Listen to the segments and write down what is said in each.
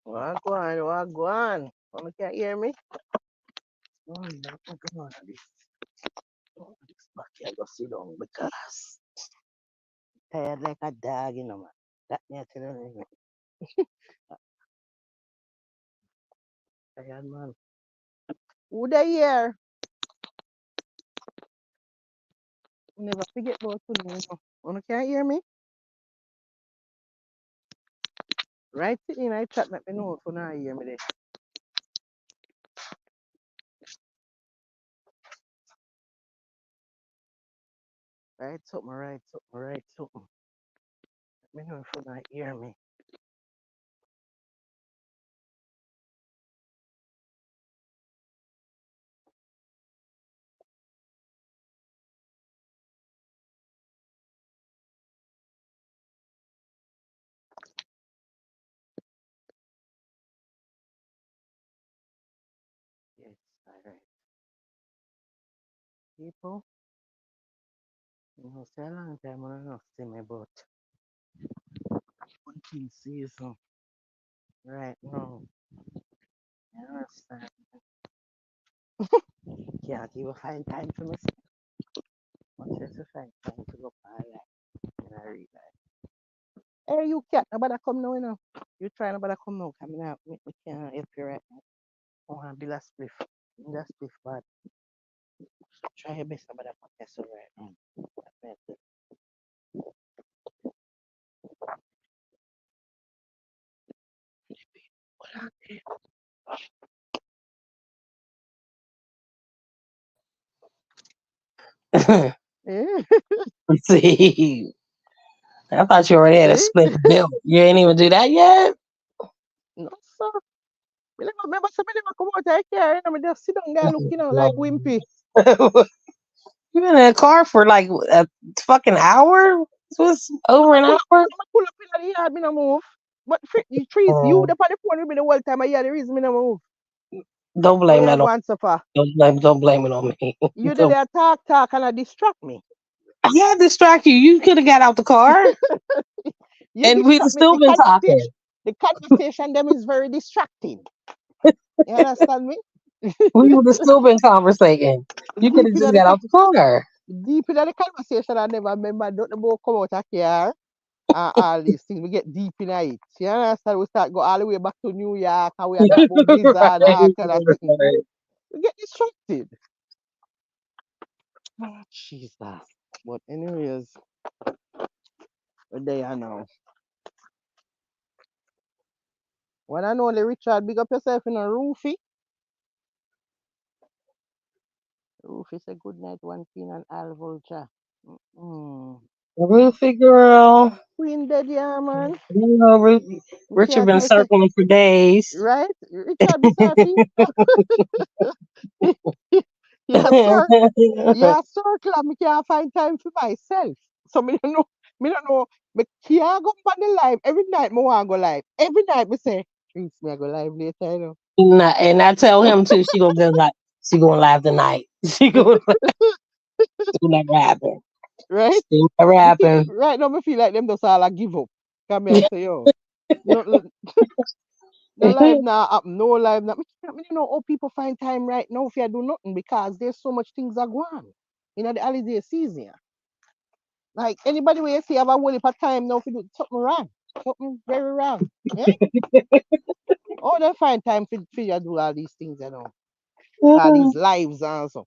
Wagwan, wagwan. You can't hear me? Oh, no, come on, this back here, go sit down because tired like a dog, man. That me I tell you, tired man. Who they here? Never forget about to know. You can't hear me? Right in I chat let me know if you not hear me there. Right something, right something. Let me know if you not hear me. Yes, alright. People, you know, say a long time I don't know see me but one thing season right now. You understand? Can't even find time for me. Much as to find time to go by life in a real life. Hey, you can't nobody come now, you know. You try nobody come now, coming out. Me can't help you right now. I want to build a spliff. That spliff bad. Try your best nobody come here so right now. That's it. Eh? See, I thought you already had a See? split bill. You ain't even do that yet. No, sir. Me never remember so me never come out of here, you know, me just sit down there looking out like No. wimpy. You been in a car for like a fucking hour? It was over an hour. I pull up in the yard, me no move. But the trees, you Um, the on the phone with me the whole time I hear the reason me no move. don't Where blame you that go on. and suffer? Don't blame it on me. You did Don't. there talk and I distract me. Yeah, distract you. You could have got out the car, You and we'd have distract me. still been talking. The conversation them is very distracting. You understand me? We would have still been conversating. You could Deep have in just the got out the car. deep in the conversation I never remember don't about come out of here and all these things. We get deep in it. You understand? We start go all the way back to New York and we are talking about blizzard and all kind of things. Right. We get distracted. Oh, Jesus. But anyways, where they are now. When I know the Richard, big up yourself in a roofie. Roofie say good night, one queen and all vulture. Mm. Ruthie girl. Queen dead, yeah, man. You know, We Richard can't been tell say, circling for days. right? Richard, be sorry. Yeah, sir. Yeah, sir. Club, me can't find time for myself. So me don't know. Me don't know. Me can't go on the live every night. Me want to go live every night. Me say, treats me I go live later. You know. And I tell him too. She gonna laugh tonight. She never happen. Right? She never Me feel, happen. right now, me feel like them just all a give up. Come here and say, yo, no, no live now happen. No live now. Me don't know how people find time right now if you do nothing because there's so much things are going on. You know, the holiday season. Like anybody where you see have a whole heap of time now for do something wrong. Something very wrong. Yeah? Oh, they find time for you to do all these things, you know. All these lives and so.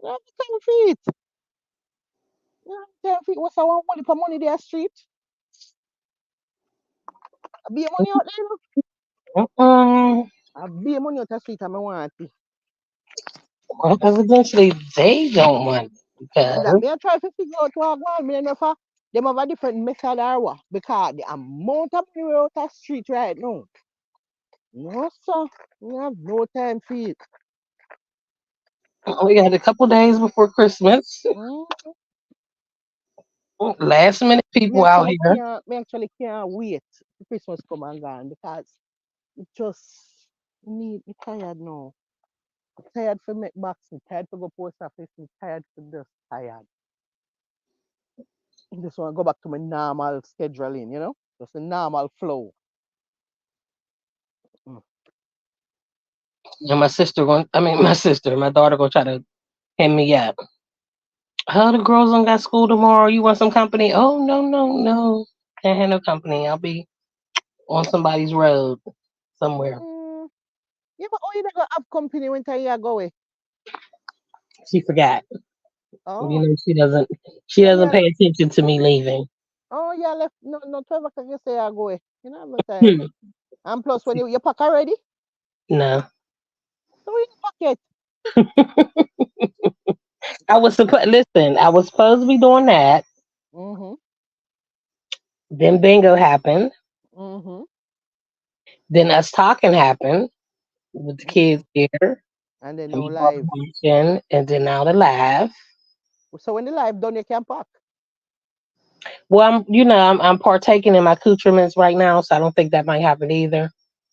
You have time for it. You have time for it. What's I want whole heap of money there street? I be money out there, you know. Mm-mm. I be money out the street and I want it. Well, evidently they don't want And that because me I try to figure out what going me know for them have a different method or what. Because the amount of money out the street right now. No sir. We have no time for it. we got a couple days before Christmas. Mm. Last minute Me people out actually here. can't me actually can't wait for Christmas come and gone because it just need me tired now. I'm tired for make box, I'm tired for go post office, I'm tired for just tired. I just want to go back to my normal scheduling, you know? Just a normal flow. And my daughter gonna try to hit me up. Oh, the girls don't got school tomorrow. You want some company? Oh, no, no, no. Can't have no company. I'll be on somebody's road somewhere. Mm. Yeah, but oh, you not gonna have company when time you go away. She forgot. You Oh, know, she yeah, doesn't yeah. pay attention to me leaving. Oh, yeah, left. No, no, 12 o'clock. You say I go away. You know, have no time. Hmm. And plus, when you pack already, No. so you pack it. I was supposed to be doing that. Mm-hmm. Then bingo happened. Mm-hmm. Then us talking happened with the Mm-hmm. kids here. And then And no we brought live. watching and then now the live. So when the live done, you can pack. Well, I'm partaking in my accoutrements right now, so I don't think that might happen either.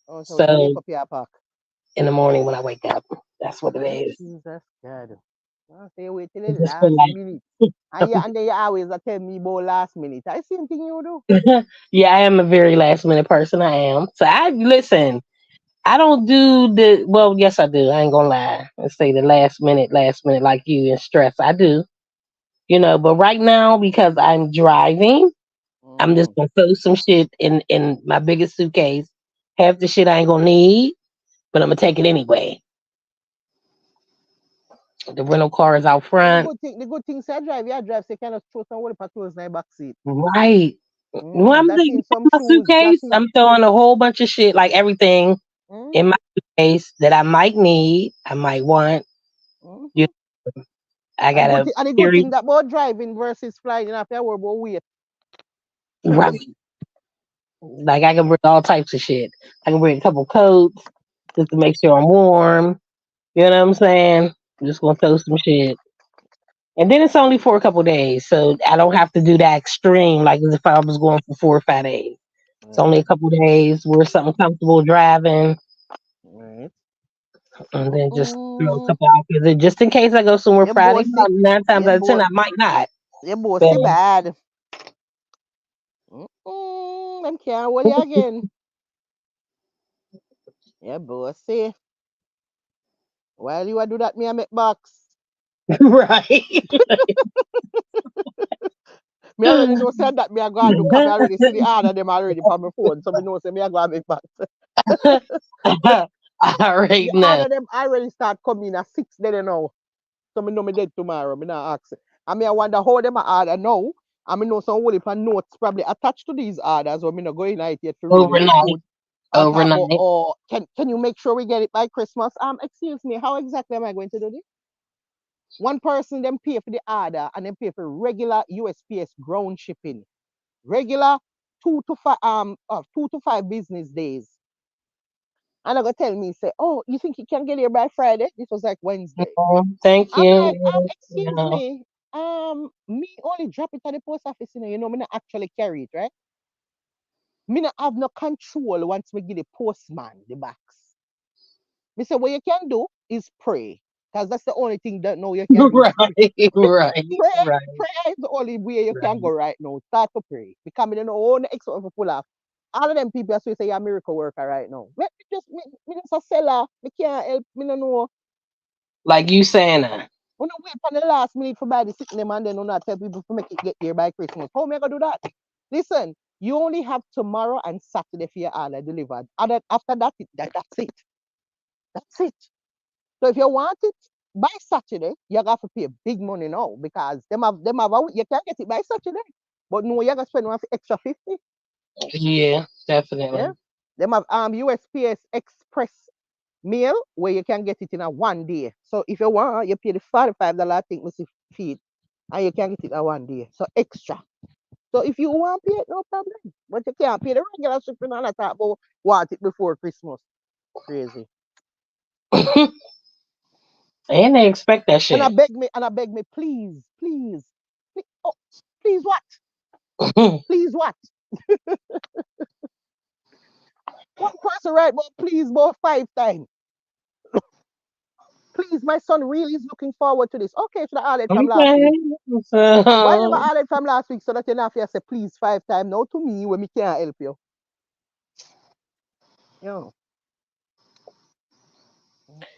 Oh, so when you wake So up, you pack. in the morning when I wake up, that's what it Oh, is. Jesus God. I say wait till the I just feel last minute. And then you always tell me about last minute. I same thing you do. like, yeah, I am a very last minute person. I am. So I listen. I don't do the well. Yes, I do. I ain't gonna lie and say the last minute, like you and stress. I do, But right now, because I'm driving, I'm just Mm-hmm. gonna throw some shit in my biggest suitcase. Half the shit I ain't gonna need, but I'm gonna take it anyway. The rental car is out And front, the good thing, say I drive, yeah, drive, so you kind of throw some water clothes in the back seat. right? Well, Mm-hmm. That in some my shoes, suitcase. jacket. I'm throwing a whole bunch of shit, like everything in Mm-hmm. my suitcase that I might need, I might want. You, Mm-hmm. I gotta And the good carry thing that about driving versus flying, you don't have to worry about weight. right. Like I can bring all types of shit. I can bring a couple coats just to make sure I'm warm. You know what I'm saying? I'm just gonna throw some shit. And then it's only for a couple days, so I don't have to do that extreme like as if I was going for 4 or 5 days. It's only a Right. couple days. Wear something comfortable driving, Right. and then just throw a Mm-mm. couple outfits in just in case I go somewhere Your Friday. bossy, 9 times your out of 10, boss, I might not. your But bossy bad. Mm-mm. Them can't hold you again. Your bossy. While you a do that, me I make box. right. Me already know said that me I go and do because me already see the order them already from my phone. So me know say me I go and make box. I already The know. order them already start coming at 6 then now. So me know me dead tomorrow. Me not ask. And me I wonder how them a order now. And me know some whole heap of notes probably attached to these orders when me not going out yet to really look Overnight. good. Or talk about, Overnight. oh, can you make sure we get it by Christmas? Excuse me, how exactly am I going to do this? One person then pay for the order and then pay for regular USPS ground shipping. Regular 2 to 5 business days. And I go tell me, say, oh, you think you can get here by Friday? This was like Wednesday. Thank I'm you. like, You excuse know. me, me only drop it at the post office, me not actually carry it, right? Me not have no control once we give the postman the box. Me say, what you can do is pray. Because that's the only thing that now you can do is Right, pray. right, Prayer, right, prayer is the only way you can go right. right now. Start to pray. Because me don't know all the expert for pull off. All of them people as we say you're a miracle worker right now. Me just a seller. Me can't help. Me no know. Like you Santa. We don't wait for the last minute for buy the sick them and then not tell people to make it get here by Christmas. How am I gonna do that? Listen, you only have tomorrow and Saturday for your order delivered. And after that, that's it. That's it. So if you want it by Saturday, you have to pay big money now because them have you can get it by Saturday. But no, you have to spend one extra 50. Yeah, Yeah. definitely. Them have USPS Express meal where you can get it in a 1 day. So if you want, you pay the $45 I think must feed and you can get it in 1 day. So extra. So if you want to pay it, no problem. But you can't pay the regular shipping and I talk about want it before Christmas. Crazy. And they expect that shit. And I beg me, please, please, please, oh, please what? Please what? One person right, but please about 5 times. Please, my son really is looking forward to this. Okay, should I ordered from last Okay. week? Why never So ordered from last week so that you not have to say please 5 times now to me when me can't help you? Yeah.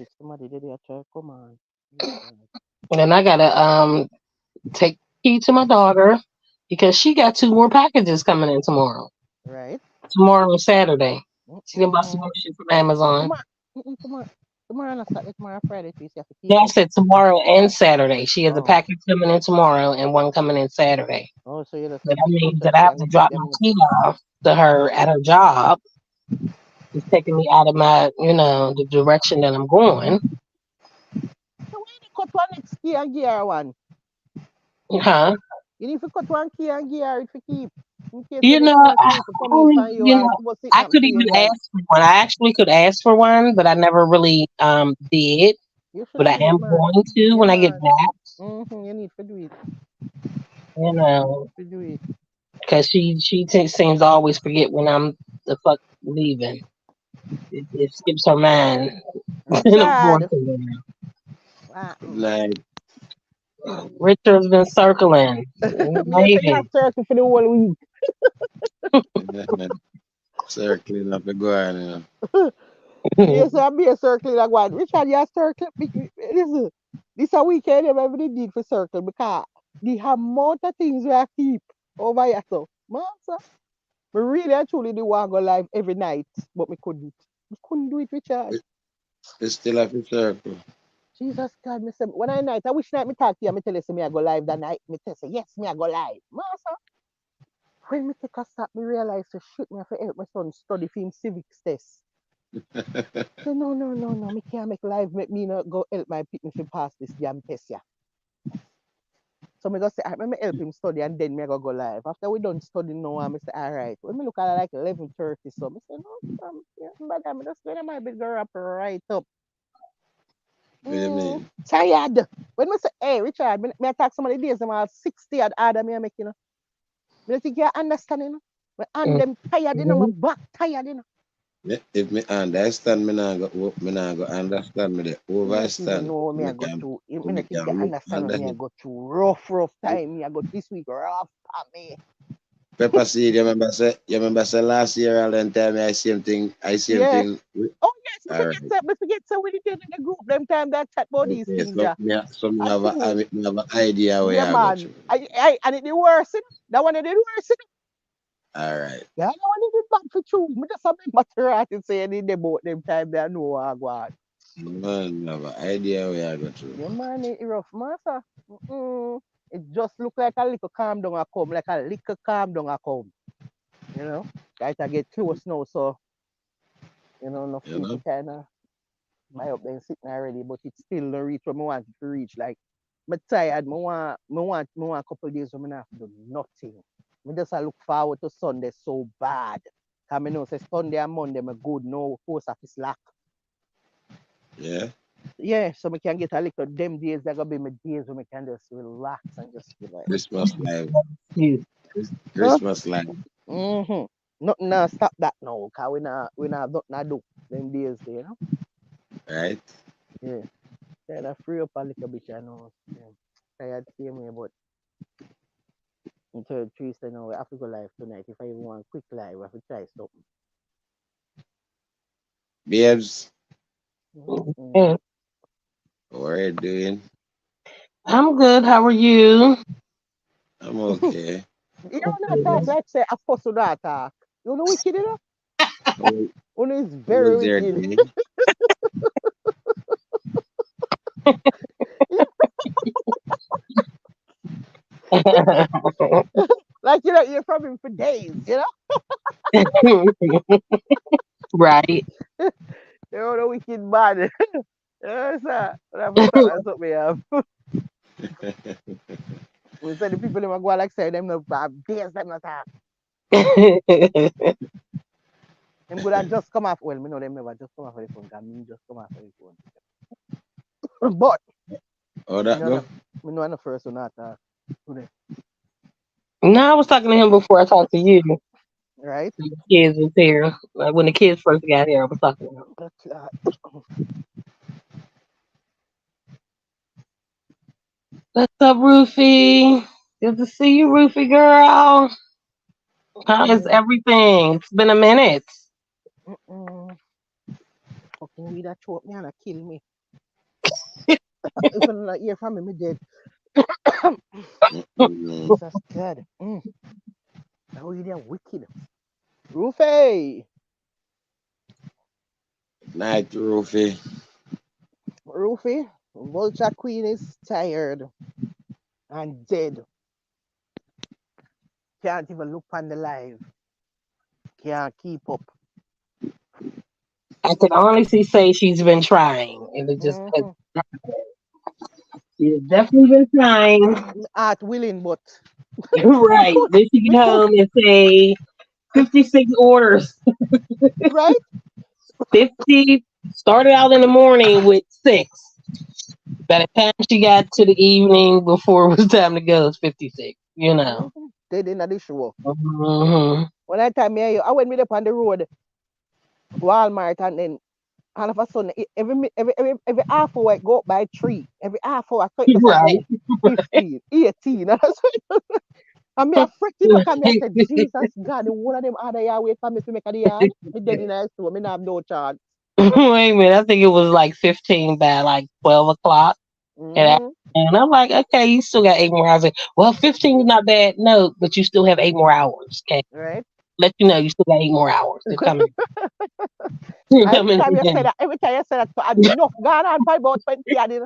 If somebody did it, try come on. Mm. And I gotta take key to my daughter because she got two more packages coming in tomorrow. Right? Tomorrow and Saturday. She done bought some more Mm-mm. shit from Amazon. Tomorrow, tomorrow, tomorrow, not Saturday, tomorrow, Friday, Tuesday, you have to keep Yeah, I up. said tomorrow and Saturday. She has a Oh, package coming in tomorrow and one coming in Saturday. oh, so you just But that keep means your that I key have and to go put drop my them in the. key off to her at her job. It's taking me out of my, the direction that I'm going. So when you cut one next key and gear one, Huh? you need to cut one key and gear it to keep. In case You any know, serious I thing to come in only, from you or what's it I happen could to you, even girl. ask for one. I actually could ask for one, but I never really did. You should But have I do it, am man. going to Yeah, when I get man. back, You need to do it. you You need know, to do it. because she seems to always forget when I'm the fuck leaving. It skips her mind in I'm going Richard. somewhere. Ah, Good night. Richard's been circling. me say you have Maybe. circle for the whole week. Circling up the ground, Yes, I be a circle like one. Richard, you a circle. Listen, this a weekend I ever did for circle because the amount of things we have keep over here. So, man, sir, we really and truly do want to go live every night, but we couldn't. We couldn't do it, Richard. it's still up a circle. Jesus God, me say, when I night, I wish night me talk to you, me tell you, say, me I go live that night. Me tell you, say, yes, me I go live. Master, when me take a stop, me realize, so shit, me have to help my son study for him civics test. So no, no, no, no, me can't make live, make me not go help my people to pass this damn test, yeah. So me go say, let me help him study and then me go live. After we done studying now, I say, all right. When me look at it like 11:30, so me say, no, yeah, but I'm just going to my big girl up right up. What do you mean? Tired. When me say, hey, Richard, me attack some of the days, I'm at 60 at harder me make, Me don't think you understand, Me hand them tired, my Mhm. back tired, If me understand, me not go understand me the You don't even overstand. know what me I Me go can, through. You so me me not think you can look understand what under me I him. go through. Rough time. Me I go this week rough for me. Pepper seed, you remember say last year all the time I same Yeah. thing. Oh yes, All right. me forget so we did in the group them time that chat about these Okay, things, so yeah. me I have think me, me have an idea where yeah I go man. through. I and it the worst, That one it the worst, All right. Yeah, that one it did bad for true. Me just a big matter to say in the boat them time they know what I go on. Man, me have an idea where I go through. Yeah man, it rough master. Mm-mm. It just look like a little calm down a come, like a little calm down a come. You know, guys, I get close now, so enough You people know? kind of buy up then sitting already, but it's still not reach where I want it to reach. Like, I'm tired. Me want a couple of days when I have to do nothing. Me just look forward to Sunday so bad. Cause me know say Sunday and Monday me good. No post office lock. Yeah. Yeah, so me can get a little them days that gonna be my days when me can just relax and just be like, Christmas live. You. huh? Christmas live. Mm-hmm. Nothing stop that now. Cause we not nothing to do them days there. Right? Yeah. Kind of free up a little bit, Yeah. Tired same way, but until Tuesday now, we have to go live tonight. If I even want quick live, we have to try something. Babes, Mm-mm. Mm. what are you doing? I'm good. How are you? I'm okay. You I'm not talk okay. Okay. like say a fuss with that talk. You know wicked, How, You know it's how very was your wicked. day? Like you don't hear from him for days. Right. You know the wicked man. Yes, sir. I have to stop that's what we have. We say the people them go like say them no have days them not talk. Them good and just come off. Well, me know them never just come off of the phone. Cause me just come off of the phone. But How me that know go? me know the first one not talk today. No, I was talking to him before I talked to you. Right? The kids was here. Like when the kids first got here, I was talking to him. But, What's up, Rufy? Good to see you, Rufy girl. How is mm, everything? It's been a minute. mm-mm. Fucking weed that choke me and kill me. If I don't hear from me dead. Mm. Jesus God. That weed are wicked. Rufy! Night, Roofy. Rufy, Vulture Queen is tired and dead. Can't even look on the live. Can't keep up. I can honestly say she's been trying, and it just Mm-hmm. she's definitely been trying. Art willing, but Right. Then she me get too. home and say 56 orders. Right? 50 started out in the morning with six. By the time she got to the evening before it was time to go, it's 56. You know. Dead in the show. Hmm. When I time me, I went with up on the road, Walmart, and then all of a sudden, every half hour I go up by three. Every half hour I thought I go Right. 15, 18. And me a fretting up and me I said, Jesus God, the one of them other year wait for me to make a yard. Me dead in the store, me not have no chance. Wait a minute. I think it was like 15 by like 12 o'clock. And, Mm-hmm. and I'm like, okay, you still got 8 more hours. Like, well, 15 is not bad. No, but you still have 8 more hours. Okay. Right? Let you know you still got 8 more hours. They're coming. They're Every coming time you say again. that, every time you say that, so enough gone on for about 20 I did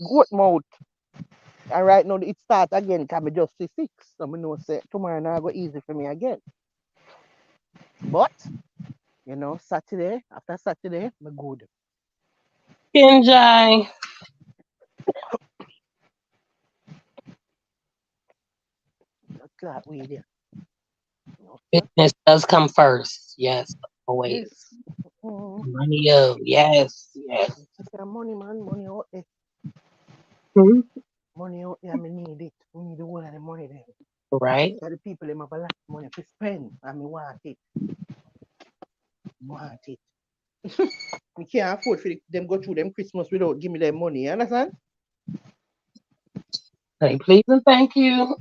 goat mouth. And right now it start again, can be just see six. So me know say tomorrow now go easy for me again. But Saturday, after Saturday, me good. Kenjai, Not that way there. No, sir. business does come first. Yes, always. Yes. Mm-hmm. Money up. Yes, yes. Money man, money out there. Mhm. Money out there, me need it. Me need the whole of the money there. Right. So the people them have a lot of money to spend and me want it. Want it. We can't afford for them go through them Christmas without give me their money, you understand? Say please and thank you.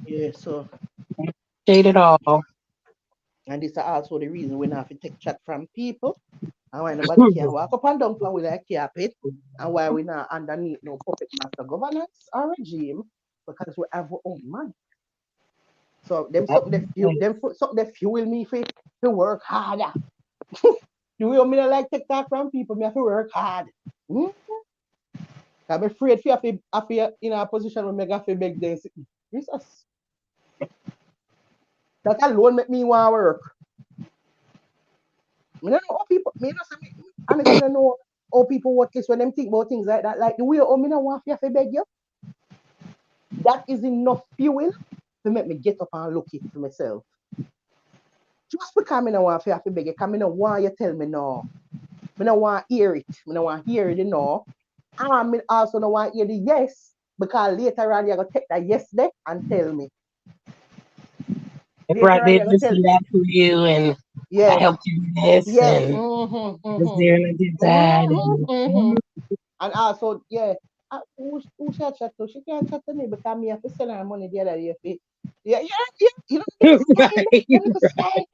Yeah, so Appreciate it all. and this is also the reason we not have to take chat from people and why nobody can walk up and down from with a carpet and why we not underneath no puppet master governance or regime because we have our own money. So them something they fuel something they fuel me for to work harder. The way me not like take that from people, me have to work hard. Hmm? I'm afraid if you have to in a position where me have to beg them. Jesus. That alone make me want to work. I don't know how people, me not say honestly, I don't know how people work this when them think about things like that. Like the way how me not want to beg you, that is enough fuel to make me get up and look it for myself. Just because I don't want to beg you, because I don't want you tell me no. I don't want to hear it. I don't want to hear the no. And I also don't want to hear the yes, because later on you're going to take that yes there and tell me. Right Later on there, you're going to this tell, and that for you, and I yes, helped you with this, yes, and mm-hmm, this mm-hmm, there and I did that, mm-hmm, and mm-hmm. And also, yeah, who should chat to? She can't chat to me because me have to send her money the other day. Yeah, yeah, yeah. You know, the little style, right. the little style.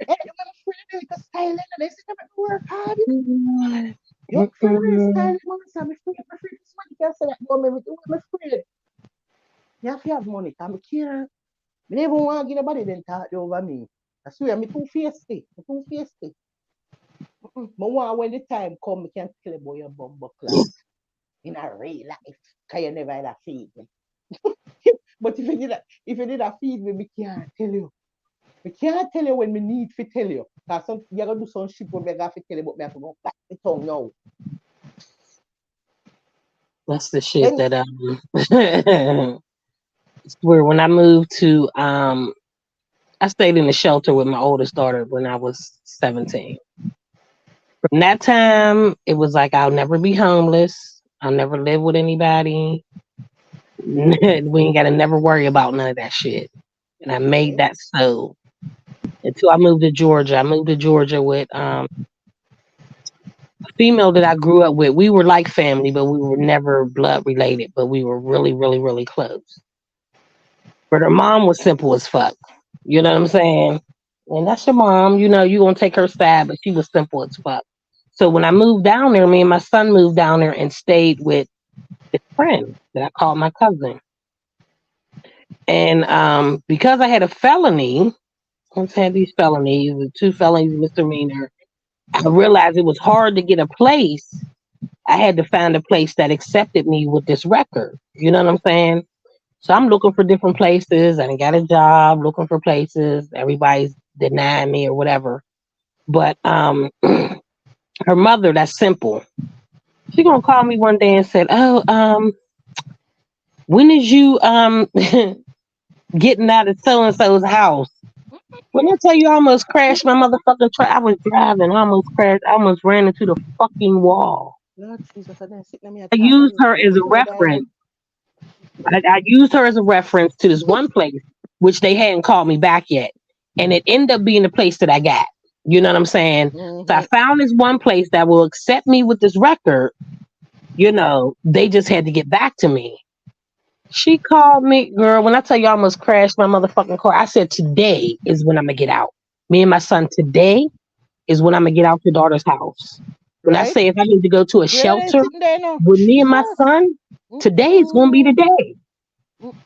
Yeah, the little friend, the little style. And they say, "Never work hard. You're free, real style. Man, say, I'm free. I'm free. This money can say that. But me, I'm free. You have to have money. I'm care. Me never want to get nobody then talk over me. I swear, me too feisty. Me too feisty. But when the time come, me can tell about your bumbo clock in a real life. Because you never had a feed me. But if you did a feed me, me can't tell you. Me can't tell you when me need to tell you. Because you're going to do some shit when me got to tell you, but me have to go back the tongue now. That's the shit Then, that where when I moved to I stayed in the shelter with my oldest daughter when I was 17. From that time, it was like I'll never be homeless. I'll never live with anybody. We ain't got to never worry about none of that shit. And I made okay, that so until I moved to Georgia. I moved to Georgia with a female that I grew up with. We were like family, but we were never blood related, but we were really, really, really close. But her mom was simple as fuck. You know what I'm saying? And that's your mom. You know, you gonna take her side, but she was simple as fuck. So when I moved down there, me and my son moved down there and stayed with this friend that I called my cousin. And because I had a felony, I've had these felonies, the two felonies, misdemeanor. I realized it was hard to get a place. I had to find a place that accepted me with this record. You know what I'm saying? So I'm looking for different places. I done got a job looking for places. Everybody's denying me or whatever. But her mother, that's simple. She gonna call me one day and said, "Oh, when is you getting out of so and so's house?" When I tell you I almost crashed my motherfucking truck, I was driving, I almost crashed, I almost ran into the fucking wall. Lord Jesus, and then sitting me a I talk and used you her say as a suicidal. reference. I used her as a reference to this one place, which they hadn't called me back yet. And it ended up being the place that I got. You know what I'm saying? So I Mm-hmm. found this one place that will accept me with this record. You know, they just had to get back to me. She called me, girl. When I tell you I almost crashed my motherfucking car, I said, today is when I'm gonna get out. Me and my son, today is when I'm gonna get out your daughter's house. When I Right? say if I need to go to a Girl, they shelter sitting there now. with me and my Jesus. son, today is gonna be the Mm-mm. day.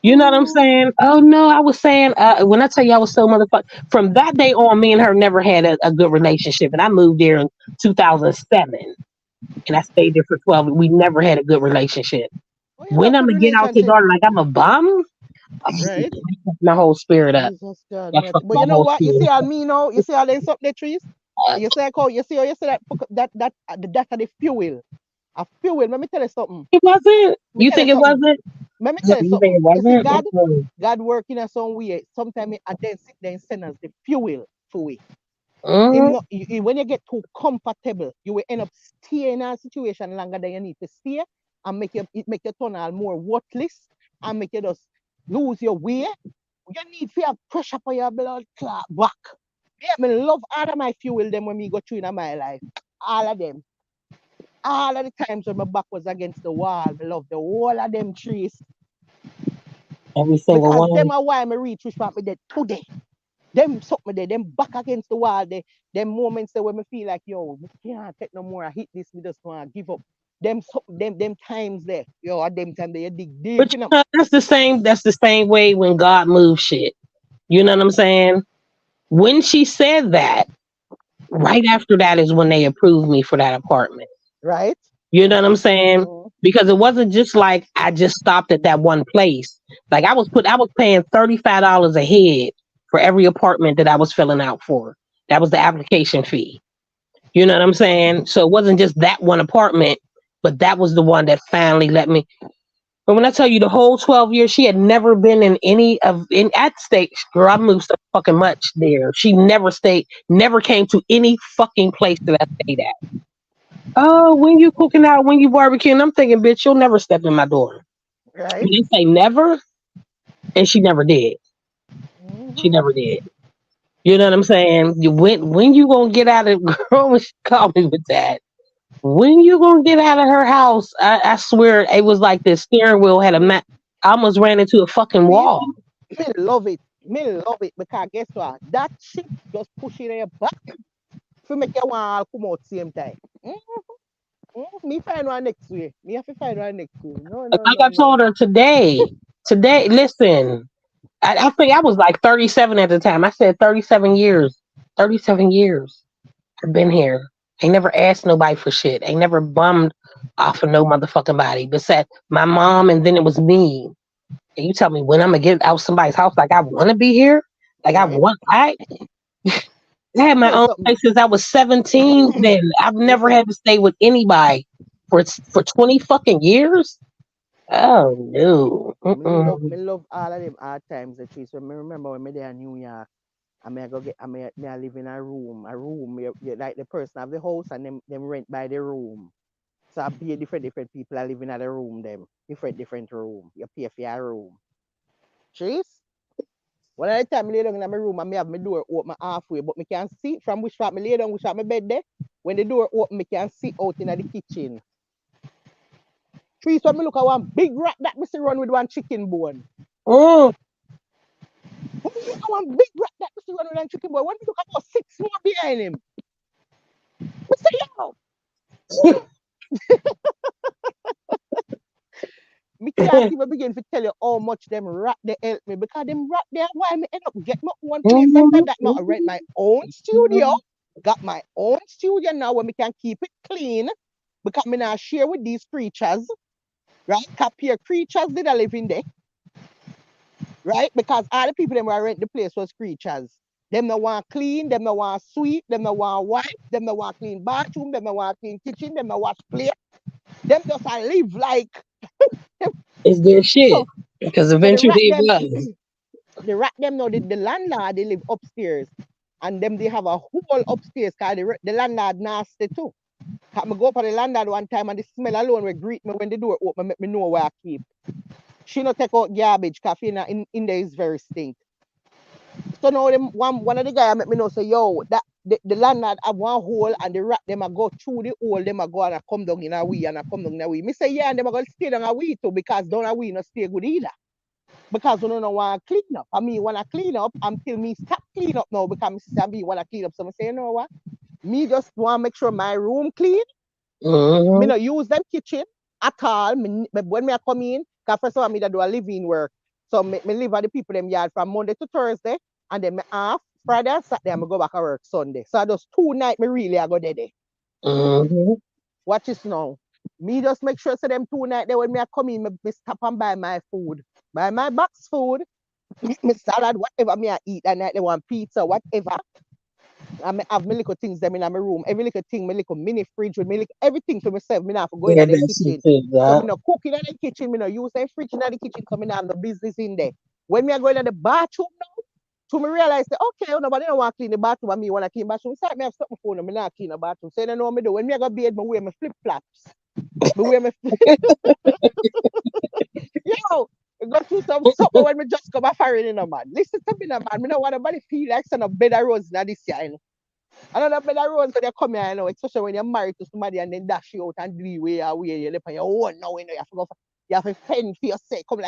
You know what I'm Mm-mm. saying? Oh no, I was saying when I tell you I was so motherfucker. From that day on, me and her never had a good relationship, and I moved there in 2007, and I stayed there for 12. We never had a good relationship. Oh, you When love I'm good gonna get out your relationship. daughter like I'm a bum, Right? my whole spirit up. Jesus God, That but fucked my you know whole what? You see spirit all me now. You see all them up the trees. up. You see how you see that that are the fuel. A fuel. Let me tell you something. It wasn't. Let me You tell you think it something. wasn't? Let me tell you You think something. it You see, wasn't? God, Mm-mm. God working in some way. Sometimes I then sit there and send us the fuel for it. Mm-hmm. When you get too comfortable, you will end up staying in a situation longer than you need to stay, and make your tunnel more worthless, and make you just lose your way. You need to have pressure for your blood clot back. Yeah, me love all of my fuel them when me go through in my life. All of them. All of the times when my back was against the wall, me love the whole of them trees. Every single Because them one. are why me reach which part me dead today. Them something there, them back against the wall, them moments there when me feel like, yo, we can't take no more. I hit this, we just want to give up. Them times there, yo, at them time there, you dig deep But in them. that's the same. That's the same way when God moves shit. You know what I'm saying? When she said that, right after that is when they approved me for that apartment. Right? You know what I'm saying? Mm-hmm. Because it wasn't just like I just stopped at that one place. Like I was paying $35 a head for every apartment that I was filling out for. That was the application fee. You know what I'm saying? So it wasn't just that one apartment, but that was the one that finally let me. But when I tell you the whole 12 years, she had never been in any of in at state. Girl, I moved so fucking much there. She never stayed, never came to any fucking place that I stayed at. Oh, when you cooking out, when you barbecuing, I'm thinking, bitch, you'll never step in my door. Right? When they say never, and she never did. She Mm-hmm. never did. You know what I'm saying? When you gonna get out of girl? When she called me with that, when you gonna get out of her house? I swear it was like the steering wheel had a I almost ran into a fucking See, wall. me love it. Me love it because guess what? That shit just push it in your back to make you want to come out same time. Me find one next way. Me have to find one next way. No, no, Like no, I no. told her today, listen, I think I was like 37 at the time. I said 37 years. 37 years. I've been here. Ain't never asked nobody for shit. Ain't never bummed off of no motherfucking body. But said my mom and then it was me. And you tell me when I'm gonna get out somebody's house like I wanna be here? Like Right? I had my Tell you own something. place since I was 17. Then I've never Listen, had to stay with anybody for 20 fucking years. Oh no. me Mm-mm. love all of them hard times the trees. So me remember when me there in New York, I may go get I live in a room. Like the person have the house and them rent by the room. So I be different people are living at the room them. Different room. You pay for your room. Trees? One of the time I lay down in my room and me have my door open halfway, but me can see from which part me lay down, which part my bed there. When the door open, me can see out in the kitchen. Trees when me look at one big rat that me see run with one chicken bone. Mm. When me look at one big rat that me actually run with a chicken boy. When we look about six more behind him. We say, yo, me can't even begin to tell you how much them rat they help me because them rat there why me end up get my own place. Sometimes that not rent my own studio. Got my own studio now where me can keep it clean because me not share with these creatures, right? Capture creatures did I live in there, right? Because all the people them were rent the place was creatures. Them no want clean, them no want sweep, them no want wipe, them no want clean bathroom, them no want clean kitchen, them no wash plate. Them just I live like It's their so. shit. Because So the rat eventually it them, was. the rat them know the landlord they live upstairs, and them they have a whole upstairs. Cause the landlord nasty too. Cause me go up on the landlord one time and the smell alone will greet me when the door open, make me know where I keep. She not take out garbage. Cause in there is very stink. So now them one of the guy make me know say yo that the landlord have one hole and the rat them a go through the hole them a go and a come down in a wee and a come down in a wee. Me say yeah and them a go stay down a wee too because down a wee not stay good either. Because we don't want to clean up. I mean, want to clean up until me stop clean up now because my sister me want to clean up. So I say, you know what? Me just want to make sure my room clean. Me Mm-hmm. not use them kitchen at all. When me come in, because first of all, me da do a living work. So me live at the people them yard from Monday to Thursday, and then me off Friday and Saturday, I go back to work Sunday. So I just 2 nights me really I go there. Mm-hmm. Watch this now. Me just make sure so them 2 nights there when me I come in, me stop and buy my food. Buy my box food, me salad, whatever me I eat that night, they want pizza, whatever. I me have my little things them in my room. Every little thing, my little mini fridge with me little, everything for myself. Me not have to go in Yeah, the that shit kitchen. too, So yeah. me not cook in the kitchen, me not use the fridge in the kitchen, so me not have no business in there. When me I go in the bathroom now, to me realize that okay, nobody don't want to clean the bathroom and me want to clean the bathroom. So me have stop my phone and me not clean the bathroom. So you know what me do. When me I go bed, me wear my flip flops. Me wear my yo, go through some something when me just come a foreign in a man. Listen to me, no man. Me don't want nobody feel like some bed of roses now this year. You know? Another bed of roses when you come here, you know, especially when you're married to somebody and then dash you out and do the way you live on your own now, you know, you have to go you have to fend for yourself. Come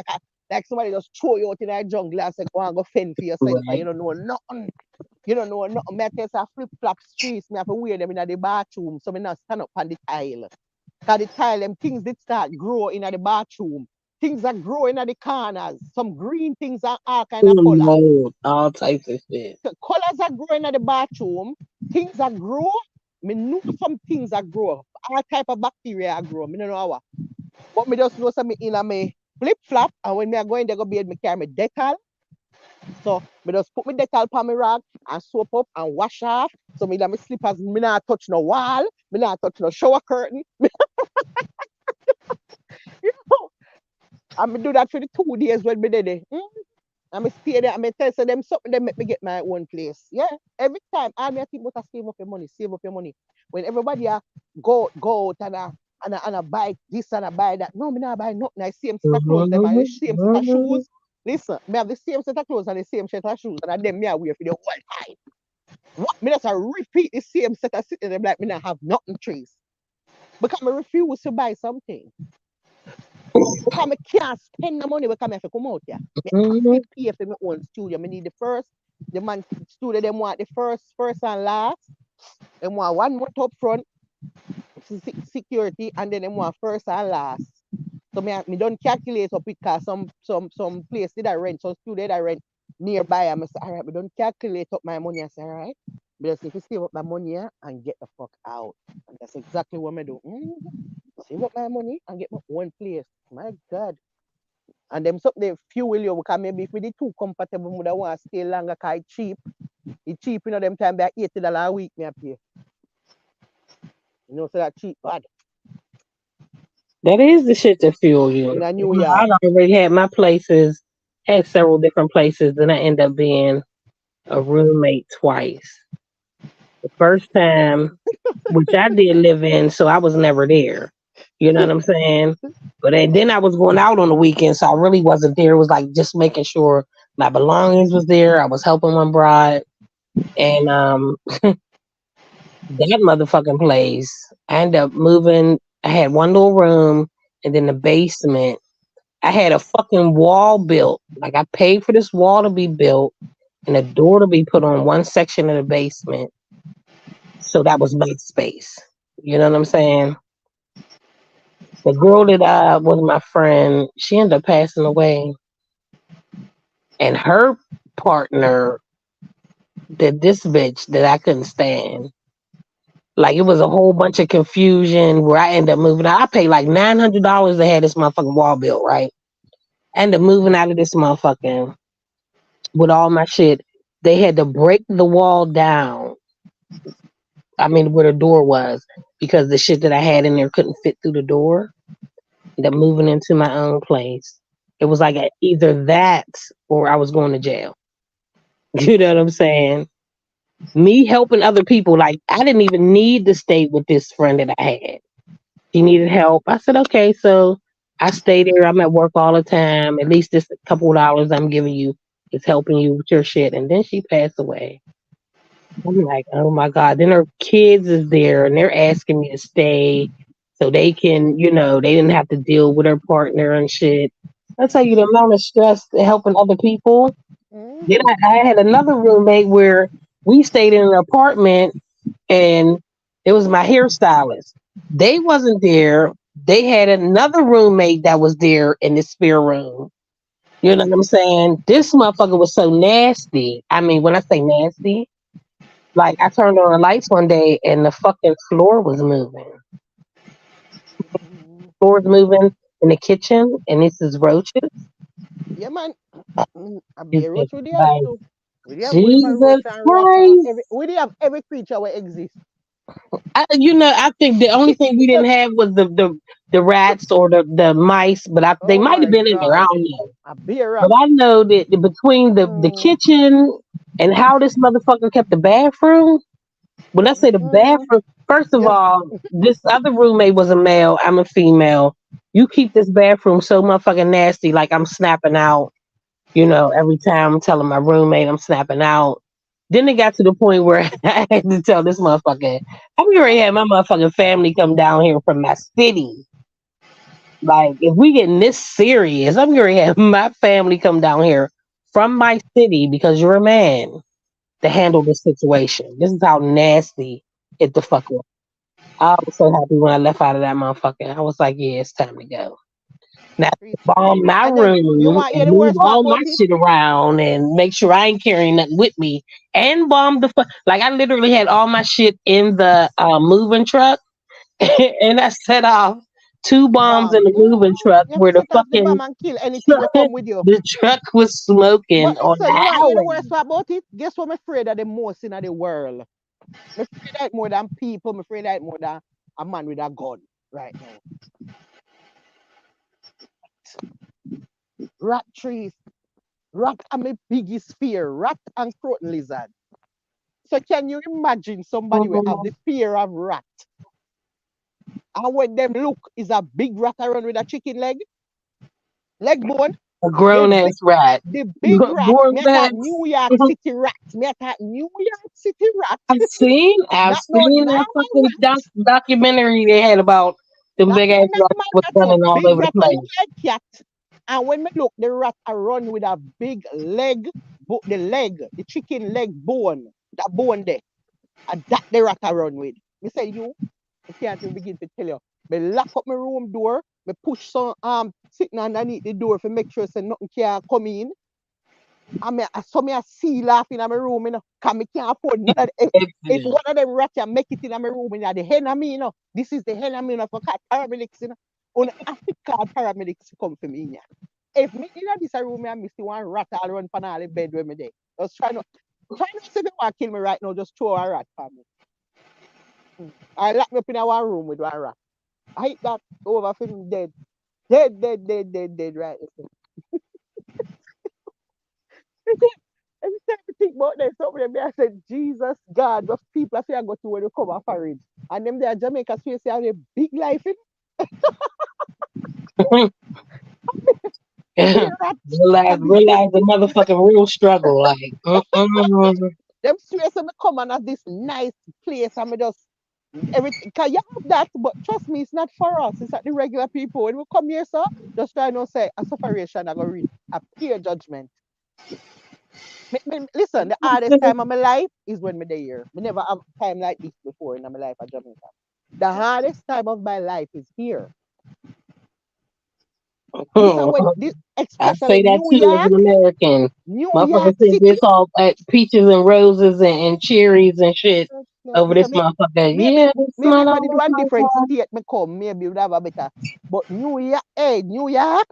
like somebody just throw you out in a jungle and say, go and go fend for yourself. And Right. you don't know nothing. You don't know nothing. Me I tell you, flip flop streets, me have to wear them in the bathroom so me not stand up on the tile. Because the tile, them things did start grow in the bathroom. Things are growing at the corners. Some green things are all kind of Food color. mold, all types of shit. The colors are growing at the bathroom. Things are grow. Me know some things are grow. All type of bacteria are grow. Me don't know how. But me just know some in a me flip flop. And when me are going there go bed, me carry me Dettol. So me just put me Dettol on my rag and soap up and wash off. So me that me slippers, me not touch no wall. Me not touch no shower curtain. You know, and me do that for the 2 days when me did it. And me stay there and me tell so them something they make me get my own place. Yeah. Every time I me think about save up your money, save up your money. When everybody go out and buy this and I buy that. No, me not buy nothing. I same set of clothes, them and the Mm-hmm. same set of Mm-hmm. shoes. Listen, me have the same set of clothes and the same set of shoes, and them me I wear for the whole time. What me just repeat the same set of sitting them like me not have nothing trace. Because me refuse to buy something. Because I can't spend the money because I have to come out here. I have Mm-hmm. to pay for my own studio. I need the first, the man studio, them want the first and last. They want 1 month up front, security, and then they want first and last. So me don't calculate up because some place did I rent, some studio did I rent nearby. I say, all right, we don't calculate up my money. I say, all right. But just need to save up my money here and get the fuck out. And that's exactly what I do. Save up my money and get my own place. My God. And them something fuel you because maybe if we did too comfortable, would I want to stay longer because it's cheap. It's cheap, you know, them time by $80 a week me I pay. You know, so that cheap bad That is the shit that fuel in you. a You New know, I York. already had my places, had several different places, and I end up being a roommate twice. The first time, which I did live in, so I was never there. You know what I'm saying? But then I was going out on the weekend, so I really wasn't there. It was like just making sure my belongings was there. I was helping my bride, and that motherfucking place. I ended up moving. I had one little room, and then the basement. I had a fucking wall built. Like I paid for this wall to be built. and a door to be put on one section of the basement. So that was my space. You know what I'm saying? The girl that was my friend, she ended up passing away, and her partner, this bitch that I couldn't stand. Like it was a whole bunch of confusion where I ended up moving out. I paid like $900 to have this motherfucking wall built, right? I ended up moving out of this motherfucking with all my shit. They had to break the wall down. I mean, where the door was, because the shit that I had in there couldn't fit through the door. Ended up moving into my own place. It was like either that or I was going to jail. You know what I'm saying? Me helping other people, like I didn't even need to stay with this friend that I had. She needed help. I said, okay, so I stay there. I'm at work all the time. At least this couple of dollars I'm giving you is helping you with your shit. And then she passed away. I'm like, oh my God. Then her kids is there and they're asking me to stay so they can, they didn't have to deal with her partner and shit. I tell you the amount of stress helping other people. Then Mm-hmm. I had another roommate where we stayed in an apartment and it was my hairstylist. They wasn't there. They had another roommate that was there in the spare room. You know what I'm saying? This motherfucker was so nasty. I mean, when I say nasty, like I turned on the lights one day and the fucking floor was moving. Mm-hmm. Floor was moving in the kitchen, and this is roaches. Yeah, man. A It's bear roach just with the house like too. We have boy for Jesus roach and rat and every. Christ. We have every creature will exist. I think the only thing we didn't have was the rats or the mice, but they Oh might have my been in there. I God, don't know. a bear But rat. I know that between the Mm, kitchen and how this motherfucker kept the bathroom. When I say the mm, bathroom, first of yeah, all, this other roommate was a male. I'm a female. You keep this bathroom so motherfucking nasty, like I'm snapping out. Every time I'm telling my roommate I'm snapping out. Then it got to the point where I had to tell this motherfucker, I'm already had my motherfucking family come down here from my city. Like, if we getting this serious, I'm gonna have my family come down here from my city because you're a man to handle this situation. This is how nasty it the fuck was. I was so happy when I left out of that motherfucker. I was like, yeah, it's time to go. Now creature. bomb my And then you room want and hear the move worst part all my about it? shit around and make sure I ain't carrying nothing with me and bomb the fuck. Like I literally had all my shit in the moving truck and I set off two bombs in Bomb. the moving truck You have to where the set off the fucking bomb and kill anything will truck, come with you. the truck was But smoking on listen, the you want hear the highway. worst part about it? Guess what I'm afraid of the most in the world? I'm afraid of it more than people. I'm afraid of it more than a man with a gun right now. Rat trees. Rat are my biggest fear. Rat and croton lizard. So can you imagine somebody will have Mhm. the fear of rat? And when them look, is a big rat around with a chicken leg bone. A The grown big, ass rat. the big rat. Born Me at bats. New York City rat. Me at New York City rat. I've Not no seen that normal fucking rat. documentary they had about them Not big no ass rats normal was rat. So running all big over the rat a look place. like cat. And when me look, the rat a run with a big leg, the chicken leg bone, that bone there. And that the rat a run with. Me say you, I can't even begin to tell you. Me lock up my room door, me push some sitting underneath the door to make sure so nothing can come in. I saw me a sea laughing in my room, cause me can't afford none of the, if Accident. one of them rat can make it in my room, the hen of me, this is the hen of me, for call paramedics, on I have to call paramedics to come for me, If me in this room, I miss the one rat all run pan all the bed with me there. Just try not to say they want to kill me right now, just throw a rat for me. I lock me up in a one room with one rat. I hit that over for him dead. Dead, right. Every time I think about them, somebody I said, Jesus God, those people I feel I go to when they come off for it. And them there Jamaica space they have a big life in beer rats. I be Realize the motherfucking real struggle. Like, them space when me come and have this nice place and me just everything cause you have that, but trust me, it's not for us, it's at the regular people. When we come here, sir, just try not say a separation I go read a peer judgment. Listen, the hardest time of my life is when me there. Me never have time like this before in my life at Jamaica. The hardest time of my life is here. This are when this, I especially say that New too as an York, American. New Motherfuckers York think City. this all peaches and roses and cherries and shit over this Because motherfucker. maybe Yeah, it's maybe not if I did always one like different that. state me come, maybe would have a better. But New York, hey, New York,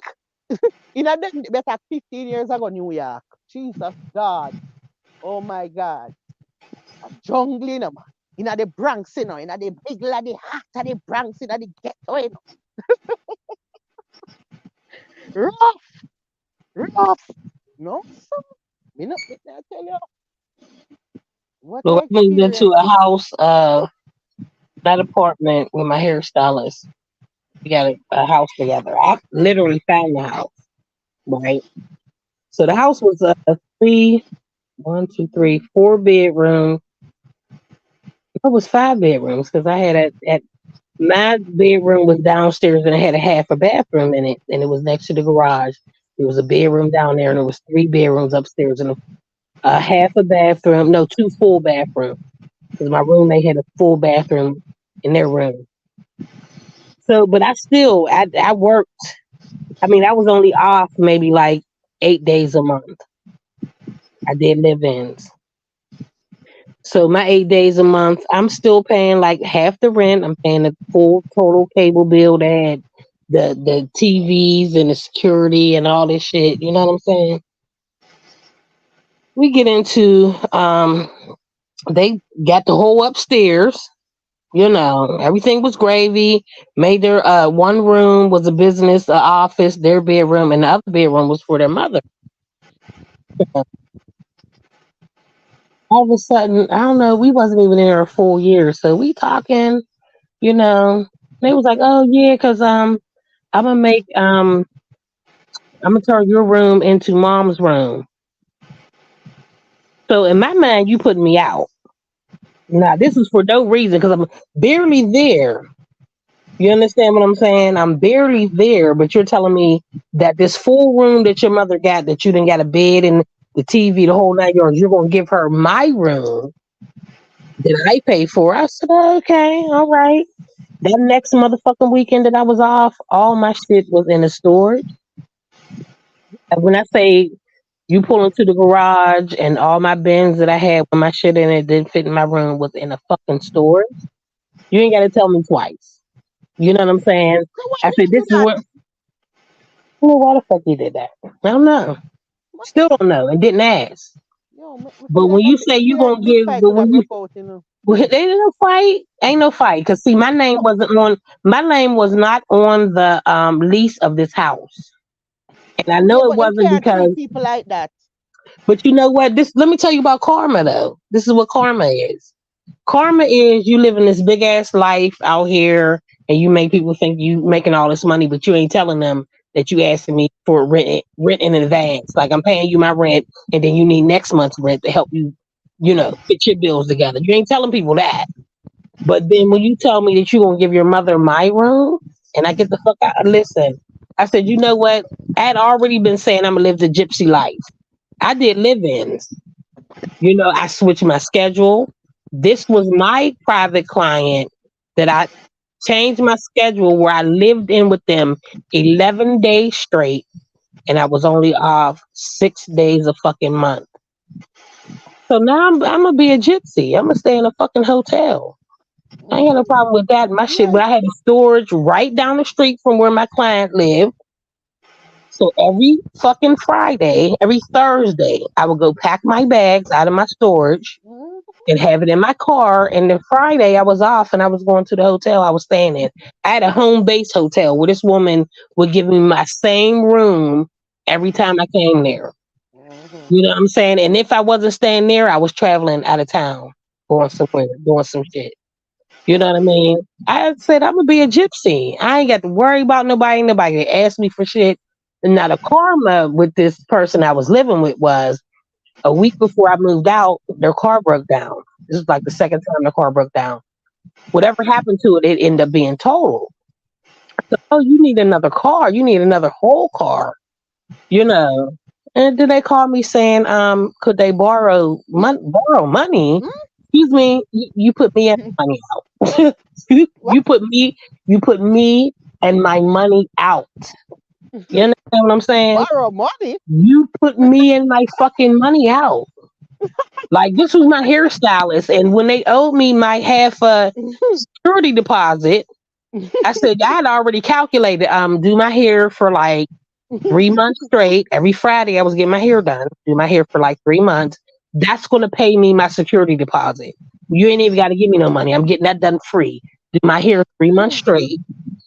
in a better 15 years ago, New York. Jesus God. Oh my God. A jungle, you know, man. In the Bronx, you know, in the middle of the heart of the Bronx, in the ghetto, you know. Rough, rough. No, so, me not tell you what So I I moved into experienced. a house, that apartment with my hairstylist. We got a house together. I literally found the house, right? So the house was a three, one, two, three, four bedroom. It was five bedrooms because I had at my bedroom was downstairs and it had a half a bathroom in it, and it was next to the garage. There was a bedroom down there, and there was three bedrooms upstairs and a half a bathroom. No, two full bathrooms because my roommate had a full bathroom in their room. So, but I worked. I mean, I was only off maybe like 8 days a month. I did live-ins. So my 8 days a month, I'm still paying like half the rent. I'm paying the full total cable bill that had the TVs and the security and all this shit. You know what I'm saying? We get into they got the whole upstairs. You know, everything was gravy. Made their one room was a business, office, their bedroom, and the other bedroom was for their mother. All of a sudden, I don't know, we wasn't even in there a full year. So we talking, you know, they was like, oh yeah, cause I'm gonna make I'm gonna turn your room into mom's room. So in my mind, you putting me out. Now this is for no reason because I'm barely there. You understand what I'm saying? I'm barely there, but you're telling me that this full room that your mother got, that you didn't got a bed and the TV, the whole 9 yards, you're gonna give her my room that I pay for. I said, okay, all right. That next motherfucking weekend that I was off, all my shit was in the storage. And when I say you pull into the garage and all my bins that I had with my shit in it didn't fit in my room was in a fucking storage, you ain't got to tell me twice. You know what I'm saying? So why I did said, you this do is that? where, well, why the fuck you did that? I don't know. What? Still don't know and didn't ask. Yo, me But feel like when you say me you feel like gonna big give, fight but could have when you broke out, you know. well, there ain't no fight, ain't no fight. Cause see, my name was not on the lease of this house, and I Yeah, know it but them wasn't can't treat because. people like that. But you know what? This let me tell you about karma though. This is what karma is. Karma is you living this big ass life out here and you make people think you making all this money, but you ain't telling them that you asking me for rent in advance. Like I'm paying you my rent and then you need next month's rent to help you, fit your bills together. You ain't telling people that. But then when you tell me that you gonna give your mother my room and I get the fuck out, listen, I said, you know what? I had already been saying I'm gonna live the gypsy life. I did live-ins. I switched my schedule. This was my private client that I changed my schedule where I lived in with them 11 days straight and I was only off 6 days a fucking month. So now I'm gonna be a gypsy. I'm gonna stay in a fucking hotel. I ain't got no Mm-hmm. problem with that. My shit, Yeah. but I had a storage right down the street from where my client lived. So every fucking Friday, every Thursday, I would go pack my bags out of my storage Mm-hmm. and have it in my car. And then Friday I was off and I was going to the hotel I was staying in. I had a home base hotel where this woman would give me my same room every time I came there. Mm-hmm. You know what I'm saying? And if I wasn't staying there, I was traveling out of town, going somewhere, doing some shit. You know what I mean? I said I'm gonna be a gypsy. I ain't got to worry about nobody. Nobody can ask me for shit. And now the karma with this person I was living with was a week before I moved out, their car broke down. This is like the second time the car broke down. Whatever happened to it, it ended up being totaled. Oh, you need another car. You need another whole car. You know. And then they called me saying, could they borrow money? Hmm? Excuse me, you put me and my money out. What? you put me, you put me and my money out. You understand what I'm saying? Borrow money? You put me and my fucking money out. Like this was my hairstylist, and when they owed me my half security deposit, I said I had already calculated. Do my hair for like 3 months straight. Every Friday, I was getting my hair done. Do my hair for like 3 months. That's going to pay me my security deposit. You ain't even got to give me no money. I'm getting that done free. Do my hair 3 months straight.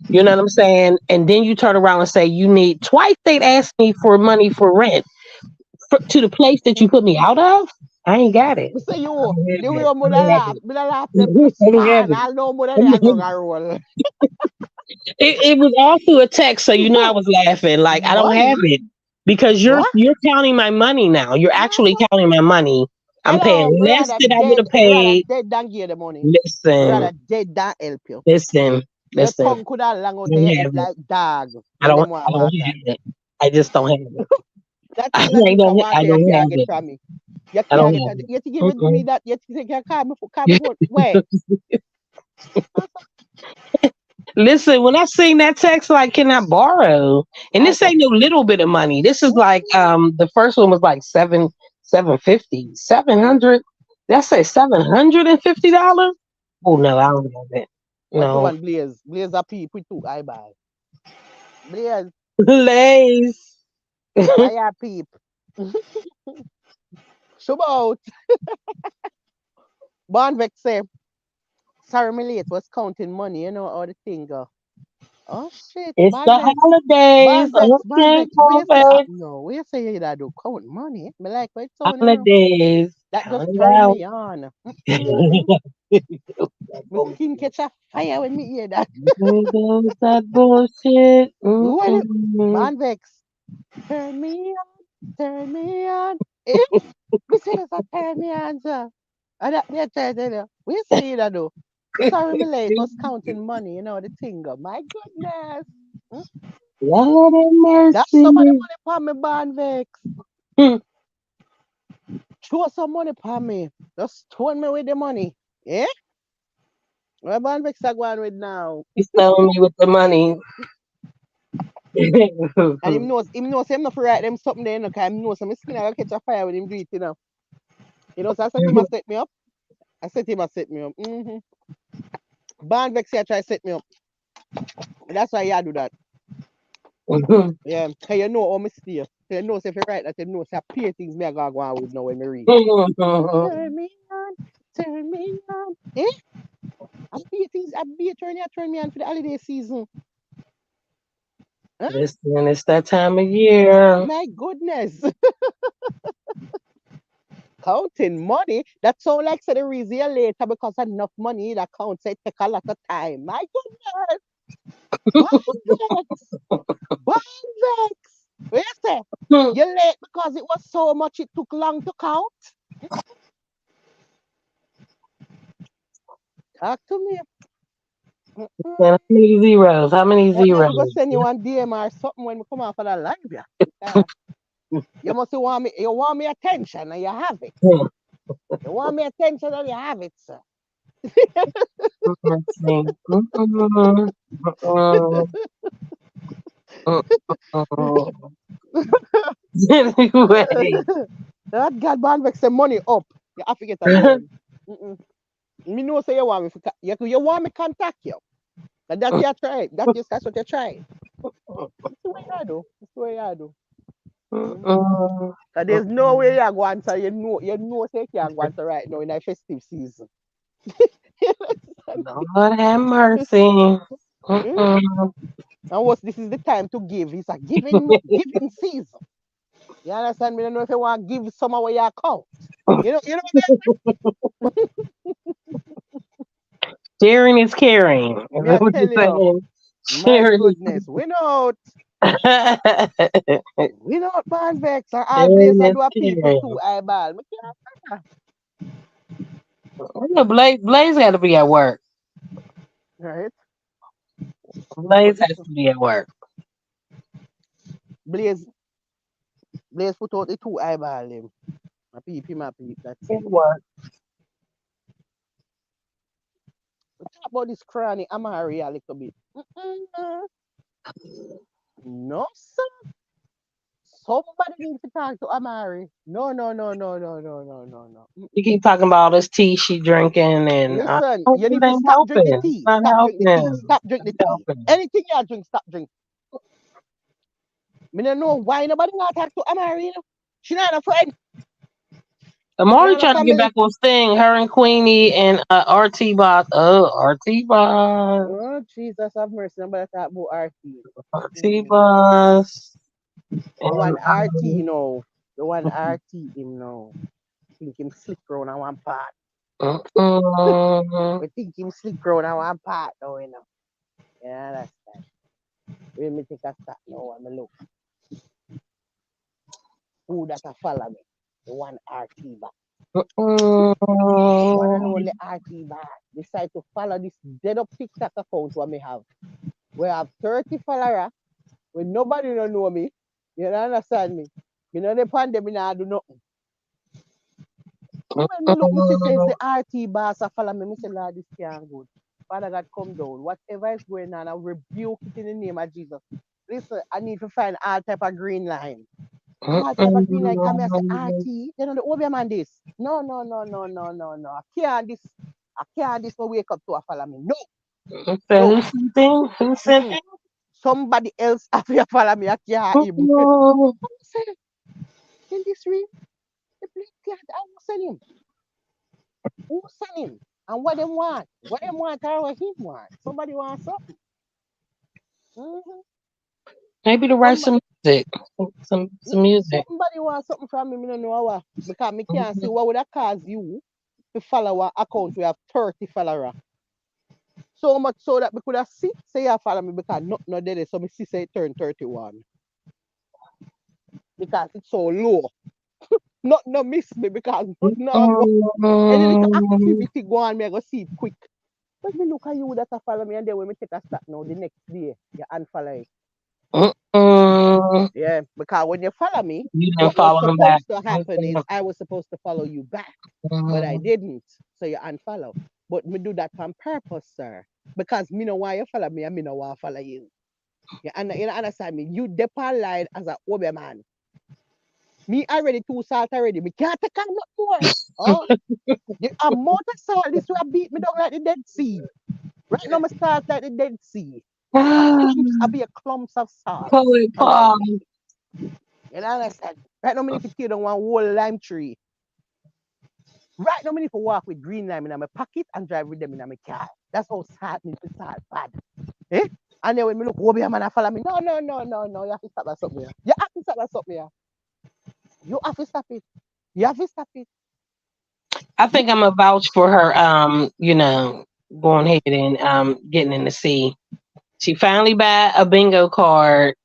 You know what I'm saying? And then you turn around and say you need twice. They'd ask me for money for rent to the place that you put me out of. I ain't got it. Me say I you, don't the have way it. your I mother don't have laugh, it. me da laugh I them don't have span, it. all no mother they are going to roll. It was all through a text, so you know I was laughing. Like I don't have Money? it because you're What? you're counting my money now. You're My actually God. counting my money. I'm Hello, paying less than I would have me rather paid. dead than give you the money. Me Listen, rather dead than help you. listen, Your listen. tongue could have long I out of don't your head have it. like dog I when don't. them I want don't back at. have it. I just don't have it. That I thing that you can don't. want I say you don't can't have get it. from me. You I don't can't get have it. it. You to give it me Mm-mm. that you can call me for where? Listen, when I seen that text, like, can I borrow? And I this ain't no little bit of money. This is like the first one was like 750, 700. Did I say $750? Oh no, I don't have it. what's the No. one Blaze? Blaze a people too. I buy. Blaze, Lace. fire peep. Shubout. Bonvex say, sorry me late was counting money, you know how the thing go. Oh shit, It's the holidays. Okay, Bonvex, we say Corvex. no, we say you that do count money. Me like what sound, you know. Holidays. That Count just it turn out. me on. My skin catch a fire when me hear that. There's that bullshit. When it, Mm-mm. Bonvex, turn me on. Eh? Me say this a turn me on, sir. And that me a try tell you. We say that though. Sorry, me late was counting money, you know, the thing. My goodness. Mm, Lord have that's some of the mercy. money for me, Bonvex. Hmm. Show some money for me. Just stone me with the money. Eh? Where Bonvex are going with now? He's telling me with the money. And him knows him not for write them something there, you know, cause him knows some skin I will catch a fire with him do it, you know. You know, so I said him a set me up. I said him a set me up. Bonvex here try set me up. That's why you do that. Yeah. Cause you know how me stay. So you know say if you write that you know say I pay things me I gotta go on with now when me read. Turn me on, turn me on. Eh? I pay things I be turn me on for the holiday season. Huh? Listen, it's that time of year. My goodness. Counting money. That sound like say the reason you later because enough money that counts it take a lot of time. My goodness. Bonvex. Bonvex. What you say? You late because it was so much it took long to count? Talk to me. How Mm-mm. many zeros? How many What me zeros? we go send you one DM or something when we come off of the live, yeah. You must you want me attention and you have it. You want me attention and you have it, sir. Let's see. Mm-mm. Mm-mm. Mm-mm. Anyway. That God man make some money up. You have to get a loan. Mm-mm. Me know say you want me you want me contact you. And that you try. That's what you try. That's the way I do. That's the way I do. Mm. Mm-mm. And there's no way you're going to you know say you can't go to right now in a festive season. Lord have mercy. Mm. Mm-mm. And what this is the time to give. It's a giving season. You understand me? I don't know if you want to give some of your account. You know Sharing is caring. Is me that I what tell you're you, saying? my Sharing goodness, we not man vex. And all Sharing blaze I is do a people caring. too eyeball. Me can't I know Blaze got to be at work. right? But Blaze has listen, to be at work. Blaze, Blaze put out the two eyeball them. My peep, that's It it. was. We talk about this cranny Amari a little bit. No, sir. Somebody needs to talk to Amari. No, no, no, no, no, no, no, no, no. You keep talking about all this tea she drinking, and Listen, it you need to ain't stop drink the helping. It's tea. not Stop drink the tea. helping. Stop drink It's the not tea. helping. Anything you drink, stop drink. Me don't know why nobody want to talk to Amari. You know? She not a friend. She Amari not a trying to get family. back on Sting. Her and Queenie and RT Bot. Oh, RT Bot. Oh, Jesus have mercy. Nobody talk about RT. RT Boss. The And one RT, you know. The one RT, him know. Think him slick round on one part. mm-mm, We think him slick round on one part, though, you know. Yeah, that's that. When me take a stop now and me look who that a follow me. The one RT back. One and mm-mm, only RT back. Decide to follow this dead up TikTok account what me have. We have 30 followers when nobody don't know me. You don't understand me? You know the pandemic now do nothing. When me look, me see says the RT boss a follow me. Me say, Lord, this can't good. Father God, come down. Whatever is going on, I rebuke it in the name of Jesus. Listen, I need to find all type of green line. All type of green line. Come here, say RT. You know the Obi man this. No, no, no, no, no, no, no. I can't this no wake up to a follow me. No, So no. who sent him? Who sent Mm-mm. him? Somebody else have to follow me. I can't him. Mm-mm. I say, in this real, the black cat, I will send him. Who send him? And what them want? What them want or what him want? Somebody want something. Mm-hmm. Maybe to write Somebody, some music. Some music. somebody want something from me. Me don't know what. Because me can't see what would that cause you to follow our account. We have 30 followers. So much so that we could have see say you follow me because not no dead. So me see say it turn 31. Because it's so low. Not no miss me because not no go. Any little Mm-mm. activity go on me, I go see it quick. But me look at you that a follow me and then when me take a stop now, the next day, you unfollow it. Mm-mm. Yeah, because when you follow me, You didn't what was follow him back. supposed to happen is I was supposed to follow you back, but I Mm-mm. didn't. So you unfollow. But me do that on purpose, sir. Because me know why you follow me and me know why I follow you. You understand me? You depart line as a Obe man. Me already too salt already. Me can't take on no more. Oh, the amount of salt this will beat me down like the Dead Sea. Right now, me start like the Dead Sea. I be a clumps of salt Poet around Paul. me. You know what I said? Right now, I need to tear down one whole lime tree. Right now, I need to walk with green lime in my pocket and drive with them in my car. That's how salt me to salt bad. Eh? And then when me look, oh, be a man, I follow me. No, no, no, no, no. You have to stop that something here. You have to stop that something here. You have to stop it. You have to stop it. I You think I'm a vouch for her. Going ahead and getting in the sea. She finally bought a bingo card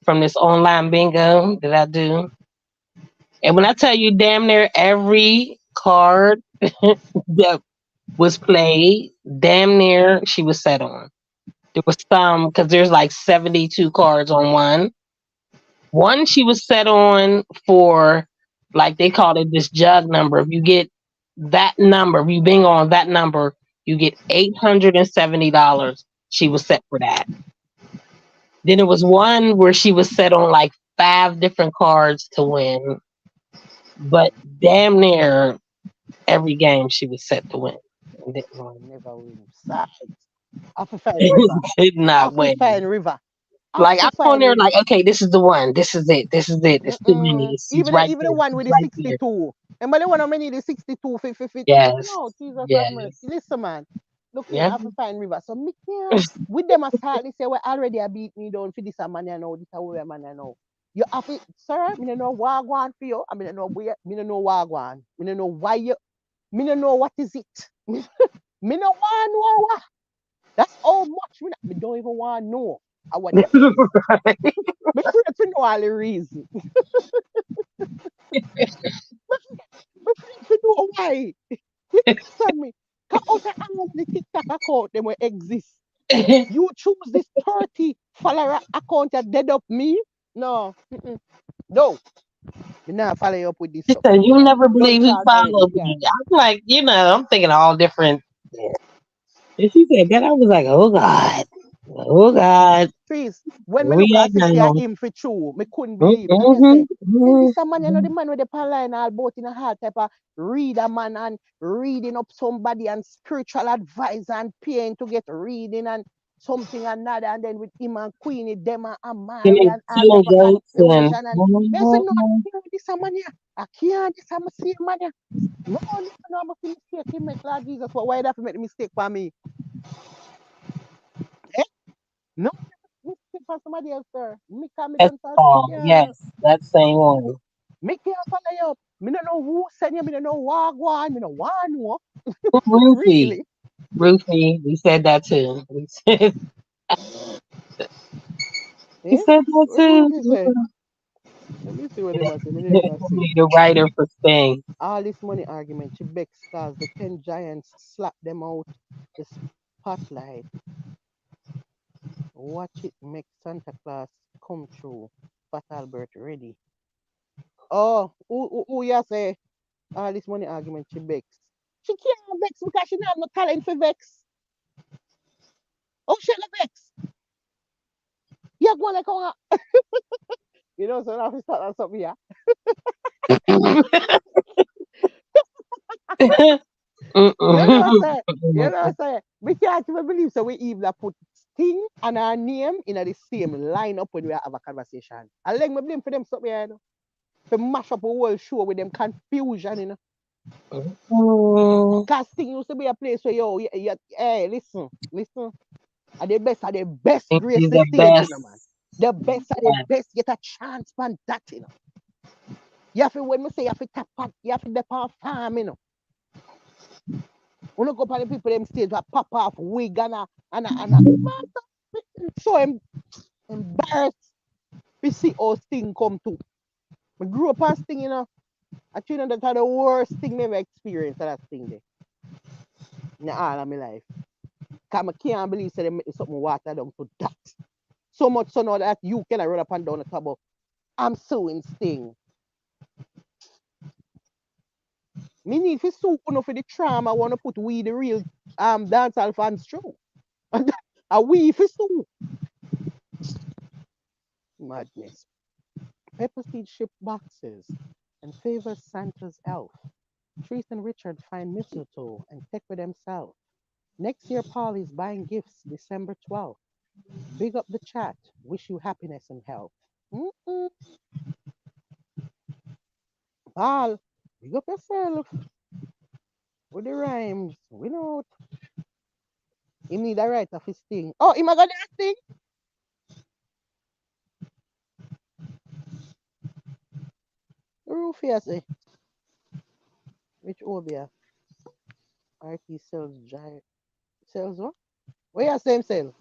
from this online bingo that I do. And when I tell you, damn near every card that was played, damn near she was set on. There was some because there's like 72 cards on one. One she was set on for, like they called it, this jug number. If you get that number, if you bingo on that number, you get $870. She was set for that. Then there was one where she was set on like five different cards to win, but damn near every game she was set to win and didn't win. never win. Sad. I have to find river. Did I not have to win. find river. I have Like I'm to on find there, like river. okay, this is the one. This is it. This is it. It's too many. It's Even the, right even there. the one It's with the right there. 62. Remember the one how many the 62, 50. Yes. No, Jesus have mercy. Yes. Listen, man. Look here, I Yeah. have to find river. So me here with them as start they say well already I beat me down for this a man I know, this a way man I know. You have to, sir, me don't know what I want for you. I mean, I know where, me don't know what I want. Me don't know why you, me don't know what is it. Me don't want to know what. That's how much me don't even want to know what it is. Me afraid to know all the reason. Me afraid to know why. You understand me? Cause out of all the TikTok account them will exist. You choose this 30 follower account that dead up me? No. Mm-mm. No. Me not follow you up with this She stuff said, "You anymore. never Done believe he talk already. followed You me." can't. I'm like, I'm thinking all different. And she said that I was like, "Oh God, oh God, Trees. When where me we look at at see now?" him for true, me couldn't believe it. I mean, I Mm-hmm, say, this a man, the man with the line all about in a hard type of reader man and reading up somebody and spiritual advice and paying to get reading and something and another and then with him and Queenie, them and Amari killing, and all type killing of goats and confusion and me say, no, this a man here. I can't, this a same man here. No, no, I must be mistake. He make Lord Jesus. Why that make the mistake for me? Eh? No, mistake for somebody else, sir. Me can me that's done start me Paul. can't. Yes, that same one. Me can't follow you up. Me don't know who send you. Me don't know what go on. Me don't want to know. Ruthie, Really? Ruthie, we said that too. We Eh? said that What too. Ruthie say? Let me see what they must say. Me didn't even see. The writer for Sting. All this money argument, she begs cause the 10 giants slap them out the spotlight. Watch it make Santa Claus come true. Fat Albert ready. Oh, who you say? All this money argument, she begs. She can't vex because she don't have no talent for vex. Oh, she not vex. You go like, you know, so now we start on something here. You know, say, we can't even believe so we even put Sting and our name in the same line up when we have a conversation. I like me blame for them something here, you know. To mash up a whole show with them confusion, you know. Cause Sting used to be a place where hey, listen. Are the best Think grace he's the the stage, you best. know, man. The best are the best get a chance man that, you know. You have to when we say you have to tap on, you have to dep on farm, you know. We look up at the people them stage that pop off wig and a man so embarrassed we see us thing come to. I grew up as thing, you know. I think that are the worst thing me ever experienced that thing there. In all of my life. Cause I can't believe say they make something water down to that. So much so now that you can run up and down the table. I'm suing Sting. Me need to sue you for the trauma I want to put we the real dancehall fans through. And we for sue. Madness. Pepper seed ship boxes and favor Santa's elf. Trees and Richard find mistletoe and pick with themselves. Next year, Paul is buying gifts December 12th. Big up the chat. Wish you happiness and health. Mm-mm. Paul, big up yourself with the rhymes. We know he need a right of his thing. Oh, he got that thing? Rufus, eh? Which Obia? RT sells giant. Sells what? Where you same sell?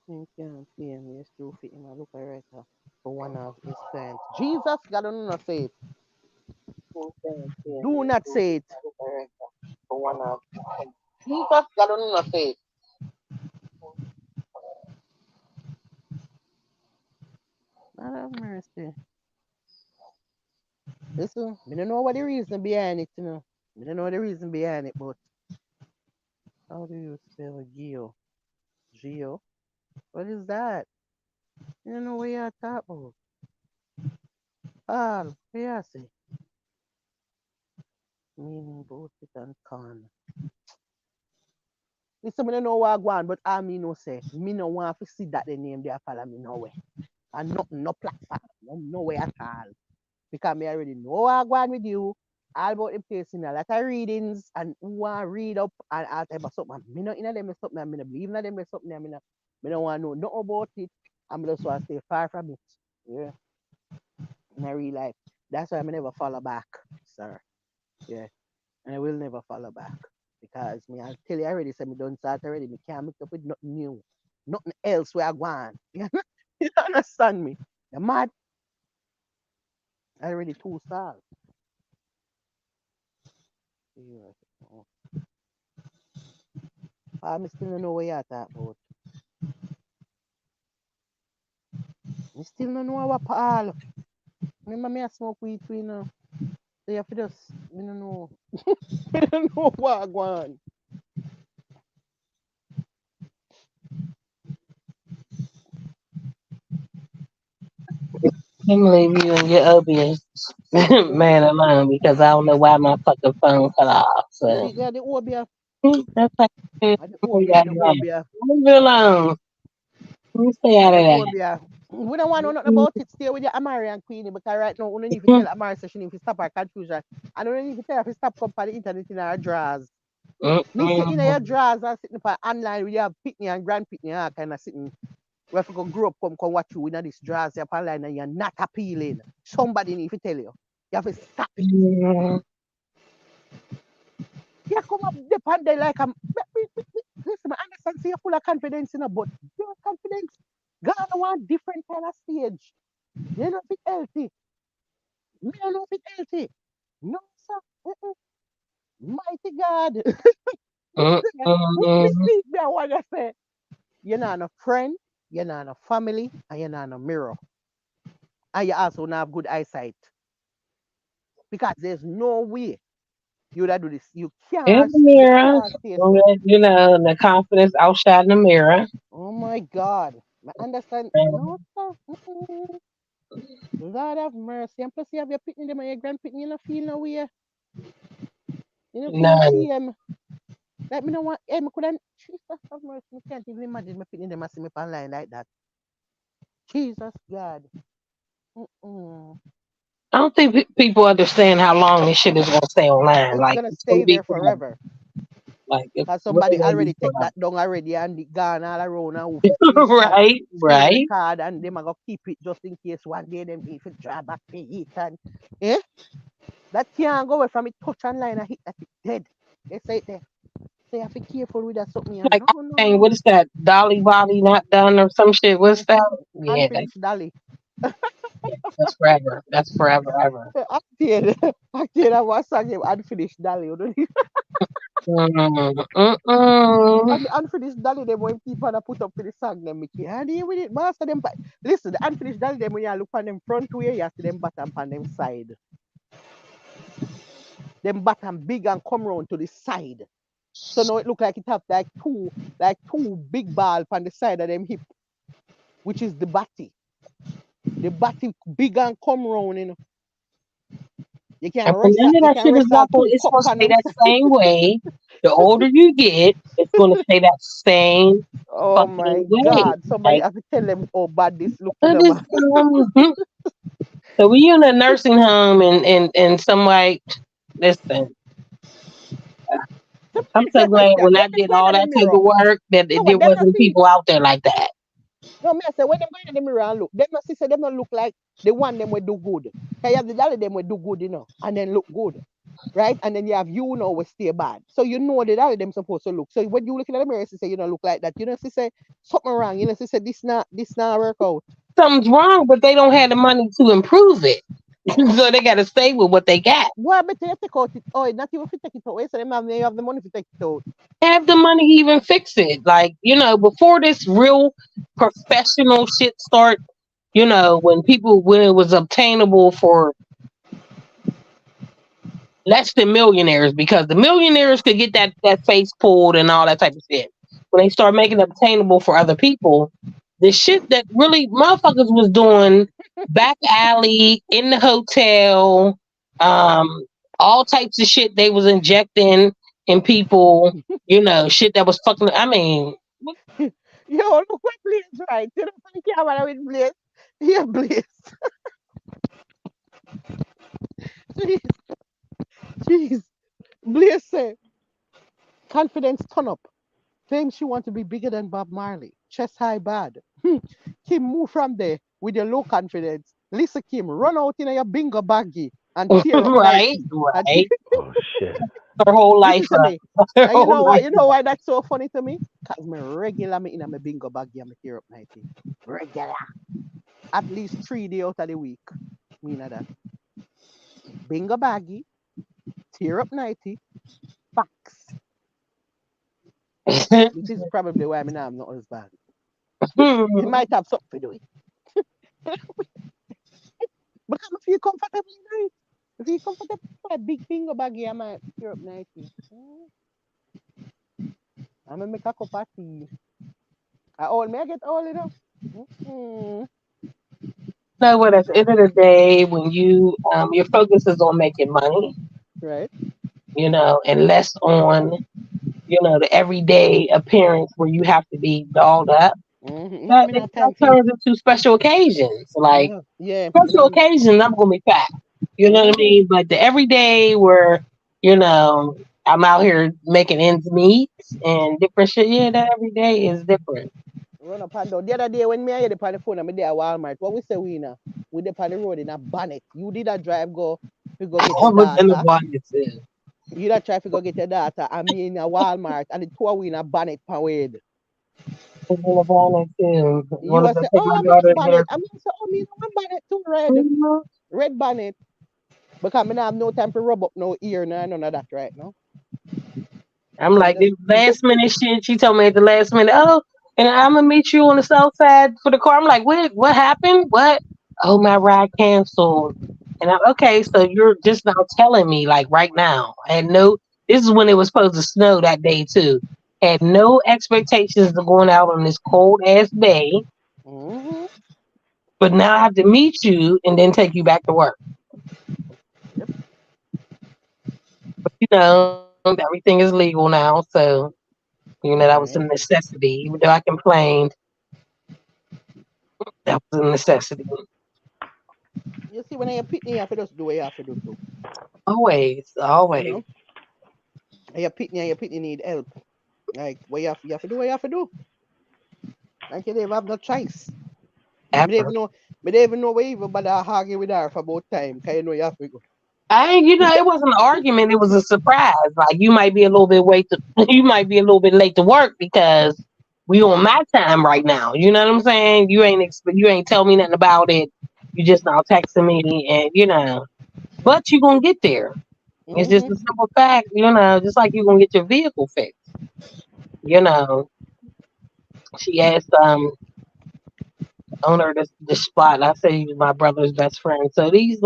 You can't see him. Yes, Rufus. Him a look a writer for one of his clients. Jesus, God don't know say it. Do not say it. Jesus, God don't know say it. God have mercy. Listen, I don't know what the reason behind it, you know. I don't know the reason behind it, but how do you spell Geo? Geo? What is that? You don't know what you're talking about. Paul, what you say? Meaning both it and con. Listen, I don't know what I want, but I me no say. Me no want to see that the name they follow me nowhere. And nothing, no platform, no way at all. Because me already know what I want with you. All about the place in a lot of readings and who want to read up and all type of something. Me no in them something, me no believe in them something, me no want to know nothing about it. I'm just want to stay far from it. Yeah, in a real life. That's why I never follow back, sir. Yeah. And I will never follow back. Because me, I'll tell you already, so me done start already. Me can't mix up with nothing new. Nothing else where I go on. You understand me? You're mad. I already too stars. Yeah. Oh. I still don't know what you're talking about. Me still no know what all. Remember me I smoke weed too, So you have to just, me no know. Me no know what go on. Let me leave you and your obiest Hmm? man alone because I don't know why my fucking phone cut off. You So see, they're the obia. that's like The leave obia, the obia. me alone. Let me stay Are out the of that. obia. We don't want to know nothing about it. Stay with your Amari and Queenie because right now, we don't need to tell Amari so she need to stop her confusion. And we don't need to tell her to stop come on the internet in her drawers. Me sitting in your Mm-mm. drawers and sitting for online with your pitney and grand pitney and kind of sitting. We have to go grow up, come watch you in this drawers up online and you're not appealing. Somebody need to tell you. You have to stop it. Mm, You come up depend there like listen, I understand say you're full of confidence in a but your confidence gone on different kind of stage. You know if it's healthy. Me don't know if it's healthy. No, sir. Mighty God. What mm, me I want to say? You're not a friend, you're not a family, and you're not a mirror. And you also not have good eyesight. Because there's no way you would do this. in the You mirror, can't say so. the confidence outside the mirror. Oh my God. I understand. No, sir. Lord have mercy. And plus you have your pitney them and your grand pitney, you don't feel no way. You don't feel None. shame. Like me no want hey, me couldn't Jesus have mercy. I can't even imagine me pitney them and see me online like that. Jesus God. Mm-mm. I don't think people understand how long this shit is gonna stay online. It's Like gonna it's gonna stay be there forever. forever. Like it's Cause really somebody gonna be already take forever. that down already and it gone all around and who screenshot, Right, screen right. record and them are gonna keep it just in case one day them if it draw back to it and eh? That can't go away from it touch online and hit that it dead. They say it there. So you have to be careful with that something. And Like no, I no, saying, no. what is that? Dolly Body not done or some shit. What's that? Yeah, Unfinished dolly. that's forever. That's forever, ever. Acted. Acted I was singing unfinished dolly. You know? Mm, mm-mm. And the unfinished dolly them when people are put up for the song them Mickey. And deal with it. Master them listen, the unfinished dolly them when you look on them front way, you see them bottom on them side. Them bottom big and come round to the side. So now it look like it have like two big ball on the side of them hip, which is the body. The body big and come round, You can And from rest the end of you that can shit is rest not going. two It's cup gonna on stay them that side. same way. The older you get, it's gonna stay that same Oh my fucking way. God. Somebody Like have to tell them how bad this look to that them. is so when you're in a nursing home and some like listen, Let I'm me so ask you a glad question. when When I them did going all in the that type mirror, of work that no what there them not wasn't see people out there like that. no me I say when them going in the mirror and look, them not see say them not look like the one them will do good. Cause you have the dolly them will do good, and then look good. Right? And then you have will stay bad. So you know the dolly them supposed to look. So when you look in the mirror, you say you don't look like that. You know, she say something wrong. You know, she say this not work out. Something's wrong, but they don't have the money to improve it. So they gotta stay with what they got. Why better you take out it? Oh, not even if you take it out. So them have the money to take it out. Have the money to even fix it. Like, before this real professional shit start, when it was obtainable for less than millionaires, because the millionaires could get that face pulled and all that type of shit. When they start making it obtainable for other people, the shit that really motherfuckers was doing back alley in the hotel, um, all types of shit they was injecting in people, shit that was fucking. I mean, Yo, look what Blaze right. You know, funny camera with Blaze. Yeah, Blaze. Jeez, jeez. Blaze say, confidence turn up. Claims she want to be bigger than Bob Marley. Chest high bad. Kim, move from there with your low confidence. Lisa Kim, run out in your bingo baggy and tear up right, 90. And right. Oh shit. Her whole life listen to up. me. Her And you whole know what? life You know why that's so funny to me? Because me regular me in my bingo baggy and me tear up 90. Regular. At least 3 days out of the week. Me know that. Bingo baggy, tear up 90, facts. up. Which is probably why I now have no husband. It might have something to do with it. But I feel comfortable in it. I feel comfortable. A big finger baggy, I might tear up nicely. I'm gonna make a cup of tea. I all me I get all you know. Mm-hmm. Know what? At the end of the day, when you your focus is on making money, Right. and less on the everyday appearance where you have to be dolled up. Mm-hmm. That Me it not time for. turns into special occasions. Like Yeah. Yeah. Me special not. occasions, I'm gonna be fat. You know what I Mm-hmm. mean? But the everyday where I'm out here making ends meet and different shit. Yeah, that every day is different. Run up and down. The other day when me I hear the on the phone, I'm there at Walmart. What we say we now? We dey on the road in a bonnet. You did a drive go to go get your I was in the daughter. bonnet too. You that try to go get your daughter and me in a Walmart and the two of we in a bonnet parade. I was in the bonnet too. You Want to will go say, take oh, my I'm in a daughter bonnet. there. I mean, so, oh, me in one bonnet too, red. Mhm. Red bonnet. Because me not have no time to rub up no ear, no, none of that right now. I'm So me like just, this last minute shit. She told me at the last minute, oh, and I'm gonna meet you on the south side for the car. I'm like, what happened? What? Oh, my ride canceled. And I'm okay. So you're just now telling me like right now. And no, this is when it was supposed to snow that day too. Had no expectations of going out on this cold ass day, mm-hmm. but now I have to meet you and then take you back to work. Yep, Everything is legal now, so that was a right. necessity. Even though I complained, that was a necessity. You see, when I pick me, you have to just do what you have to do too. Always, You always. know, and your pitney and your pitney need help. Like, you have to do what you have to do. Like, you never have no choice. Me don't Ever. even know, me don't even know where even bother argue with her for about time, because you know you have to go. I, it wasn't an argument. It was a surprise. Like you might be a little bit late to, you might be a little bit late to work because we on my time right now. You know what I'm saying? You ain't tell me nothing about it. You just now texting me, and but you gonna get there. It's just Mm-hmm. a simple fact. Just like you gonna get your vehicle fixed. You know, she asked owner of this spot. I said he was my brother's best friend. So he's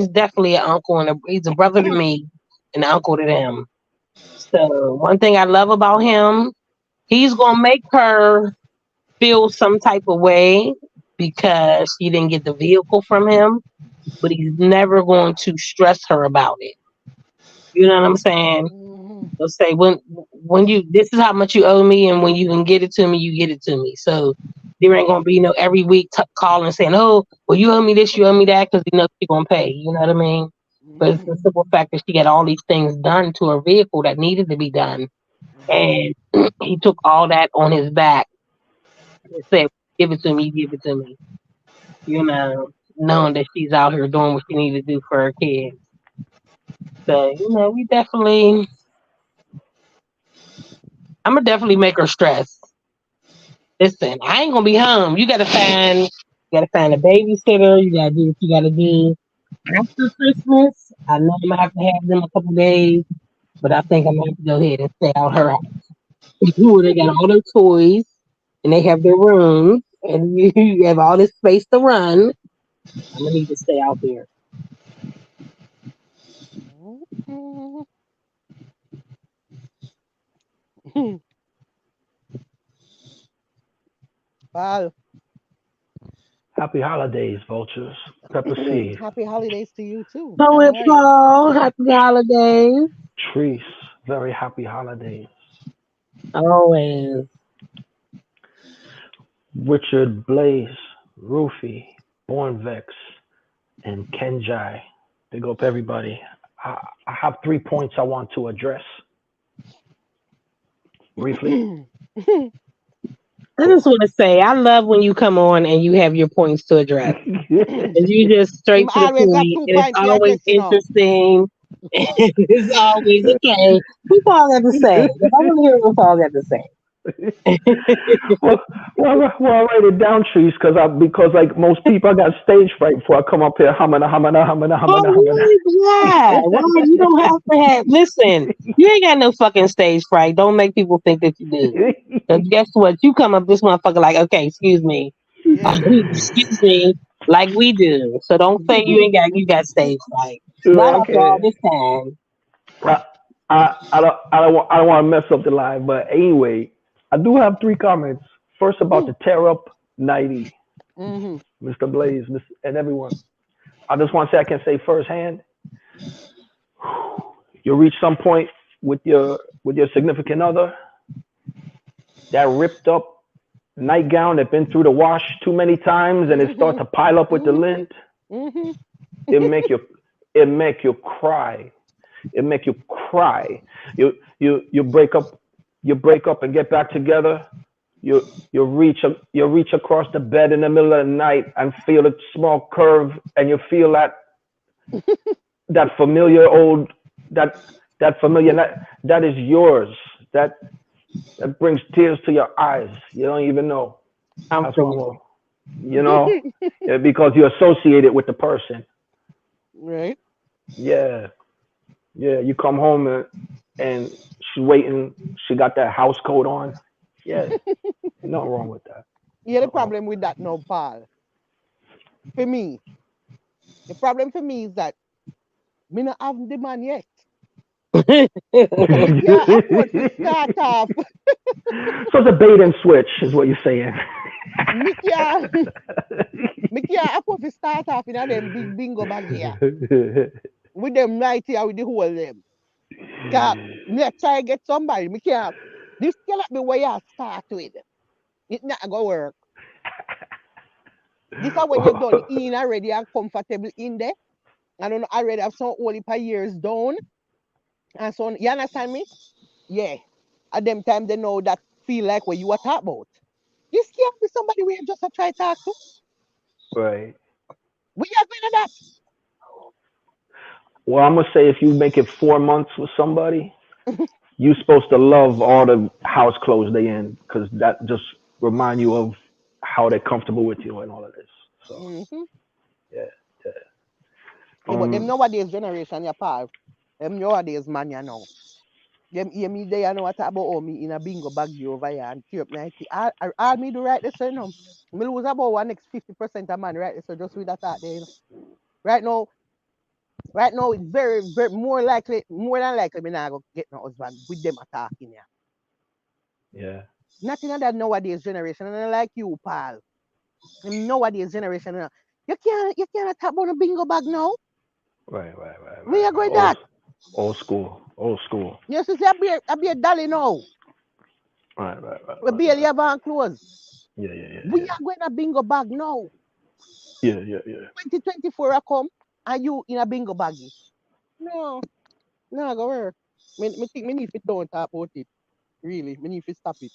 definitely an uncle and he's a brother to me, and an uncle to them. So one thing I love about him, he's gonna make her feel some type of way because she didn't get the vehicle from him, but he's never going to stress her about it. You know what I'm saying? Mm-hmm. They'll say when you this is how much you owe me, and when you can get it to me, you get it to me. So there ain't gonna be no every week calling saying, "Oh, well, you owe me this, you owe me that," because she's gonna pay. You know what I mean? But it's the Mm-hmm. simple fact that she got all these things done to her vehicle that needed to be done, and he took all that on his back and said, "Give it to me, give it to me." Knowing that she's out here doing what she needs to do for her kids. So we definitely. I'm gonna definitely make her stress. Listen, I ain't gonna be home. You gotta find a babysitter. You gotta do what you gotta do after Christmas. I know I'm gonna have to have them a couple days, but I think I'm gonna have to go ahead and stay out her house. Where they got all their toys and they have their rooms and you have all this space to run. I'm gonna need to stay out there. Mm-hmm. Well, Happy holidays, vultures. Pepper C. happy holidays to you too. All Poet right. Paul, happy holidays. Treese. Very happy holidays. Always. Richard Blaze. Rufy. Bornvex. And Kenjai. Big up everybody. I have 3 points I want to address briefly. I just Cool. want to say I love when you come on and you have your points to address. And you just straight Him to the always have point, two and it's points for your always dress, you know. interesting. It's always okay. What Paul got to say? 'Cause I want to hear what Paul got to say. well, well, I write it down, trees, because like most people, I got stage fright before I come up here, humming, humming, humming, humming, Oh, humming. why? Why? You don't have to have. Listen, you ain't got no fucking stage fright. Don't make people think that you do. Because guess what? You come up this motherfucker like, okay, excuse me. Yeah. Excuse me. like we do. So don't say you got stage fright. Not after all Okay. this time. I, I don't want to mess up the line, but anyway, I do have three comments. First about the tear up 90, Mm-hmm. Mr. Blaze, and everyone. I just want to say I can say firsthand, you reach some point with your significant other, that ripped up nightgown that been through the wash too many times and it start Mm-hmm. to pile up with the Mm-hmm. lint. Mm-hmm. It make you it make you cry. It make you cry. You break up and get back together. You reach across the bed in the middle of the night and feel a small curve and you feel that familiar old that that familiar that is yours. That that brings tears to your eyes. You don't even know. That's what I'm Comfortable. going. You know, yeah, because you associate it with the person. Right. Yeah, yeah. You come home and she's waiting. She got that house coat on. Yeah, nothing wrong with that. Yeah, the Nothing wrong. problem with that now, Paul. For me, the problem for me is that me not have the man yet. So me can't afford to start off. So it's a bait and switch, is what you're saying. Me can't, me can't afford to start off in a them big bingo bag here. With them right here with the whole them. Cause me a try get somebody. Me can't. This cannot be where you start with. It not gonna work. This is when you're done in already and comfortable in there. I don't know already have some only per years down. And so you understand me? Yeah. At them time they know that feel like what you are talking about. This can't be somebody we just a try talk to. Right. We are going to that. Well, I'm gonna say if you make it 4 months with somebody, you're supposed to love all the house clothes they in, because that just remind you of how they're comfortable with you and all of this. So Mm-hmm. yeah, yeah. Yeah, but them Um, nowadays generation, your pal. Them nowadays man, you know. Them hear me there, you know what about oh, me in a bingo baggy over here and tear up 90. All me do right this, you know. Me lose about one next 50% of man right this, so just with that thought there, you know. Right now, right now it's very more likely, more than likely me not go get no husband with them attacking ya. yeah. Nothing of that nowadays generation, and I like you, pal. Nowadays generation, you can't attack about a bingo bag now. Right, right, right, Where right, you right. going that? Old school, old school. Yes, you see, I be a dolly now. Right, right, right, We right, barely right. have on clothes. Yeah, yeah, yeah, We yeah, are going a bingo bag now. yeah, yeah, yeah. 2024 I come and you in a bingo baggy. No, no, go where? Me think me need to don't talk about it. Really, me need to stop it.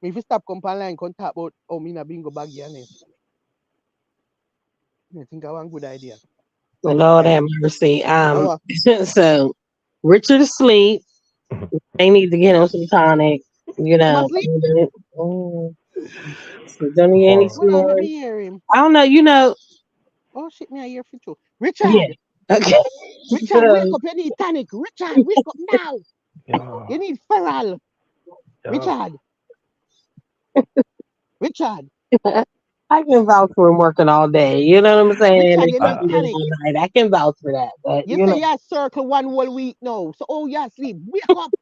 Me if you stop come online come talk about oh me in a bingo baggy and this. I think I want good idea. Lord have mercy. I want So Richard asleep. They need to get him some tonic. You him know, asleep. mm, so don't need any Horrible. Hold on, let snoring. me hear him. I don't know. You know, Oh shit, me I hear for too. yeah. Richard, Okay. Richard, wake So, up, you need tonic. Richard, wake up now. Yeah, You need feral. yeah. Richard, Richard, I can vouch for him working all day. You know what I'm saying? Richard, And you need fucking Uh, them tonic. all night. I can vouch for that. But You you say know, you circle one whole week now. So oh you asleep. Wake up.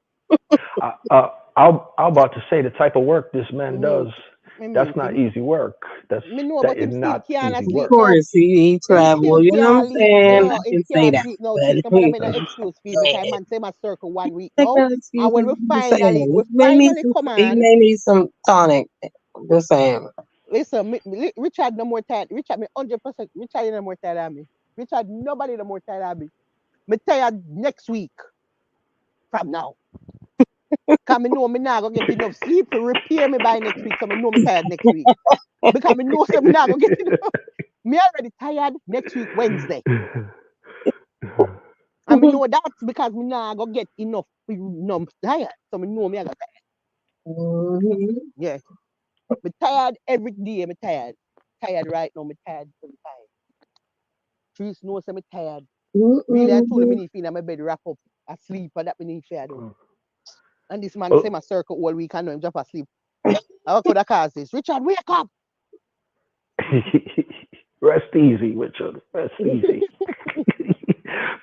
I'm about to say the type of work this man Mm-hmm. does. Me That's mean not him. easy work. Me know, That but is him still not can't easy of sleep work. now. course, he Him still travel. You know what I'm can't sleep. saying? I No, him can say can't that. sleep now. But See, somebody made an That's excuse for him because man say my circle one week take now. no And when excuses. I'm just saying. we He may need finally some. come He on, may need some tonic. I'm just saying. listen, Richard no more tired. Richard me 100%. Richard you no more tired than me. Richard nobody no more tired than me. Me tired next week from now. Cause me know me not gonna get enough sleep to repair me by next week. So me know me tired next week. Because me know so me not gonna get enough. Me already tired next week Wednesday. And me know that's because me not gonna get enough tired. So me know me I got tired. Mhm. Yeah. Me tired every day, me tired. Tired right now, me tired. So me tired. Trees know so me tired. Really I told him me Mhm. need to in my bed wrap up asleep and that me need to do. And this man say Oh, my circle all week and know him just asleep. I could have caused this. Richard, wake up! Rest easy, Richard. Rest easy.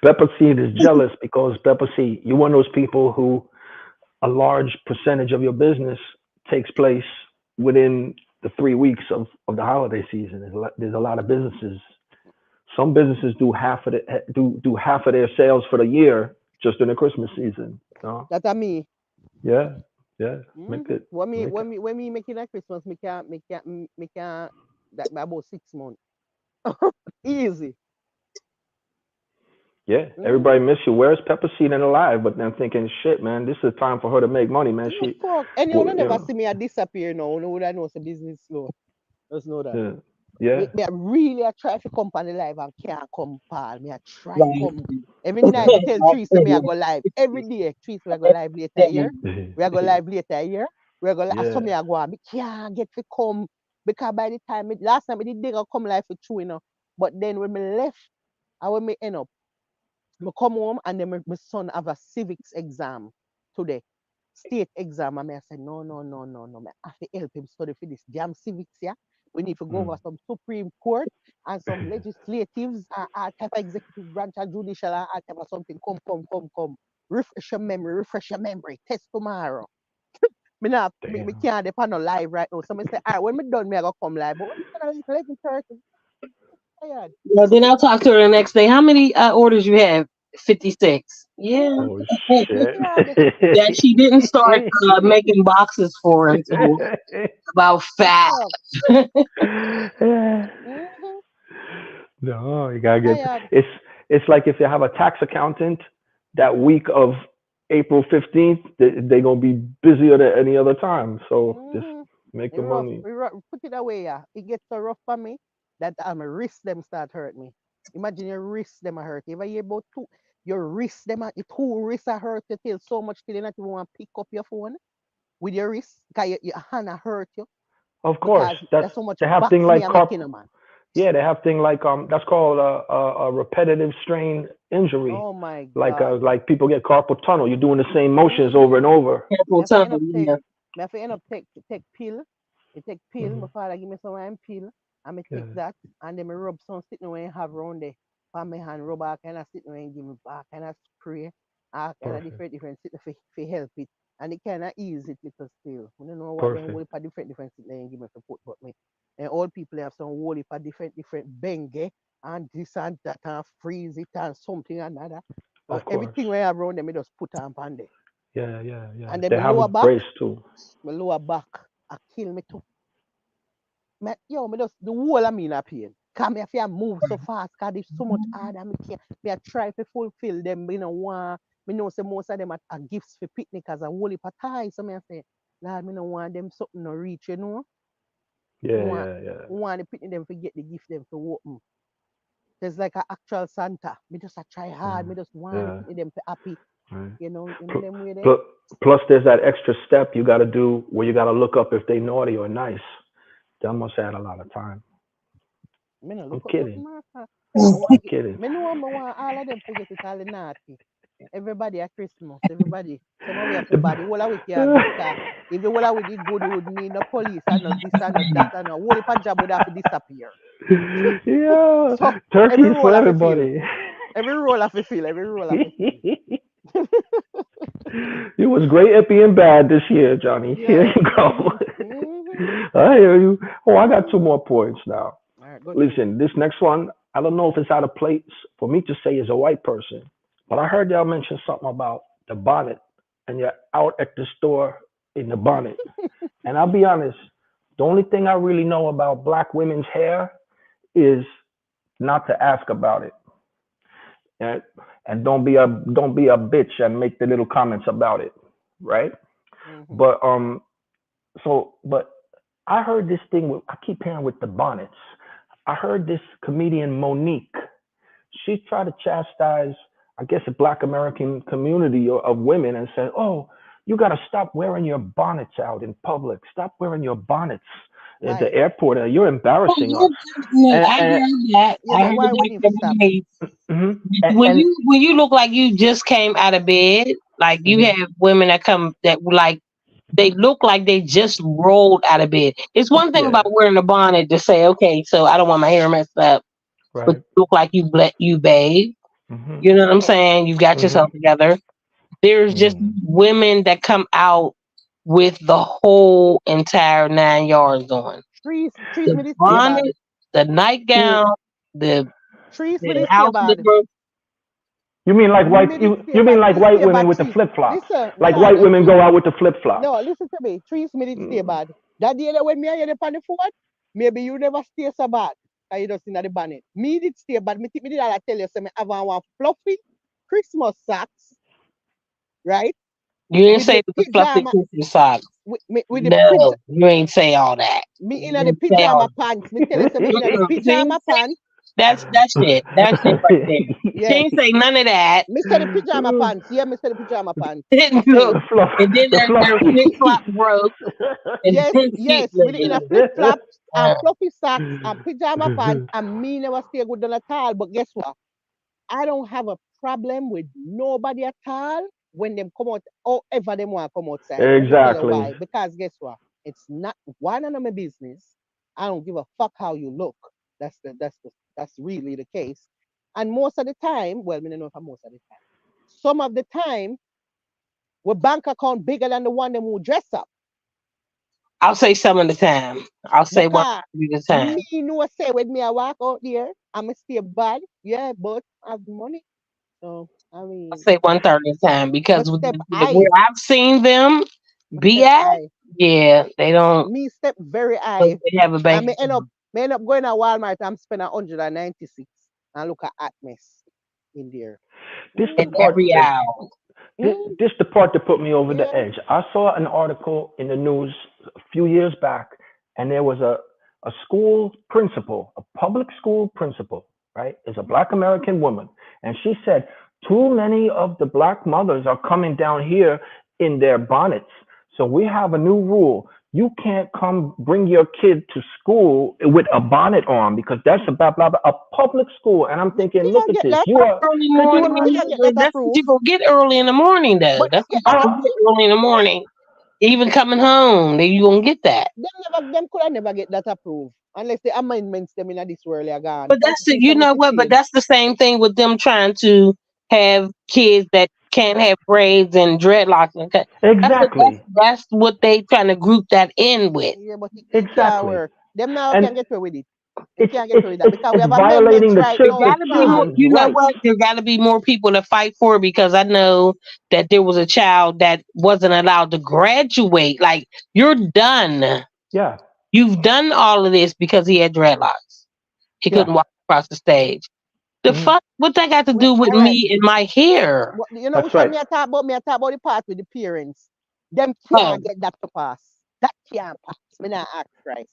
Pepper Seed is jealous because Pepper Seed, you're one of those people who a large percentage of your business takes place within the 3 weeks of the holiday season. There's a lot of businesses. Some businesses do half of their sales for the year just in the Christmas season. No? That are me. Yeah, yeah. Make Mm-hmm. it, make it. When me making a Christmas, me can that by about 6 months. Easy. Yeah, everybody Mm-hmm. miss you. Where's Pepper Seed and Alive? But then thinking, shit, man, this is time for her to make money, man. No She, fuck. And you well, don't never see me a disappear now. No would I know it's a business slow. Just know that. yeah, yeah, Me I really I try to come on the live and can't come, Paul. Me I try Right. come. Every night me tell Teresa me I go live. Every day Teresa we I go live later here. We are go live later here. We are go so yeah. me I go on. Me can't get to come because by the time last time I did dig I come live for two, you know. But then when me left, I when me end up, me come home and then my son have a civics exam today. State exam. And I said, no, no, no, no, no. I have to help him study for this damn civics, yeah. We need to go over Mm. some Supreme Court and some legislatives, all type of executive branch and judicial and all type of something. Come, come, come, come. Refresh your memory, refresh your memory. Test tomorrow. Me Damn. can't depend on live right now. So I say, all right, when me done, me I go come live. But when me gonna like 11:30, tired. Well, then I'll talk to her the next day. How many orders you have? 56. Yeah. Oh Me shit. tired. That she didn't start making boxes for until about Me five. fuck. Mm-hmm. No, you gotta get. Tired. It's like if you have a tax accountant that week of April 15th, they gonna be busier than any other time. So just Mm-hmm. make It the rough. money. Put it away, yeah. It gets so rough for me that my wrist them start hurt me. Imagine your wrist them a hurt. If I hear about two, your wrist them a, two wrists are hurt you till so much till you not even want to pick up your phone with your wrist because your hand a hurt you Of course, because that's there's so much they have thing box me like are carp. making a man. Yeah, they have thing like that's called a repetitive strain injury. Oh my God. Like people get carpal tunnel. You're doing the same motions over Mm-hmm. and over. Me Careful have to end tunnel, up take yeah. me have to end up take pill. Me take pill. Hmm. My father give me some pill, and me take Yeah, that, and then me rub some sitting where I have round there. For my hand, rub all kind of sitting where give me back kind of spray, all kind of perfect, different sitting for help it, and it kind of ease it little still. I don't know what them whole perfect. for different sitting give me for put, but me and all people have some whole for different benge and this and that and freeze it and something and another. So Of course. everything where I have round them, me just put on there. Yeah, yeah, yeah. And then They my have a lower back, brace too. I kill me too. Yo, me just the whole of me in a pain. Cause me have to move so fast, cause there's so much harder me can me I try to fulfill them, me no want me know say most of them are gifts for picnic as a whole heap of ties. So me I say, Lord, me no want them something no reach, you know. Me Yeah, want yeah, yeah, me want the picnic them to get the gift them to open. There's like an actual Santa. Me just I try hard, yeah, me just want the yeah. picnic them to happy, Right. you know Pl- them way there. Plus, there's that extra step you got to do where you got to look up if they naughty or nice. That must add a lot of time. Me no I'm look up kidding. nothing, master. I I'm want get, kidding. me know I want all of them forget it all the naughty. Everybody at Christmas, everybody. Some of we have to The- body. Whole of we can do because if the whole of we did good, we would need no police and no this and no that and no whole heap of job would have to disappear. yeah, So every turkeys role for have to fill. everybody. Every role have to fill. Every role have to fill. It was great at being bad this year, Johnny. Here Yeah. you go. Mm-hmm. I hear you. Oh, I got two Mm-hmm. more points now. All right, go through. Listen, this next one, I don't know if it's out of place for me to say as a white person, but I heard y'all mention something about the bonnet and you're out at the store in the bonnet. And I'll be honest, the only thing I really know about black women's hair is not to ask about it. And, and don't be a bitch and make the little comments about it, right? Mm-hmm. But but I heard this thing with, I keep hearing with the bonnets. I heard this comedian Monique. She tried to chastise, I guess, the Black American community of women and said, "Oh, you got to stop wearing your bonnets out in public. Stop wearing your bonnets at the Why? airport. You're Oh, embarrassing us." yeah, no, And I and heard that. Yeah, I but heard why that wouldn't you the stop? maid. mhm. When And you look like you just came out of bed, like you mhm. have women that come that like they look like they just rolled out of bed. It's one thing Yeah. about wearing a bonnet to say, okay, so I don't want my hair messed up, but Right. you look like you bathe. Mhm. You know what I'm saying? You've got Mhm. yourself together. There's just Mhm. women that come out with the whole entire 9 yards on. Trees The me this stay bad. bonnet, the nightgown, the Trees me the this stay house bad. slipper. You mean like white? Me this stay You mean bad. like Me white stay women bad with the trees. flip flops? Listen, Like no, white women listen. go out with the flip flops. No, listen to me. Trees me did stay Mm. bad. That day that when me and you on the phone, maybe you never stay so bad. Cause you just in the bonnet. Me did stay bad. Me think me did all I tell you. So me have one fluffy Christmas socks, right? You didn't With say the it was the fluffy pajama, Christmas socks. with the No, you ain't say all that. me You in the didn't say all pajama pants. Me tell you, so me in the that. See, pajama see, pants. that's it. That's it right there. She Yes. ain't say none of that. Me say the pajama pants. Yeah, me say the pajama pants. Didn't Tell you. look. The fluff, And then the their flip flop fluffies. broke, and Yes, then she yes. Me in a flip flops and fluffy socks and pajama pants and me never stay good done at all. But guess what? I don't have a problem with nobody at all when them come out, however them want to come outside. Let me tell you Exactly. why. Because guess what? It's not one of my business. I don't give a fuck how you look. That's really the case. And most of the time, well, I don't know if I'm most of the time. Some of the time, we bank account bigger than the one them who dress up. I'll say some of the time. I'll say one Because of the time. me know say when me I walk out there, I'ma stay bad. Yeah, but I have money. So I I'll mean, say 1/3 of the time but because step where high. I've seen them But be step at, high. yeah, they don't Me step very look high. like they have a I bank may end up account. may end up going to Walmart and spend 196 and look at hot mess in there. This the In Mm, part every that aisle. mm, this the part that put me over the yeah. edge. I saw an article in the news a few years back, and there was a school principal, a public school principal, right? Is a black American woman, and she said too many of the black mothers are coming down here in their bonnets. So we have a new rule. You can't come bring your kid to school with a bonnet on because that's a blah blah blah. A public school, and I'm You thinking, look can't at get this. that. You are. Early Could you morning. You can't imagine? get that That's what you approved. gonna get early in the morning, though. But That's what get that you gonna get approved. early in the morning. Even coming home, then you gonna get that. Them could have never get that approved. Unless the amendments them in this world are gone. But that's the, you 2027 know for what? But change. that's the same thing with them trying to have kids that can't have braids and dreadlocks. And Exactly. that's what they trying to group that in with. Yeah, but it can't Exactly. work. Them now And can get away with it. They it's can't get it's away with that it's because we it's have violating amendments right There now the got to be more. called children's You know rights. what? There got to be more people to fight for because I know that there was a child that wasn't allowed to graduate. Like you're done. Yeah. You've done all of this because he had dreadlocks. He Yeah. couldn't walk across the stage. The Hmm. fuck? What that got to well, do with all right. me and my hair? You know That's which one right. me I talk about? Me I talk about the part with the parents. Them Oh. can't get that to pass. That can't pass. Me not ask Christ.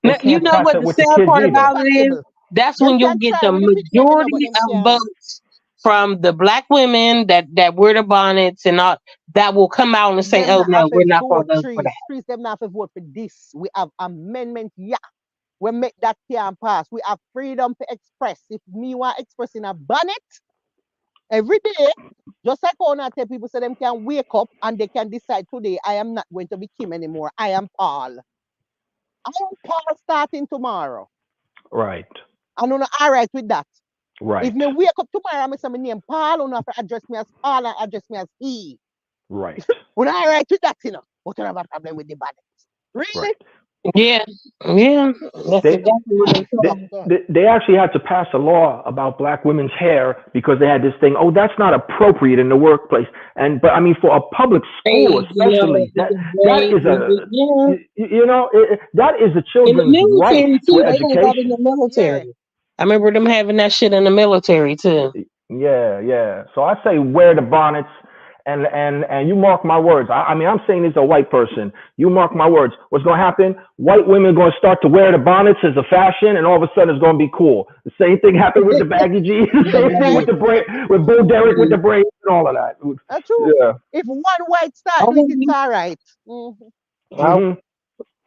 They Now, you can't Impossible. know pass what it the with the sad kids part either. about it is? Impossible. That's Them when you'll can get try the with the picture them, you know, but majority them of can't. votes from the black women that wear the bonnets and all that will come out and say, Them "Oh not have no, to we're not going vote to vote for that." trees. Trees them not have to vote for this. We have amendment. Yeah. We make that can pass. We have freedom to express. If me want express in a bonnet every day, just like how I tell people so them can wake up and they can decide today I am not going to be Kim anymore. I am Paul. I am Paul starting tomorrow. Right. And I'm not all right with that. If Right. me wake up tomorrow and say my name Paul, you have to address me as Paul and address me as he. Right. We're not all right with that, you know. But you have a problem with the bonnet. Really? Right. Yeah, yeah, that's They exactly what they they, said. So, they actually had to pass a law about black women's hair because they had this thing. Oh, that's not appropriate in the workplace. And but I mean, for a public school, Braids, you know, especially, with that the that braids, is a yeah. that is a In the children's right military to too. They had that in the education. yeah. military. I remember them having that shit in the military too. Yeah, yeah. So I say wear the bonnets, and you mark my words. I mean, I'm saying this as a white person. You mark my words. What's going to happen? White women are going to start to wear the bonnets as a fashion, and all of a sudden it's going to be cool. The same thing happened with the baggy jeans. The Yeah, same thing with Right? the braid, with Bo Derek with the braids and all of that. That's true. Yeah. If one white I start do it, it's wouldn't all right. I, Mhm.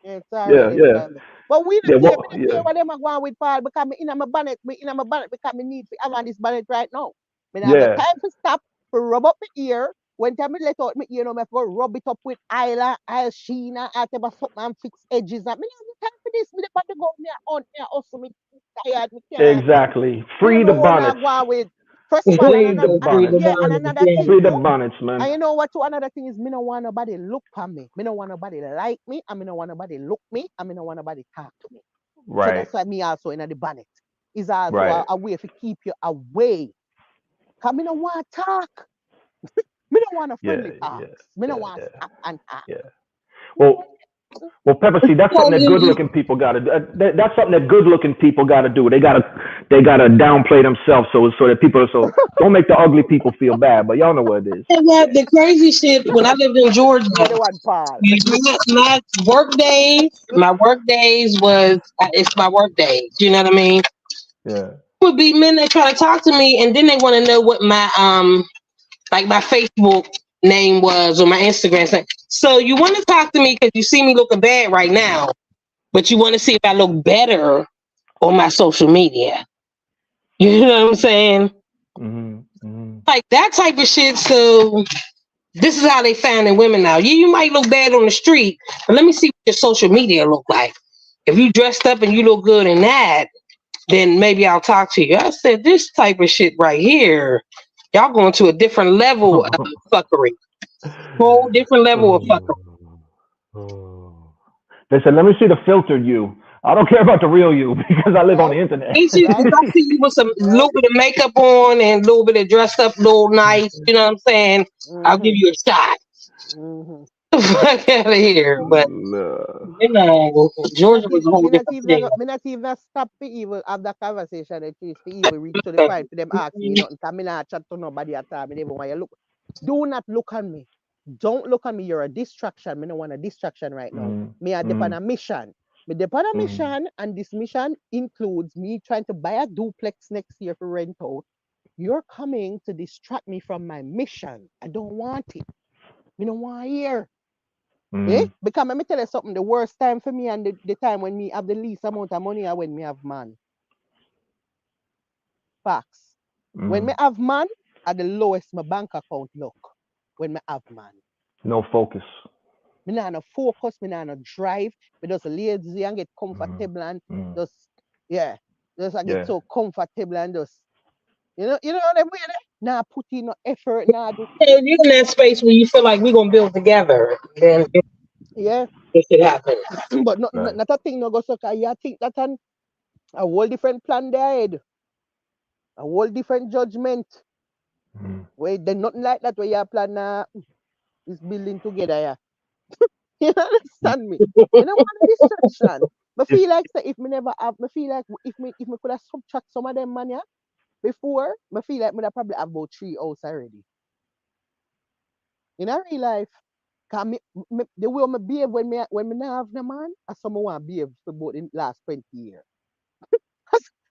Yeah, it's all right Yeah. Yeah. anytime. But we Yeah. don't care. We Well. don't care Yeah. what them are going with Paul because me in my bonnet, because me need to have on this bonnet right now. Me not have the Yeah. time to stop, to rub up my ear, when time me let out me, me have to go rub it up with Isla Sheena, whatever something and fix edges. And me no have time for this. Me the to go me on me also me tired, me can't. Exactly. Me no Free the know what I bonnets. go on with. First of all, and Free the another, Free the bonnets. yeah, and bond. another Yeah. thing Free the too. bonnets, man. And you know what? Too, another thing is, me no want nobody look for me. Me no want nobody like me. And me no want nobody look me. And me no want nobody talk to me. So Right. that's why me also in the bonnet is also Right. a way to keep you away. Cause me no want talk. Me no want a Yeah. friendly Yeah. talks. Me no Yeah. want Yeah. stop and talk. Yeah. Well, well, Pepper, see, that's So something that good-looking people got to do. That's something that good-looking people got to do. They gotta downplay themselves so that people so don't make the ugly people feel bad. But y'all know what it is. and what the crazy shit when I lived in Georgia, You the one, Paul. my work days was it's my work days. You know what I mean? Yeah. Would be men that try to talk to me, and then they want to know what my like my Facebook name was or my Instagram thing. So you want to talk to me because you see me looking bad right now, but you want to see if I look better on my social media. You know what I'm saying? Mm-hmm. Mm-hmm. Like that type of shit. So this is how they finding women now. You might look bad on the street, but let me see what your social media look like. If you dressed up and you look good in that, then maybe I'll talk to you. I said this type of shit right here. Y'all going to a different level of fuckery. Whole different level of fuckery. Oh. They said, "Let me see the filtered you. I don't care about the real you because I live on Right? the internet." If Right? I see you with some Right? little bit of makeup on and a little bit of dressed up, little nice, you know what I'm saying? I'll give Mm-hmm. you a shot. Mm-hmm. Fuck out of here. But No. you know, Georgia was a whole different deal. Me not even stop for evil have that conversation at least for evil reach to the point for them ask me nothing. Cause me not chat to nobody at all. Me never want you look. Do not look on me. Don't look on me. You're a distraction. Me no want a distraction right now. Mm, Me a dep on mm, a mission. Me dep on a mm, mission, and this mission includes me trying to buy a duplex next year for rent out. You're coming to distract me from my mission. I don't want it. Me no want to hear. Eh? mm, Because let me tell you something, the worst time for me and the time when me have the least amount of money are when me have man. Facts. When me mm. have man, at the lowest my bank account look. When me have man. No focus. Me not no focus, me not no drive. Me just lazy and get Mm, comfortable and mm. just yeah. Just I get Yeah. so comfortable and just you know what I mean? Nah put in no effort, nah do So you're in that space where you feel like we're gonna build together, then yeah. it should happen. But not, not Right. not a thing no go so you think that a whole different plan there head, a whole different judgment. Mm. Where there's nothing like that where you plan this building together, yeah. You understand me? Me don't want a distraction. Me It's feel like say if me never have me feel like if me could have subtract some of them money before, me feel like me da probably have about 3 hours already. In a real life. Cause the way me behave when me not have no man, as someone want to behave for about the last 20 years.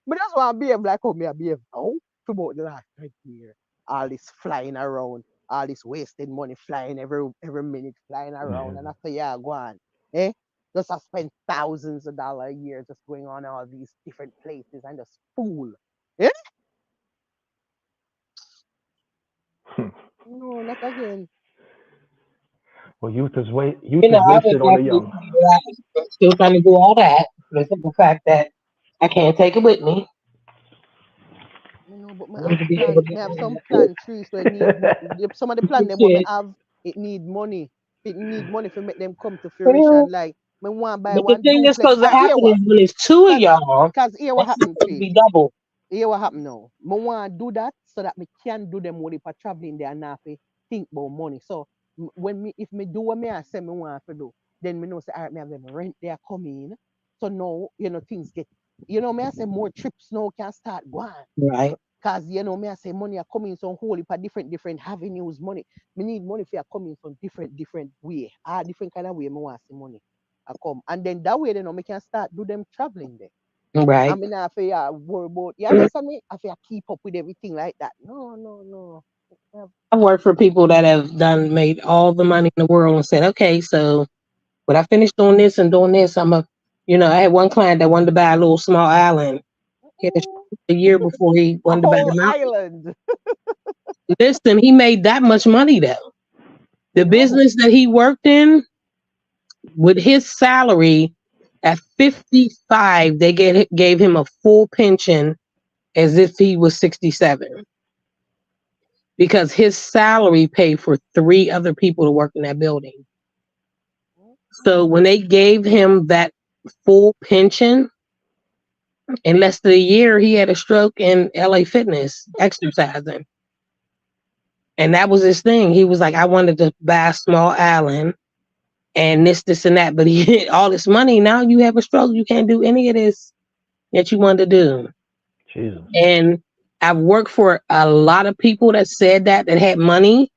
Me just want to behave like how me a behave now for about the last 20 years. All this flying around, all this wasted money flying every minute flying around. And yeah. after yeah, go on. Eh? Just I spend thousands of dollars a year just going on all these different places and just fool. Yeah? No, not again. Well, youth You know, is I would wasted on the definitely young. say that I'm still trying to do all that. The simple fact that I can't take it with me. But me I have need to be able plan. to Me have get some plan trees so it need some of the plan them what me shit. have it need money. It need money to make them come to Well, fruition. Like me want buy but the one thing that's duplex. supposed to Here happen what? is when it's two of Cause y'all, here what that's happened, supposed to Faith. be double. Here what happen now. Me want to do that so that me can do them money for traveling there and not have to think about money. So when me if me do what me I say me want to do, then me know say alright, me have them rent there come in. So now things get me I say more trips now can start going. Right. Cause me I say money are coming from whole heap of different avenues. Money. Me need money for coming from different way. Different kind of way me want see money. I come. And then that way me can start do them traveling there. I Right. mean I feel worry about you understand me? I feel keep up with everything like that. No, no, no. Yeah. I've worked for people that have done made all the money in the world and said, okay, so when I finish doing this and doing this, I had one client that wanted to buy a little small island. He had Mm, a year before he a wanted to buy whole the mountain. island. Listen, he made that much money though. The No. business that he worked in, with his salary at 55, they gave him a full pension as if he was 67 because his salary paid for three other people to work in that building. So when they gave him that full pension, in less than a year, he had a stroke in LA Fitness exercising. And that was his thing. He was like, I wanted to buy a small island and this, and that. But he hit all this money. Now you have a stroke. You can't do any of this that you wanted to do. Jesus. And I've worked for a lot of people that said that had money.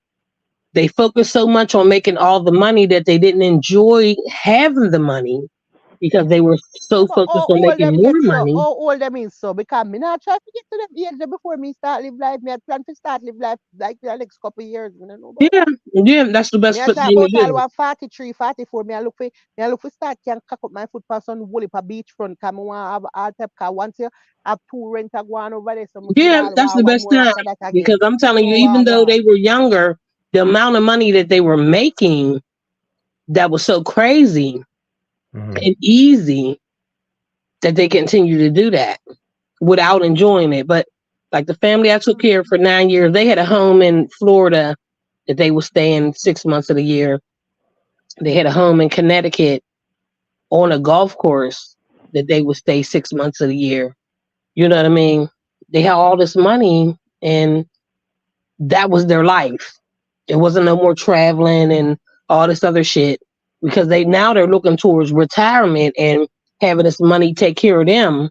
They focused so much on making all the money that they didn't enjoy having the money because they were Yeah, so but focused how on old making them more get so? money. How old them is so? Because me not try to get to them age there before me start live life. Me I plan to start live life like the next couple of years. Me don't know about Yeah, that. yeah, that's the Me best I thing talk to about all do. one 43, 44. Me I look for start can cock up my foot past on whole heap of beachfront. Come I want have all type car. Once you have two rent a go on over there, so me Yeah, all that's want the one best more time after that because again. I'm Me telling you, no even want though that. they were younger, the amount of money that they were making that was so crazy Hmm. and easy that they continue to do that without enjoying it. But like the family I took care of for 9 years, they had a home in Florida that they would stay in 6 months of the year. They had a home in Connecticut on a golf course that they would stay 6 months of the year. You know what I mean? They had all this money and that was their life. It wasn't no more traveling and all this other shit because they're looking towards retirement and having this money take care of them,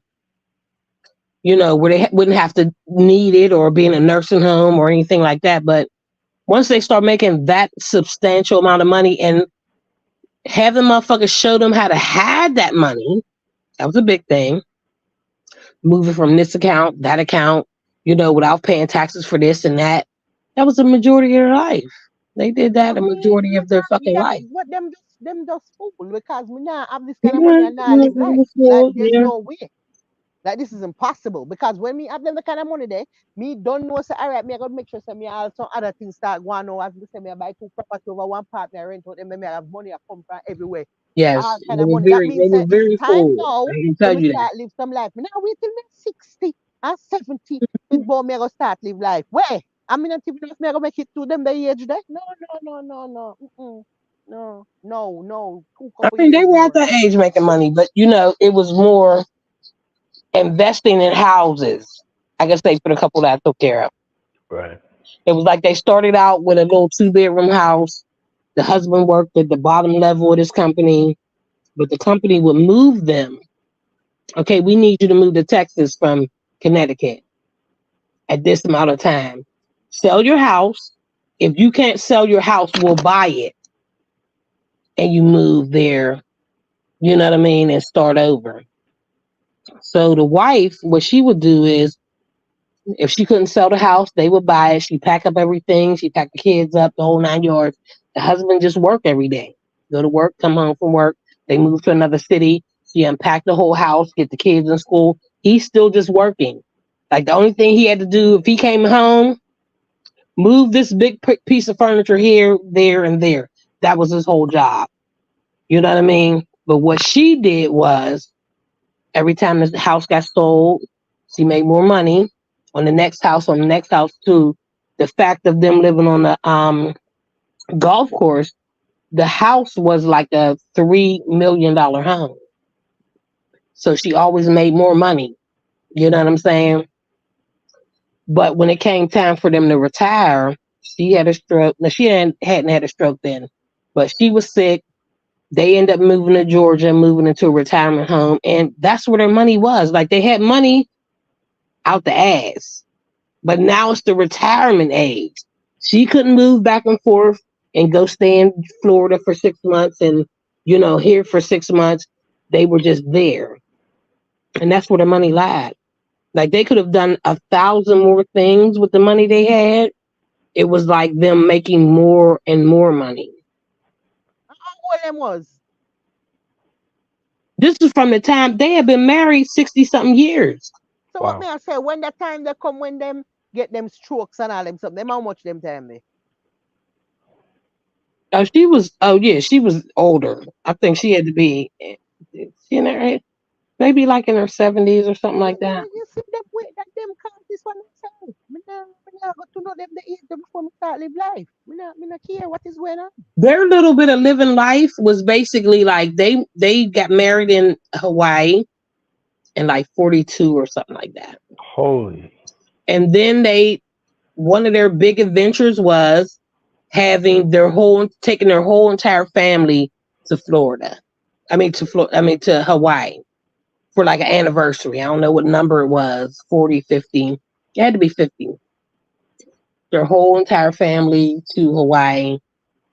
where they wouldn't have to need it or be in a nursing home or anything like that. But once they start making that substantial amount of money and have the motherfuckers show them how to hide that money, that was a big thing. Moving from this account, that account, without paying taxes for this and that. That was the majority of their life. They did that a majority Me of their not, fucking that life. what them just fool because me not have this kind of money Yeah, and not yeah, live it life. was Like full, there's yeah. no way. Like this is impossible because when me have them the kind of money there, me don't know say all right, me I gotta make sure say me also other things start going on. As me say me I buy two property over one partner, I rent out them, me I have money I come from everywhere. Yes, All kind of money. That means they were that it's very time full. now I can for tell me you that. start live some life. Me now wait till me 60 and 70 before me I go start live life. Where? I mean not even if me I go make it to them the age there. No, no, no, no, no. Mm-mm. No, no, no. Two I couple mean, they years were at more. that age making money, but it was more investing in houses. I guess they put a couple that I took care of. Right. It was like they started out with a little 2 bedroom house. The husband worked at the bottom level of this company, but the company would move them. Okay, we need you to move to Texas from Connecticut at this amount of time. Sell your house. If you can't sell your house, we'll buy it and you move there. You know what I mean? And start over. So the wife, what she would do is if she couldn't sell the house, they would buy it. She pack up everything. She pack the kids up, the whole 9 yards. The husband just work every day. Go to work, come home from work. They move to another city. She unpack the whole house, get the kids in school. He's still just working. Like the only thing he had to do if he came home, move this big piece of furniture here, there, and there. That was his whole job. You know what I mean? But what she did was every time the house got sold, she made more money on the next house too. The fact of them living on the golf course, the house was like a $3 million home. So she always made more money. You know what I'm saying? But when it came time for them to retire, she had a stroke. Now she hadn't had a stroke then, but she was sick. They end up moving to Georgia, moving into a retirement home, and that's where their money was. Like they had money out the ass. But now it's the retirement age. She couldn't move back and forth and go stay in Florida for 6 months and, here for 6 months. They were just there. And that's where the money lied. Like they could have done 1,000 more things with the money they had. It was like them making more and more money. How old them was? This is from the time they had been married 60 something years. So what Wow. may I say? When the time they come, when them get them strokes and all them something, them how much them time they? Oh, she was. Oh, yeah, she was older. I think she had to be. She in her maybe like in her 70s or something Yeah, like that. you see them way that them count this one myself. Me nah got to know them the age them before me start live life. Me not care what is going on. Their little bit of living life was basically like they got married in Hawaii in like 42 or something like that. Holy. And then one of their big adventures was having taking their whole entire family to Florida. I mean to Hawaii for like an anniversary. I don't know what number it was, 40, 50. It had to be 50. Their whole entire family to Hawaii.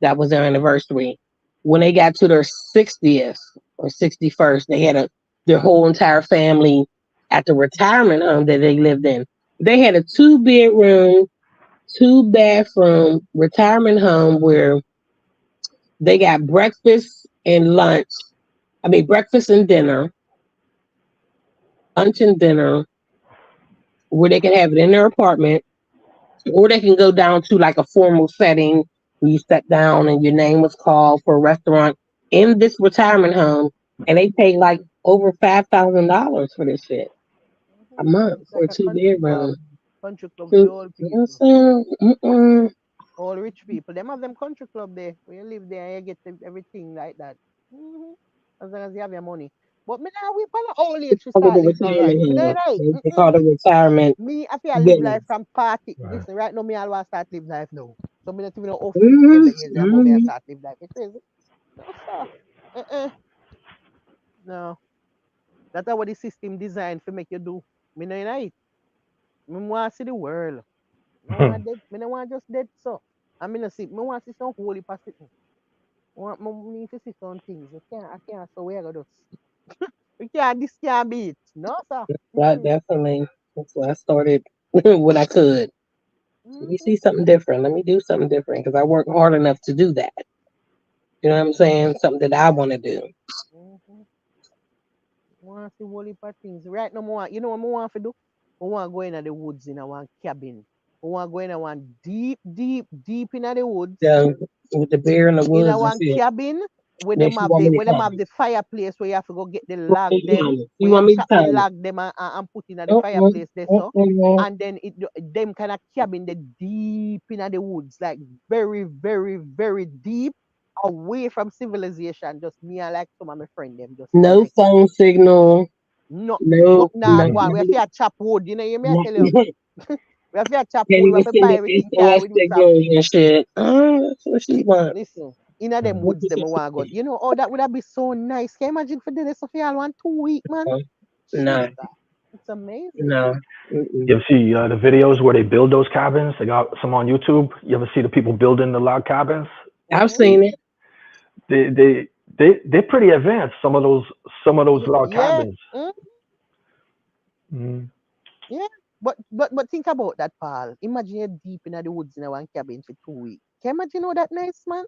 That was their anniversary. When they got to their 60th or 61st, they had their whole entire family at the retirement home that they lived in. They had a 2 bedroom, 2 bathroom retirement home where they got breakfast and lunch. I mean, breakfast and dinner, lunch and dinner, where they can have it in their apartment, or they can go down to like a formal setting where you sat down and your name was called for a restaurant in this retirement home, and they pay like over $5,000 for this shit a month It's for like a a two bedroom. country club for You the old know what I'm people, saying? Mm-mm. all rich people. Them have them country club there where you live there and you get everything like that. As long as you have your money. But me now we pan old age to Call it start a live all right. Me retirement now home. right. They call it retirement Me, I feel live life village. from party. Right. Listen, right now, me always start live life now. So, me not even know how feel tell Hmm. the age about me I start live life. It's crazy. No, sir. Uh-uh. No. That's what the system designed for make you do. Me no in it. Me want to see the world. Me want dead. Me no want just dead so. I mean, see, me want to see some holy passage. Me need to see some things. I can't, so where I go do? We can't, this can't be it. No, sir. That Mm-mm. definitely. That's why I started when I could. Let me Mm-hmm. see something different. Let me do something different because I work hard enough to do that. You know what I'm saying? Something that I want to do. Mm-hmm. Want to see whole heap of things. Right now, you know what I want to do? I want to go in the woods in a one cabin. I want to go in a one deep in the woods Yeah, with the bear in the in a woods and one shit. cabin Then she want me to where them come. have the fireplace where you have to go get the Right, log them you where you want me to chop the come? log them and put in the Uh-uh, fireplace there so uh-uh. and then them kind of cabin the deep in the woods like very deep away from civilization just me and like some of my friend them just in No a cabin. phone signal. No, No, nah, no, go on. We have to chop wood. You know, you may I not, tell you. can't We have to chop wood. We even have to send buy the everything. Car. SOS We do some. signals and shit. That's what she want. Listen, in a them What woods, is them I want to go. it? You know, oh, that would have been so nice. Can you imagine for the rest of y'all 1 2 week, man? Jesus, No, it's amazing. no. Mm-mm. You ever see the videos where they build those cabins? They got some on YouTube. You ever see the people building the log cabins? I've Mm-hmm. seen it. They they they're pretty advanced. Some of those log Yeah, cabins. mm, Mm. yeah. But think about that, Paul. Imagine you're deep in the woods in a one cabin for 2 weeks. Can you imagine how that nice, man?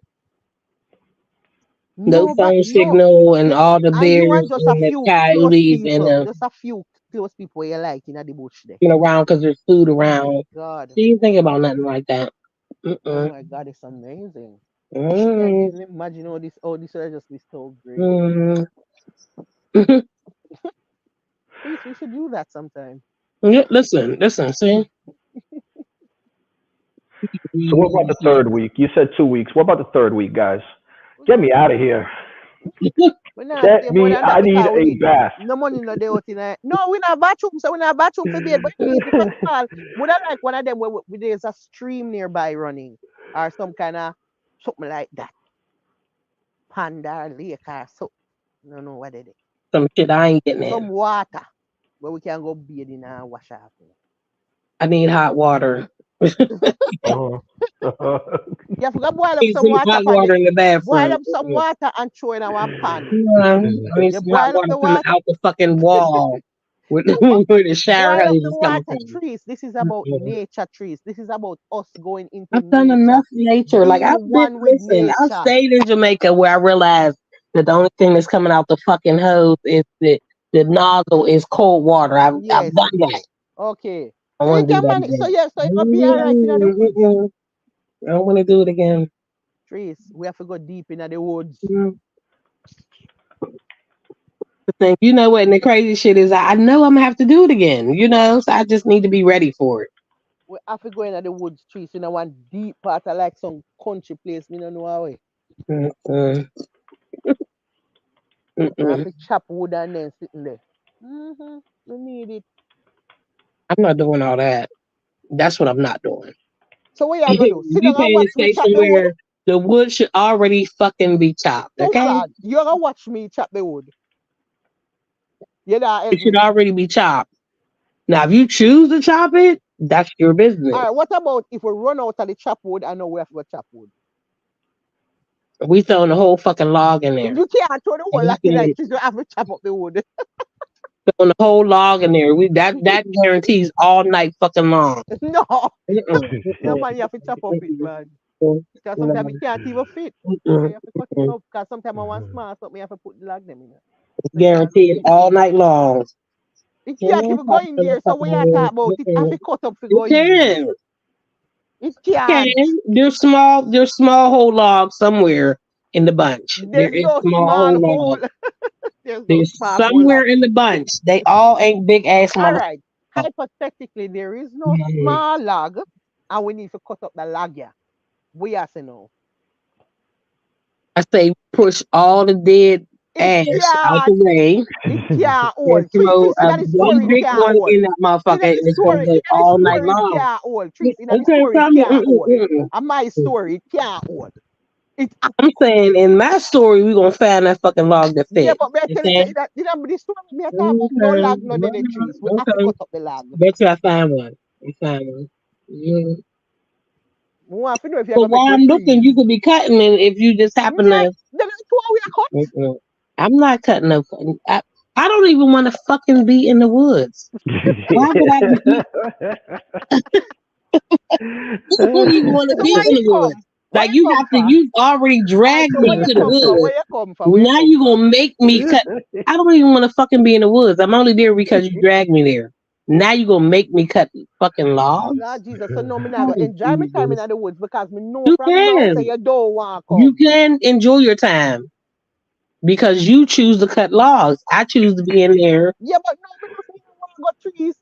No No, but phone no. signal and Mm-mm. all the And you bears and just a and the few close coyotes and people, just a few close people you like in the bush there. around because there's food Oh my around. God. She didn't think about nothing like that. Oh Mm-mm. my God, it's amazing. Can't Mm, even imagine all this would just be so great. mm. Please, we should do that sometime. Yeah, listen, see? So what about the third week? You said 2 weeks. What about the third week, guys? Get me out of here. We not Get stay more me. than I that need because we a need bath. no money no day out in a, no, we not bathroom, so we not bathroom for bed. But you need because Paul, would I like one of them where there's a stream nearby running or some kind of something like that. Panda or lake or so. No, no, what it is. Some shit I ain't getting Some in. water where we can go bathe in and wash off. I need hot water. Uh-huh. You have to go boil up Need some some water hot for the water in the boil bathroom. up some water and throw in a one pan. I need You some hot boil up water the coming water. out the fucking wall where, You bo- where the shower boil up hose the is coming water from. trees. This is about Mm-mm. nature trees. This is about us going into I've done nature, enough nature. Like being I've been, one with listen, I've nature. stayed in Jamaica where I realized that the only thing that's coming out the fucking hose is the nozzle is cold water. I've Yes. done that. Okay. I So you want to do can that manage. So again. yeah, so you gonna be all right in the woods. Mm-mm. I don't want to do it again. Trees, we have to go deep into the woods. Mm. The thing, you know what? And the crazy shit is, I know I'm gonna have to do it again. So I just need to be ready for it. We have to go into the woods, trees, in a one deep part of like some country place. Me don't know how. Mm-mm. I have Mm-mm. to chop wood and then sitting there. We need it. I'm not doing all that. That's what I'm not doing. So what you gonna do? Sit You down and paying to watch me stay chop the wood? somewhere. The wood should already fucking be chopped. Oh Okay, God, you gonna watch me chop the wood? You don't help it should me. already be chopped. Now, if you choose to chop it, that's your All business. right, what about if we run out of the chop wood and know we have to go chop wood? We throwing the whole fucking log in there. You can't throw the And whole we lot in can like this. You have to chop up the wood. throwing the whole log in there. That guarantees all night fucking long. No, Mm-mm, no mm-mm, man, you have to chop up it, mm-mm, man. mm-mm, Because no, sometimes it can't even fit. So mm-mm, you have to cut it mm-mm. up. Because sometimes I want small something, you have to put the log them in it. It's So it can't guaranteed fit. all night long. It You can't know, even go in there. So what you talk about? It have mm-mm. to cut up to You go in. can. It Can. can't. There's small whole logs somewhere in the bunch. There There's is no small small whole hole. logs. There's no There's small hole somewhere log. in the bunch. They all ain't big ass All motherfuckers. right. Hypothetically, there is no Mhm. small log, and we need to cut up the log. Yeah, we have to know. I say push all the dead It ash out the can't. way It can't and hold. Trees, throw trees in the one story, it big can't one hold. in that In motherfucker and the it's gonna story, go all night it long. can't hold. Trees in the Okay, story, it tell me. can't hold. And my story, it can't hold. It have I'm to cut. saying in my story we gonna find that fucking log that Yeah, fit. but me I tell you, Okay? say that you know, the story me I talk about no Okay. log, no dead trees. We have to Okay. cut up the log. Bet you I find one. I find one. Yeah. We want to know if you're But gonna make while we I'm looking, freeze. you could be cutting and if you just Yeah, happen to then that's why we are cut. mm-mm. I'm not cutting no I don't even want to fucking be in the woods. Why would I be I don't even want to So be where in you the woods. come? Where Like you you come have to from? you've already All right, dragged so where me you to the come from? woods. Where you come from? Where you Now come you from? gonna make me cut. I don't even want to fucking be in the woods. I'm only there because you dragged me there. Now you gonna make me cut fucking Lord logs? Jesus, so no, me not Oh, go enjoy my time Jesus. in the woods because me know You from now say can. you don't want to You come. can enjoy your time because you choose to cut logs. I choose to be in there. Yeah, but no, me not say you don't want to go trees.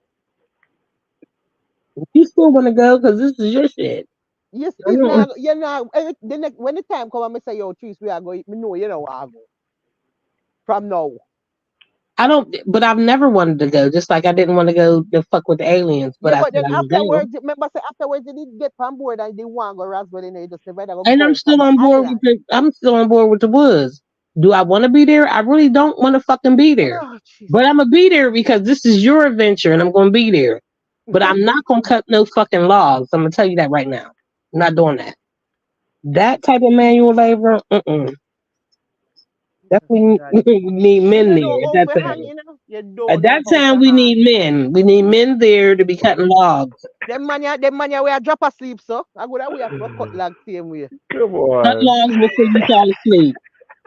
You still want to go because this is your shit. You still Mm-mm. not, you know, when the time come and me say, yo, trees, we are going, me know you don't want to go. From now. I don't, but I've never wanted to go. Just like I didn't want to go to fuck with the aliens, but Yeah, I but said then I would go. afterwards, remember, say afterwards, they did get on board and they want to go Roswell, and they just never And I'm go for still the on board with island. the. I'm still on board with the woods. Do I want to be there? I really don't want to fucking be there. Oh, Jesus. But I'm gonna be there because this is your adventure, and I'm gonna be there. But I'm not gonna cut no fucking logs. I'm gonna tell you that right now. I'm not doing that. That type of manual labor, Jesus, definitely God. we need You men don't know there at how that to hang, time. you know? You don't At know that how time, to we hang. need men. We need men there to be cutting logs. Them man, we are drop asleep, so I go that way, I go cut lag same way. Come Cut on. logs before you fall asleep.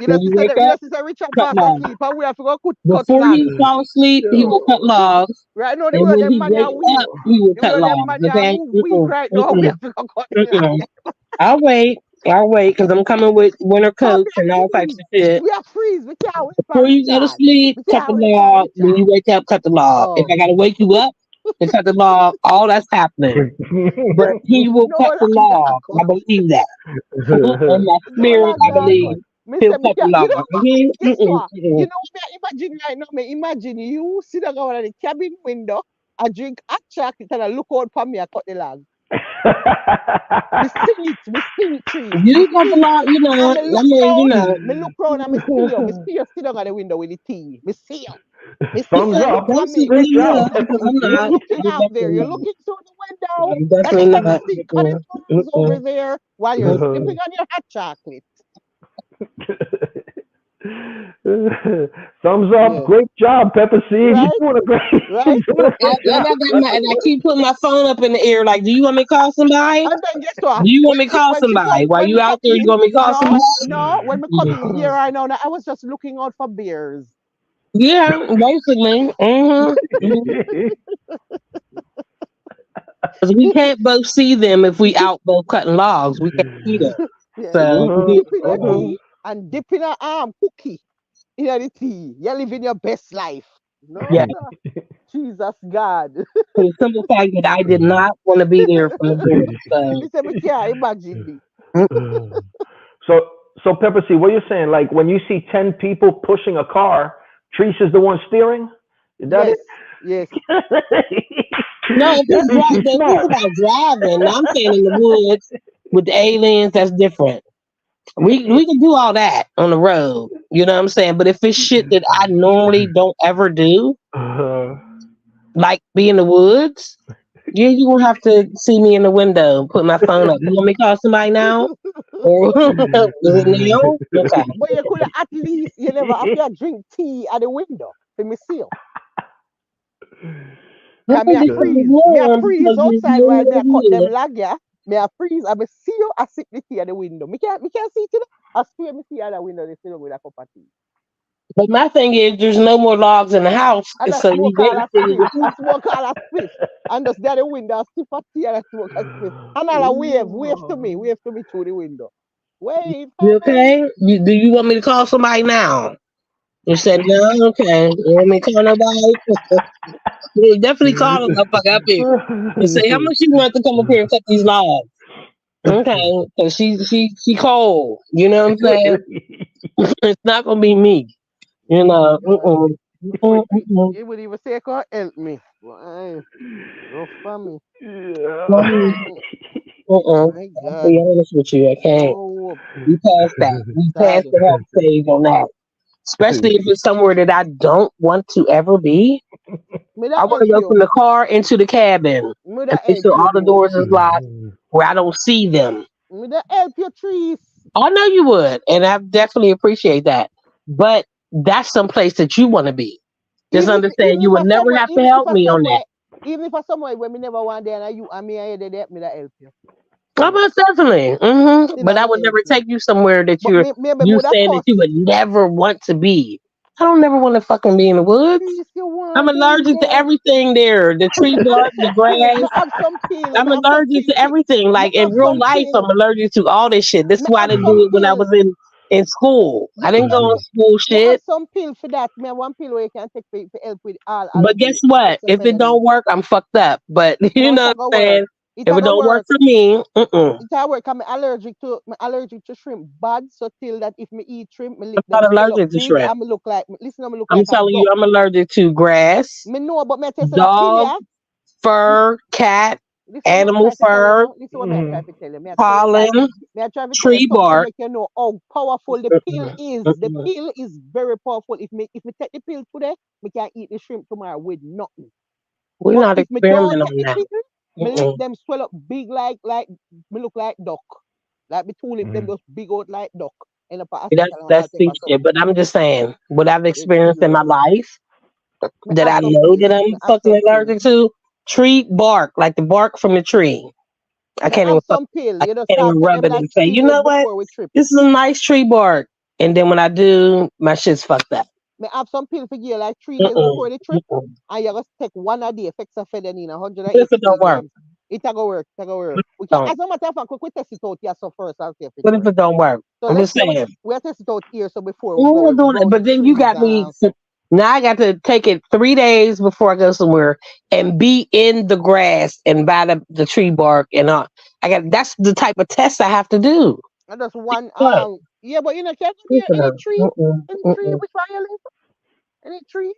When you wake You know, up, sister Richard cut pass logs. asleep, and we have to go cut Before lag. he fall asleep, he will cut Yo. logs. Right now, the And way when them he man wake are weak. up, he will The cut way them logs. man are Okay? move weak right now, we Mm-mm, have to go cut the lag. mm-mm. I'll wait. I'll wait because I'm coming with winter Cause we coats are and all types freeze. of shit. We are freeze. We can't wait for Before you go to Richard. sleep, We cut the can't wait for log. When you Richard. wake up, cut the log. If Oh, I gotta wake you up to cut the log, all that's happening. But he will no cut the lag that lord. cut. I believe that. In my No spirit, lag I that believe cut. Me he'll say me cut the can't. You log. know what? Mm-hmm, Guess mm-mm, what? You mm-mm. know what? Me imagine right now. Me imagine you sit down over the cabin window. I drink hot chocolate and I look out for me. I cut the lag. Me sing it trees. Me You cut the sing it. log, And me look you round, know. me look round and me see you. Me see you sit down at the window with the tea. Me see you. Me see Thumbs you look up. Don't at see me. me Great job, look because I'm You're not. looking I'm out there. definitely You're not. looking through the window. I'm And definitely then you not. see cutting Mm-mm, logs over mm-mm. there while you're sipping on your hot chocolate. Thumbs up. Yeah. Great job, Pepper Seed. You're Right? doing a great, you're Right? doing a I, great and job. I got my and I keep putting my phone up in the air like, do you want me to call somebody? And then guess what? Do you want me to call somebody? While When me you come out there, you in, want me to call no, somebody? no, when me come in here right now, I was just looking out for bears. Yeah, basically. Because we can't both see them if we out both cutting logs. We can't see them. Yeah, So sipping your mhm. tea and dipping a cookie in the tea. You're living your best life. No, Yeah, sir. Jesus God. for the simple fact that I did not want to be there from the door. So Me say me can't imagine this. So, so Pepper C, what you're saying? Like when you see 10 people pushing a car, Trish is the one steering. Is that Yes, it? yes. no, if it's She's if it's smart. about driving, now I'm saying in the woods with the aliens, that's different. We can do all that on the road. You know what I'm saying? But if it's shit that I normally don't ever do, Uh, like be in the woods, yeah, you gonna have to see me in the window, put my phone up. You want me to call somebody now? Or is it now? Okay. But you could at least you never have to drink tea at the window for me see you. No, Cause because it's me a warm freeze because there's outside while me a cut no them wood. lag ya. Me a freeze, I me see you, I sit the tea at the window. Me can't see it today. I swear me see at the window, they still with a cup of tea. But my thing is, there's no more logs in the house, And I so you smoke all a basically spliff. I smoke all a spliff. And just there the window, I sip a tea and I smoke a spliff. And all a wave to me through the window. Wave, you hey. okay? Do you want me to call somebody now? You said no, okay. You want me to call nobody? Yeah, definitely call a motherfucker up here and say how much you want to come up here and cut these logs. Okay, because she cold. You know what I'm saying? It's not gonna be me. You know. God. Mm-mm. It would even say, "Come help me." Why? No for me. Yeah. Mm-mm. Mm, Uh-uh. my I'll be God. honest with you. I can't. No We passed that. We passed sad. the help stage on that. Especially if it's somewhere that I don't want to ever be. Me I that want help to go you. from the car into the cabin Me and that make help sure you all the do. doors is locked where I don't see them. Me that help you trees. Oh, I know you would, and I definitely appreciate that. But that's some place that you want to be. Just understand Even you if would I never somewhere have to even if help I me on that. somewhere even if I somewhere where me never want there and you and me and you there help me that help you. Oh, Yes. most definitely. Still But I I go would help never you. take you somewhere that But maybe you would have saying that cost you would never want to be. I don't never want to fucking be in the woods. trees you I'm want them allergic to there. everything there. The tree bark, the Me grass. have some pill. I'm allergic to everything. Me Like in have real some life, I'm pill. allergic to all this shit. This is Me why I have didn't some do it when I pill. was in school. Me I didn't me go have in school me have shit. some pill for that. Me have one pill where you can take for help with all But guess allergy. what? If it Hexafenadine. don't work, I'm fucked up. But you No, it know a what go I'm work. saying? It If a it go don't work work. for me, mm-mm. It a work. I'm allergic to shrimp bad. So till that if me eat shrimp, me lip I'm them not swell up allergic to big shrimp. and me look like listen, me look I'm like a telling you, duck. I'm allergic to grass, Me know, but me tell you that pill, dog yeah. Lis- fur, cat, Listen, what me animal try to tell you fur, now. Listen, what me try to tell you. Me I tell you that. pollen, Me I try to tell you tree something to bark. make you know how powerful the pill Mm-mm, is. The mm-mm. pill is very powerful. If me take the pill today, me can eat the shrimp tomorrow with nothing. We're But not if me don't experimenting take on the that. pill, me lip Mm-mm. them swell up big like me look like duck. Like me two lip them just big out like duck. End up a hospital and all That's type sick of stuff. shit. But I'm just saying, what I've It's experienced in my serious. life Me that have I some know pill. that Me I'm have fucking some pill. allergic to, tree bark, like the bark from the tree. I Me can't even have some pill. I You just can't have even to take rub them it like and say, 3 days what? before we trip. This is a nice tree bark. And then when I do, my shit's fucked up. Me have some pill for you like 3 days Mm-mm, before the trip. mm-mm. And you just take one a day, hexafenadine, What if it 180 don't work? milligrams. It a go work. It a go work. We can, Don't. as a matter of fact, we test it out here so first and see if it What if works. it don't work? So I'm let's just say saying. we are test it out here. So before we We're doing go it, on but the then you trees got me. and Now I got to take it 3 days before I go somewhere and be in the grass and by the tree bark and all. I got that's the type of test I have to do. just one What? yeah, but you know, can you near Listen, any tree mm-mm. which one you live? Any tree?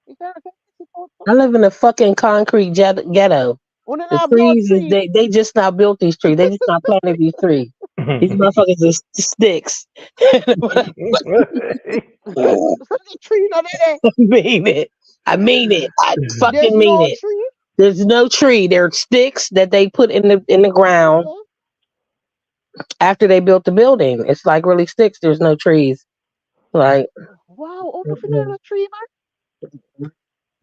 You can test it out. I live in a fucking concrete ghetto. We don't The have no trees is tree. they just not built these trees. They just not planted these trees. These motherfuckers is sticks. I There's no tree not there. mean it. I mean it. I There's fucking mean no it. tree. There's no tree. They're sticks that they put in the ground Okay. after they built the building. It's like really sticks. There's no trees. Like, Wow, out of mm-mm. a tree, man.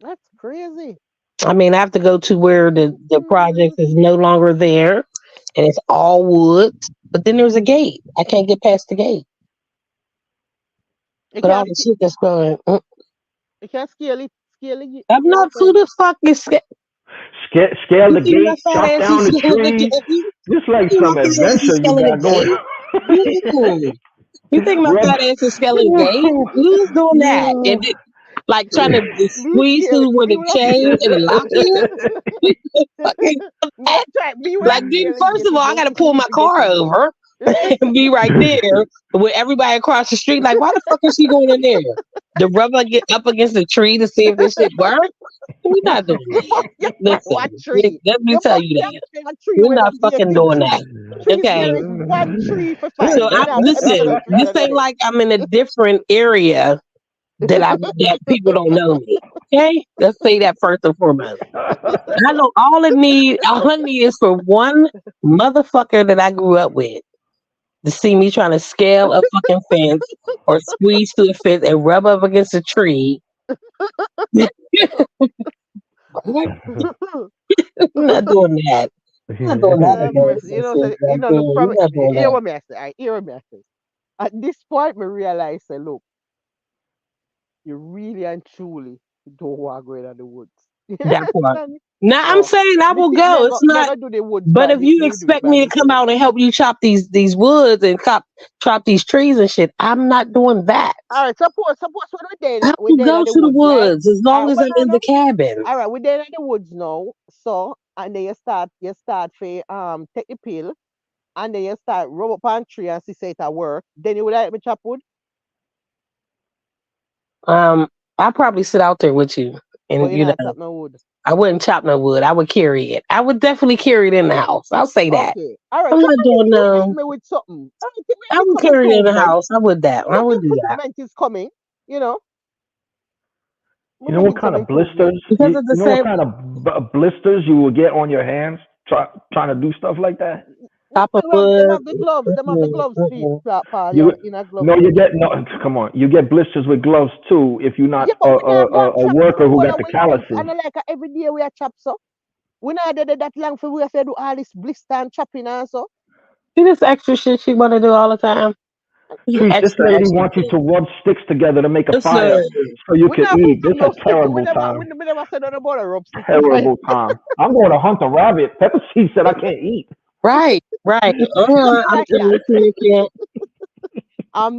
That's crazy. I mean, I have to go to where the project is no longer there, and it's all wood. But then there's a gate. I can't get past the gate. You But all can't the shit that's going. you can't I'm scale not it who when the fuck is. Scale You the see my gate, fat chop ass down is the scaling the tree. gate. Just You like see my some fat ass is adventure you scaling the got going. gate. Ooh. You think my Rub. fat ass is scaling gate? Who's doing that? And it, like trying to Me squeeze scary. through with Me a would chain and a locket? Fucking me that. try. Me when I Like, then scale and first get of all, it, I don't gotta pull need my to get car in over there. and be right there with everybody across the street. Like, why the fuck is she going in there? The rubber get up against the tree to see if this shit works? We're not doing You must that. get Listen, one tree. let me You tell must you get that. a tree We're with a not fucking gated doing that. tree. Trees, there Okay. is one tree for find. So You I'm know, every other listen, tree this that ain't there. like I'm in a different area that people don't know me. Okay? Let's say that first and foremost. I know all I need is for one motherfucker that I grew up with to see me trying to scale a fucking fence or squeeze through a fence and rub up against a tree. I'm not doing that. I'm not doing that Mercy. You embarrassing know, shit. so, you know, look from We're not doing hear that. what me I say. I hear what me I say. At this point, me realize, say, look, you really and truly don't want to go in the woods. You That part. understand me? Now I'm So, saying I me will think go. It's me not. go do the woods But by if me. you Me do it expect by me to come myself. out and help you chop these woods and chop these trees and shit, I'm not doing that. All right, suppose I we're will there go in the to the woods, right? woods as All long right, as well, I'm no, in the no. cabin. All right, we're there in the woods now. So, and then you start for take the pill, and then you start rub up on tree and see say it at work. Then you would like me chop wood, Um, I'll probably sit out there with you, but and you not chop no wood. I wouldn't chop no wood. I would carry it. I would definitely carry it in the house. I'll say that. Okay, all right. I'm not doing You help no. me with something. All right, we I make would some carry it in the improvement. house. I would that. I would do that Improvement is coming. You know, we're You know what making kind some of blisters? improvement. because You, of the you know what same kind of blisters you will get on your hands trying to do stuff like that? chop of Them wood. have the gloves. Them have the gloves, feet, Paul. You You're in a glove no, you then. get no. Come on, you get blisters with gloves too if you're not Yeah, but we not go and a chop worker for who all got our the life. calluses. And like every day we are chop so. We not did that long for we have to do all this blister and chopping and so. See this extra shit she want to do all the time. This Treat, this extra lady extra wants you shit. to rub sticks together to make a fire Listen, so you We can not hook eat. up This is no a stick. terrible time. We never said nothing about a rub stick for fire. Terrible time. I'm going to hunt a rabbit. Pepper Seed said I can't eat. right. I'm Like that. listening to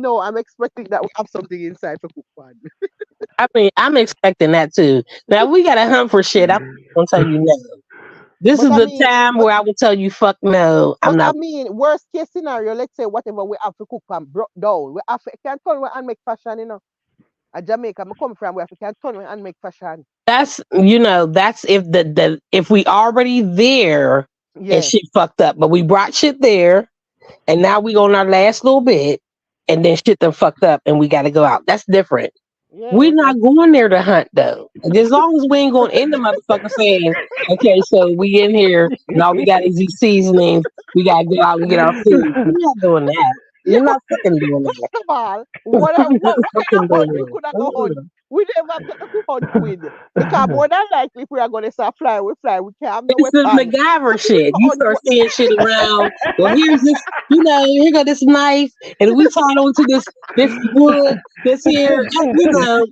No, I'm expecting that we have something inside for cook pan. I mean, I'm expecting that too. Now we gotta hunt for shit. I'm gonna tell you no. This But is I the mean, time where I will tell you fuck no. I'm but I not. mean, worst case scenario, let's say whatever we have to cook pan broke down. We have to can turn and make fashion, you know. A Jamaica, I come from, we have to can turn and make fashion. That's if the if we already there and Yeah. shit fucked up, but we brought shit there and now we on our last little bit and then shit done fucked up and we got to go out. That's different. Yeah, We're we not can. going there to hunt though. As long as we ain't going in the motherfucker saying, okay, so we in here and all we got is these seasonings. We gotta go out and get our food. We're not doing that. Yeah, We're but not fucking doing that. first of all, We're not what kind fucking of doing hunt we that. could have go hunt? We never have to hunt with. Because more than likely, if we are going to start flying, we fly. We can't have no It's the weapon. MacGyver So we need shit. to You hunt. start seeing shit around. Well, here's this, here go this knife, and we tied onto this wood that's here.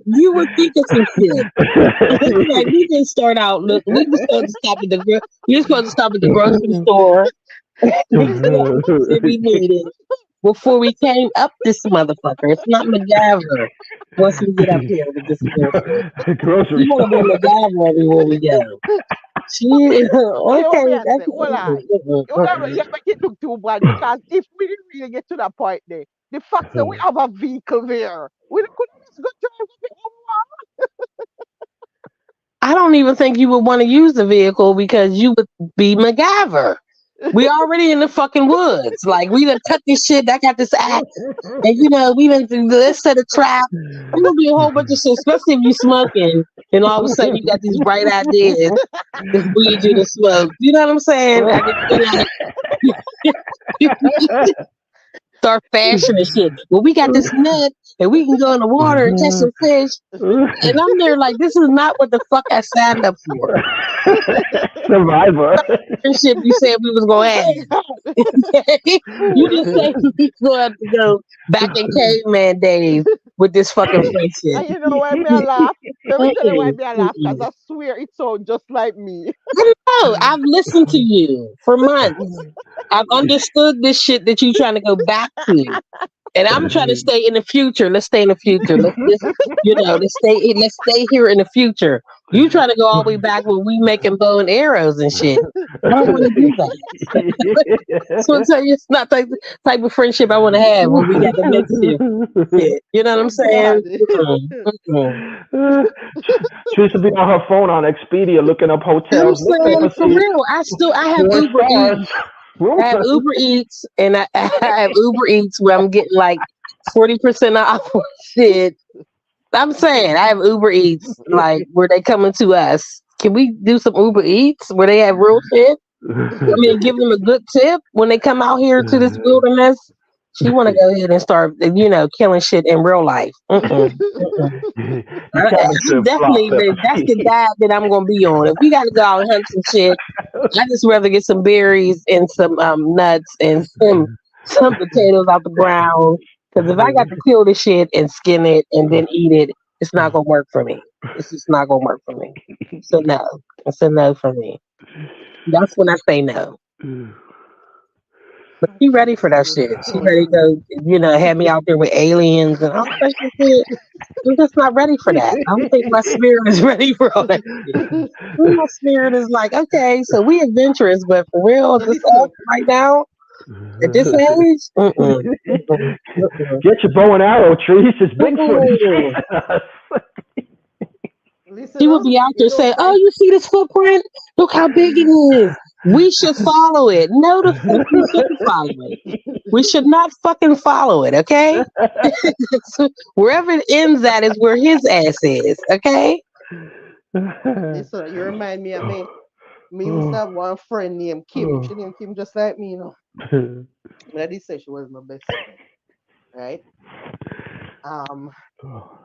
You were thinking some shit. Like we didn't start out. Look, we were supposed to stop at we were supposed to stop at the grocery store and get all the shit we needed before we came up this motherfucker. It's not MacGyver. Once we get up here with this bullshit, Grocery you want to be store. MacGyver everywhere we go. She You know okay. me, I say, That's hold on. You make it look too bad because if we didn't really get to that point there, the fact that we have a vehicle there, we could just go drive up it. I don't even think you would want to use the vehicle because you would be MacGyver. We already in the fucking woods. Like we done cut this shit. I got this axe, and we done do this set of trap. It would be a whole bunch of shit, especially if you smoking, and all of a sudden you got these bright ideas that lead you to smoke. You know what I'm saying? I just feel like start fashioning shit. Well, we got this net, and we can go in the water and catch some fish. And I'm there like, this is not what the fuck I signed up for. Survivor. Shit you said we was gonna have. You just said we was gonna have to go back in caveman days with this fucking friendship. And you know why me a laugh? Let me tell you why Mm-mm, me a laugh, because mm-mm. I swear it sounds just like me. I know. I've listened to you for months. I've understood this shit that you trying to go back to. And I'm trying to stay in the future. Let's stay in the future. Let's just, let's stay here in the future. You trying to go all the way back when we making bow and arrows and shit. I don't want to do that. So I tell you, it's not type of friendship I want to have when we got the makeshift shit. You know what I'm Oh saying? God. Mm-mm, mm-mm. She used to be on her phone on Expedia looking up I'm hotels. Look, saying Pepper for Seed, real. I have 4 Uber stars. Eats. Room I have service. Uber Eats, and I have Uber Eats where I'm getting like 40% off shit. I'm saying I have Uber Eats, like where they coming to us. Can we do some Uber Eats where they have real shit? I mean, give them a good tip when they come out here to this wilderness. She want to go ahead and start, killing shit in real life. Mm-mm, mm-mm. Your cabin trip flop, Pepper That's the Seed. diet that I'm gonna be on. If we got to go out and hunt some shit, I just rather get some berries and some nuts and some potatoes out the ground. Because if I got to kill the shit and skin it and then eat it, it's not gonna work for me. It's just not gonna work for me. So no, it's a no for me. That's when I say no. But I she think ready for that so shit. She ready to too. go, have me out there with aliens and all that shit. I'm just not ready for that. I don't think my spirit is ready for all that shit. My spirit is like, okay, so we adventurous, but for real, Yeah, this listen, us right now at this age, mm-mm. Get your bow and arrow, trees. It's Bigfoot. It's Mm-mm. chasing us. listen She would up. be out You there know, saying, "Oh, find you see this footprint? Look how big it is. We should follow it." No, the fuck we shouldn't follow it. We should not fucking follow it. Okay, wherever it ends at is where his ass is. Okay. listen, you remind me of me. Me used to have one friend named Kim. She named Kim just like me, you know. But I did say she was my best friend, right? Um,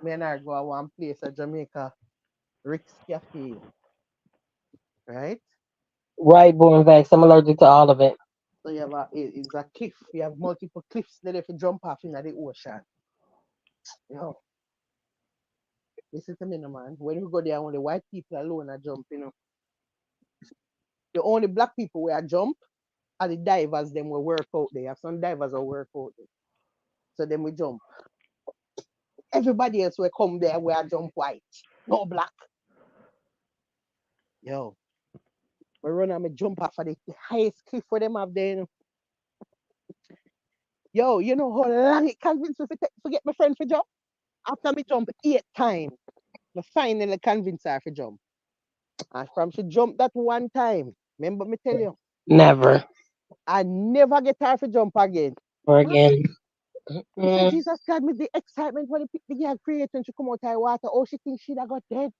Me and her go to one place at Jamaica, Rick's Cafe, right? Right, born vex. I'm allergic to all of it. So you have it's a cliff. You have multiple cliffs that if you jump off into the ocean. You know, listen to me, no man. When we go there, only white people alone are jump. You know, the only black people where I jump are the divers. Them will work out there. Have some divers will work out there. So then we jump. Everybody else will come there where I jump white, no black. Yo, we run and me jump off of the highest cliff for them have there. You know. Yo, you know how long it convinced me to get my friend for jump? After me jump 8 times, I finally convinced her to jump. And from she jumped that one time, remember me tell you, Never. I never get her to jump again. Or Man, again. me say, Mm. Jesus God, me the excitement when the girl create when she come out of the water. Oh, she thinks she da got dead.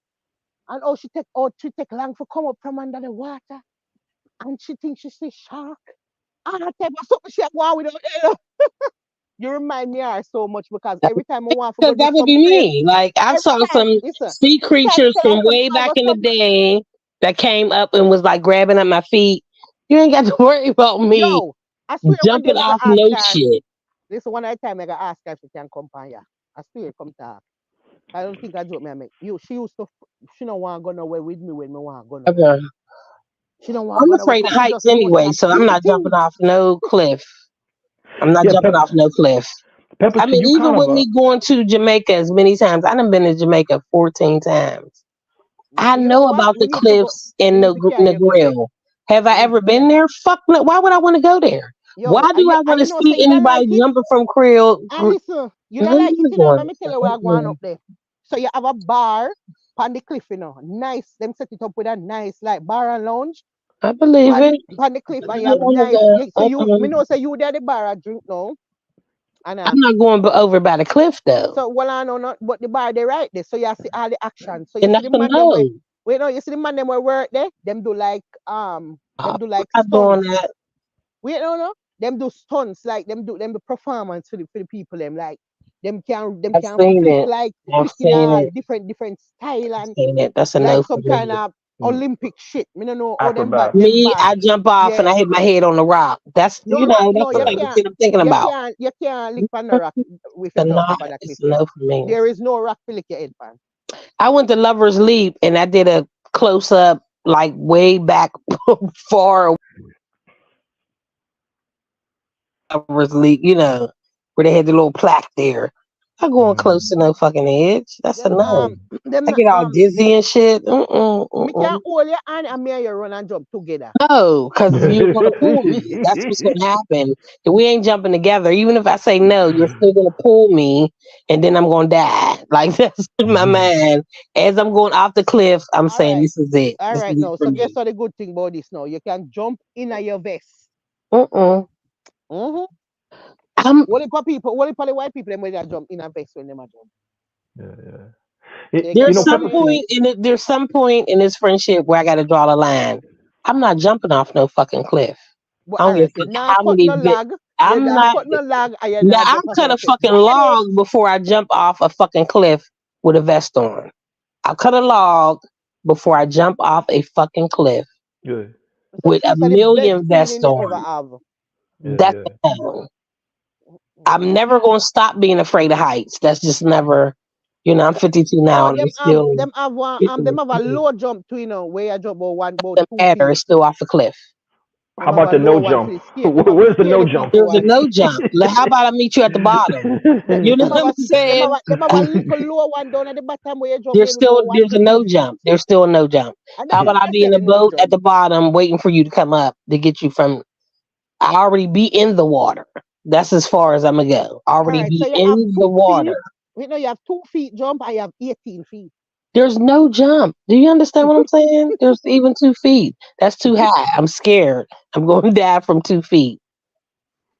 And she take long for come up from under the water. And she thinks she see shark. And I tell you something she a go on without you remind me of her so much because every time I want to go Because do that would some be crazy, me. Like I every saw time, some listen, sea every time I creatures tell her from something, way I back go in the something. day that came up and was like grabbing at my feet. You ain't got to worry about me Yo, I swear one day jumping I gotta off ask no her. shit. Listen, one at a time I gotta ask her if she can come by here. I swear come to her. I don't think I joke me. I mean, she used to, she don't want to go nowhere with me when me want to go nowhere. Okay. She don't want to I'm go nowhere. afraid of Come, me heights just must anyway, not so I'm do not jumping things. off no cliff. I'm not Yeah, jumping off no cliff. Pepper I Seed, mean, you even kind of with a me going to Jamaica as many times, I done been to Jamaica 14 times. I You know know what? about We the need to go. cliffs in We need to carry you go there. Negril. Have I We need ever to been carry. there? Fuck no. Why would I want to go there? Yo, Why do I want and to you know, say see you don't anybody like it. jumping from Krill? And listen, you I'm don't like it, not you know. going Let me tell there. you where I'm going up Mm-mm. there. So you have a bar on the cliff, you know. Nice. Them set it up with a nice like bar and lounge. I believe it. On the cliff I and you have don't want nice to yeah, so go. you me know say you there the bar I drink now. And I'm not going over by the cliff though. so well I know not but the bar they right there. So you see all the action. So you And see that's the a man them where no. wait no, you see the man them where work there, I'm them do like not doing stunts. that. Wait no. Them do stunts like them do performance for the people them like them I've can seen flick it. like I've flicking seen all it. different style I've and seen it. That's a like no for some kind me. of Olympic shit. Me no know how Acrobat. them Me, bad. I jump off and Yeah. I hit my head on the rock. That's No rock, that's no, the you type of can't shit I'm thinking about. you can't lick on the rock if you The jump not off of that cliff, it's yeah. no for me. There is no rock to lick your head pan. I went to Lover's Leap and I did a close up like way back far away Lover's Leap, where they had the little plaque there. I go on close to no fucking edge. That's a Them no. them I not get all dizzy and shit. Mm-mm, me can mm-mm. hold your hand and me and you run and jump together. No, because you're gonna pull me. That's what's gonna happen. If we ain't jumping together, even if I say no, you're still gonna pull me, and then I'm gonna die. Like that's in my mind. As I'm going off the cliff, I'm All saying right. this is it. All This right is it now. for So guess me. what the good thing about this now? You can jump in your vest. Mm-mm. Mm-hmm. I'm What if the white people them when they jump in a vest when they a jump? Yeah. So you You can there's know, jump some Pepper in. Seed. point in it. There's some point in this friendship where I got to draw the line. I'm not jumping off no fucking cliff. But I don't all give right, a you fuck not how cut many no bit. log. You I'm not not. cut no log and you Now not I'll jump off cut of a the cliff. fucking Why you there? log before I jump off a fucking cliff with a vest on. I'll cut a log before I jump off a fucking cliff Good. So with a Teresa, the best million vests feeling you ever on. have. Yeah, That's yeah. the thing. I'm never going to stop being afraid of heights. That's just never, I'm 52 now Oh, and I'm still, it them have a low jump too, where you jump about doesn't 2 feet. matter. It's still off the cliff. How Them have about a the lower no one for jump? the scare. Where's the Scare no the jump? people There's a one. no jump. How about I meet you at the bottom? You know Them what have I'm saying? them have a little lower one down at the bottom where you jump maybe about one There's a to no 2 feet. jump. There's still a no jump. And How that's about what I I be in said, a the no boat at jump. the bottom waiting for you to come up to get you from I already be in the water. That's as far as I'm gonna go. All Already right, so be you have in the 2 feet. water. You have 2 feet jump and you have 18 feet. There's no jump. Do you understand what I'm saying? There's even 2 feet. That's too high. I'm scared. I'm going to die from 2 feet.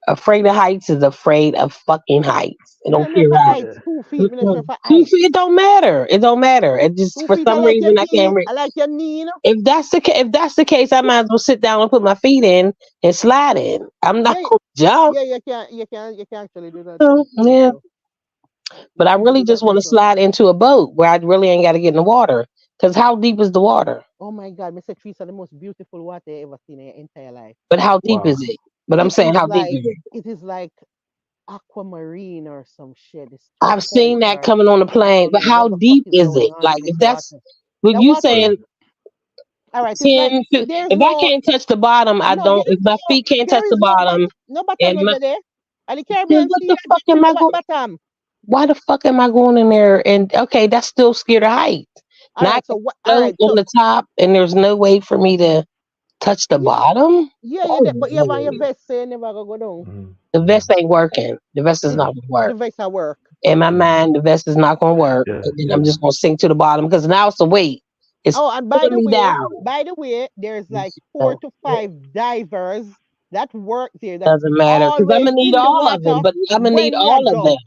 Afraid of heights is afraid of fucking heights. I Me don't don't know care for how. heights, 2 feet. Me not sure Mm-mm. for 2 feet. heights. It don't matter. It don't matter. It just Two for feet, I some like your reason I can't. knee. I like your knee. If that's the case, I might as well sit down and put my feet in and slide in. I'm not Yeah, going to jump. yeah, you can actually do that Oh, too. Yeah, yeah. so But I you can really do just that want too. to So. slide into a boat where I really ain't got to get in the water. Because how deep is the water? Oh my God, Mr. Trees are the most beautiful water you ever seen in your entire life. But how deep is Wow. it? But I'm It saying is how deep like is it? it is like aquamarine or some shit. It's I've turquoise seen that or coming on the I plane. don't But know how what the fuck deep is is it? going on Like in this if that's water. what The you water is saying, all right. It's like 10, there's if I no can't touch the bottom, I no don't. If my no feet can't touch there the is bottom, no bottom and not my there. And the then Caribbean what Sea, the fuck there am is I no going? bottom. Why the fuck am I going in there? And okay, that's still scared of heights. All Now I right, got so what? All float right, on so the top, and there's no way for me to touch the yeah, bottom. Oh, but you have on your no. vest, so you never gonna go down. The vest ain't working. The vest is It, not gonna work. the vest at work. In my mind, the vest is not gonna work, Yeah, and then I'm yeah. just gonna sink to the bottom because now it's a weight. It's Oh, and pulling me down. there's like four So to five divers that work there that doesn't matter because I'm always gonna need in the all of them. water But I'm gonna need when you all of them. jump.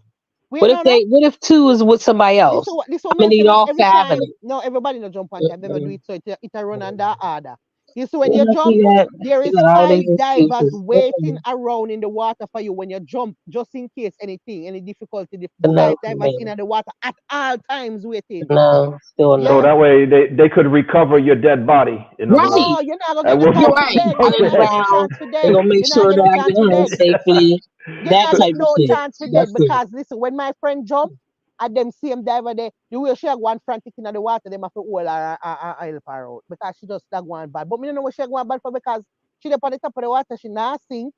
Wait, no, no. What if two is with somebody else? This I'm one gonna man say need not all every five of time. them. No, everybody no jump on time. They no do Mm-mm. it so it a run under order. You see when Yeah, you I see jump, that. there You is got all these five divers excuses. waiting around in the water for you when you jump, just in case any difficulty. The No five for divers me. in the water at all times waiting. No, still a So Yeah. no. that way they could recover your dead body. In other words, Right. No, you're not gonna that get the will You're chance for right. dead. I You're not will gonna get the drown. chance for They're dead. gonna make You're not sure gonna that get the I chance for get home dead. safely. You're That not get type of no shit. chance for That's dead it. because listen, when my friend jump at them same diver there, you will share one frantic in the water, them have to hold her help her out because she just that one bad. But me don't know what she going bad for because she up on the top of the water, she not sink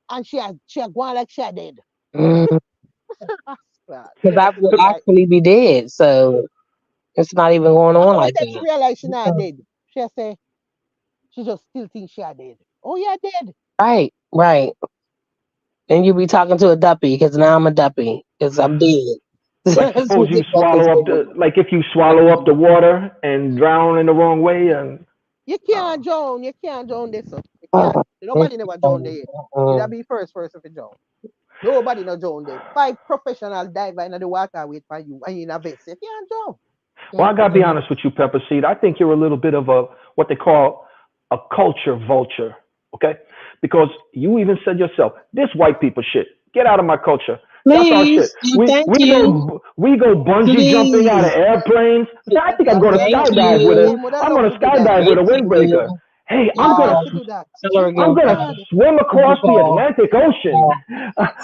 and she going like she dead. Mm. God. Because I will Like actually be dead. So it's not even going on how like time she that. realize she not Okay. dead? She say she just still think she dead. Oh yeah, dead. Right, right. And you be talking to a duppy because now I'm a duppy because I'm dead. like That's suppose what you the fuck is swallow up going the like if you swallow up the water and drown in the wrong way and You can't drown. You can't drown this. So. You on. can't. Nobody never drowned there. You Mm. that be first person to drown. Nobody no drown there. Five professional diver in the water wait for you and you in a vest. You can't drown. well, I gotta be Mm-mm. honest with you, Pepper Seed. I think you're a little bit of a what they call a culture vulture, okay? Because you even said yourself, this white people shit. Get out of my culture. That's our shit. Please and We thank we you. go bungee jumping out of Please. airplanes. I think I'm gonna Thank skydive with you. a. Them would have I'm love gonna to do that. skydive with Thank a you. windbreaker. Hey, Them would love to Paul. do that. Tell her I'm again, gonna Paul. God. swim across the Paul. Atlantic Ocean.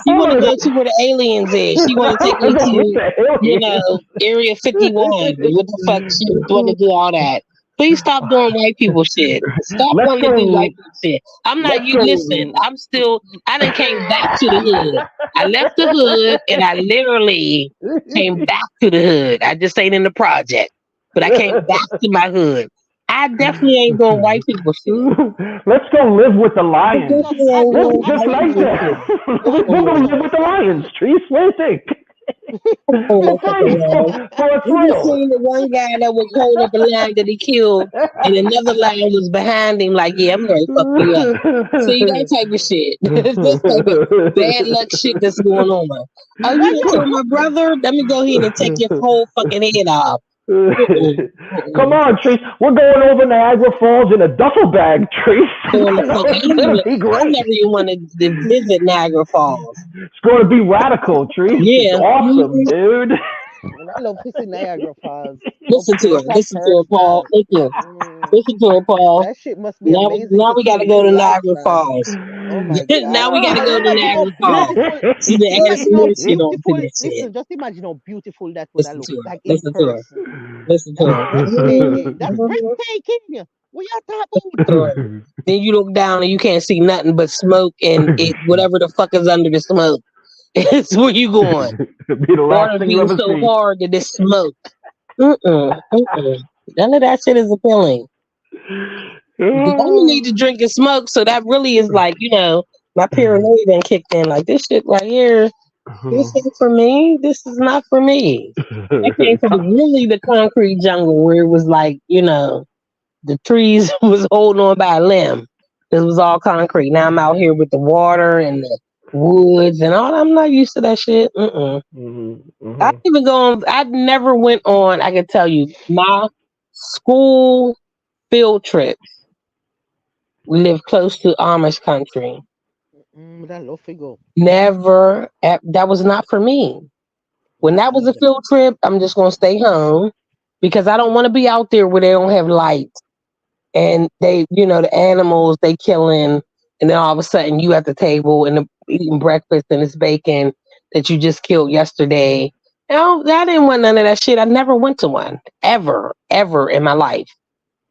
She I'm want to gonna go to where the aliens is. She want to take me go meet to, the aliens. Area 51. What the fuck she want to do all that? Please stop doing white people shit. Stop Let's wanting to do go. white people shit. I'm not Let's you. go. Listen, I done came back to the hood. I left the hood and I literally came back to the hood. I just ain't in the project, but I came back to my hood. I definitely ain't doing white people shit. Let's go live with the I lions. definitely I ain't think Let's doing I just white think like people you that. shit. white We're people gonna Mm-mm. live with know. the lions. Trees, what do you think? Oh, Just that's fucking saying, wrong. for a You just thrill. seen the one guy that was holding up a lion that he killed, and another lion was behind him, like, yeah, I'm going to fuck you up. See, that type of shit. This type of bad luck shit that's going on. Oh, you Why want to you kill my brother? Let me go ahead and take your whole fucking head off. Mm-mm. Come Mm-mm. on, Trees. We're going over Niagara Falls in a duffel bag, Trees. Doing the fuck. It's gonna be I great. never even wanted to visit Niagara Falls. It's gonna be radical, Trees. It's Yeah. awesome, Mhm. dude. I love to see Niagara Falls up Listen to close it. and Listen to it, Paul. personal. Listen. Mm, Listen to it, Paul. that shit must be Now, amazing now to we see got to in go real to life, Niagara man. Falls. Oh my Now God. we got to And go to imagine how Niagara Falls. beautiful. You can add some Imagine how more shit on to beautiful. this shit. Listen, just imagine how beautiful that would have Listen looked to her. like in Listen to her. person. Listen to That's her. breathtaking. That's breathtaking. What y'all talking Listen to her. Then you look down and you can't see nothing but smoke and it whatever the fuck is under the smoke. It's where you going. Be the last Water thing you beating ever so see. hard that it's smoke. Mm-mm. None of that shit is appealing. Because I don't need to drink and smoke, so that really is like, my paranoia then kicked in. Like, this shit right here, this ain't for me. This is not for me. I came from really the concrete jungle where it was like, the trees was holding on by a limb. It was all concrete. Now I'm out here with the water and the woods and all. I'm not used to that shit. I even go on. I never went on. I can tell you, my school field trip. We live close to Amish country. That love to go. Never. That was not for me. When Not that was a either. field trip, I'm just gonna stay home because I don't want to be out there where they don't have lights and they, the animals they killing, and then all of a sudden you at the table and eating breakfast and it's bacon that you just killed yesterday. I didn't want none of that shit. I never went to one ever in my life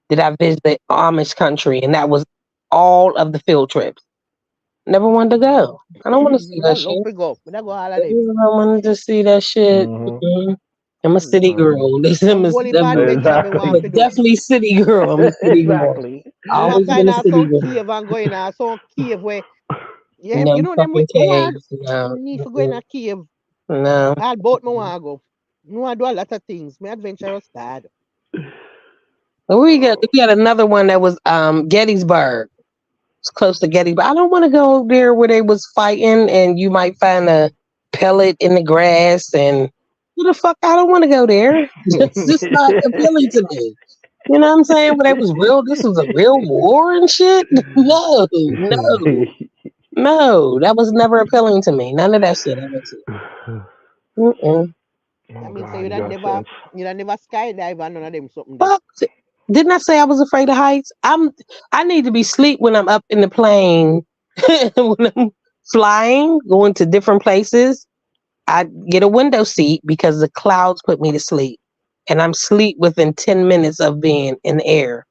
did I visit Amish country, and that was all of the field trips. Never wanted to go. I don't want to see that That love shit. to go. But I go all I of them. wanted to see that shit. Mm-mm. I'm a That love city to go. girl. Some holy adventure me I'm Exactly. a want to do. definitely city girl. I'm a city girl. Exactly. Me want Always been find a out city some girl. cave and go in a some cave where yeah, No you know them fucking me want caves. No. need to go in Mm-mm. a cave. No. All boat me want to go. Me want to do a lot of things. Me adventurous bad. But we got another one that was Gettysburg. It's close to Gettysburg. I don't want to go there where they was fighting and you might find a pellet in the grass and who the fuck I don't want to go there. It's just not appealing to me. You know what I'm saying? But this was a real war and shit. No, no, no. That was never appealing to me. None of that shit I went to. Mm-mm. I Oh mean, say God, you got sense. you'd never skydive and none of them something there. Fuck. Didn't I say I was afraid of heights? I need to be asleep when I'm up in the plane. When I'm flying, going to different places. I get a window seat because the clouds put me to sleep. And I'm sleep within 10 minutes of being in the air.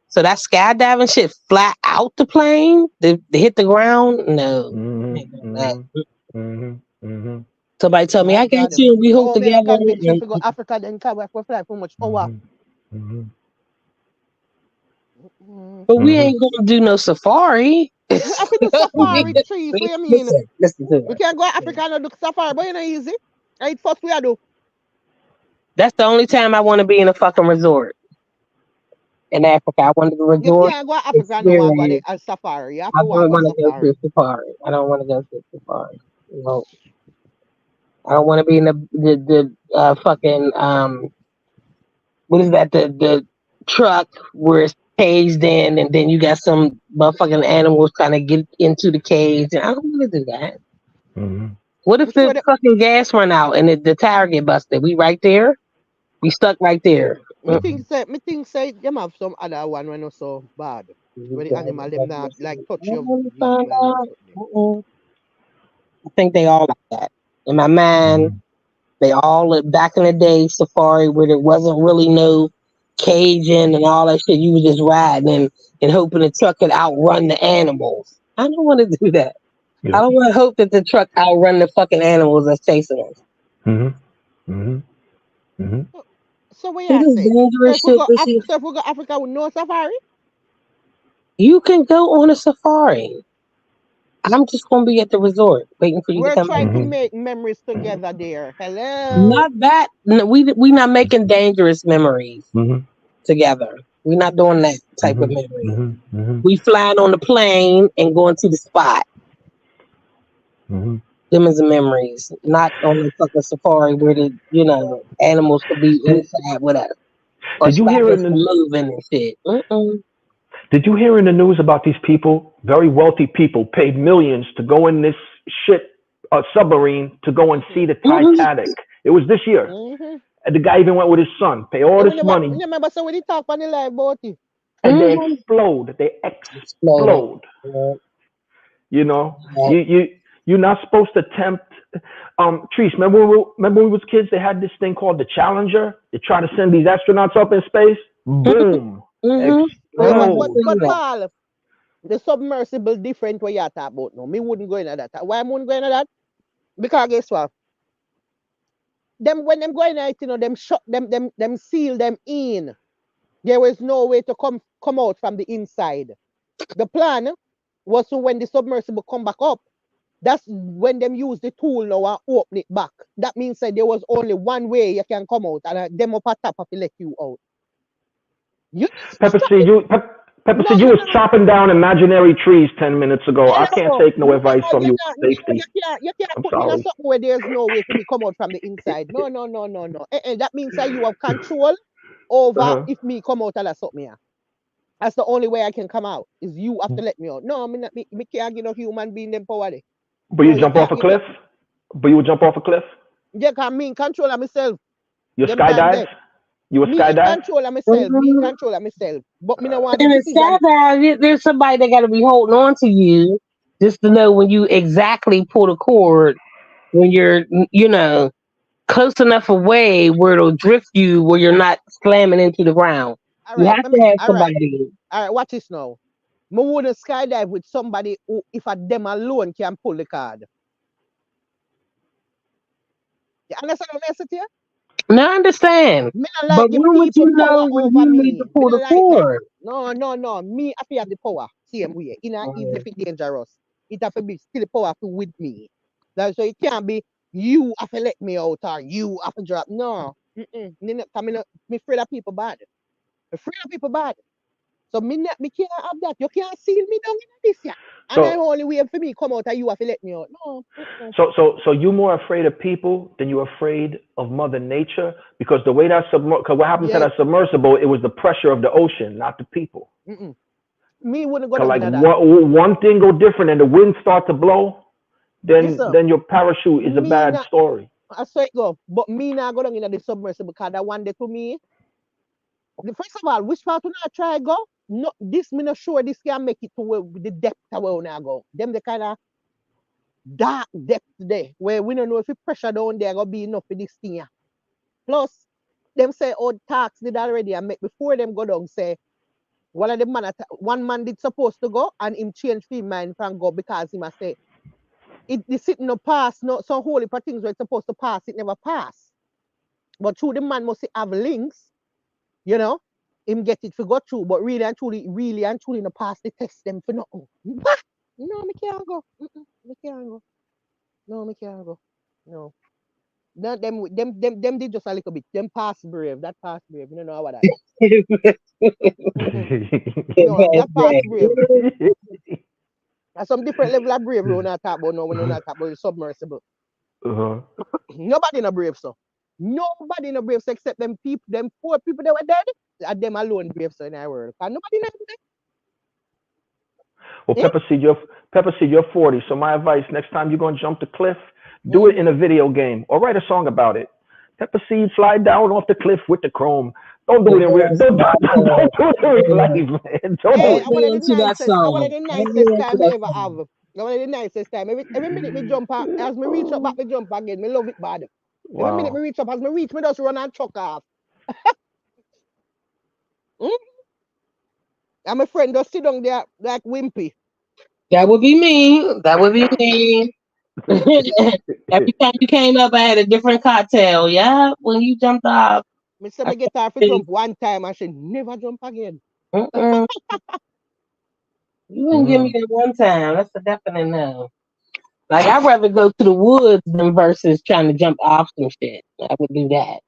So that skydiving shit flat out the plane to hit the ground? No. I ain't doing that. Somebody tell me, My I got God. you and we hold So many together. convince you to go Africa then come back for fly for much hour. Mm. But we ain't gonna do no safari. We have to do safari trees. What you mean? Listen to We her. can go Africa and do safari, but you know easy. Right first we are do. That's the only time I want to be in a fucking resort in Africa. I want to You resort can't go Africa and no one go experience. a safari. You have I to walk don't a want to go to a safari. safari. I don't want to go to a safari. No, I don't want to be in the fucking what is that the truck where it's caged in and then you got some motherfucking animals trying to get into the cage. And I don't want to do that. What I'm if sure the that fucking gas run out and the tire get busted? We right there. We stuck right there. me think say them have some other one when not so bad. Where the animal them not like touch your vehicle and them something. I think they all like that. In my mind, Mm-hmm. they all back in the day safari where there wasn't really no caging and all that shit. You were just riding and hoping the truck could outrun the animals. I don't want to do that. I Yep. don't want to hope that the truck outrun the fucking animals that's chasing us. Mm-hmm. Mm-hmm. Mm-hmm. So, so what It you is say? dangerous shit. This is, So if we go Africa with no safari, you can go on a safari. I'm just gonna be at the resort waiting for you to we're come trying back. to Mm-hmm. make memories together there. Hello. Not that no, we not making dangerous memories Mm-hmm. together. We're not doing that type of Mm-hmm. memory. Mm-hmm. Mm-hmm. We flying on the plane and going to the spot. Mm-hmm. Them is the memories, not on the fucking safari where the animals could be Did, inside with us or did you stop hear us in from the moving and shit. Mm-mm. Did you hear in the news about these people, very wealthy people, paid millions to go in this shit submarine to go and see Mhm. the Mm-hmm. Titanic? It was this year. Mhm. And the guy even went with his son, pay all Yeah, this money, we never so when they talk on the live about it. and they Mm-hmm. explode. They Exploded. explode. Yeah, You know, yeah. you're not supposed to tempt. Trees, remember when we was kids? They had this thing called the Challenger. They try to send these astronauts up in space. Boom, Mm-hmm. Yeah, I remember explode. seeing but that. Paul, the submersible different way you talk about no. Me wouldn't go into that. Why I wouldn't go into that? Because guess what? Them when them go in it, them shut them seal them in. There was no way to come out from the inside. The plan was so when the submersible come back up, that's when them use the tool now and open it back. That means that there was only one way you can come out, and them up at top of it let you out. You Pepper stop seed, it. Pepper No, seed, you no, was no, no. chopping down imaginary trees 10 minutes ago. I can't Hello. take no No, advice from you you can't. on No, safety. you can't I'm put me in a sorry. something where there's no way for me come out from the inside. No, no, no, no, no. That means that you have control over Uh-huh. if me come out of that something here. That's the only way I can come out. Is you have to let me out. No, me can't give no human being them power there. But No, you jump off a you can't. cliff? But you would jump off a cliff? You can me in control of myself. You Them time skydive? there. You a Me in skydive? control of myself. Me in Mm-hmm. control of myself. But me no want the In a decision. skydive, there's somebody that got to be holding on to you just to know when you exactly pull the cord when you're, close enough away where it'll drift you where you're not slamming into the ground. All You right, have to have all right, somebody. all right. Watch this now. Me wouldn't skydive with somebody who, if a them alone can pull the card. You understand what I'm saying to you? Now I understand. Me not But like give when would people you power know when over you need to me. Me pull the not like that. cord? No, no, no. Me have to have the power. Same way. Even if it's dangerous, it have to be still powerful with me. That's so it can't be you have to let me out or you have to drop. No. Me afraid of people bad. Afraid of people bad. So me can't have that. You can't seal me down in this yeah. And I So only way for me come out and you have to let me out. No. Mm-mm. so you more afraid of people than you're afraid of Mother Nature? Because the way that because what happened to Yes. that submersible, it was the pressure of the ocean, not the people. Mm-mm. Me wouldn't go Cause down like in that. one thing go different and the wind start to blow, Listen, then your parachute is a me bad not story. I saw it go. But me now go down in the submersible because that one day to me. First of all, which part we not try go? No, this me not sure this can make it to where the depth of where we now go. Them the kind of dark depth there where we don't know if the pressure down there gonna be enough for this thing. Yeah. Plus, them say old tax did already and make before them go down say one man did supposed to go and him change his mind from go because he must say it the sitting no pass no some holy for things where it's supposed to pass it never pass. But through the man must have links, you know, him get it for go through, but really and truly no pass the test them for nothing. What? No, me can't go. Mm-mm, me can't go. No, me can't go. No. No, them did just a little bit. Them pass brave. That pass brave. You don't know what that is. Mm-mm. No, that pass brave. That's some different level of bravery when I talk about no when you not talk about the submersible. Uh-huh. Nobody no brave so. Nobody no brave so except them people, them poor people that were dead. And them alone brave so in our world. And nobody know Well, eh? Pepper Seed, you're 40. So my advice: next time you're gonna jump the cliff, Do it in a Mm-hmm. video game or write a song about it. Pepper seed fly down off the cliff with the chrome. Don't do The it in real. words Don't, of don't, my don't, soul. don't do it in real life, man. Don't I do Hey, ain't it. I one of been the into that nicest. I one of song. the I ain't been nicest into time I that ever have. song. One of the nicest time. Every minute me jump up, as me reach up back, me jump again. Me love it bad. Every minute me Wow. reach up, as me reach, me just run and chuck off. Mm? And my friend just sit down there like wimpy. That would be me. That would be me. Every time you came up, I had a different cocktail. Yeah, when you jumped off, Me say I me get her to said, jump one time and she never jump again. mm-mm, you didn't give me Mm. that one time. That's a definite no. Like I'd rather go to the woods than versus trying to jump off some shit. I would do that.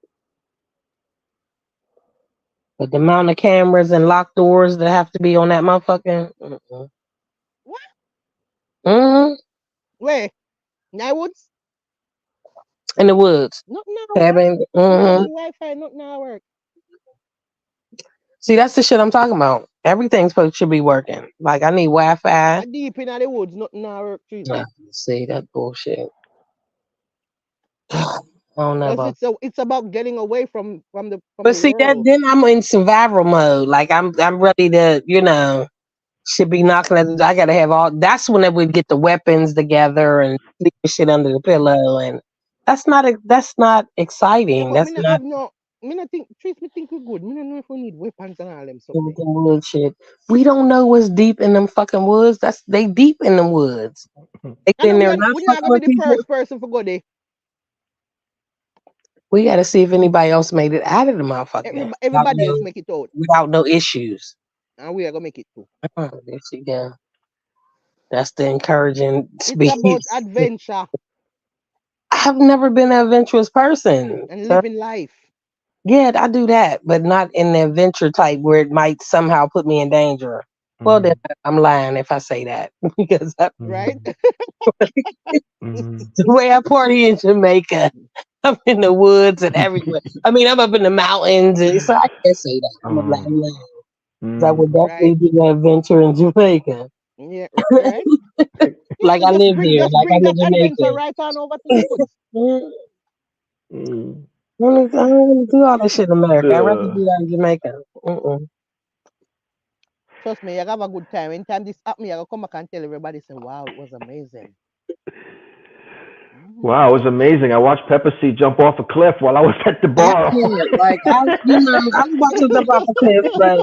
But the amount of cameras and locked doors that have to be on that motherfucker. Mm-mm. What? Mm-hmm. Where? Woods? In the woods. Nothing now work. Cabin. Me have Mm-hmm. good Wi-Fi. Nothing now work. See, that's the shit I'm talking about. Everything's supposed should be working. Like I need Wi-Fi. I deep in the woods. Nothing now work. Trees Nah, me. see that bullshit. I don't know Cause about. it's about getting away from But the see that world. then I'm in survival mode. Like I'm ready to, should be knocking at the I gotta have all that's when they would get the weapons together and sleep the shit under the pillow and that's not Yeah, exciting. but That's me not not have no. Me not think. Trees me think we good. Me not know if we need weapons and all them stuff there. anything wood shit. We don't know what's deep in them fucking woods. That's they deep in them woods. They I been know there not we not fucking gonna be with the people. first person for go there. We gotta see if anybody else made it out of the motherfucker Everybody else make it out, without no issues. and we are gonna make it too. There she go. That's the encouraging It's speech. about adventure I've never been an adventurous person. and So living life, yeah, I do that, but not in the adventure type where it might somehow put me in danger. Well, then Mm. I'm lying if I say that because right? Mm. Mm. the way I party in Jamaica, I'm in the woods and everywhere. I mean, I'm up in the mountains, and so I can't say that. Mm. I'm lying. 'Cause I would Mm. definitely Right? do an adventure in Jamaica. Yeah, right. Yeah, Like so I live here, just like bring I'm in that adventure Jamaica. right on over to the woods. Mm, Mm. I don't want to do all that shit in America. I'd rather Uh, do that in Jamaica. Mm-mm. Trust me, you have a good time. Anytime this happen, you come back and tell everybody, say, "Wow, it was amazing." Hmm. wow, it was amazing. I watched Pepper Seed jump off a cliff while I was at the I bar. can't. Like I was about to jump off a cliff, but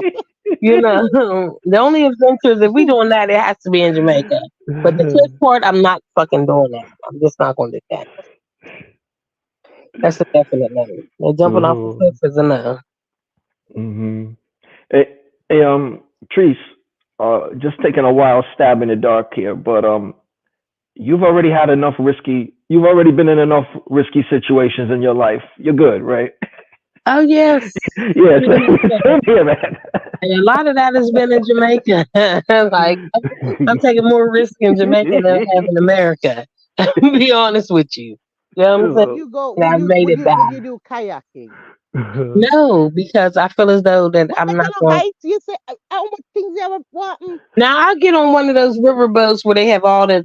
the only adventures if we doing that, it has to be in Jamaica. But the cliff part, I'm not fucking doing that. I'm just not going to do that. That's a definite no. No, jumping off a cliff Mhm. is a no. Mhm. Hey, hey, Treese, just taking a wild stab in the dark here, but you've already had enough risky. You've already been in enough risky situations in your life. You're good, right? Oh yes, Yeah, pretty much so. same here, man. And a lot of that has been in Jamaica. Like I'm taking more risk in Jamaica than I have in America. To be honest with you. You know what I'm saying? Would you go? And I made it back. Would you do kayaking? No, because I feel as though that What I'm that not kind of going. height? You say how much things you ever want? Now I'll get on one of those river boats where they have all the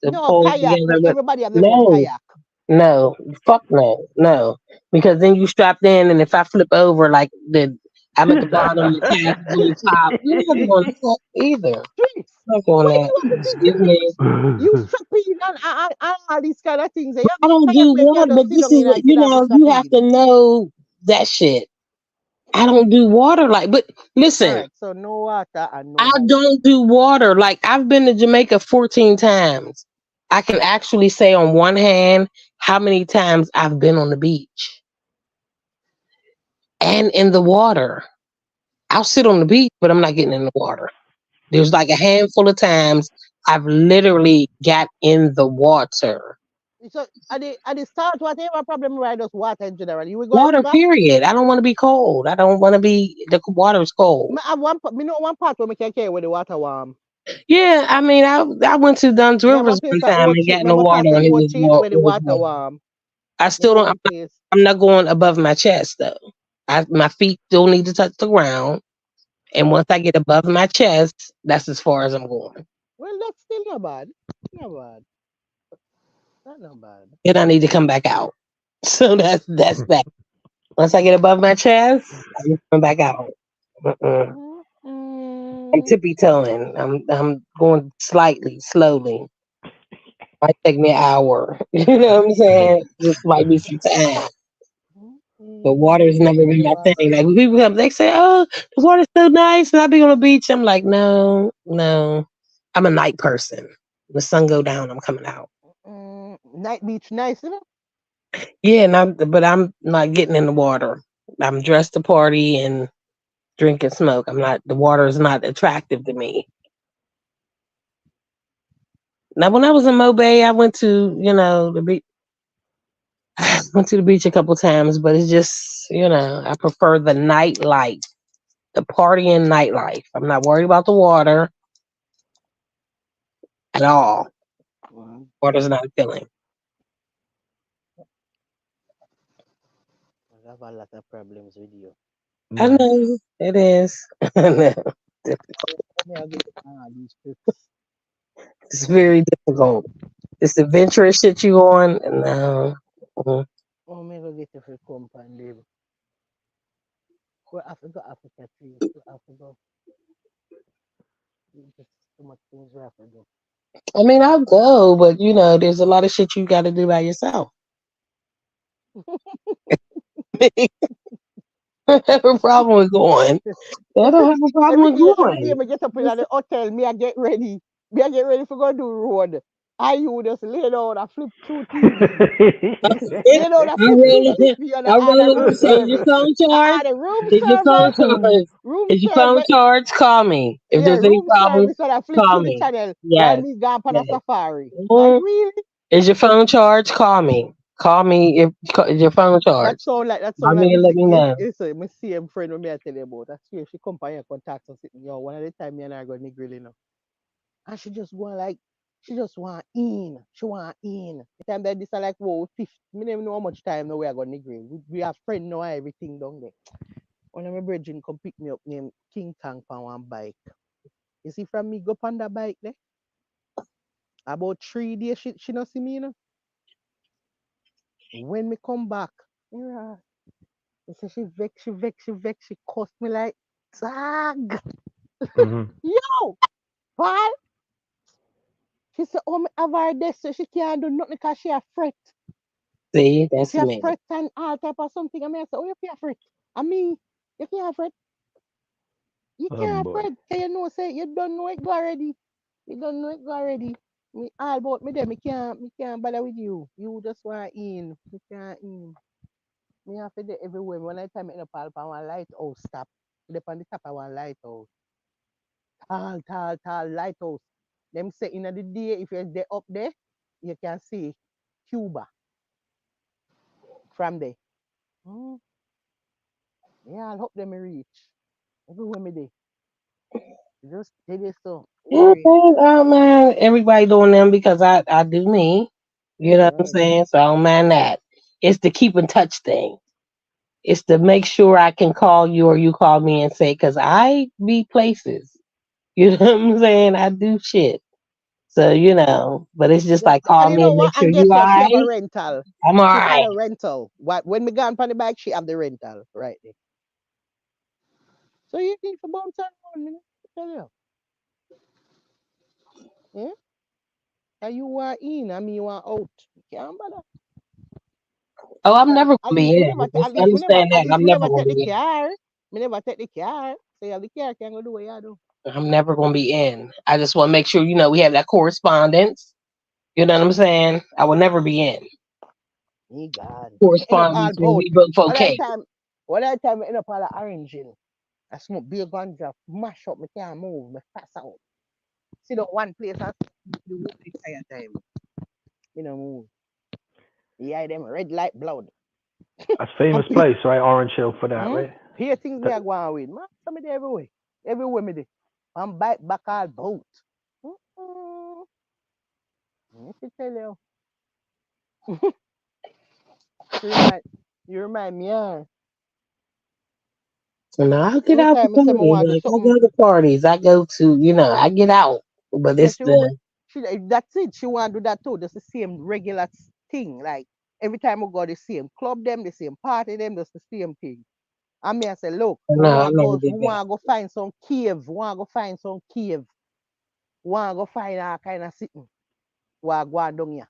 No pulled kayak. together. But Everybody have their own no, kayak. no, fuck no, no, because then you strapped in, and if I flip over, like I'm at the bottom, the cash is on the top. You're not doing that either. Drinks. I'm not doing Why that. you have to think Excuse me. you strapping and all these kind of things? You I have a don't kayak do where you can water, but just sit this down is in what it. You don't have to strap you have in. to know that shit. I don't do water like, but All listen, right. So no water and no I height. don't do water. Like I've been to Jamaica 14 times. I can actually say on one hand how many times I've been on the beach and in the water. I'll sit on the beach, but I'm not getting in the water. There's like a handful of times I've literally got in the water. So at the start, whatever problem right us water in general. You will go a Water, river. period. I don't want to be cold. I don't want to be, the water's cold. Me have me know one part where me can carry where the water warm. Yeah, I mean, I went to Dunn's Me have one Rivers place one at time and Ochi. got Me in have the a water part at and Ochi where the it was water warm. warm. I Me still know don't. one place. I'm not going above my chest though. My feet still need to touch the ground, and once I get above my chest, that's as far as I'm going. Well, that's still not bad. Not bad. Not no bad. and I need to come back out. So that's that. Once I get above my chest, I'm coming back out. Mm-mm. I'm Mm-mm. tippy toeing. I'm going slightly, slowly. Might take me an hour. You know what I'm saying? Just might be some time. But water's never been my Water. thing. Like when people come, they say, "Oh, the water's so nice," and I be on the beach. I'm like, no, no. I'm a night person. The sun go down, I'm coming out. Night beach nice, you know? Yeah, but I'm not getting in the water. I'm dressed to party and drink and smoke. I'm not. The water is not attractive to me. Now, when I was in Mobay, I went to the beach. Went to the beach a couple times, but it's just I prefer the nightlife, the party and nightlife. I'm not worried about the water at all. Well, Water's not a feeling. I have a lot of problems with you. I Nice. know it is. I know. Me, I get these trips. It's very difficult. This adventurous shit you on, no. Mm. Oh, me go get you for company. We have to go Africa too. We have to go. Just too much things we have to do. I mean, I'll go, but there's a lot of shit you got to do by yourself. I have a problem with going. I don't have a problem with Every day going. me get up in the hotel, me I get ready. Me I get ready for go do road. I you just lay down and flip through TV. Lay down and I flip through roll, TV and I I order roll up. room Is your service. phone I charged? order room Is your phone service. charged? Room Is your phone service. charged? Call me. If Yeah, there's any room problems, service and I flip call through the me. channel while Yes, me gone on a yes. safari. Like Mm. really? Is your phone charged? Call me. Call me if is your phone charged. That Call sound like me and let music. me Yes, know. yes, sir. My same friend when me I tell you about. That's where she come by and contact us. Yo, one of the time me and I go nigga, and she just want like she just want in. She want in. The time that this are like whoa 50. Me never know how much time now we are going nigga. We have friend now and everything down there. One of my brethren come pick me up named King Kang on one bike. You see from me go on that bike there? About 3 days she not see me, When me come back, yeah, she say she cussed me like tag. Mhm. Yo, Val. She said, oh, me have her there so she can't do nothing because she a fret. See, that's She a me. fret and all type of something. I mean, I say, oh, you can't fret. I mean, you can't fret. You Oh can't boy. fret. Can you know, say, you don't know it go already. You don't know it go already. Me all about me there. Me can't bother with you. You just want in. Me can't in. Me have to do everywhere. When I time in a pal on one lighthouse stop. Up on the top of one lighthouse. Tall lighthouse. Them say in the day, if you're there up there, you can see Cuba from there. Mm, yeah, I'll hope them reach. Everywhere me there. Just did it so. Yeah, Worry. man, I don't mind everybody doing them because I do me. You know what I'm Right. saying? So I don't mind that. It's the keep in touch thing. It's to make sure I can call you or you call me and say, because I be places. You know what I'm saying? I do shit. So, but it's just Yeah. like call And you me know and what? make sure And you guess all what? She have a right. rental. I'm all She had right. a rental. What when me gone on the bike, she have the rental right there. So you need to bounce around, tell you. Yeah? And you are in, I mean you are out. You can't bother. Oh, I'm never At gonna be least me in. never Just understand at that. least I'm me never never gonna take the be in. car. Me never take the car. So yeah, the car can go do what you do. I'm never gonna be in. I just want to make sure, we have that correspondence. You know what I'm saying? I will never be in. Me God. Me end up all Correspondence when boat. we both All that okay. time all that time me end up all the orange hill. I smoke beer ganja, mash up, me can't move, me pass out. Sit down one place and the whole entire time. Me no move. Yeah, them red light blood. A And famous place, right? Orange Hill for that, hmm? right? Here things me That, are going with. Man, some me there everywhere. Everywhere me there. I'm back all boat. Mm-hmm. Let me tell you. You remind, you remind me, So now I'll get every out the time I say I party. want to do Like I something, go to parties. I go to, I get out. But yes, it's the That's it. She want to do that too. That's the same regular thing. Like every time we go the same club them, the same party them, that's the same thing. And me I say, look, No, I never did we that. want to go find some cave. We want to go find some cave. We want to go find all kind of sitting. We are going down here.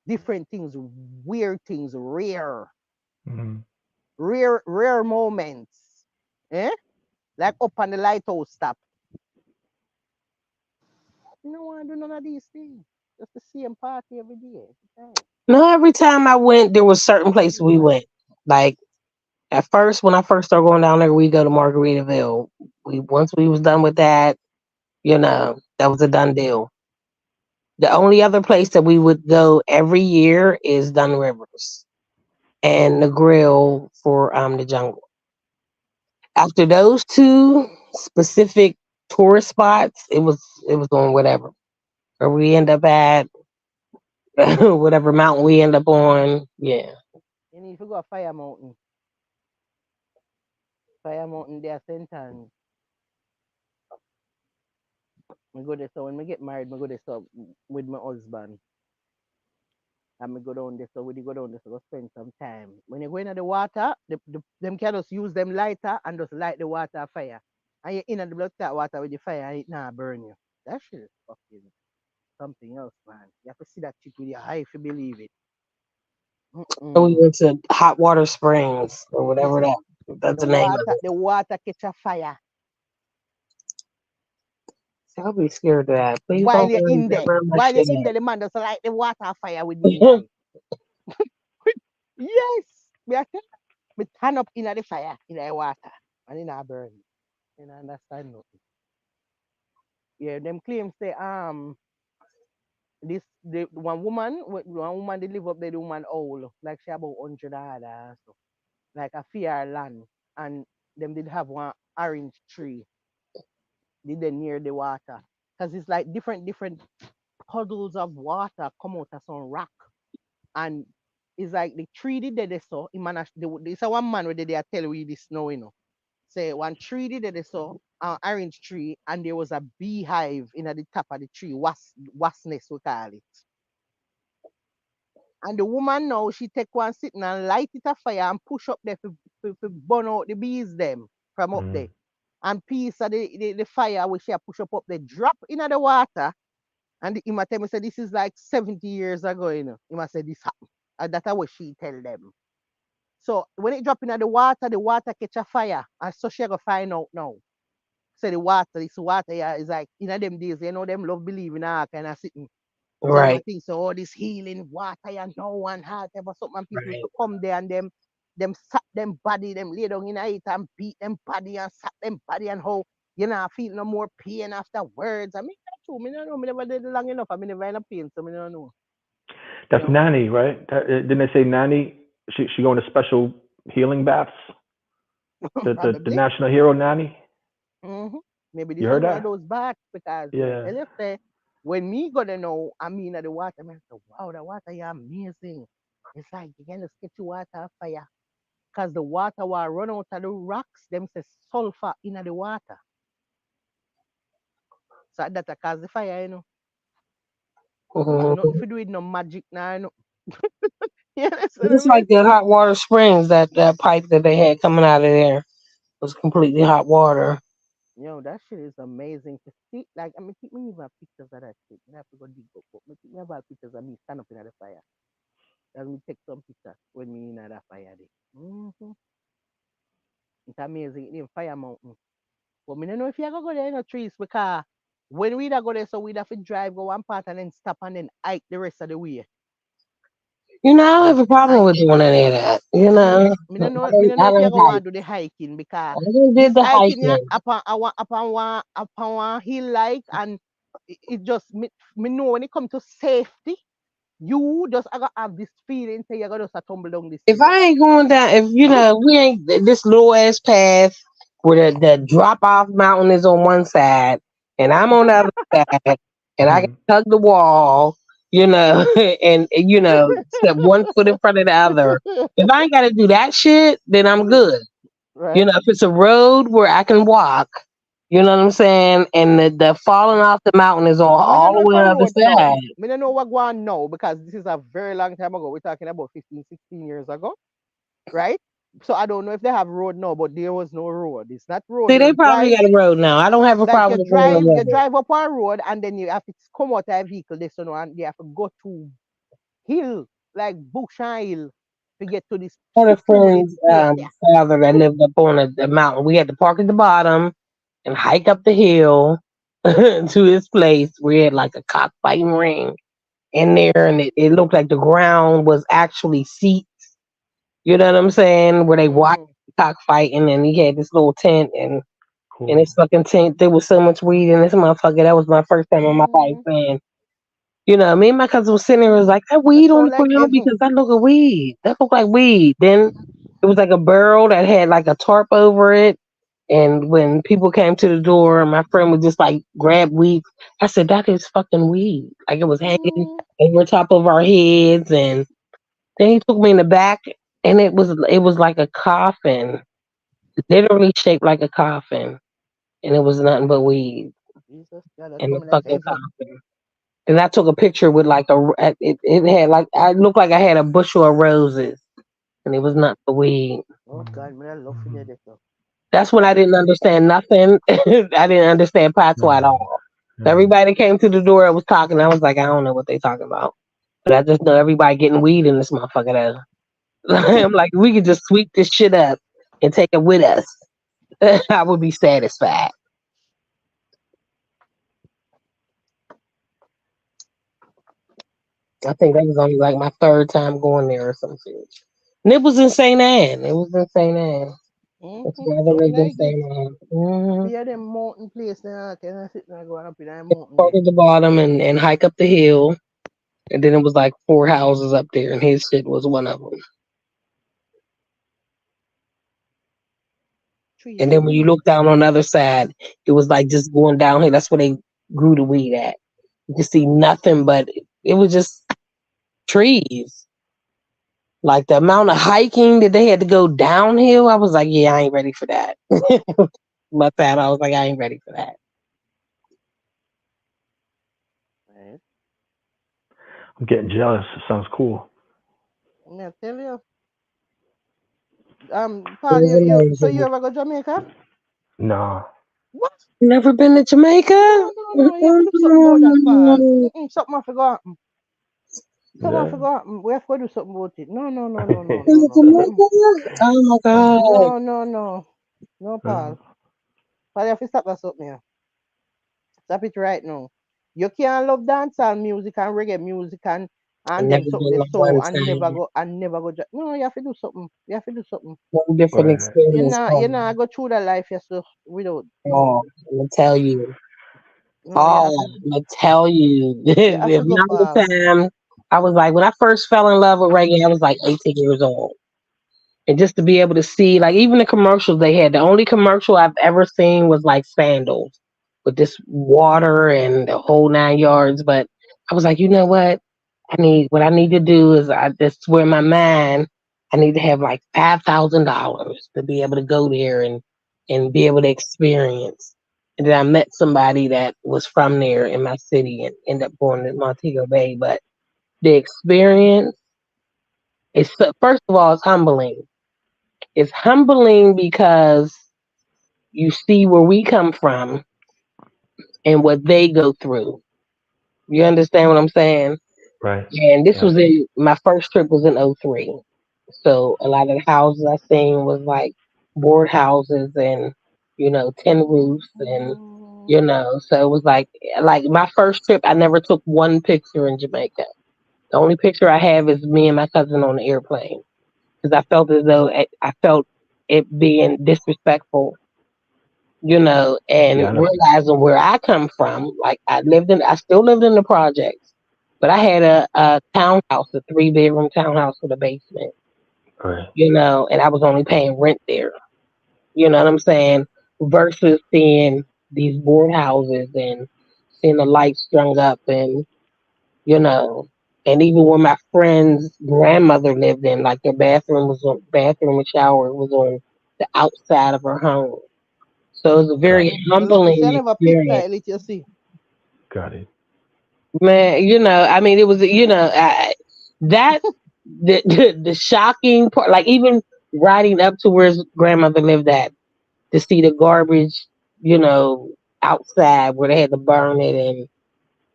Different things, weird things, Mm-hmm. rare moments. Eh? Like up on the lighthouse stop. You don't want to do none of these things. Just the same party every day. Every time. No, every time I went, there was certain places we went. Like at first, when I first started going down there, we go to Margaritaville. We once we was done with that, that was a done deal. The only other place that we would go every year is Dun Rivers and the grill for the jungle. After those two specific tourist spots, it was on whatever. Or we end up at whatever mountain we end up on. Yeah. You need to go to Fire Mountain. Fire Mountain there, St. Anne. I go there so when I get married, I go there so with my husband. And I go down there so when you go down there so go spend some time. When you go into the water, them can just use them lighter and just light the water fire. And you in the blood clot water with the fire and it not burn you. That shit is fucking something else, man. You have to see that shit with your eye if you believe it. So we Mm-mm. went to Hot Water Springs or whatever that's the name of it. The water catch a fire. So I'll be scared of that. Please While don't you're bring in that there. burn my While you're shit in there, the man just light the water fire with me up. eye. Yes. Me I tell me turn up in the fire in the water. And it not burn. You know, understand nothing. Yeah, them claims say this the one woman they live up there, the woman old, like she about 100 so like a fair land. And them did have one orange tree, did they near the water. Because it's like different puddles of water come out of some rock. And it's like the tree did they saw, it's a one man where they tell you this now, Say one tree did they saw an orange tree and there was a beehive in at the top of the tree, wasp nest we call it. And the woman now she take one sitting and light it a fire and push up there for burn out the bees them from up Mm-hmm. there. And piece of the fire which she a push up there, drop into the water. And he might tell me say this is like 70 years ago, He must say this happened. And that's what she tell them. So when it drop into the water catch a fire. And so she go find out now. So this water yeah, is like in them days, them love believing all kind of sitting. So them I Right. think so all this healing water and no one heart ever something and people used Right. to come there and them sat them body, them lay down in it and beat them body and sat them body and how feel no more pain afterwards. I mean that's true. Me don't know. Me never did it long enough. I mean never in a pain, so me don't know. That's Nanny, right? Didn't they say Nanny? She going to special healing baths. The Probably. national hero Nanny. Mm-hmm. Maybe You this was heard one of that? those bats because me Yeah. tell you say when me gonna know I mean at the water, man, say, wow, the water is amazing. It's like you can just get your water fire. Because the water will run out of the rocks, them say sulfur in the water. So that cause the fire. So Mhm. nothing to do with no magic now, You understand Just what I like the Hot Water Springs, that pipe that they had coming out of there was completely hot water. That shit is amazing to see. Like, I mean, keep me even pictures of that shit. I have to go dig up. But me keep me about pictures of me stand up in the fire. Let me take some pictures when me in the fire there. It's amazing. In Fire Mountain. But me don't know if you go there in the trees because when we da go there, so we'd have to drive go one part and then stop and then hike the rest of the way. I don't And have a problem hike, with doing any of that. me don't know I if you don't go hike. want to do the hiking because I done did this the hiking yeah hiking. upon one hill like and it just me know when it comes to safety, you just I gotta have this feeling say you're gonna just tumble down this If hill. I ain't going down, if we ain't this little ass path where the drop off mountain is on one side and I'm on the other side and I can Mm-hmm. hug the wall, and step one foot in front of the other. If I ain't got to do that shit, then I'm good. Right? If it's a road where I can walk, You know what I'm saying? And the falling off the mountain is on Me no all know the if way a on the other road now. side. Me no know what go on now because this is a very long time ago. We're talking about 15, 16 years ago, right? So I don't know if they have road now, but there was no road. It's not road. See, they probably got a road now. I don't have a Like you problem with going on drive, the you road. drive up one road and then you have to come out of a vehicle, this you know, and you have to go to hill, like Buckshire Hill, to get to this I had a secluded friend's place there. father that lived up on the mountain. We had to park at the bottom and hike up the hill to his place. We had like a cockfighting ring in there, and it looked like the ground was actually seats. You know what I'm saying? Where they watched Mm-hmm. cockfighting, and he had this little tent, and in Cool. his fucking tent there was so much weed in this motherfucker. That was my first time in my life, Mm-hmm. man. You know, me and my cousin was sitting there, was like, that That weed on the sound like ground heaven. because that look like weed. That look like weed. Then it was like a barrel that had like a tarp over it. And when people came to the door, my friend would just like grab weed. I said, that is fucking weed. Like it was hanging Mm-hmm. over top of our heads. And then he took me in the back, and it was like a coffin, literally shaped like a coffin. And it was nothing but weed Jesus, God, that in the sound like fucking heaven. coffin. And I took a picture with like it had like I looked like I had a bushel of roses, and it was not the weed. Oh God, man, I love to hear this stuff. That's when I didn't understand nothing. I didn't understand patois at all. So everybody came to the door and was talking. I was like, I don't know what they talking about, but I just know everybody getting weed in this motherfucker. Though. I'm like, we could just sweep this shit up and take it with us. I would be satisfied. I think that was only like my third time going there or some shit. And it was in St. Anne. It was in St. Anne. That's Mm-hmm. why I Sound lived in like it. St. Anne. Mm-hmm. Be at them mountain place there, can I sit there going up in that mountain Park there? at the bottom and hike up the hill. And then it was like four houses up there, and his shit was one of them. Trees And and then when you weed. look down on the other side, it was like just going down here. That's where they grew the weed at. You could see nothing but it was just trees. Like the amount of hiking that they had to go downhill, I was like, yeah, I ain't ready for that. But that I was like, I ain't ready for that. Right. I'm getting jealous. It sounds cool. Yeah, tell you. It Paul, was so you amazing. ever go Jamaica? Nah. What? Never been to Jamaica? No, no, no. You have to do something about that, Paul. Something I forgot. Something I Yeah. forgot. We have to do something about it. No, no, no, no, no, Been no, to no. Jamaica? Oh my god. No, no, no. No, Uh, Paul. Paul, you have to stop that something here. Stop it right now. You can't love dancehall music and reggae music I and never them something been they like so one and time. never go. No, you have to do something. You have to do something. One different right. experience You from know, go through the life you so without. No, all. I'm gonna tell you. no, Oh, I'm gonna tell you. you have The to go, amount of Paul. time I was like when I first fell in love with reggae, I was like 18 years old. And just to be able to see, like even the commercials they had, the only commercial I've ever seen was like sandals with this water and the whole 9 yards. But I was like, you know what? What I need to do is I just swear in my mind, I need to have like $5,000 to be able to go there and be able to experience. And then I met somebody that was from there in my city and ended up going to Montego Bay. But the experience is first of all, it's humbling. It's humbling because you see where we come from and what they go through. You understand what I'm saying? Right. And this Yeah. was in my first trip was in '03. So a lot of the houses I seen was like board houses and tin roofs and Mm, so it was like my first trip I never took one picture in Jamaica. The only picture I have is me and my cousin on the airplane because I felt as though I felt it being disrespectful, Yeah. and I know. realizing where I come from. Like I still lived in the projects, but I had a townhouse, a 3 bedroom townhouse with a basement, Right. and I was only paying rent there. You know what I'm saying? Versus seeing these board houses and seeing the lights strung up you know, and even where my friend's grandmother lived in, like their bathroom and shower was on the outside of her home. So it was a Got very it. But let me say, I humbling never picked experience. that, let you see. Got it. Man, I mean, it was, that the shocking part, like even riding up to where his grandmother lived at to see the garbage, you know, outside where they had to burn it, and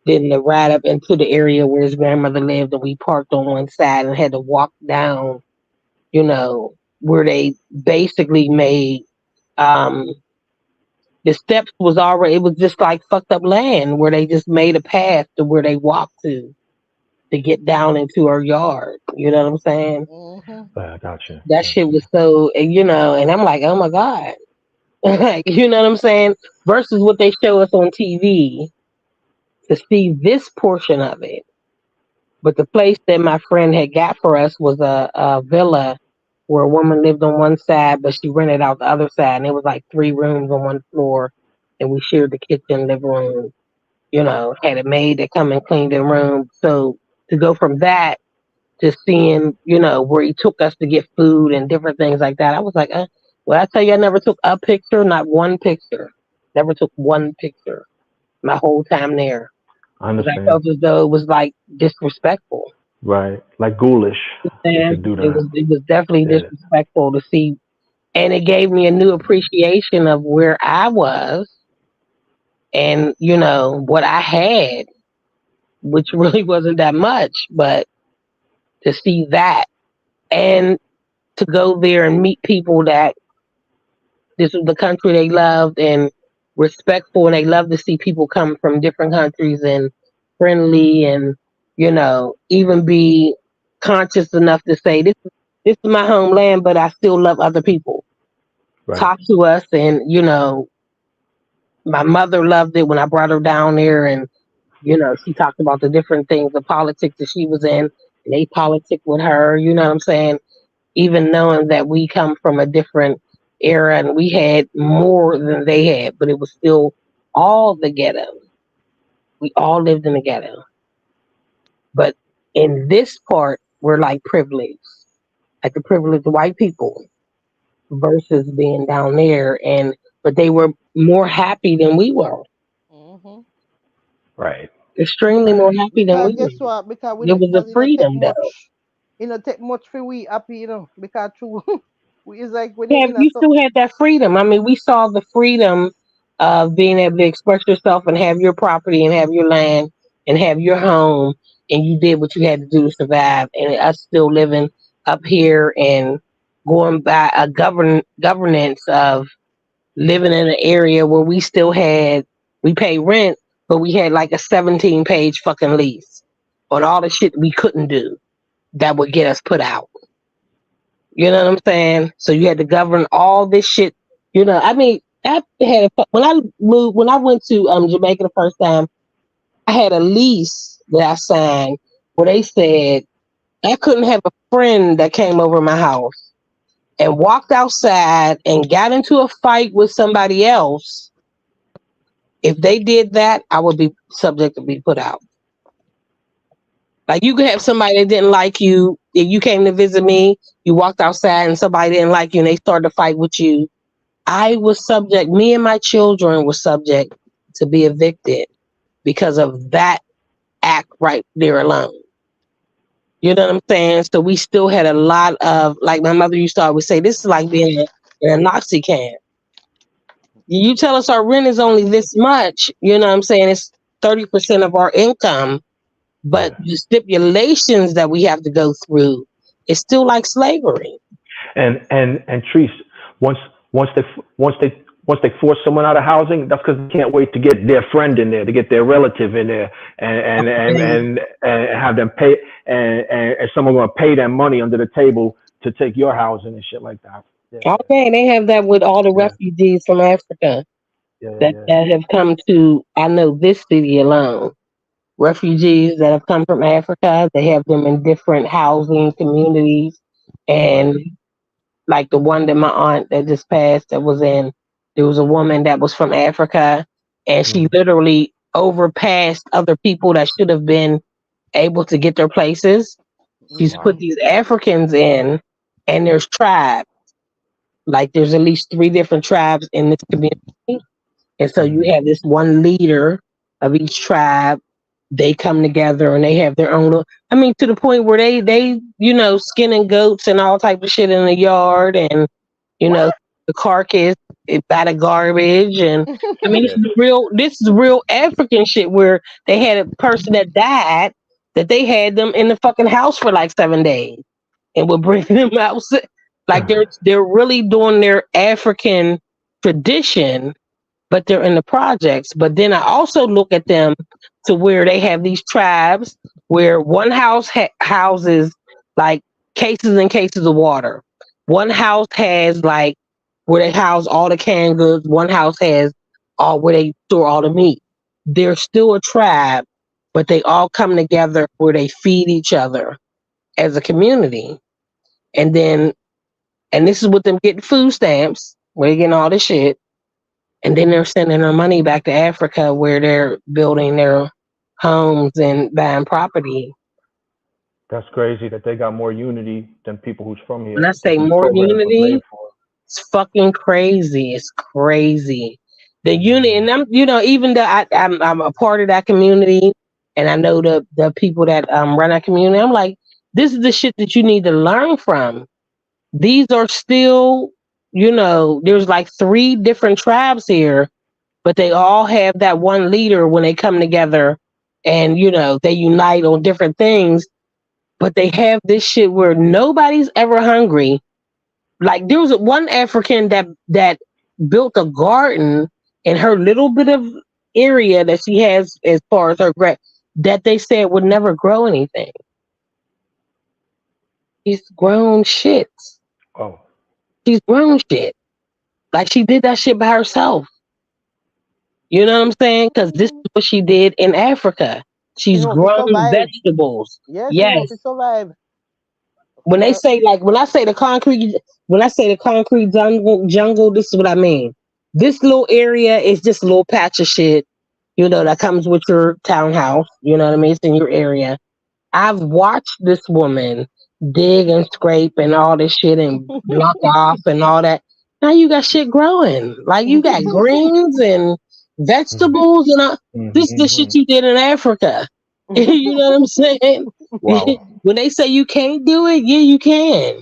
then to ride up into the area where his grandmother lived, and we parked on one side and had to walk down, where they basically made, um the steps was already, it was just like fucked up land where they just made a path to where they walked to get down into her yard. You know what I'm saying? Mm-hmm. Gotcha. That shit Gotcha. was so, and I'm like, oh my God. Like, you know what I'm saying? Versus what they show us on TV, to see this portion of it. But the place that my friend had got for us was a villa where a woman lived on one side, but she rented out the other side. And it was like 3 rooms on one floor. And we shared the kitchen, living room, had a maid that come and cleaned the room. So to go from that to seeing, where he took us to get food and different things like that, I was like, well, I tell you, I never took a picture, not one picture. Never took one picture my whole time there. I Because I understand. felt as though it was like disrespectful. Right. Like ghoulish to And do it that. was definitely Yeah. disrespectful to see, and it gave me a new appreciation of where I was, and what I had, which really wasn't that much, but to see that, and to go there and meet people that this was the country they loved, and respectful, and they love to see people come from different countries, and friendly, and even be conscious enough to say this is my homeland, but I still love other people. Right. Talk to us, and my mother loved it when I brought her down there, and she talked about the different things, the politics that she was in, and they politic with her. You know what I'm saying? Even knowing that we come from a different era and we had more than they had, but it was still all the ghetto. We all lived in the ghetto. But in this part, we're like privileged, like the privileged white people versus being down there. But they were more happy than we were, Mm-hmm. Right. extremely more Right. happy than Because we guess were. what? Because we There not, was a because it not take freedom though. much. It not take much for we happy, because true. We is like when you Yeah, in a you so. still had that freedom. I mean, we saw the freedom of being able to express yourself and have your property and have your land and have your home, and you did what you had to do to survive. And us still living up here and going by a governance of living in an area where we pay rent, but we had like a 17-page fucking lease on all the shit we couldn't do that would get us put out. You know what I'm saying? So you had to govern all this shit. I mean, when I went to Jamaica the first time, I had a lease that I signed where they said I couldn't have a friend that came over my house and walked outside and got into a fight with somebody else. If they did that, I would be subject to be put out. Like you could have somebody that didn't like you. If you came to visit me, you walked outside and somebody didn't like you and they started to fight with you. Me and my children were subject to be evicted because of that act right there alone. You know what I'm saying? So we still had a lot of, like my mother used to always say, this is like being in a Nazi camp. You tell us our rent is only this much, you know what I'm saying? It's 30% of our income, but Yeah. the stipulations that we have to go through is still like slavery. And Treese, once once they once they force someone out of housing, that's because they can't wait to get their friend in there, to get their relative in there, and have them pay, and someone gonna pay them money under the table to take your housing and shit like that. Yeah, Okay, they have that with all the yeah, refugees from Africa yeah, yeah, yeah. that have come to, I know this city alone. Refugees that have come from Africa, they have them in different housing communities. Right. And like the one that my aunt that just passed that was in, there was a woman that was from Africa, and she Mm, literally overpassed other people that should have been able to get their places. She's put Mm-hmm. wow. these Africans in, and there's tribes. Like there's at least 3 different tribes in this community. And so you Mhm. have this one leader of each tribe. They come together and they have their own. I mean, to the point where they skinning goats and all type of shit in the yard, and you know What? the carcass by the garbage. And I mean, this Shit. is real. This is real African shit where they had a person that died that they had them in the fucking house for like 7 days and would bring them out. Like they're really doing their African tradition, but they're in the projects. But then I also look at them to where they have these tribes where one house houses like cases and cases of water. One house has like where they house all the canned goods. One house has all where they store all the meat. They're still a tribe, but they all come together where they feed each other as a community. And then, and this is with them getting food stamps, where they getting all this shit, and then they're sending their money back to Africa where they're building their homes and buying property. That's crazy that they got more unity than people who's from When here. I That say these more programs was unity, made for. it's fucking crazy. It's crazy. The unity, Mhm. and even though I'm a part of that community, and I know the people that run that community, I'm like, this is the shit that you need to learn from. These are still, there's like 3 different tribes here, but they all have that one leader when they come together and they unite on different things, but they have this shit where nobody's ever hungry. Like there was one African that built a garden in her little bit of area that she has as far as her that they said would never grow anything. She's grown shit. Oh, She's grown shit. Like she did that shit by herself. You know what I'm saying? Because this is what she did in Africa. She She's know if you grown survive. vegetables. Yeah, she know if Yes. you survive. When they Yeah. say like when I say the concrete jungle, this is what I mean. This little area is just a little patch of shit, that comes with your townhouse. You know what I mean? It's in your area. I've watched this woman dig and scrape and all this shit and block off and all that. Now you got shit growing. Like you got greens and Mhm. vegetables and all. Mhm, This is the shit mhm. you did in Africa. You know what I'm saying? Wow. When they say you can't do it, yeah, you can.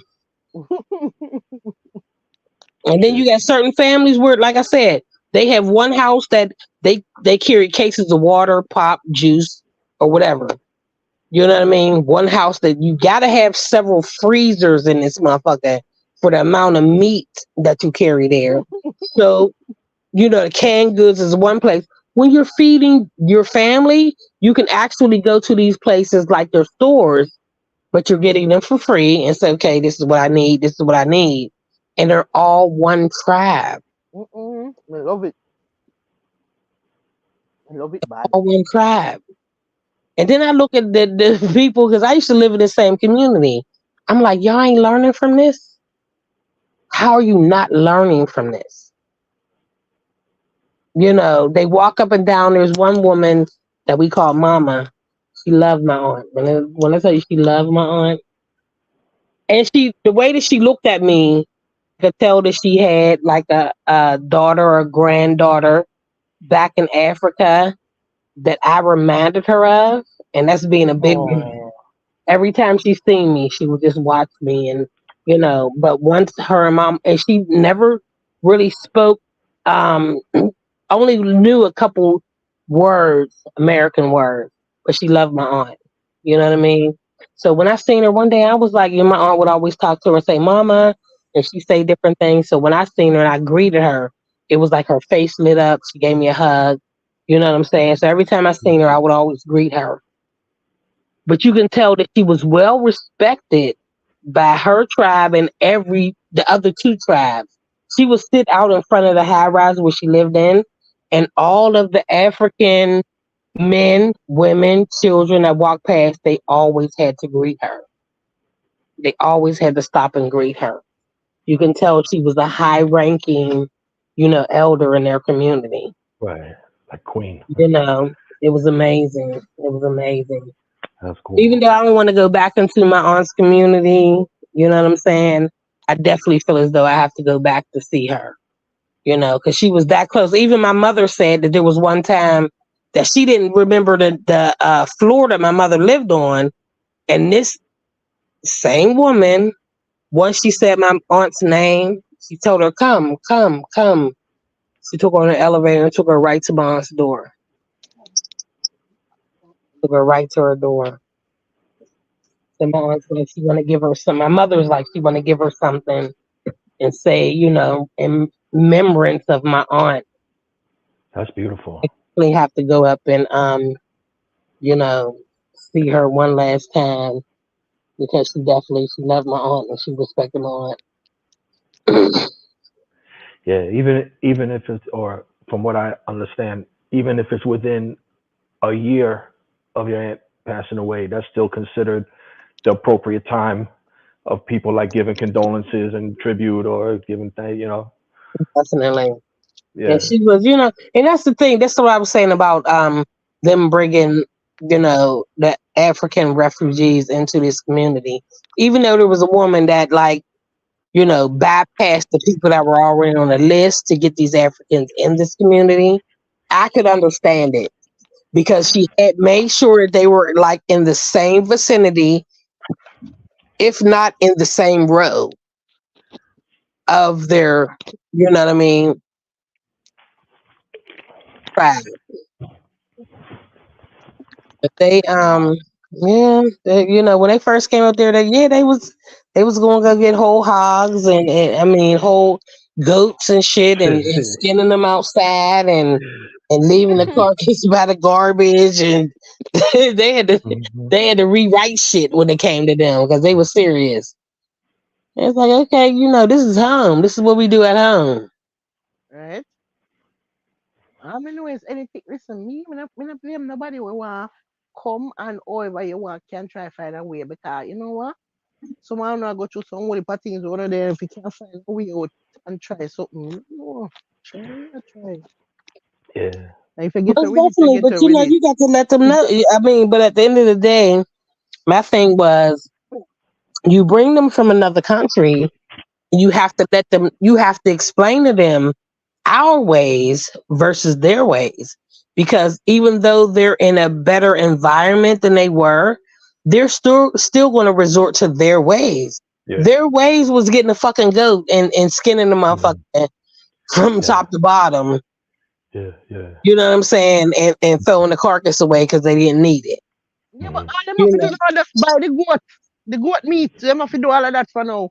And then you Shit. got certain families where, like I said, they have one house that they carry cases of water, pop, juice, or whatever. You know what I mean? One house that you gotta have several freezers in this motherfucker for the amount of meat that you carry there. So, the canned goods is one place. When you're feeding your family, you can actually go to these places like their stores, but you're getting them for free and say, okay, this is what I need, this is what I need. And they're all one tribe. Mm-mm. I love it. I love it bad. All one tribe. And then I look at the people, because I used to live in the same community. I'm like, y'all ain't learning from this? How are you not learning from this? They walk up and down. There's one woman that we call Mama. She loved my aunt. When I tell you she loved my aunt, and the way that she looked at me, I could tell that she had like a daughter or a granddaughter back in Africa that I reminded her of, and that's being a big woman. Oh. Every time she seen me, she would just watch me, and but once her and mom, and she never really spoke, um only knew a couple words, American words, but she loved my aunt. You know what I mean? So when I seen her one day, I was like, my aunt would always talk to her and say Mama, and she say different things. So when I seen her and I greeted her, it was like her face lit up. She gave me a hug. You know what I'm saying? So every time I seen her, I would always greet her, but you can tell that she was well respected by her tribe and the other 2 tribes. She would sit out in front of the high rise where she lived in, and all of the African men, women, children that walked past, they always had to greet her. They always had to stop and greet her. You can tell she was a high ranking, elder in their community. Right. Like Queen. It was amazing. It was amazing. That's cool. Even though I don't want to go back into my aunt's community, you know what I'm saying? I definitely feel as though I have to go back to see her, because she was that close. Even my mother said that there was one time that she didn't remember the floor that my mother lived on. And this same woman, once she said my aunt's name, she told her, come, come, come. She took her on the elevator and took her right to my aunt's door. Took her right to her door. And my aunt said she want to give her some. My mother's like, she want to give her something and say, in remembrance of my aunt. That's beautiful. We have to go up and you know, see her one last time because she loved my aunt and she respected my aunt. Yeah, even if it's, or from what I understand, even if it's within a year of your aunt passing away, that's still considered the appropriate time of people like giving condolences and tribute or giving thank, Definitely. And yeah, she was, and that's the thing. That's what I was saying about them bringing, the African refugees into this community. Even though there was a woman that bypassed the people that were already on the list to get these Africans in this community, I could understand it because she had made sure that they were like in the same vicinity, if not in the same row of their, you know what I mean, tribe. But when they first came up there, they was going to go get whole hogs and I mean whole goats and shit and skinning them outside and leaving the carcass by the garbage and they had to hmm they had to rewrite shit when it came to them because they were serious. And it's like, okay, this is home. This is what we do at home. Right? I mean, know it's anything. Listen, me not blame nobody. We want come and over you want can try find a way because you know what? Someone not go through some holy things over there if you can't find a way out and try something. No, try, yeah, try. yeah, And if you get to Most with it, you definitely, get but to with it. you got to let them know. I mean, but at the end of the day, my thing was you bring them from another country, you have to let them, you have to explain to them our ways versus their ways. Because even though they're in a better environment than they were, they're still going to resort to their ways. yeah, Their ways was getting a fucking goat and skinning the hmm motherfucker from yeah, top to bottom. yeah, yeah. You know what I'm saying? And throwing the carcass away because they didn't need it. Yeah, but hmm all them You have to do know. now just buy the goat meat. Them have to do all of that for now.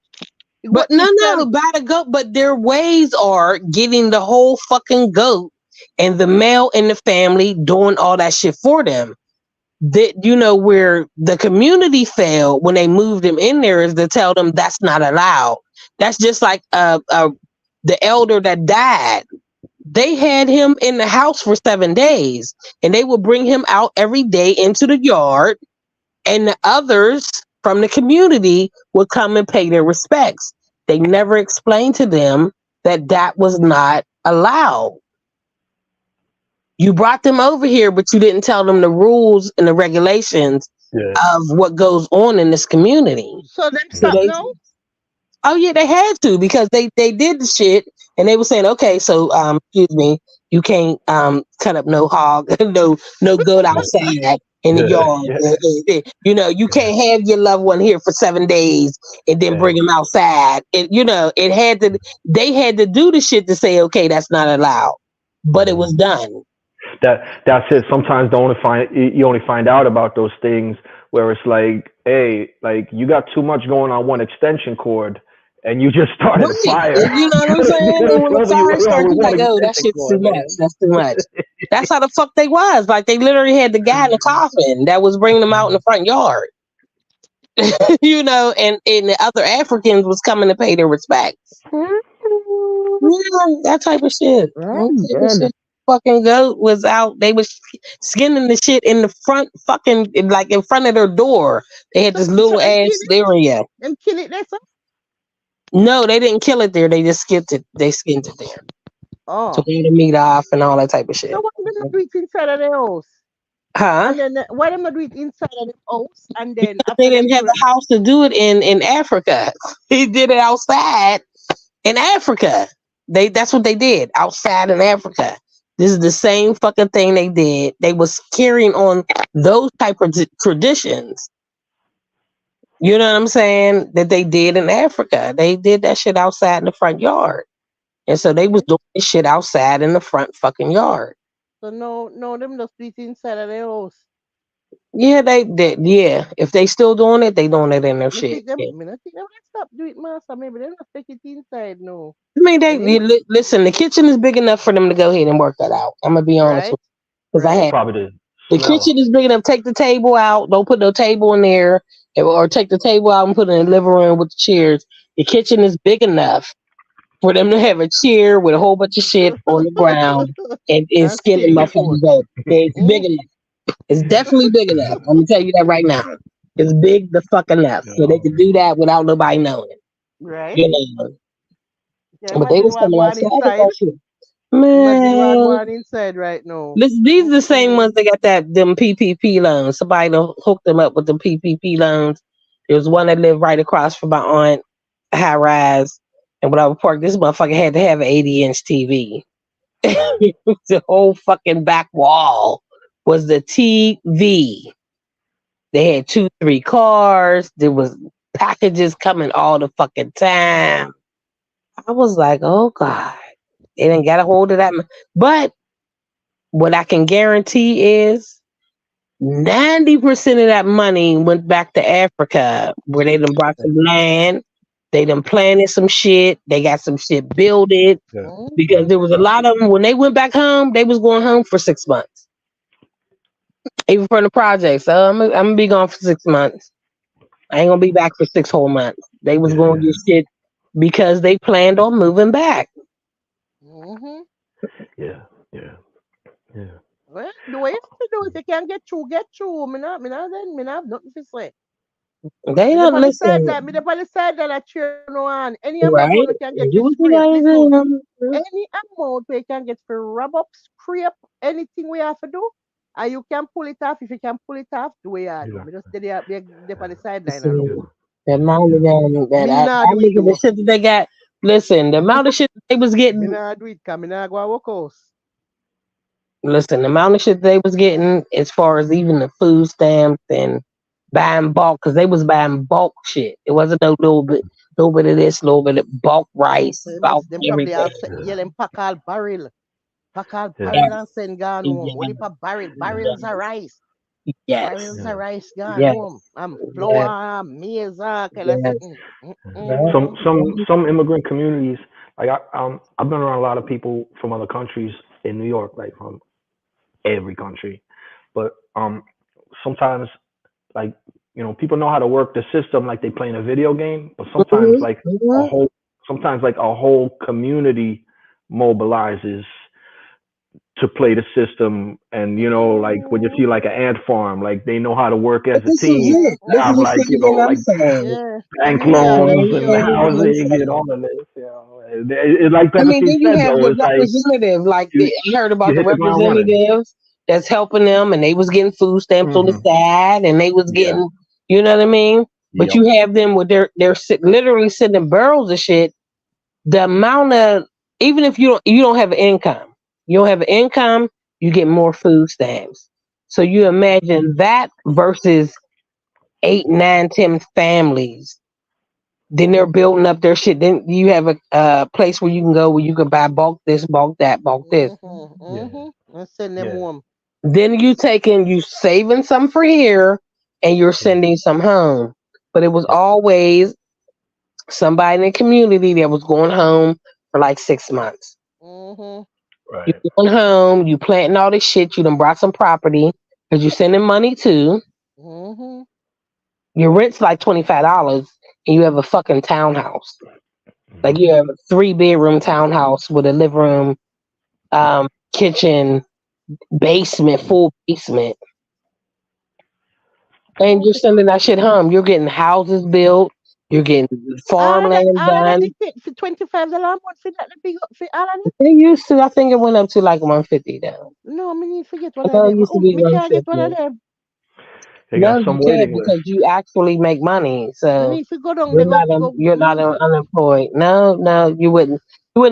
The goat But meat no, sell. by the goat. But their ways are getting the whole fucking goat and the male in the family doing all that shit for them. That where the community failed when they moved them in there is to tell them that's not allowed. That's just like the elder that died. They had him in the house for 7 days, and they would bring him out every day into the yard, and the others from the community would come and pay their respects. They never explained to them that that was not allowed. You brought them over here, but you didn't tell them the rules and the regulations Yeah. of what goes on in this community. So them So stop hmm they, now? oh yeah, they had to because they did the shit and they were saying, okay, so excuse me, you can't cut up no hog, no goat Yeah. outside in the Yeah. yard. Yeah. You Yeah. can't have your loved one here for 7 days and then Yeah. bring him outside. It had to. They had to do the shit to say, okay, that's not allowed, but it hmm was done. That's it. Sometimes you only find out about those things where it's like, hey, like you got too much going on one extension cord, and you just started a Right. fire. You know what I'm You saying? could And have when the told me fire what wrong starts, with you one like, oh, that extension shit's too cord, much. man. That's too much. That's how the fuck they was. Like they literally had the guy in the coffin that was bringing them out in the front yard. And the other Africans was coming to pay their respects. Yeah, that type of shit. Oh That type of God. shit. Fucking goat was out. They was skinning the shit in the front, fucking like in front of their door. They had So, this so little them kill ass it? area. Them kill it there, sir? No, they didn't kill it there. They just skinned it. They skinned it there. Took Oh. all the meat off and all that type of So shit. why them not do it inside of the house? Huh? And then why them not do it inside of the house? And then They after them didn't have do it, the house to do it in Africa. He did it outside in Africa. That's what they did outside in Africa. This is the same fucking thing they did. They was carrying on those type of traditions. You know what I'm saying? That they did in Africa. They did that shit outside in the front yard. And so they was okay. doing this shit outside in the front fucking yard. So no, them just do it inside of the house. Yeah, they did. Yeah. If they still doing it, they doing it in their Me shit. think them, Yeah. me not think them will stop do it, master. Maybe they not take it inside, no. I mean, And then, listen. The kitchen is big enough for them to go ahead and work that out. I'm gonna be honest right, with you, because I right. had Probably the the smell. kitchen is big enough. Take the table out. Don't put no table in there, or take the table out and put it in the living room with the chairs. The kitchen is big enough for them to have a chair with a whole bunch of shit on the ground and And skinning steal the food. motherfuckers out. It's Mm, big enough. It's definitely big enough. I'm gonna tell you that right now. It's big the fuck enough. So they Yeah. could do that without nobody knowing. right. You know. Yeah, But they imagine was what coming go on outside with inside. that shit. Imagine what go Man. on inside right now. These are the same Mm-mm. ones that got them PPP loans. Somebody done hooked them up with the PPP loans. There was one that lived right across from my aunt, high rise. And when I was parked, this motherfucker had to have an 80-inch TV. Mm. The whole fucking back wall was the TV. They had 2, 3 cars. There was packages coming all the fucking time. I was like, oh God, they didn't got a hold of that. But what I can guarantee is 90% of that money went back to Africa, where they done brought some land, they done planted some shit, they got some shit builded. Yeah. Because Mm-hmm. there was a lot of them when they went back home, they was going home for 6 months, even from the project. So I'm gonna be gone for 6 months. I ain't gonna be back for 6 whole months. They was Yeah. gonna get shit because they planned on moving back. Mm-hmm. Yeah. Yeah. Yeah. Well, the way to do it, you can get through, get through. Me not have nothing to say. They Me don't up on the side listen, that, me up on the side that I cheer no on. Any right? amount we can get Do for what you scrape. gotta Listen, do. any amount we can get for rub up, scrape, anything we have to do, and you can pull it off. If you can pull it off, the way I do. Yeah. Me just stay there, be on the sideline and look. Listen, the amount of Yeah. them that Me nah I do it look at the though. shit that they got. Listen, the amount of shit that they was Me getting. nah do it because me nah go and work house. Listen, the amount of shit they was getting, as far as even the food stamps and buying bulk, because they was buying bulk shit. It wasn't no little bit of this, little bit of bulk Mm, rice, so bulk them probably everything. all Yeah. yeah, them pack all barrel. Pack all Yeah. barrel Yes, and send gone home. What if yes, a barrel? Yeah. Barrels of rice. yes, Barrels Yeah. of rice gone yes, home. yes, Flour, maize, kind of yes, something. yes. Some Mm-mm. some some immigrant communities, like I've been around a lot of people from other countries in New York, like from every country. But sometimes, like, people know how to work the system like they playing a video game, but sometimes, Mhm, like, a mhm. whole community mobilizes to play the system. And like when you see like an ant farm, like they know how to work as But a this is team, it. This is have the like, same thing I'm like saying. Yeah. bank This is the loans and same thing I'm housing and saying. all of this. It's like I mean, Pepsi then you said have though, the it's like representative, like you I heard about you the hit the ground running. representatives that's helping them, and they was getting food stamps on the Hmm. side, and they was Yeah. getting, you know what I mean. But Yep. you have them with literally sitting in barrels of shit. The amount of, even if you don't have an income, you don't have an income, you get more food stamps. So you imagine that versus 8, 9, 10 families. Then they're building up their shit. Then you have a place where you can go where you can buy bulk this, bulk that, bulk this. Mm-hmm. Yeah. Mm-hmm. And send them Yeah. home. Then you saving some for here and you're Yeah. sending some home. But it was Yeah. always somebody in the community that was going home for like 6 months. Mm-hmm. You Right. going home, you planting all this shit, you done brought some property because you sending money too. Mm-hmm. Your rent's like $25 and you have a fucking townhouse. Like Hmm. you have a 3 bedroom townhouse with a living room, kitchen, basement, full basement, and you're sending that shit home. You're getting houses built. You're getting farmland All of them done. is fit for $25 a month for that the big up for all of them. They used to, I think it went up to like 150 now. No, me need to get I one of know it them. used to Oh, be me can't get one of 150. them. They got No, you some can't waiting list. because you actually make money. Me So need to go down there, you're not me unemployed. No, no, you wouldn't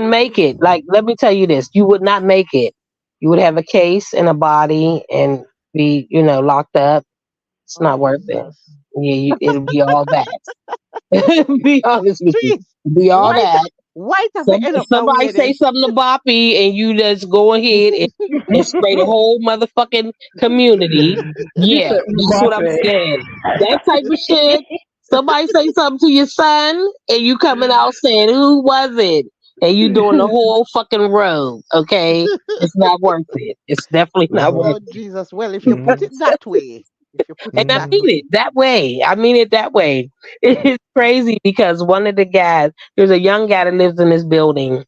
make it. Like, let me tell you this, you would not make it. You would have a case and a body and be, locked up. It's oh not worth it. Jesus. Yeah, it'll be all that. Be honest with you. Trees. Be all White that. white have to end up that Somebody way say then. something to Boppy and you just go ahead and spray the whole motherfucking community. She Yeah, said, that's what I'm Mbappe. saying. That type of shit. Somebody say something to your son and you coming out saying, who was it? And you doing the whole fucking road, okay? It's not worth it. It's definitely not worth Oh it. Jesus. Well, if you put it that way, if you put And it I that mean Mhm. way. it that way. I mean it that way. It's crazy because one of the guys, there's a young guy that lives in this building,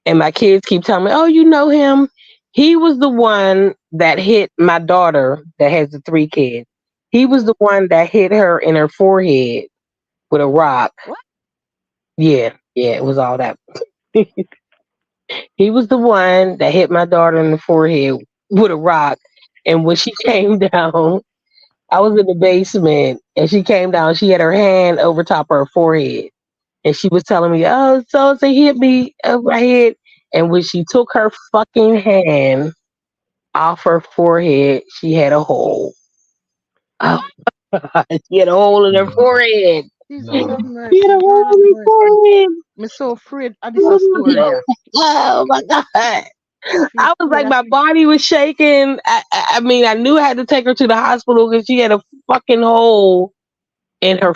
and my kids keep telling me, "Oh, you know him? He was the one that hit my daughter that has the three kids. He was the one that hit her in her forehead with a rock. What? Yeah, yeah, it was all that. He was the one that hit my daughter in the forehead with a rock. And when she came down, I was in the basement, and she came down. She had her hand over top of her forehead, and she was telling me, "Oh, so they hit me over my head." And when she took her fucking hand off her forehead, she had a hole. Oh, What? God. She had a hole in her No, forehead. Jesus have no. She had mercy. a hole Lord have in her mercy. forehead. Me so afraid of this a story. Yeah. Oh my God. Feel I was afraid like, of my body was shaking. I mean, I knew I had to take her to the hospital because she had a fucking hole in her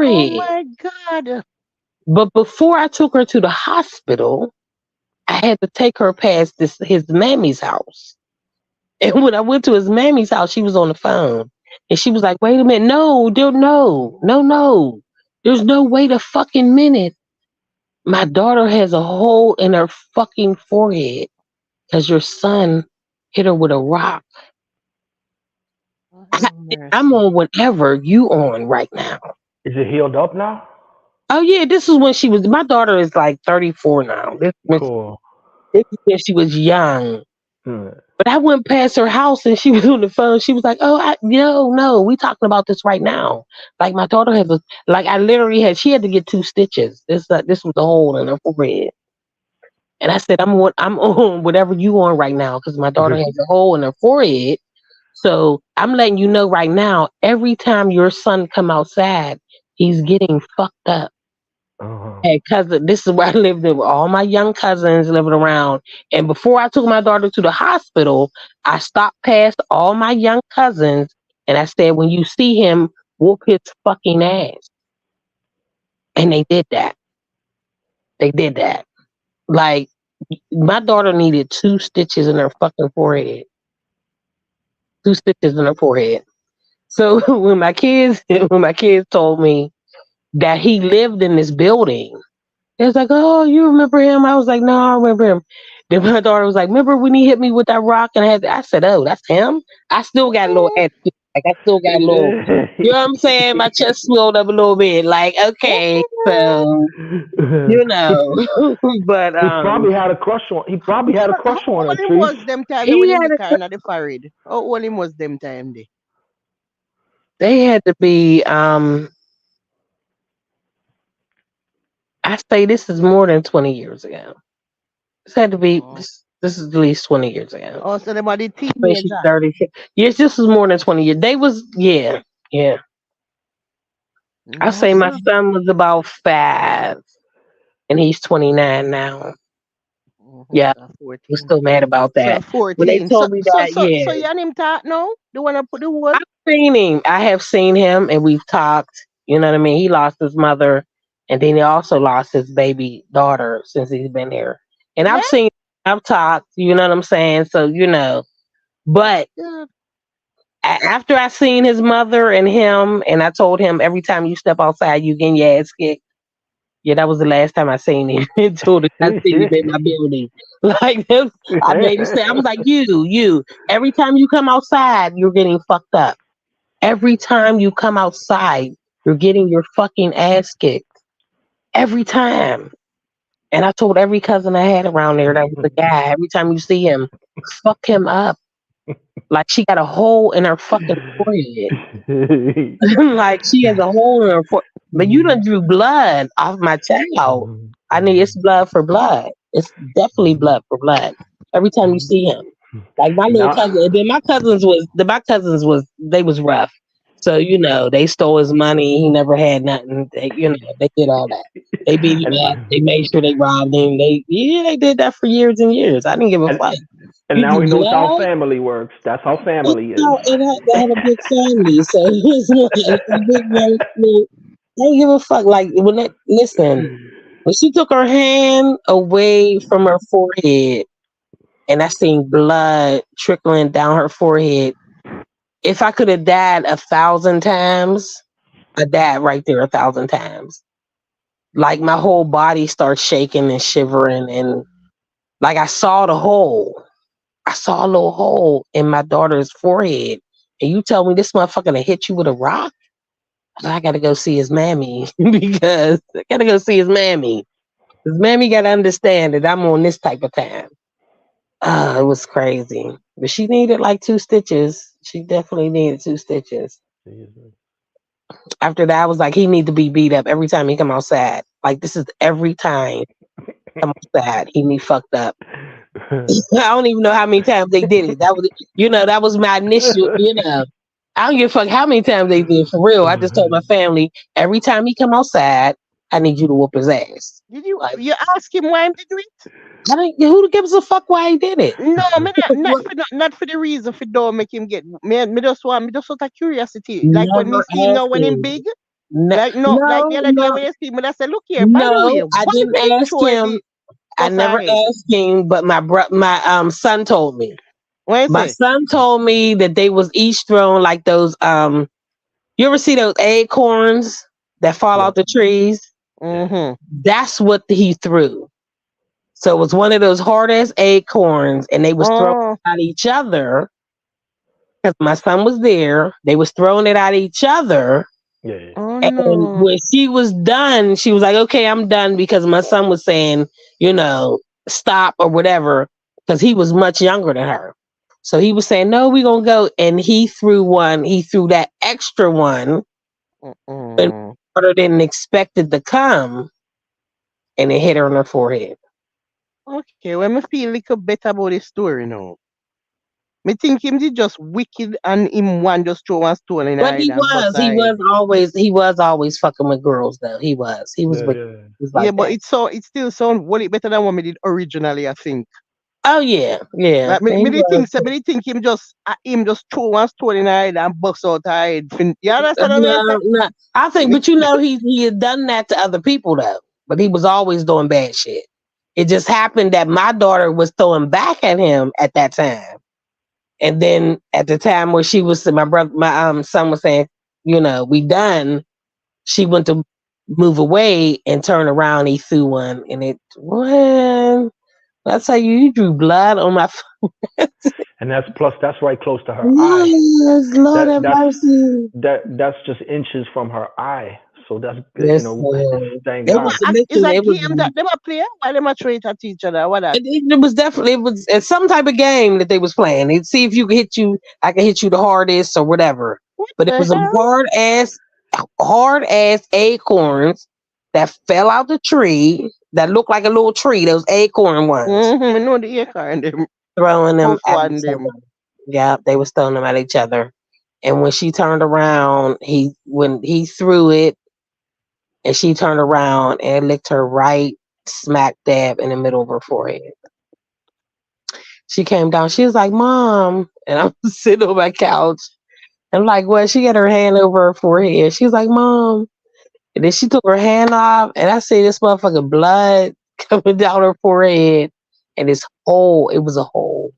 oh forehead. my God. But before I took her to the hospital, I had to take her past his mammy's house. And when I went to his mammy's house, she was on the phone. And she was like, wait a minute, no. There's no wait a fucking minute. My daughter has a hole in her fucking forehead because your son hit her with a rock. Oh, I, have I'm mercy. on whatever you on right now. Is it healed up now? Oh yeah, this is when she was. My daughter is like 34 now. Cool. This is when she was young. Hmm. But I went past her house and she was on the phone. She was like, "Oh, no, we talking about this right now. Like my daughter has a like I literally had she had to get two stitches. This was a hole in her forehead." And I said, I'm on whatever you on right now because my daughter has a hole in her forehead. So I'm letting you know right now. Every time your son come outside, he's getting fucked up. Uh-huh. Hey, cousin, this is where I lived in with all my young cousins living around. And before I took my daughter to the hospital, I stopped past all my young cousins and I said, when you see him, whoop his fucking ass. And they did that. They did that. Like, my daughter needed two stitches in her fucking forehead. Two stitches in her forehead. So when my kids told me that he lived in this building, it was like, oh, you remember him? I was like, no, I remember him. Then my daughter was like, remember when he hit me with that rock? And I said, oh, that's him. I still got a little Oh, attitude. Like I still got a little, you know what I'm saying? My chest swelled up a little bit. Like, okay, oh. so he but he probably had a crush on. He probably had a How crush on old her, him Trees. was them time when he him had the a, car in the forehead? How old him was them time there? they had to be, I say this is more than 20 years ago. This had to be, Oh. this is at least 20 years ago. Oh, so them are the When she's teenager. 30. Yes, this was more than 20 years. They was, yeah, yeah. I No, say my sir. son was about 5 and he's 29 now. Mm-hmm. Yeah, So we're 14. still mad about So that. When they 14. So told me so that, so so yeah, you and him talk now? The one that put the word? I've seen him. I have seen him and we've talked. You know what I mean? He lost his mother and then he also lost his baby daughter since he's been here. And Yeah? I've talked, you know what I'm saying? So, but Yeah. after I seen his mother and him, and I told him every time you step outside, you getting your ass kicked. Yeah, that was the last time I seen him. Until I seen him in my building. Like I made it say, I was like, you. Every time you come outside, you're getting fucked up. Every time you come outside, You're getting your fucking ass kicked every time. And I told every cousin I had around there that was a guy. Every time you see him, fuck him up. Like she got a hole in her fucking forehead. Like she has a hole in her forehead. But you done drew blood off my child. I need it's blood for blood. It's definitely blood for blood. Every time you see him. Like my little Now, cousin, and then my cousins was they was rough. So, they stole his money. He never had nothing. They did all that. They beat him up. and They made sure they robbed him. They did that for years and years. I didn't give a and fuck. and You now do he knows how blood. family works. That's how And, family is. they had a big family, so it was like a big family. They didn't give a fuck. Like listen, when she took her hand away from her forehead, and I seen blood trickling down her forehead. If I could have died 1,000 times, I died right there 1,000 times. Like my whole body starts shaking and shivering, and like I saw the hole. I saw a little hole in my daughter's forehead, and you tell me this motherfucker gonna hit you with a rock? I gotta go see his mammy because I gotta go see his mammy. His mammy gotta understand that I'm on this type of time. It was crazy, but she needed like 2 stitches. She definitely needed 2 stitches. After that, I was like, he need to be beat up every time he come outside. Like this is every time he come outside, he be fucked up. I don't even know how many times they did it. That was my initial. I don't give a fuck how many times they did for real. I just told my family every time he come outside, I need you to whoop his ass. Did you Like you ask him why he did it? I don't. Who gives a fuck why he did it? No, me not for the reason for don't make him get me just out of curiosity. Like when me Never see him now asked when him him. big, No, like no, like the no, other day no, when you see me, I said, look here, by the way, no. I why didn't did you ask throw him. the I bust her never head? asked him, but my son told me. What you My say? son told me that they was each thrown like those. You ever see those acorns that fall Yeah. out the trees? Mm-hmm. That's what he threw. So it was one of those hard ass acorns, and they was throwing Oh, it at each other. Because my son was there, they was throwing it at each other. Yeah. Yeah. oh And no. when she was done, she was like, "Okay, I'm done," because my son was saying, stop or whatever, because he was much younger than her. So he was saying, "No, we gonna go," and he threw one. He threw that extra one, and Mm-mm. my daughter didn't expect it to come, and it hit her on her forehead. Okay, when me feel little better about the story now. Me think him did just wicked and him one just throw one stone in her But head he and bust was, her he head. was always, he was always fucking with girls though. He was Yeah. wicked. Yeah. He was Yeah, like but that. it still sound way better than what me did originally, I think. Oh yeah, yeah. Like me, He me did was. think so, me did think him just throw one stone in her head and bust out her head. You understand what I No, no. I think, but he had done that to other people though. But he was always doing bad shit. It just happened that my daughter was throwing back at him at that time, and then at the time where she was, my son was saying, we done. She went to move away and turn around. He threw one, and it what? I tell you, you drew blood on my. And that's right close to her eye. Yes, Lord That have that's mercy. that's just inches from her eye. So that's good. Yes, Thank it Is God. was. that is Listen, a it was. game that them a play while them a throw it at each other? What that? It was definitely it's some type of game that they was playing. They'd see if you could hit you. I can hit you the hardest or whatever. What But it the was a hell? hard ass acorns that fell out the tree that looked like a little tree. Those acorn ones, Mm-hmm. I know the acre and them throwing them house at one each them. other. Yeah, they was throwing them at each other. And when she turned around, when he threw it, and she turned around and licked her right smack dab in the middle of her forehead. She came down. She was like, "Mom," and I'm sitting on my couch. I'm like, "What?" She got her hand over her forehead. She was like, "Mom," and then she took her hand off, and I see this motherfucking blood coming down her forehead, and this hole. It was a hole.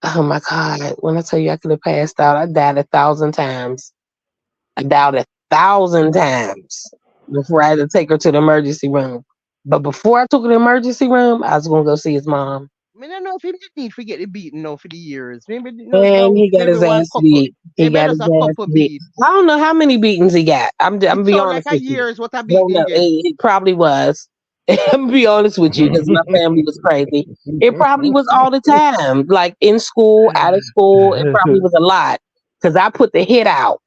Oh my god! When I tell you I could have passed out, I died 1,000 times. I died 1,000 times before I had to take her to the emergency room. But before I took her to the emergency room, I was gonna go see his mom. I don't know if he did need to get the beating now for the years. Maybe And he got maybe his one ass couple, beat. He maybe got his just a ass couple beat. beat. I don't know how many beatings he got. I'm It gonna be sound like honest a with you. years what a I don't beating know. get. It probably was. I'm gonna be honest with you because my family was crazy. It probably was all the time, like in school, out of school. It probably was a lot because I put the hit out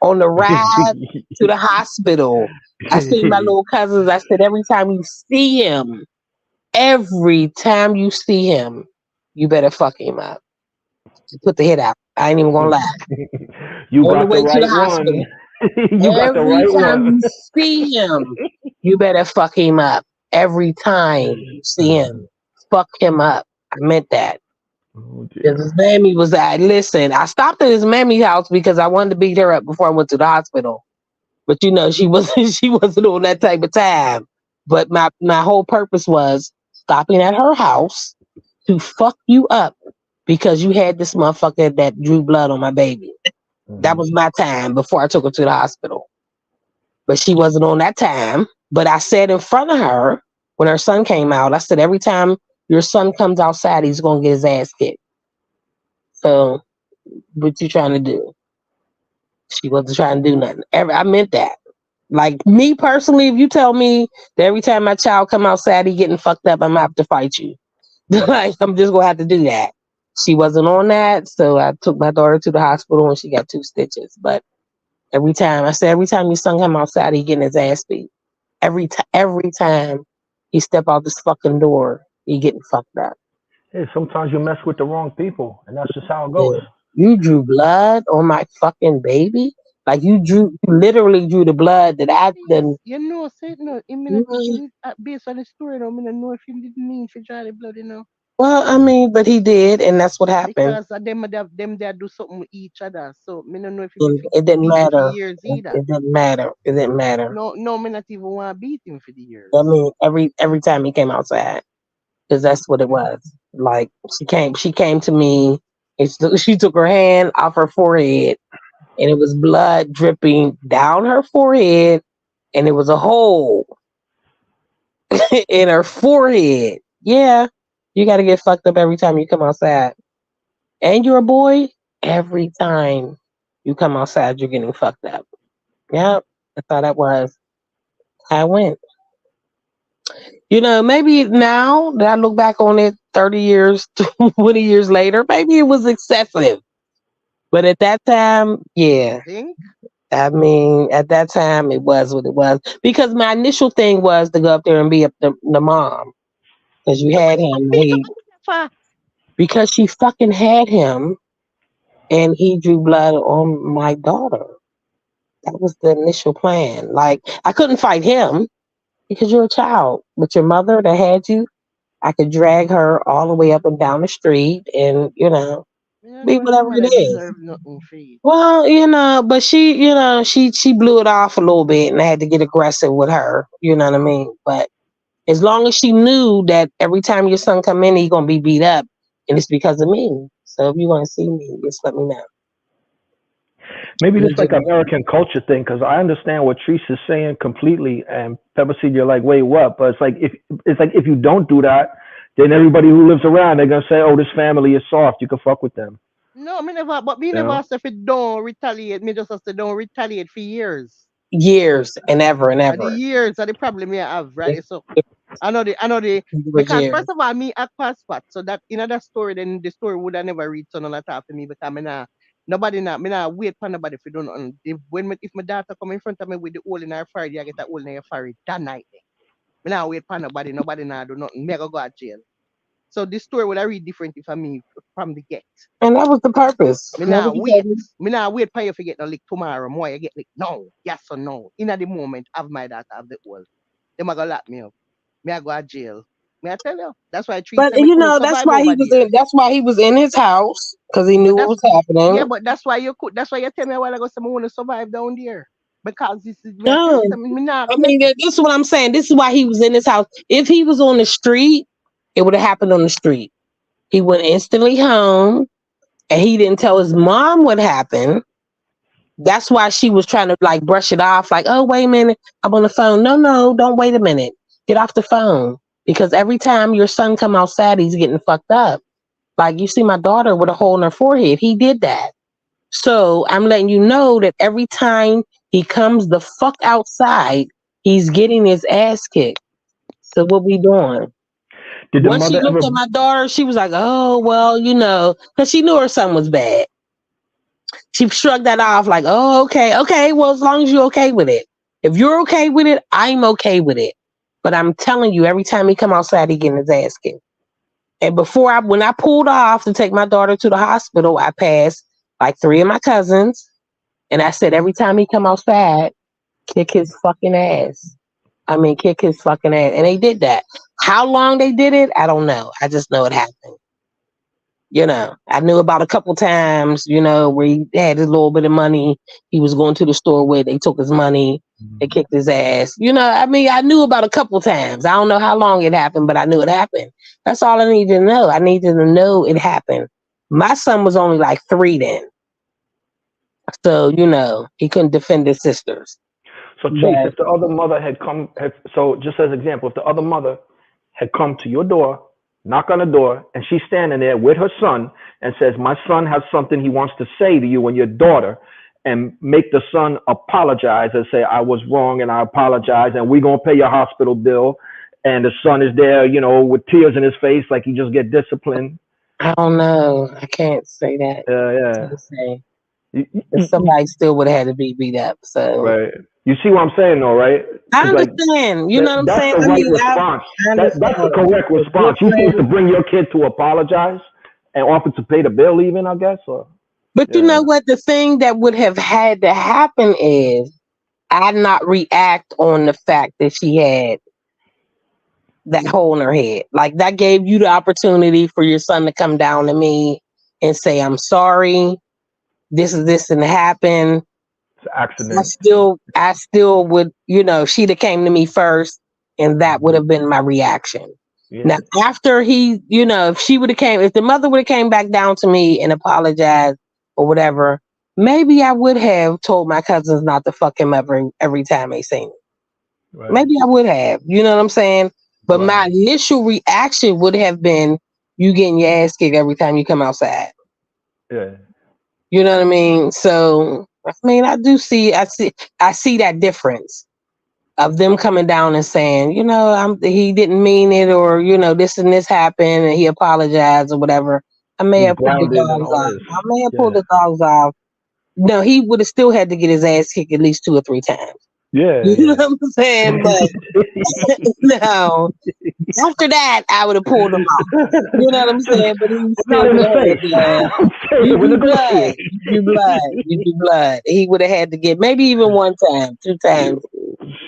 on the ride to the hospital. I seen my little cousins. I said, every time you see him, you better fuck him up. Put the hit out. I ain't even gonna lie. You On the got the way to the right one. hospital, You got the every right time one. you see him, you better fuck him up. Every time you see him, fuck him up. I meant that. Oh Because his dear. mammy was at, listen, I stopped at his mammy's house because I wanted to beat her up before I went to the hospital. But she wasn't she wasn't on that type of time. But my whole purpose was stopping at her house to fuck you up because you had this motherfucker that drew blood on my baby. That was Mhm. my time before I took her to the hospital. But she wasn't on that time. But I said in front of her when her son came out, I said, every time your son comes outside, he's gonna get his ass kicked. So what you trying to do? She wasn't trying to do nothing. I meant that. Like me personally, if you tell me that every time my child come outside, he getting fucked up, I'm gonna have to fight you. Like I'm just gonna have to do that. She wasn't on that, so I took my daughter to the hospital and she got 2 stitches. But every time your son come outside, he getting his ass beat. Every time he step out this fucking door, he getting fucked up. Hey, sometimes you mess with the wrong people, and that's just how it Yeah. goes. You drew blood on my fucking baby. Like you literally drew the blood that I Yes, then. say no. I mean, based on the story, no, I don't know if he didn't mean to draw the blood, Well, I mean, but he did, and that's what happened. because them they do something with each other. So me don't know if And he it didn't beat him for matter. years It, either. it didn't matter. It didn't matter. No, no, me not even want to beat him for the I years. mean, every time he came outside, because that's what it was. Like she came to me. She took her hand off her forehead, and it was blood dripping down her forehead, and it was a hole in her forehead. Yeah, you got to get fucked up every time you come outside, and you're a boy. Every time you come outside, you're getting fucked up. Yep, that's how that was. I went. Maybe now that I look back on it 30 years, 20 years later, maybe it was excessive. But at that time, You yeah. think? I mean, at that time, it was what it was. Because my initial thing was to go up there and be the mom. Because you So what had you gonna him. beat him up for? Because she fucking had him and he drew blood on my daughter. That was the initial plan. Like, I couldn't fight him because you're a child. But your mother that had you, I could drag her all the way up and down the street and, I don't be know if whatever him it mother is. deserve nothing for it. Well, but she blew it off a little bit and I had to get aggressive with her. You know what I mean? But as long as she knew that every time your son come in, he gonna be beat up and it's because of me. So if you want to see me, just let me know. Maybe You just like just, an American culture thing, because I understand what Teresa's saying completely. And Pepper Seed, you're like, wait, what? But it's like if you don't do that, then everybody who lives around, they're gonna say, oh, this family is soft. You can fuck with them. No, me never. But me You never know? say if it don't retaliate. Me just say don't retaliate for years. years and ever and And the ever. years are the problem me I have, It, right? So I know the was because first years. of all me act past spot. So that in another story then the story would have never read so none at all for me because me not wait for nobody if you don't if my daughter come in front of me with the hole in her forehead, I get that hole in her forehead that night. Me not wait for nobody not do nothing. Me I go to jail. So this story would have read differently for me from the get. And that was the purpose. Me Never nah you told wait. me. Me nah wait for you to get no lick tomorrow. More you get lick no. Yes or no. In at the moment, have my daughter have the hole. Them a go lock me up. Me I go to jail. Me I tell you. That's why Tree But said me couldn't survive over there. that's why he was in his house because he But knew what that's was happening. yeah, but that's why you could that's why you tell me a while ago say me want to survive down there. Because this is me I tell No, you something, me not I mean this is what I'm saying. This is why he was in his house. If he was on the street, it would have happened on the street. He went instantly home, and he didn't tell his mom what happened. That's why she was trying to like brush it off, like, oh wait a minute, I'm on the phone. No, no, don't wait a minute. Get off the phone. because every time your son come outside, he's getting fucked up. Like you see my daughter with a hole in her forehead. He did that. So I'm letting you know that every time he comes the fuck outside, he's getting his ass kicked. So what we doing? Did the Once she mother looked ever? at my daughter, she was like, "Oh well, because she knew her son was bad." She shrugged that off, like, "Oh, okay, okay. Well, as long as you're okay with it, if you're okay with it, I'm okay with it." But I'm telling you, every time he come outside, he getting his ass kicked. And when I pulled off to take my daughter to the hospital, I passed like three of my cousins, and I said, every time he come outside, kick his fucking ass. I mean, kick his fucking ass. And they did that. How long they did it, I don't know. I just know it happened. I knew about a couple times, where he had his little bit of money he was going to the store with. They took his money, they kicked his ass. I mean, I knew about a couple times. I don't know how long it happened, but I knew it happened. That's all I needed to know. I needed to know it happened. My son was only like 3 then. So, he couldn't defend his sisters. So Chase, But if the other mother so just as example, if the other mother had come to your door, knock on the door, and she's standing there with her son and says, "My son has something he wants to say to you and your daughter," and make the son apologize and say, "I was wrong and I apologize, and we're gonna pay your hospital bill," and the son is there, with tears in his face, like he just get disciplined. I don't know. I can't say that. Yeah. To say. You, you, If you, somebody still would have had to be beat up. So right. You see what I'm saying, though, right? I It's like understand. You know what I'm that's saying? the I right mean, response. I That's the understand. correct But response. You supposed to bring your kid to apologize and offer to pay the bill, even, I guess. Or But you yeah, know what? The thing that would have had to happen is I not react on the fact that she had that hole in her head. Like that gave you the opportunity for your son to come down to me and say, "I'm sorry. This and happened." it's an accident. I still would, she'd have came to me first, and that would have been my reaction. Now, Yeah, after if the mother would have came back down to me and apologized or whatever, maybe I would have told my cousins not to fuck him up every time they seen me. right, Maybe I would have, you know what I'm saying? But right. my initial reaction would have been, you getting your ass kicked every time you come outside. Yeah, You know what I mean? So, I mean, I see that difference of them coming down and saying, he didn't mean it, or this and this happened, and he apologized or whatever. I may he's have pulled the grounded and dogs all off. this. I may have pulled Yeah, the dogs off. No, he would have still had to get his ass kicked at least 2 or 3 times. yeah, You know yeah. what I'm saying? But no, after that, I would have pulled him off. You know what I'm Just saying? But he not still in would the have face. had. I'm saying we You drew blood. negotiate. You drew blood. You drew blood. He would have had to get maybe even 1 time, 2 times.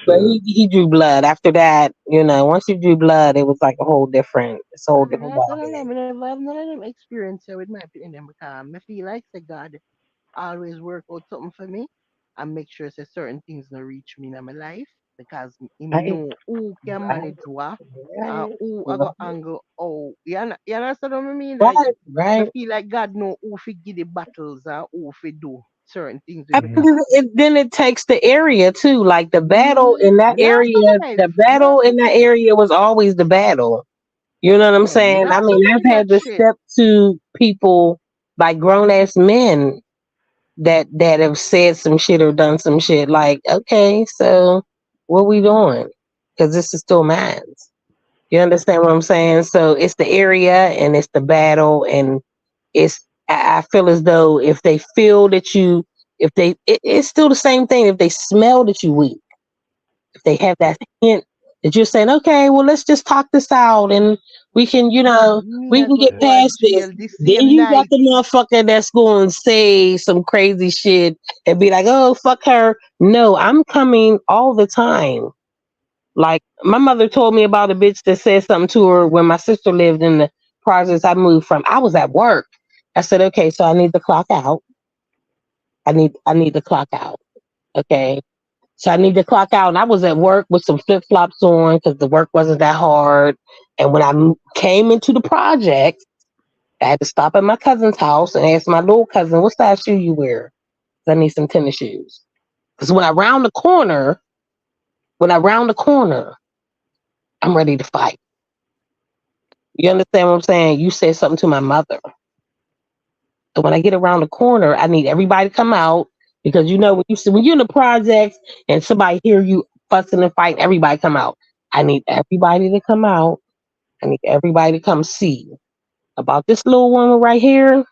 But Shit. he drew blood. After that, once you drew blood, it was like it's a whole different I don't know. ballgame. I mean, I've none of them experience here with my opinion them because I feel like say God always work out something for me and make sure say certain things don't reach me in my life because him Right, know who can right, manage what and right, who I go angle oh you understand what I mean? Like right, I right. feel like God know who fi give the battles and who fi do certain things with I me. Mhm. mean, then it takes the area too. Like the battle in that Your area, life. Yeah. was always the battle. You know what I'm Yeah, you saying? I have to mean, be I've in had that to shit. step to people like grown ass men that have said some shit or done some shit. Like, okay, so what we doing? Because this is still mine. You understand what I'm saying? So it's the area and it's the battle, and I feel as though if they feel that it's still the same thing. If they smell that you weak, if they have that hint that you're saying, okay, well, let's just talk this out and we can, Me we I can go get to a past this. jail the Then same you got night. the motherfucker that's going to say some crazy shit and be like, oh, fuck her. No, I'm coming all the time. Like my mother told me about a bitch that said something to her when my sister lived in the projects I moved from. I was at work. I said, okay, so I need to clock out. I need to clock out. Okay. So I need to clock out. And I was at work with some flip flops on because the work wasn't that hard. And when came into the project, I had to stop at my cousin's house and ask my little cousin, what size shoe you wear? 'Cause I need some tennis shoes. Because when I round the corner, I'm ready to fight. You understand what I'm saying? You said something to my mother. So when I get around the corner, I need everybody to come out because you know when you're in the projects and somebody hear you fussing and fighting, everybody come out. I need everybody to come out. I need everybody to come see about this little woman right here.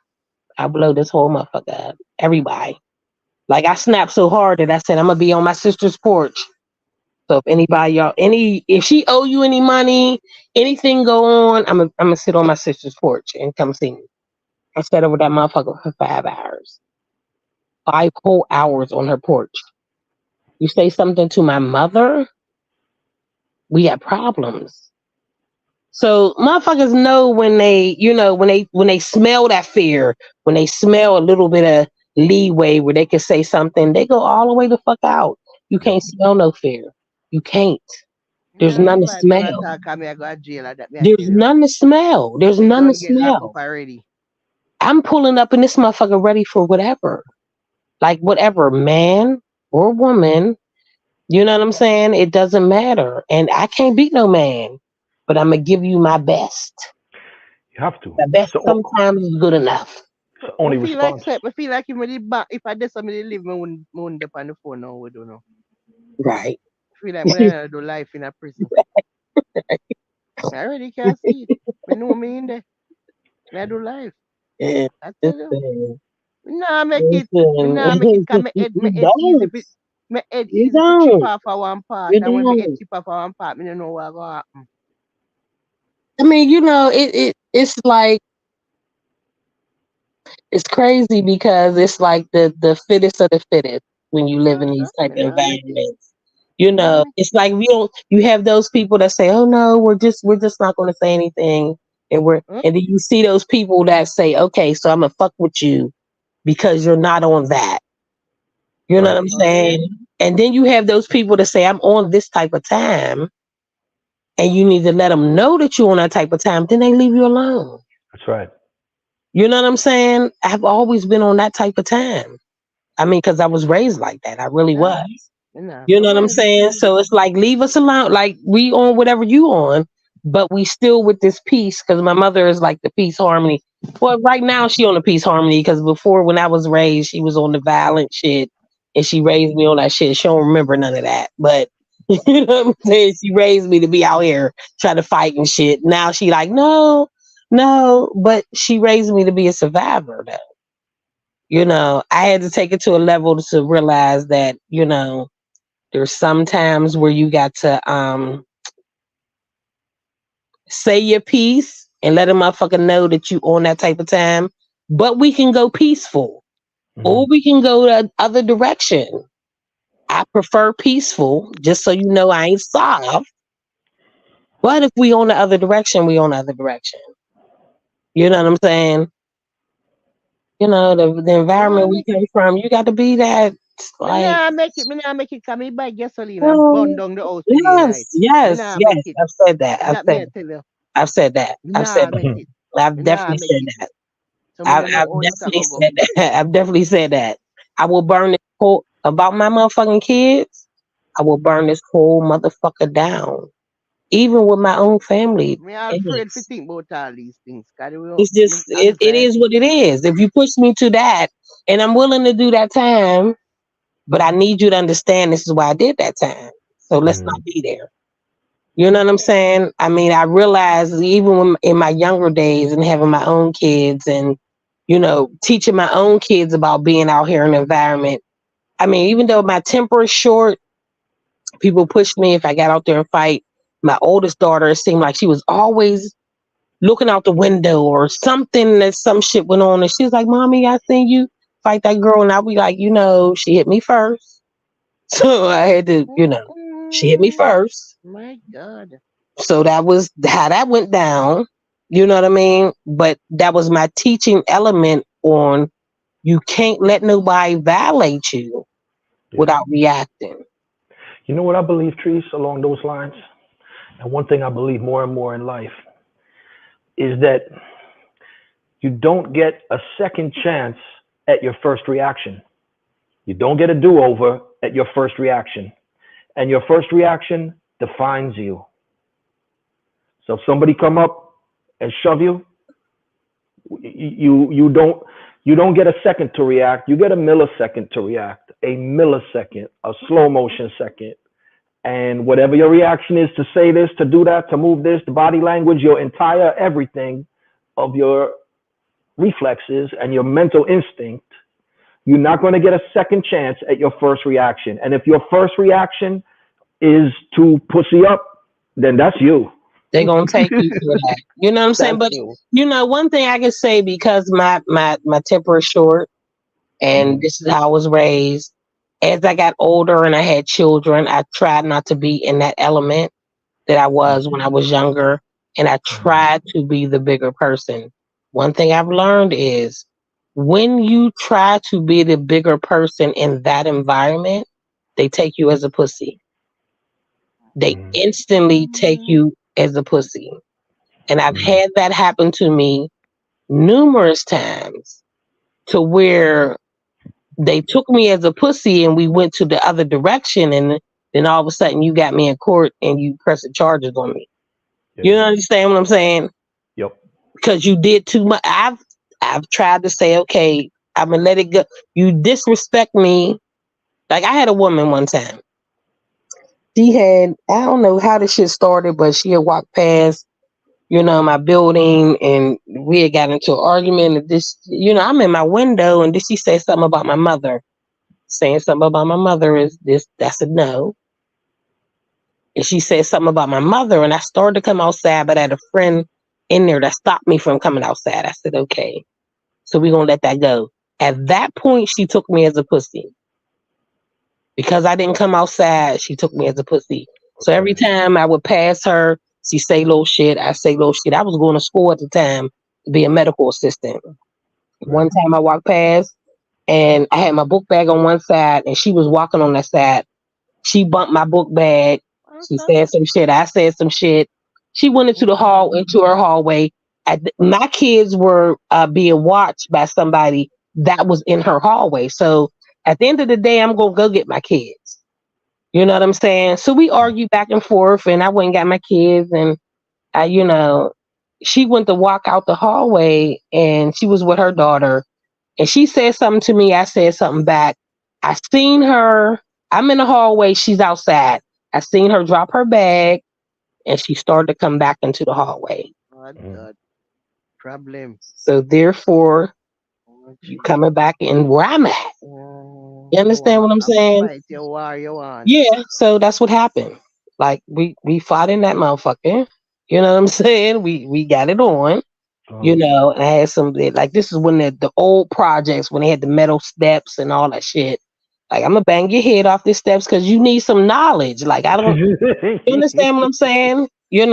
I blow this whole motherfucker up. Everybody. Like I snapped so hard that I said I'm gonna be on my sister's porch. So if anybody y'all if she owe you any money, anything go on, I'm gonna sit on my sister's porch and come see me. I sat over that motherfucker for 5 hours. 5 whole hours on her porch. You say something to my mother, we have problems. So motherfuckers know when they, when they smell that fear, when they smell a little bit of leeway where they can say something, they go all the way the fuck out. You Yep. can't smell no fear. You can't. There's Yeah, none to nobody never smell. talk and me I go to jail like that, me I There's tell you. none to smell. There's Me none to don't get locked up smell. already. I'm pulling up in this motherfucker ready for whatever. Like whatever, man or woman. You know what I'm saying? It doesn't matter. And I can't beat no man. But I'm gonna give you my best. You have to. The best So sometimes is good enough. it's the Me only feel like response. say, me feel like if me did back, if I did something live, me wouldn't dep on the phone now. We don't know. Right. Feel like me I do life in a prison. I already can see it. Me know me in there. Me I do life. Yeah. I tell you. Listen, Me nah make it. Me nah make it. listen. Cause me You head easy. don't. Me head You easy for chip don't. off of one part. You And when me head don't. chip off of one part, me don't know what go happen. I mean, it's like it's crazy because it's like the fittest of the fittest when you live Yeah, in sure. these type Me of nah make it. environments. Me nah make It's like we don't. You have those people that say, "Oh no, we're just not going to say anything," it. and then you see those people that say, "Okay, so I'm gonna fuck with you because you're not on that." You know Right. what I'm Okay. saying? And then you have those people that say, "I'm on this type of time," and you need to let them know that you're on that type of time. Then they leave you alone. That's right. You know what I'm saying? I've always been on that type of time. I mean, because I was raised like that. I really was. Yeah. Me nah You know what I'm nobody saying? So it's like leave us alone. Like we on whatever you on, but we still with this peace because my mother is like the peace harmony. Well, right now she on the peace harmony because before when I was raised, she was on the violent shit, and she raised me on that shit. She don't remember none of that, but you know what I'm saying? She raised me to be out here trying to fight and shit. Now she like no, no, but she raised me to be a survivor though. I had to take it to a level to realize that there's some times where you got to say your piece and let a motherfucker know that you on that type of time. But we can go peaceful Hmm. or we can go the other direction. I prefer peaceful, just so you know I ain't soft. But if we on the other direction, we on the other direction. You know what I'm saying? The nah environment we make it. came from, you got to be that Me like, nah make it. Me nah make it. Cause me buy gasoline and burn oh, down the house for yes, daylight. Me yes, nah make yes. it. I've said that. I've That me said I tell you. I've said that. Me I've said nah that. make it. I've Me nah definitely make said it. that. So me I've, don't know I've how this a definitely go. said that. I've definitely said that. I will burn this whole about my motherfucking kids. I will burn this whole motherfucker down, even with my own family. Me afraid to It's, think about all these things. Cause it's just as I it say, is what it is. If you push me to that, and I'm willing to do that time, but I need you to understand this is why I did that time. So let's Hmm. not be there. You know what I'm saying? I mean, I realized even in my younger days and having my own kids and, teaching my own kids about being out here in the environment. I mean, even though my temper is short, people pushed me if I got out there and fight. My oldest daughter, it seemed like she was always looking out the window or something that some shit went on. And she was like, Mommy, I seen you fight that girl. And I'll be like, she hit me first. So I had to, she hit me mm, first. my God. So that was how that went down. You know what I mean? But that was my teaching element on you can't let nobody violate you Yeah. without reacting. You know what I believe, Trees, along those lines? And one thing I believe more and more in life is that you don't get a second chance at your first reaction. You don't get a do-over at your first reaction. And your first reaction defines you. So if somebody come up and shove you, you don't get a second to react. You get a millisecond to react, a millisecond, a slow motion second. And whatever your reaction is to say this, to do that, to move this, the body language, your entire everything of your reflexes and your mental instinct, you're not going to get a second chance at your first reaction. And if your first reaction is to pussy up, then that's you. They're gonna take you for that. You know what I'm saying? That's But you. one thing I can say, because my temper is short, and this is how I was raised. As I got older and I had children, I tried not to be in that element that I was when I was younger, and I tried to be the bigger person. One thing I've learned is when you try to be the bigger person in that environment, they take you as a pussy. They instantly take you as a pussy. And I've had that happen to me numerous times, to where they took me as a pussy and we went to the other direction, and then all of a sudden you got me in court and you pressing charges on me. You understand what I'm saying? Yep. Because you did too much. I've tried to say, okay, I'm gonna let it go. You disrespect me. Like, I had a woman one time. She had, I don't know how this shit started, but she had walked past, my building, and we had got into an argument. And this, I'm in my window, and then she said something about my mother. Saying something about my mother is this, that's a no. And she said something about my mother, and I started to come outside, but I had a friend in there that stopped me from coming outside. I said, okay, so we're gonna let that go. At that point, she took me as a pussy. Because I didn't come outside, she took me as a pussy. So every time I would pass her, she say little shit, I say little shit. I was going to school at the time to be a medical assistant. One time I walked past, and I had my book bag on one side, and she was walking on that side. She bumped my book bag. She said some shit. I said some shit. She went into her hallway. My kids were being watched by somebody that was in her hallway. So at the end of the day, I'm gonna go get my kids. You know what I'm saying? So we argued back and forth, and I went and got my kids, and she went to walk out the hallway, and she was with her daughter, and she said something to me. I said something back. I seen her. I'm in the hallway. She's outside. I seen her drop her bag, and she started to come back into the hallway. God. Problem. So therefore, Oh, you coming back in where I'm at. You understand what I'm I'm saying? fight your war you want. Yeah. So that's what happened. Like, we fought in that motherfucker. You know what I'm saying? We got it on. And I had some, like, this is when the old projects, when they had the metal steps and all that shit. Like, I'm gonna bang your head off these steps because you need some knowledge. Like, I don't, you understand what I'm saying? And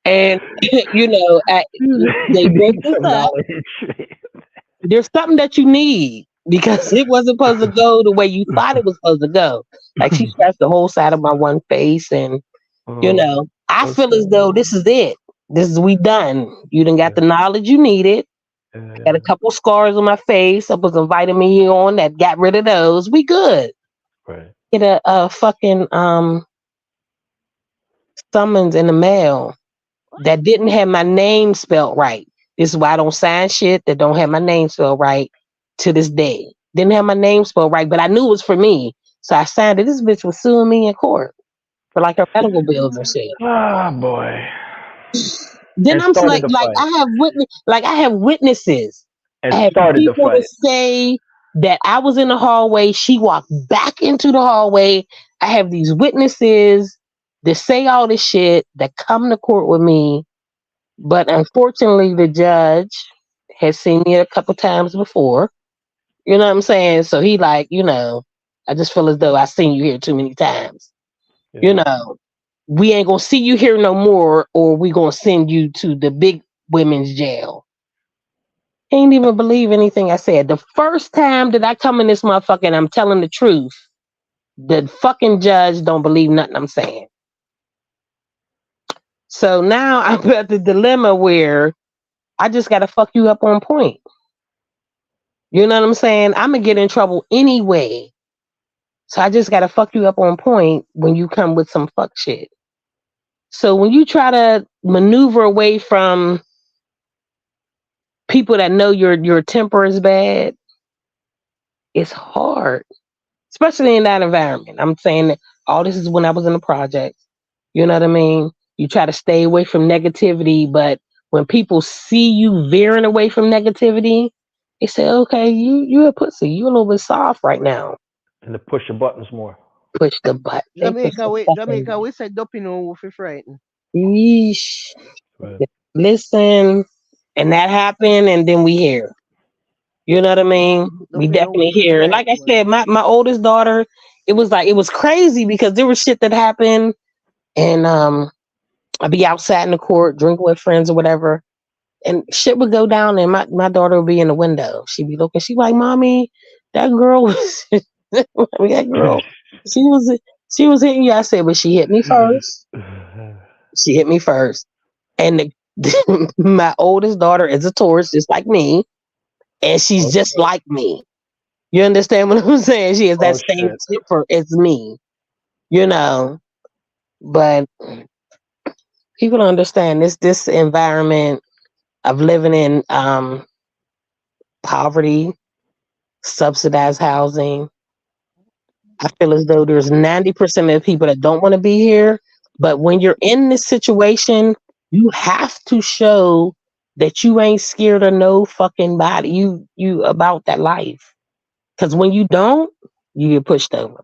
they broke this Some up. knowledge. There's something that you need, because it wasn't supposed to go the way you thought it was supposed to go. Like, she scratched the whole side of my one face, and I feel as though this is it. This is, we done. You done got the knowledge you needed. I got a couple scars on my face. I put some vitamin E on that got rid of those. We good. Right. Get a fucking summons in the mail that didn't have my name spelled right. This is why I don't sign shit that don't have my name spelled right to this day. Didn't have my name spelled right, but I knew it was for me. So I signed it. This bitch was suing me in court for like her medical bills and shit. Ah, boy. Then And I'm started like, the fight. I have witnesses. And I have started the people to fight. say that I was in the hallway. She walked back into the hallway. I have these witnesses that say all this shit, that come to court with me. But unfortunately, the judge has seen me a couple times before. You know what I'm saying? So he like, I just feel as though I seen you here too many times. We ain't gonna see you here no more, or we gonna send you to the big women's jail. Ain't even believe anything I said. The first time that I come in this motherfucker and I'm telling the truth, the fucking judge don't believe nothing I'm saying. So now I'm at the dilemma where I just gotta fuck you up on point. You know what I'm saying? I'm gonna get in trouble anyway. So I just gotta fuck you up on point when you come with some fuck shit. So when you try to maneuver away from People that know your temper is bad, it's hard, especially in that environment. I'm saying that all this is when I was in the projects. You know what I mean? You try to stay away from negativity, but when people see you veering away from negativity, they say, "Okay, you a pussy. You a little bit soft right now. And to push the buttons more. Push the button. They push the Jamaica, fucking we said Dopino who fi frightened. yeesh. Right. Listen, and that happened, and then we hear. You know what I mean? We Dopino who definitely fi hear. And like I frightened. said, my oldest daughter, it was crazy because there was shit that happened, and I'd be outside in the court drinking with friends or whatever, and shit would go down, and my daughter would be in the window. She'd be looking. She'd be like, "Mommy, that girl was, that girl, she was she was hitting you." I said, "But she hit me first. She hit me first." And my oldest daughter is a Taurus, just like me, and she's Oh, just like me. You understand what I'm saying? She has that oh same shit. temper as me, you know. But people don't understand this environment of living in poverty, subsidized housing. I feel as though there's 90% of the people that don't want to be here. But when you're in this situation, you have to show that you ain't scared of no fucking body. You about that life. Because when you don't, you get pushed over.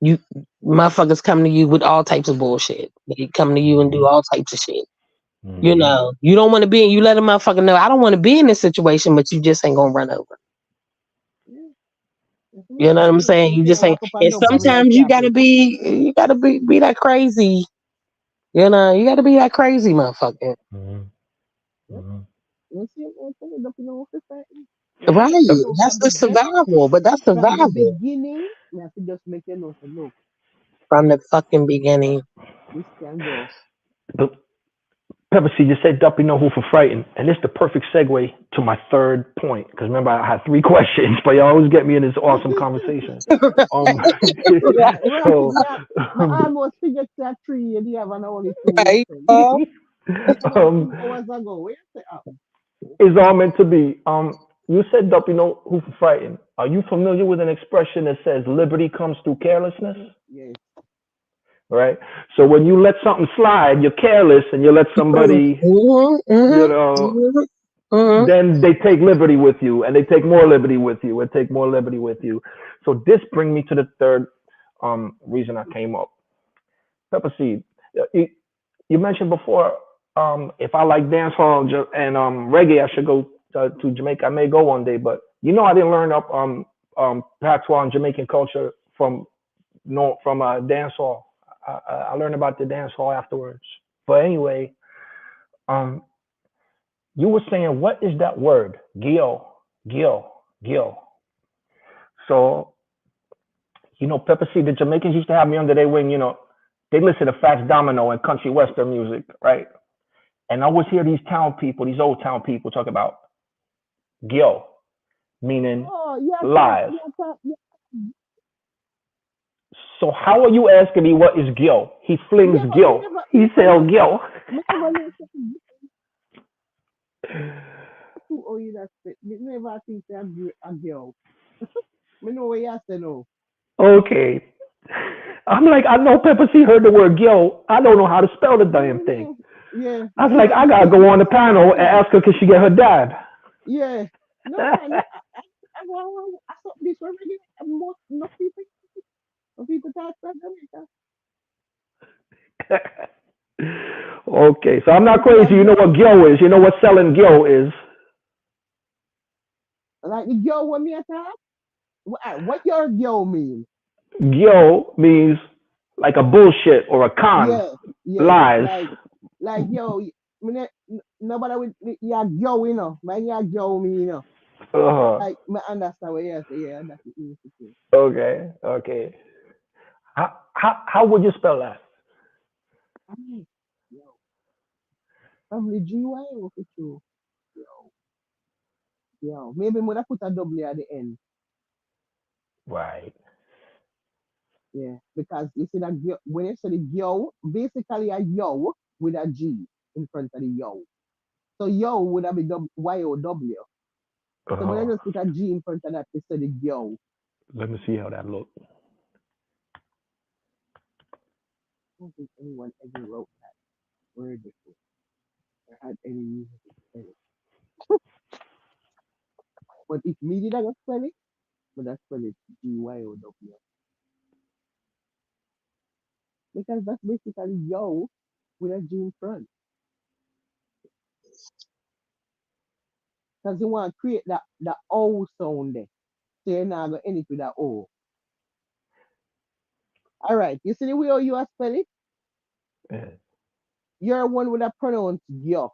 You motherfuckers come to you with all types of bullshit. They come to you and do all types of shit. You Mm-hmm. know, you don't want to be. You let a motherfucker know I don't want to be in this situation, but you just ain't gonna run over. Yeah. You know what I'm saying? You You can't just ain't. walk up and And down for me like sometimes carpet. you gotta be that crazy. You know, you gotta be that crazy motherfucker. Mm-hmm. Yep. Mm-hmm. You see what I'm saying? Dopino who fi frightened. Me have Right. to let you know That's the survival, but that's from the survival beginning. Me have to just make you know, say, look, from the fucking beginning. this can go. But Pepper C, you said Duppy know who for frightened, and it's the perfect segue to my third point. Because remember, I had three questions, but you always get me in this awesome conversation. Um, so, I almost figured that three and you have an only two. You Right. said. Uh, You said that um, 2 hours ago. Where you say, it's all meant to be. You said Duppy know who for frightened. Are you familiar with an expression that says liberty comes through carelessness? yes. Right. So when you let something slide, you're careless, and you let somebody, mhm, you mhm, know, mhm, mhm. then they take liberty with you, and they take more liberty with you, and take more liberty with you. So this brings me to the third reason I came up. Pepper seed. You, you mentioned before, if I like dancehall and reggae, I should go to Jamaica. I may go one day, but I didn't learn up patois and Jamaican culture from no from dancehall. I learned about the dancehall afterwards. But anyway, um, you were saying, what is that word? Gil, Gil, Gil. So, Pepper C, the Jamaicans used to have me under their wing, they listen to Fats Domino and country western music, right? And I always hear these town people, these old town people talk about Gil, meaning Oh, lies. yeah. So how are you asking me what is Gil? He flings Yeah, but Gil. He sells Gil. me never listen to oh, you that say, me never think that a girl. Me know what you say no. Okay. I'm like, I know Pepper C heard the word Gil. I don't know how to spell the damn thing. Yeah, I was me like, know I me gotta think go me on the know what panel you and say. ask her, can she get her dad? Yeah. No man, I want I thought this already most no people no people talk about Jamaica. Okay, so I'm not People crazy. that You know what Gil is. You know what selling Gil is. like the girl when me attack. What your girl mean? Gil means like a bullshit or a con, Yeah, yeah. lies. Like yo, nobody with yeah girl, man, yeah girl me, Uh, Like, me understand what you say. Yeah, that's it. Means to say. okay, okay. How would you spell that? Ay, yo, family GY or for true? Yo, yo. Maybe when I put a W at the end. Right. Yeah, because you see that when you say the yo, basically a yo with a G in front of the yo. So yo would have been YOW. So when I Uh-huh. just put a G in front of that instead of yo. Let me see how that look. I don't think anyone ever wrote that word before or had any reason to spell it. But if me did I go spell it, but I spell it GYOW. Because that's basically yo with a G in front. Because you want to create that O sound there. So you're not going to end it with that O. All right. You see the way how you are spell it? Yeah, You're one with a pronounce yo.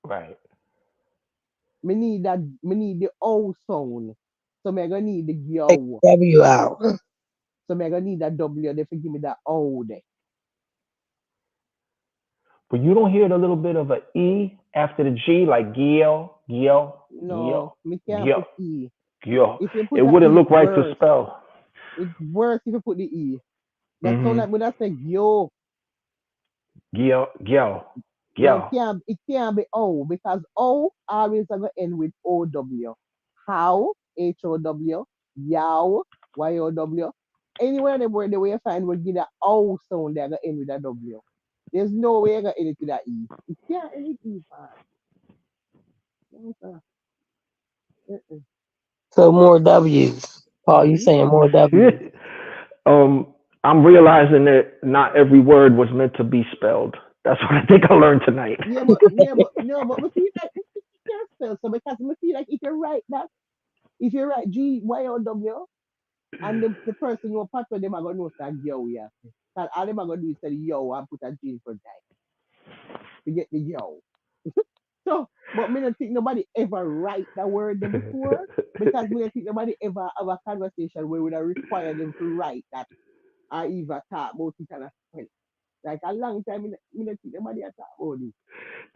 right. Me need the O sound. So me gonna need the Take yo. W out. So me gonna need that W. They give me that O there. But you don't hear the little bit of a E after the G, like Gio, Gio, Gio, No, me can't Gio, put E. Gio. If you It put a wouldn't E, look it's right to worse. spell. It's worse if you put the E. That sound Mm-hmm. like when I say yo. Gio, Gio, No, Gio. it can't be O because O always gonna end with OW. How HOW, yow, YOW. Anywhere in the word the way you find will give that O sound they're gonna end with a W. There's no way you're gonna end it with that E. It can't end with E, man. No, sir. Uh-uh. So more W's. Paul, you Mm-hmm. saying more W's. um, I'm realizing that not every word was meant to be spelled. That's what I think I learned tonight. Yeah, but no, but we feel like we can't spell so because we feel like if you write GYOW and the person you part of them are gonna know that yo, yeah. Cause all them are gonna do is say yo and put a G in front of it to get the yo. So, but me don't think nobody ever write that word them before because me don't think nobody ever have a conversation where we would require them to write that or even talk about it and a spell it. Like a long time, me don't think nobody a talk about it.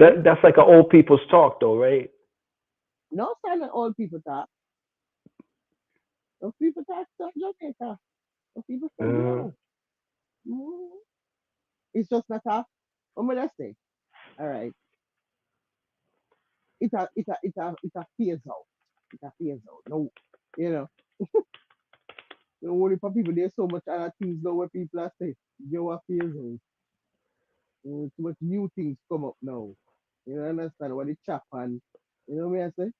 Hmm? That's like an old people's talk, though, right? No sign of old people talk. Those people talk to Jamaica. Those people say Uh, yo. Mm. It's just not a, what may I say? All right. It's a phase out. It's a phase out. No, you know, the only for people there's so much other things now where people are saying, yo a phase out. Too much new things come up now. You understand what the chap and you know what I say?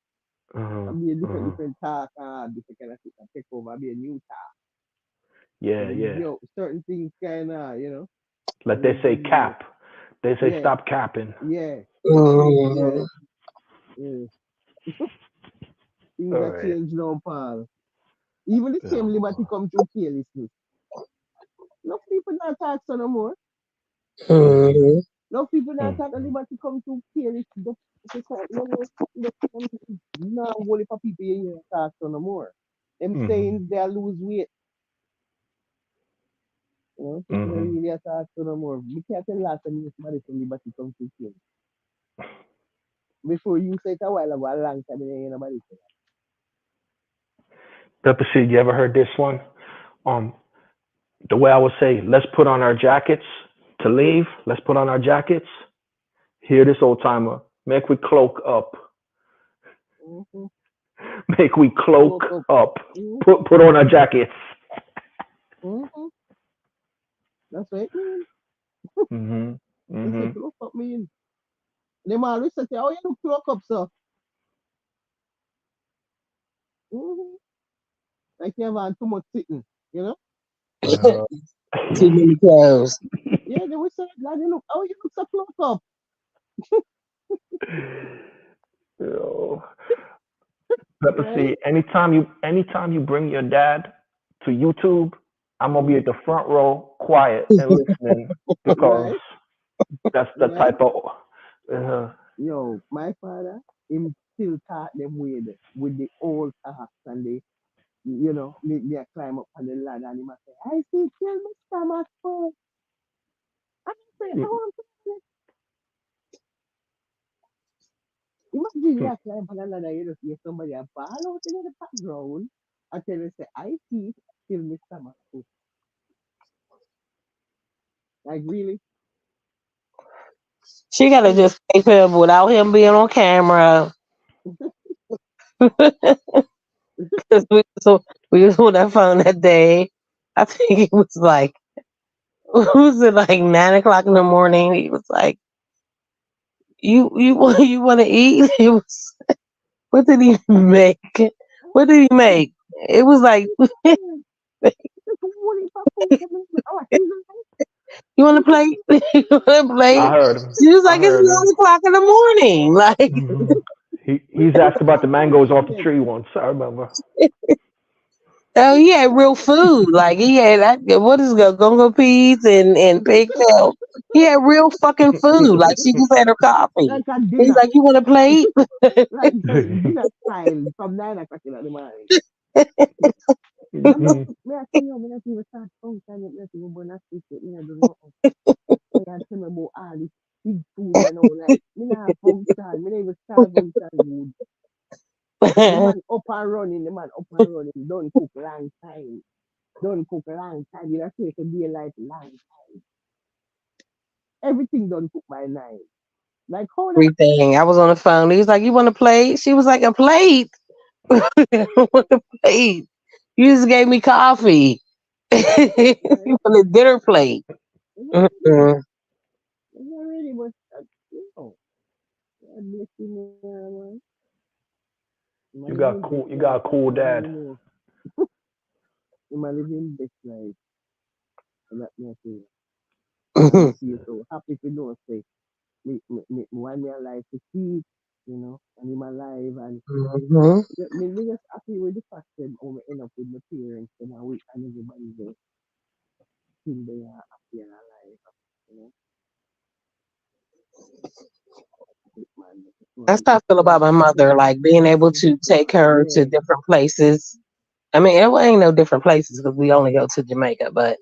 uh, I be a uh. different talk different kind of thing and take over, be a new talk. Yeah, So yeah. yo certain things kinda, Like they say, be cap. They say yeah, stop capping. yeah, yeah, Mm-hmm. yeah. Things All are right. changed now, Paul. Even the same liberty Oh. come through carelessness. No people not talk so no more. Mm, Mm-hmm. No people not mm, talk the liberty come through careless. No, only for people here talk so no more. Them mm, saying they lose weight. People don't mm. really talk so no more. We can't tell last time somebody from liberty come through careless. Before you say it a while ago, a long time, you ain't nobody say Pepper seed. You ever heard this one? Um, the way I would say, let's put on our jackets to leave. Let's put on our jackets. Hear this old timer. Make we cloak up. that. Mm-hmm. Make we cloak Woke up. up. Mm-hmm. Put on our jackets. Mm-hmm. That's what it means. Mhm. That's what Mhm. cloak up mean. Them always say, oh, you look cloak up, so. Mm-hmm. Like you have on too much sitting, you know? Uh-huh. Too many clothes. Yeah, they would say, like, you look, oh, you look so close up, Yo. Pepper right? seed. Anytime you bring your dad to YouTube, I'm gonna be Mm-hmm. at the front row, quiet and listening because Right, that's the right. type of. Uh, Yo, my father, him still taught them with the old talks and me I climb up on the ladder and him a say, I see, kill me stomach full. And I say, I want to say, imagine you climb on the ladder, you just hear somebody a ball out in the background and tell you, say, I see, kill me stomach full. Like, really? She gotta just take him without him being on camera. 'Cause we was on that phone that day. I think it was like was it like 9 o'clock in the morning? He was like, you want to eat?" It was what did he make? What did he make? It was like you want to play? You want to I play? heard him. She was I like, it's heard him. 9 o'clock in the morning. Like, Hmm. He's asked about the mangoes off the tree once. I remember. oh, he had real food. Like, he had what is it, gongo peas and pigtail. He had real fucking food. Like, she just had her coffee. Like a He's dinner. like, you want a plate? Like dinner style from 9 o'clock in the morning. Me I tell you, me not even start function, me not even born a sick, me not do nothing. Me I tell me about all this big food and all like, me not function, me not even start function food. The man up and running, the man up and running, don't cook long time. Don't cook long time, you know, take a daylight long. Everything done cook by 9. Like how that Everything. I was on the phone. He was like, you want a plate? She was like, a plate? I want a plate. You just gave me coffee. You want a dinner plate? Mm-mm. it's not really much, you know, God bless you, man. You might You live got in best cool. You got life, a cool and you dad. know, you might live in best life, and that me I say. And me feel so happy to know say me want me alive to see it, you know, and him alive and Mhm. me just happy with the fact that how me end up with my parents and how we and everybody there still they are happy and alive, you know. It, man, That's how I feel about my mother. Like being able to take her to yeah, different places. I mean, it ain't no different places because we only go to Jamaica. But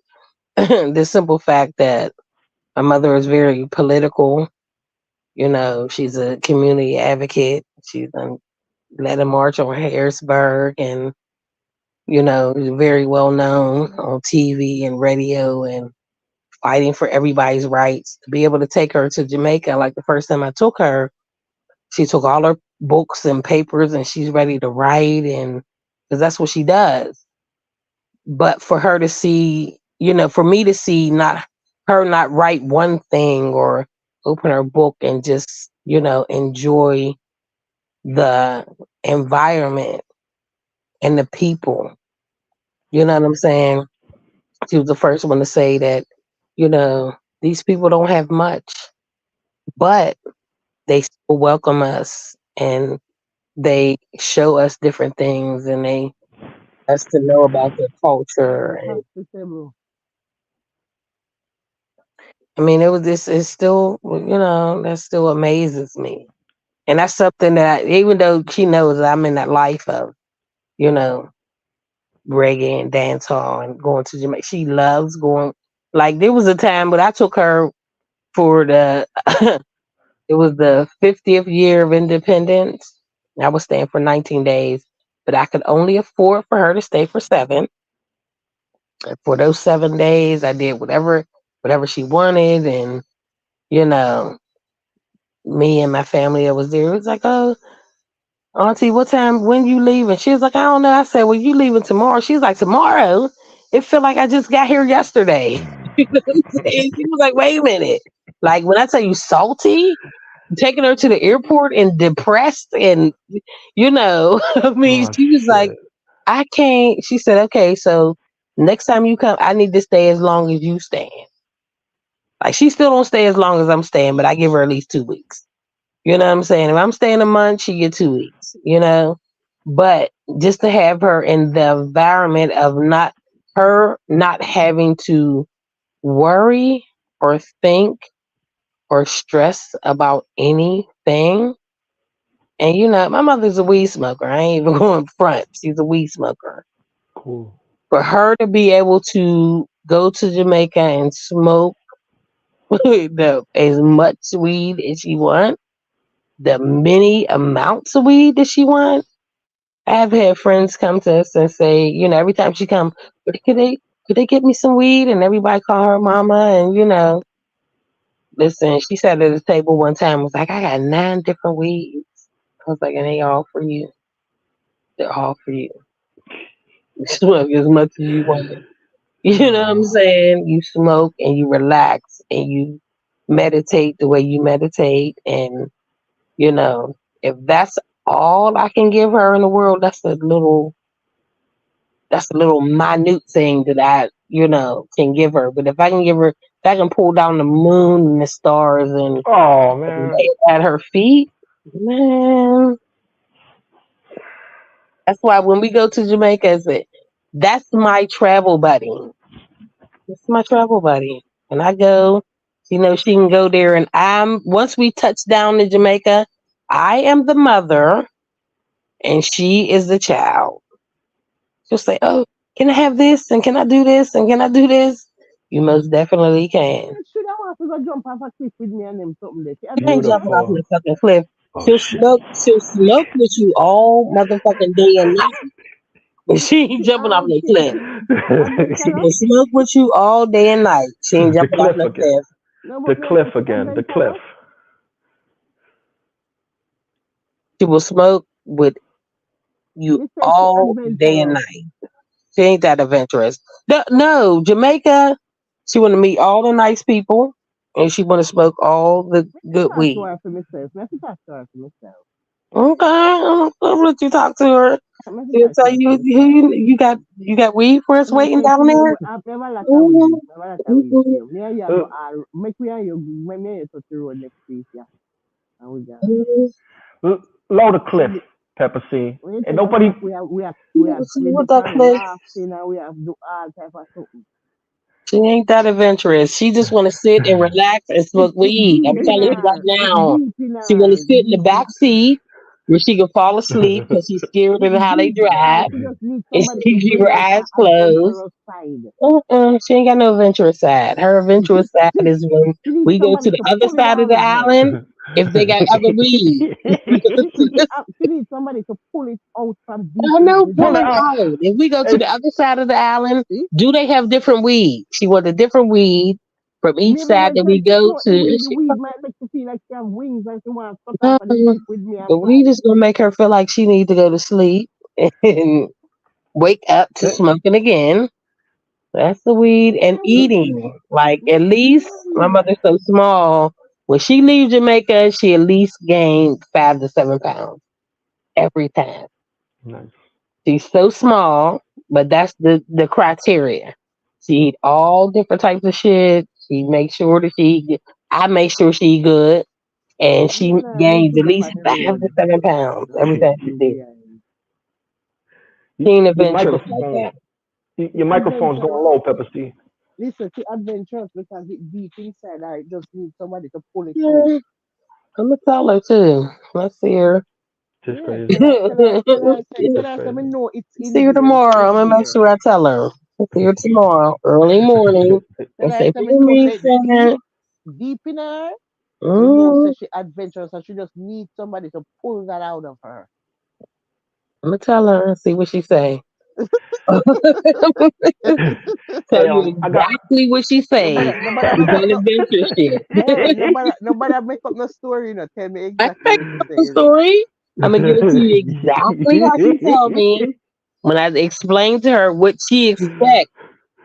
the simple fact that my mother is very political. You know, she's a community advocate. She's led a march on Harrisburg, and is very well known on TV and radio and fighting for everybody's rights. To be able to take her to Jamaica, like the first time I took her, she took all her books and papers and she's ready to write, and because that's what she does. But for her to see, for me to see not her not write one thing or open her book and just, enjoy the environment and the people. You know what I'm saying? She was the first one to say that, these people don't have much, but they still welcome us and they show us different things and they us to know about their culture. And hospitable. I mean, it was this. It's still, that still amazes me. And that's something that, even though she knows that I'm in that life of, you know, reggae and dancehall and going to Jamaica, she loves going. Like there was a time when I took her for the, it was the 50th year of independence. I was staying for 19 days, but I could only afford for her to stay for 7. For those 7 days, I did whatever she wanted, and you know, me and my family that was there. It was like, oh, Auntie, what time? When you leaving? She was like, I don't know. I said, well, you leaving tomorrow? She's like, tomorrow? It feel like I just got here yesterday. You know what I'm saying? She was like, wait a minute. Like when I tell you salty, taking her to the airport and depressed, and I mean, Oh she was like, shit. I can't. She said, okay, so next time you come, I need to stay as long as you staying. Like she still don't stay as long as I'm staying, but I give her at least 2 weeks. You know what I'm saying? If I'm staying a month, she get 2 weeks, But just to have her in the environment of not having to worry or think or stress about anything. And my mother's a weed smoker. I ain't even going front. She's a weed smoker. Cool. For her to be able to go to Jamaica and smoke as much weed as she wants, the many amounts of weed that she wants. I've had friends come to us and say, every time she come, could they get me some weed? And everybody call her mama, and Listen, she sat at the table one time. Was like, I got 9 different weeds. I was like, and they all for you. They're all for you. You smoke as much as you want. You know what I'm saying? You smoke and you relax and you meditate the way you meditate. And, if that's all I can give her in the world, that's a little minute thing that can give her. But if I can pull down the moon and the stars and Oh lay man. it at her feet, man, that's why when we go to Jamaica, that's my travel buddy. That's my travel buddy. When I go, she can go there, and once we touch down in Jamaica, I am the mother, and she is the child. She'll say, "Oh, can I have this? And can I do this? And can I do this?" You most definitely can. Should I want to go jump off a cliff with me and them something there? She You ain't jumping adventurous. off Beautiful. the fucking cliff. Oh She'll shit. smoke. She'll smoke with you all motherfucking day and night. But she ain't jumping off the cliff. She She adventurous. will smoke with you all day and night. She ain't The jumping off cliff no again. cliff. No, The but no, cliff but she again. The cliff. adventurous. She will smoke with you Me say she all day and adventurous. night. She ain't that adventurous. No, no, Jamaica. She want to meet all the nice people, and she want to smoke all the Let me good talk to weed. her for myself. Let me talk to her for myself. Okay, I'll let you talk to her. Let me She'll talk to tell her for you myself. You got weed for us Me waiting say down see there. I have a lot of Mhm, weed. I have a lot of weed for mhm, you. Me and you Uh, go all make me and you touch the road next week, yeah. And we go. mhm. Low the cliff, When Pepper C. you And take a nobody. clip, See we what dip that and cliff. laughing and we have do all type of something. She ain't that adventurous. She just want to sit and relax and smoke It's weed. deep I'm in telling you right her. It's now. deep in She want her. to It's sit in the deep in back seat where she can fall asleep because she's scared of it's how they deep in her. drive, She just needs and somebody she to keep bring her out eyes her closed. adventurous side. She ain't got no adventurous side. Her adventurous side is when She needs we go to somebody the to other pull it side of out the of her. island. If they got other weed, She needs somebody to pull it out from deep I in know within Pull it pulling her. out. out. If we go to It's, the other side of the island, See? do they have different weed? She want a different weed from each Maybe side when that we she go smoke to. the weed might make her feel like she have wings and she want to cut off Uh, of the cliff with me and the fly. weed is gonna make her feel like she needs to go to sleep and wake up to it, smoking again. That's the weed Maybe and a weed. eating. Like at Maybe least a my weed. mother's so small. When she leaves Jamaica, she at least gained 5 to 7 pounds every time. nice. She's so small, but that's the criteria. She eat all different types of shit. She makes sure that I make sure she good, and I'm she gonna meet gains you at up least on the five road. to seven pounds I every take time she you do. behind. She ain't Your adventurous like microphone. that. She Your microphone's going adventurous. low, Pepper C. Listen, she adventurous because it deep inside her. It just needs somebody to pull it out. Yeah, I'm gonna tell her too. Let's see her. Just Yeah, crazy. tell Just her, I crazy. know it's in See her there, so tomorrow. it's I'm gonna make there. sure I tell her. See her tomorrow, early morning, Tell and her, say, I "Bring know, me, say friend." deep in her, me know, Mm, say she adventurous and she just needs somebody to pull that out of her. I'm gonna tell her and see what she say. Tell Hey, you I got. exactly what she say. Nobody She's make up on no, adventure shit. hey, nobody make up no story, Tell me I exactly make what she up the says. story. I'm gonna give it to you exactly how she tell me. When I explain to her what she expects,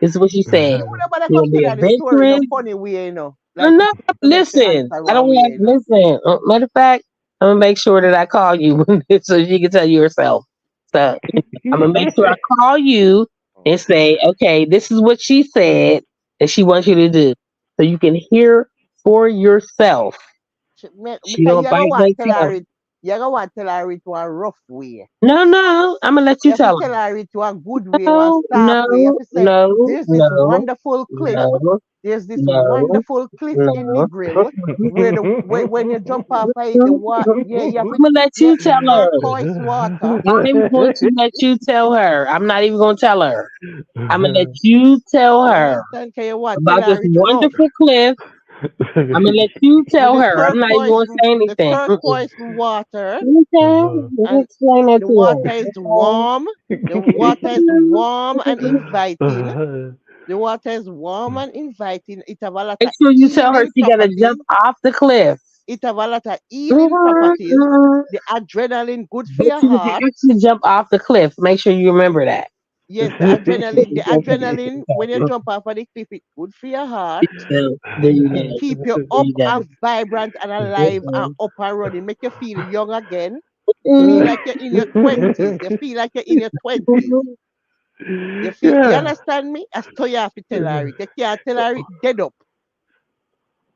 this is what she said. Nobody She come gonna tell be her the story in a adventurous. funny way, I'm Like not to make she listen. answer I one don't way, have listen. Matter of fact, I'm gonna make sure that I call you so she can tell you herself. So I'm gonna make sure I call you and say, okay, this is what she said that she wants you to do, so you can hear for yourself. She Because don't bite no tongue. you gonna want tell her it one rough way. No, no, I'm gonna let You you have to tell tell her. her it one good way, one No, soft way. You have no, to say, no, there's this no, wonderful cliff. no, There's this no, wonderful cliff in the no. grill where when you jump off it, the water, yeah, I'm gonna let yeah, you tell her. turquoise water. I'm going to let you tell her. I'm not even gonna tell her. I'm gonna let you tell You her understand? Can you what? Tell about this her it no. wonderful cliff. I'm gonna let you With tell her. I'm not even gonna say the anything. Mm-mm. turquoise water Okay, let me and explain that the to water her. is Okay. warm. The water is warm and inviting. The water is warm and inviting. It have a lot Make of sure you tell her healing she gotta jump properties. off the cliff. It have a lot of healing Mhm, properties. mhm. The adrenaline good for But your you can heart. actually jump off the cliff. Make sure you remember that. Yes, the adrenaline. The Okay. adrenaline when you jump off of the cliff, it's good for your heart. So, there you It go. keep you There up you go. and vibrant and alive and Mhm. up and running. Make you feel young again. Feel Mhm. like you're in your 20s. You feel like you're in your 20s. Mhm. You Yeah. understand me? As to you have to tell her it. You can't tell her it dead up.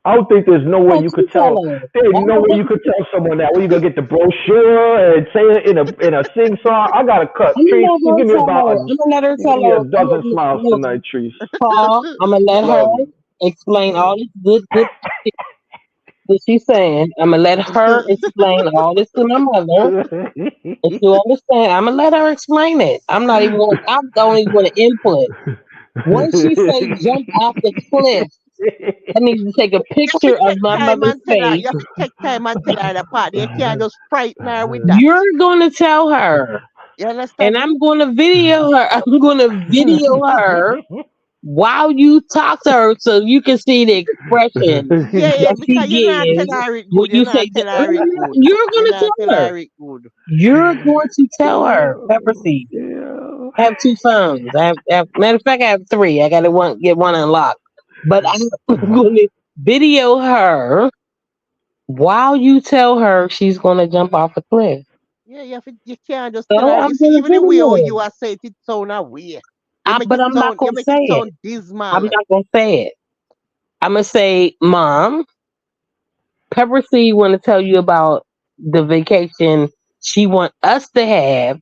I don't think there's no way Oh, you you could tell tell. her. There I'm ain't no gonna way you could tell someone that. Where you gonna get the brochure and say it in a sing song? I got to cut. I'm Trees, not you gonna give me tell about her. a I'm gonna let her you tell give me a her. dozen smiles Look, tonight, Trees. Paul, I'm gonna let her Love you. explain all this good shit that she's saying. I'm gonna let her explain all this to my mother, and she'll understand. I'm gonna let her explain it. I'm not even. I don't even want to input. Once she say jump off the cliff, I need to take a You have to picture of take my time mother's and tell her. face. You have to take time and tell her the part. You can't just frighten her with that. You're gonna tell her, You and understand me? I'm gonna video her. I'm gonna video her while you talk to her so you can see the expression Yeah, yeah, that she because you're not tell gives her it when good. You're you say not that. tell her it good. You're You're gonna not tell tell her. her it good. You're going to tell her. Pepper seed. Yeah. I have two phones. Matter of fact, I have three. I gotta get one unlocked. But I'm going to video her while you tell her she's gonna jump off a cliff. Yeah, you can't just tell So her. You I'm see, gonna even the way how video it. you are saying it sound away. But I'm not You gonna make say it it. sound I'm dismal. not gonna say it. I'm gonna say, Mom, Pepper C want to tell you about the vacation she want us to have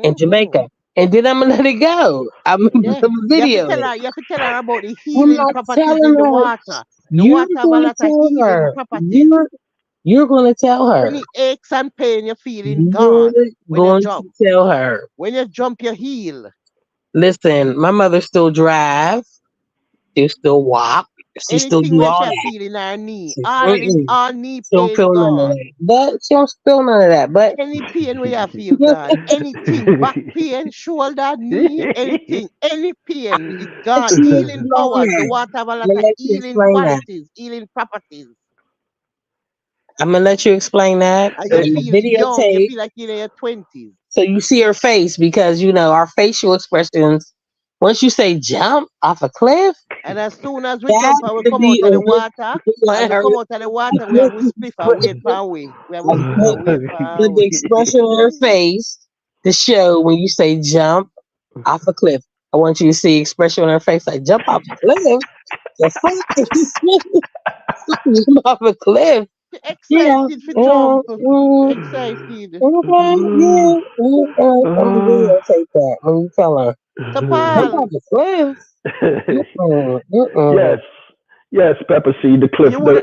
in Hmm. Jamaica, and then I'm gonna let it go. I'm Yeah. gonna video it. You have to tell her about the I'm healing not properties telling in the her. water. The You're water have a gonna lot of tell healing her. properties. You're gonna tell her. Any aches and pain you're feeling You're gone when you going to jump. tell her. When you jump, you heal. Listen, my mother still drives. She still walk. She still Anything do when all she that. feel in her knee, She, all of this, mm-mm, all knee she don't pain feel none of gone. that. But she don't feel none of that. But Any pain where you feel gone. Anything, back pain, shoulder, knee, anything, any pain is let gone. you Healing explain powers. The that. water have a I'm lot gonna of let you healing explain that. qualities, healing properties. I'm gonna let you explain that. And you I'm gonna feel young. You videotape feel like you're in your 20s. so you see her face because you know our facial expressions. Once you say jump off a cliff, And as soon as we that jump and we could come out be of a the look water, as on we her. come out of the water, we have we spliff and wait for away. We have we spliff and wait for But the away. expression on her face to show when you say jump off a cliff. I want you to see expression on her face like jump off a cliff. The fuck? Jump off a cliff. Yeah. Excited for jump. Excited. Okay. Yeah. I'm gonna videotape that when you tell her So jump Paul, off a cliff. Mm-mm, mm-mm. Yes, yes, Pepper Seed, you would the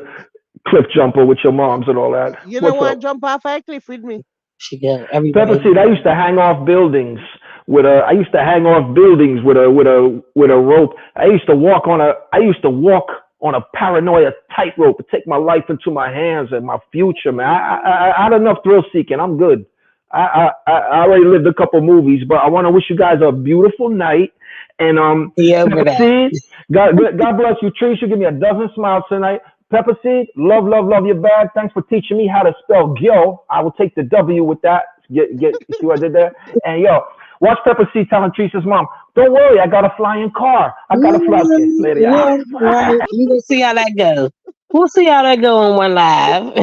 cliff jumper with your moms and all that. you don't What's want up? to jump off a cliff with me? She got Pepper everybody. seed. I used to hang off buildings with a. I used to hang off buildings with a rope. I used to walk on a paranoia tightrope to take my life into my hands and my future. Man, I had enough thrill seeking. I'm good. I already lived a couple movies, but I want to wish you guys a beautiful night. And Be over Pepper that. seed. God bless you. Trees, you give me a dozen smiles tonight. Pepper seed, love you bad. Thanks for teaching me how to spell Gil. I will take the W with that. See what I did there? And yo, watch Pepper seed telling Teresa's mom, don't worry, I got a flying car. I got a fly. Okay, later, y'all. Yeah, right. We gonna see how that goes. We'll see how that go in one live.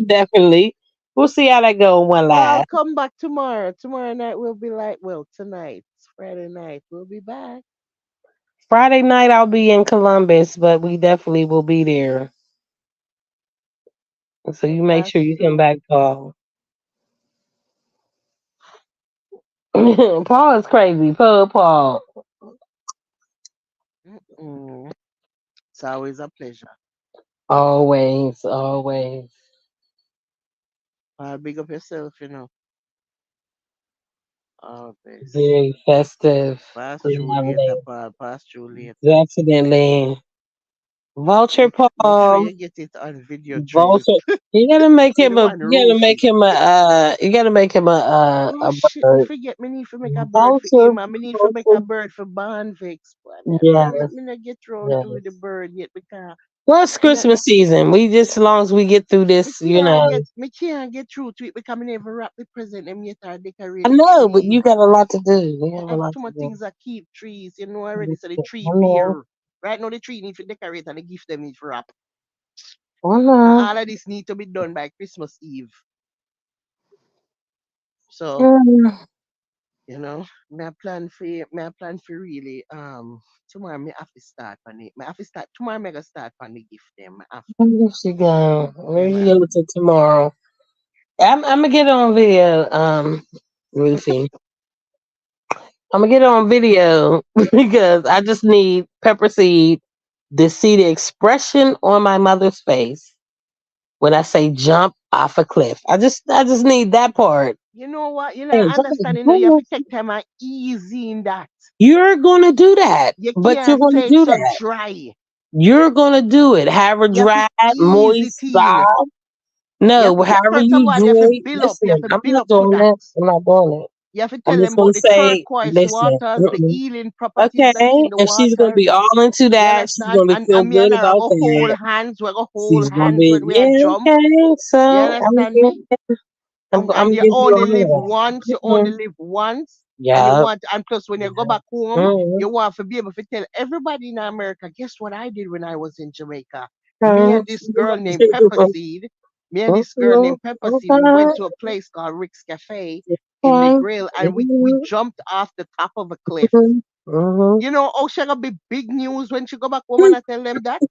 Definitely. We'll see how that go in one Paul, live. come back tomorrow. Tomorrow night we'll be like, well, tonight, Friday night, we'll be back. Friday night I'll be in Columbus, but we definitely will be there. So So you make pass sure you come through. back, Paul. Paul is crazy. Paul. Mm-mm. It's always a pleasure. Always, always. Paul, big up yourself, you know. Always. Very festive. Pass through later, Lovely. Paul. Pass through later. Definitely. Vulture Make sure Paul. you get it on video, Trace. Vulture. You gotta make See him the a. one You gotta make roofie. him a. You gotta make him Oh a shit, me bird. forget me need to make a bird for Vulture. him. Me need to make a Vulture. bird for Banvix. But Yes. me not get round Yes. to the bird yet because Well, it's me not Christmas season. We just as long as we get through this, you know. me can't get through to it because me never wrap the present them yet or I decorate the know, but tree. you got a lot to do. You I have a have lot too to much do. things that keep trees, you know already. So the tree I know. bare. Right now the tree need to decorate and the gift them need to wrap. I And know. all of this need to be done by Christmas Eve. So Mm. me I plan for really tomorrow me have to start on it. Me have to start tomorrow me gonna start on the gift them. I have Where to. you should go? Yeah, Where me you have go to tomorrow? I'm gonna get it on video, Ruthie. I'm gonna get it on video because I just need pepper seed to see the expression on my mother's face when I say jump off a cliff. I just need that part. you know what? You know, Hey, I jump understand, you have off. to take time and easy in that. You're gonna do that, You but you're can't gonna say it's do so that. dry. You're gonna do it. However You have to dry, ease it moist, in. soft. You have No, to however first of you all you have to joy. build up. You have Listen, to I'm build not up to doing that. that. I'm not doing it. You have to I'm tell just them gonna about the say, turquoise listen. waters, the Mm-mm. healing properties that's Okay, in the and she's gonna water. be all into You that. She's understand? gonna feel And me and good her are about go hold that. hands. We go hold She's gonna hands be, when we are yeah, jump. okay. You So understand me? I'm And gonna you give you only all live of once. You that. only live once. And you Yeah, want, and plus when you go back home, yeah. you want to be able to tell everybody in America, guess what I did when I was in Jamaica? Me Okay. and this girl named Pepper Seed, me and this girl named Pepper Seed, we went to a place called Rick's Cafe in the grill and we jumped off the top of a cliff. You know, oh, she's gonna be big news when she go back home and I tell them that.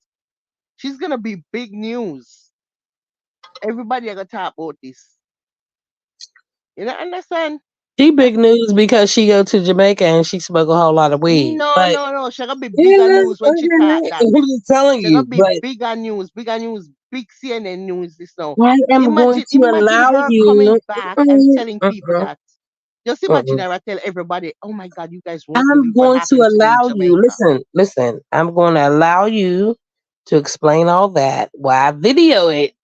She's gonna be big news. Everybody gonna talk about this. You know, understand? She big news because she go to Jamaica and she smoke a whole lot of weed. No, But no, no. She gonna be bigger yeah, news when she talk okay. that. I'm just telling She gonna you. be But bigger news, big CNN news. This now. I am going to Imagine allow her coming you. back and Mm-mm, telling people mm-mm, that. Just imagine mm-mm. her tell everybody, "Oh my God, you guys won't I'm believe what going to happened to me in allow you. Jamaica." Listen. I'm going to allow you to explain all that while I video it.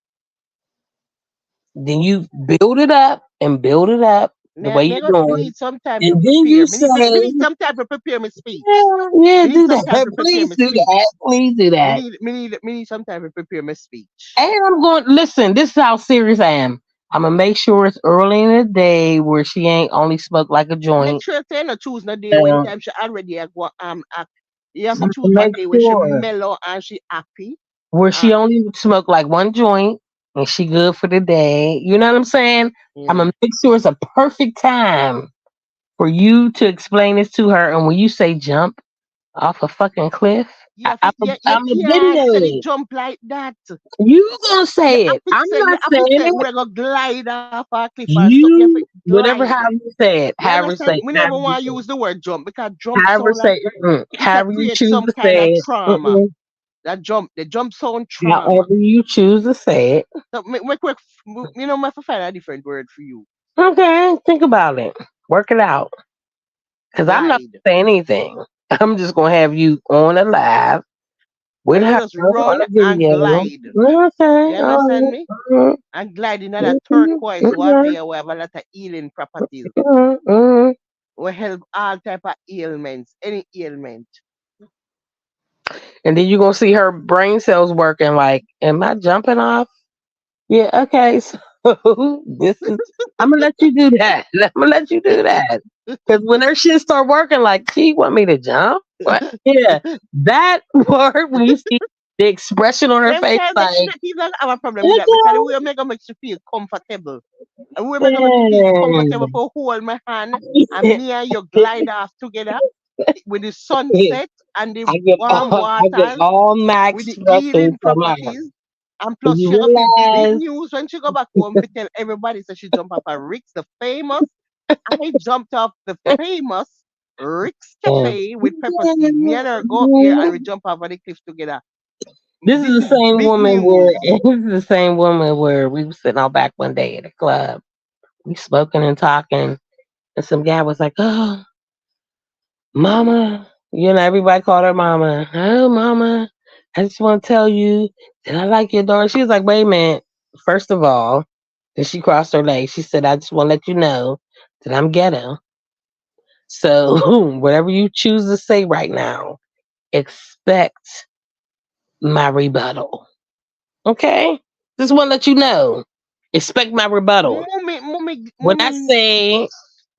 Then you build it up and build it up the way you're Me doing, need some time to and then prepare. you say, Me need some time to prepare my speech. "Yeah, yeah, Me need do some time that. to prepare Please my do that. speech. Please do that." Me need some time to prepare my speech. And I'm going. Listen, this is how serious I am. I'm gonna make sure it's early in the day where she ain't only smoke like a Make joint. sure to no choose no day when Uh, time she already go act. You have to I'm choose gonna one make day when she sure mellow and she happy. where Uh, she only smoke like one joint and she good for the day. You know what I'm saying? I'm yeah. gonna make sure it's a perfect time for you to explain this to her. And when you say jump off a fucking cliff, You I'm a can't video say the it. jump like that. You gonna say it? I'm You not have to saying say it. we're gonna glide off a cliff or something. You have to You whatever glide. how you say it, You understand? We never however you want to say it. use the word jump because jump However sound like say it a however you create choose some to kind of say it. trauma. The jump sound trauma. However you choose to say it. So you know, I have to find a different word for you. Okay, think about it. Work it out. Because I'm not Glide. gonna say anything. I'm just gonna have you on a live with We're her gonna just on run a and video. glide. Okay, You understand all me? right. And glide in that Mhm, turquoise water mhm, here, we have a lot of healing properties. mhm, mhm. We help all type of ailments, any ailment. And then you're gonna see her brain cells working like, am I jumping off? Yeah, okay, so this is I'm gonna let you do that. I'm gonna let you do that. Cause when her shit start working, like, she want me to jump? What? Yeah, that part when you see the expression on her Them face, tell like, he don't have a problem with that because the okay, way make make you feel comfortable. And we make you feel comfortable man. for hold my hand and me and you glide off together with the sunset and the warm I get waters all with max the expressions healing from her. properties. And And plus, you she got be big realize, news when she go back home to tell everybody that she jump off a Rick's, the famous. I jumped off the famous Rick's yeah. Cafe with Pepper Seed. Me and her go up there and we jump off of the cliff together. This This is the is same big woman where news. this is the same woman where we was sitting out back one day at a club. We smoking and talking, and some guy was like, "Oh, mama," everybody called her mama. "Oh, mama." I just want to tell you that I like your daughter. She was like, wait a minute. First of all, then she crossed her legs. She said, I just want to let you know that I'm ghetto. So whatever you choose to say right now, expect my rebuttal. Okay? Just want to let you know. Expect my rebuttal. Mummy, mummy, When I mummy, say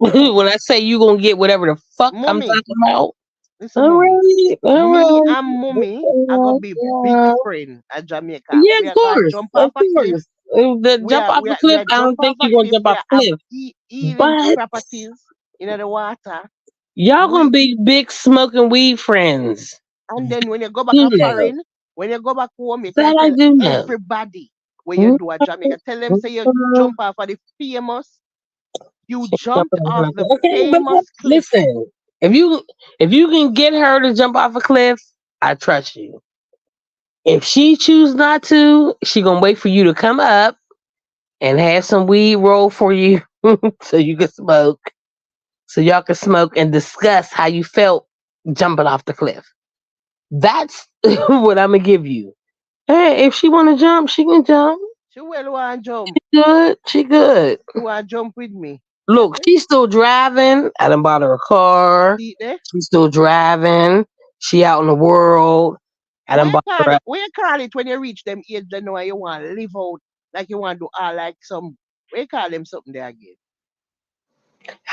uh-uh. when I say you gonna get whatever the fuck I'm Mummy, talking about, listen, all mummy. right, all Me right. and mummy are gonna Yeah, be big yeah. friend at Jamaica. Yeah, We of are gonna course, jump of off a cliff. course. The jump off a We cliff, are I jump don't off think a you're gonna cliff. jump We off are a have cliff. eating But properties in the water. y'all gonna We be big smoking weed friends. and then when you go back You a know. foreign, when you go back home, you can That I tell do know. everybody where you Mhm, do at Jamaica. Tell them say you mhm. jump off of the famous. You She jump jumped off off a the cliff. Okay, but famous cliff. listen, if you can get her to jump off a cliff, I trust you. If she choose not to, she gonna wait for you to come up and have some weed roll for you so you can smoke. So y'all can smoke and discuss how you felt jumping off the cliff. That's what I'm gonna give you. Hey, if she wanna jump, she can jump. She will want jump. Good, she good. She want jump with me. You Look, see? she's still driving. I done bought her a car. See there? She's still driving. She out in the world. I done bought her a, What you call it when you reach them age then know you want to live out like you want to do all like some what you call them something there again?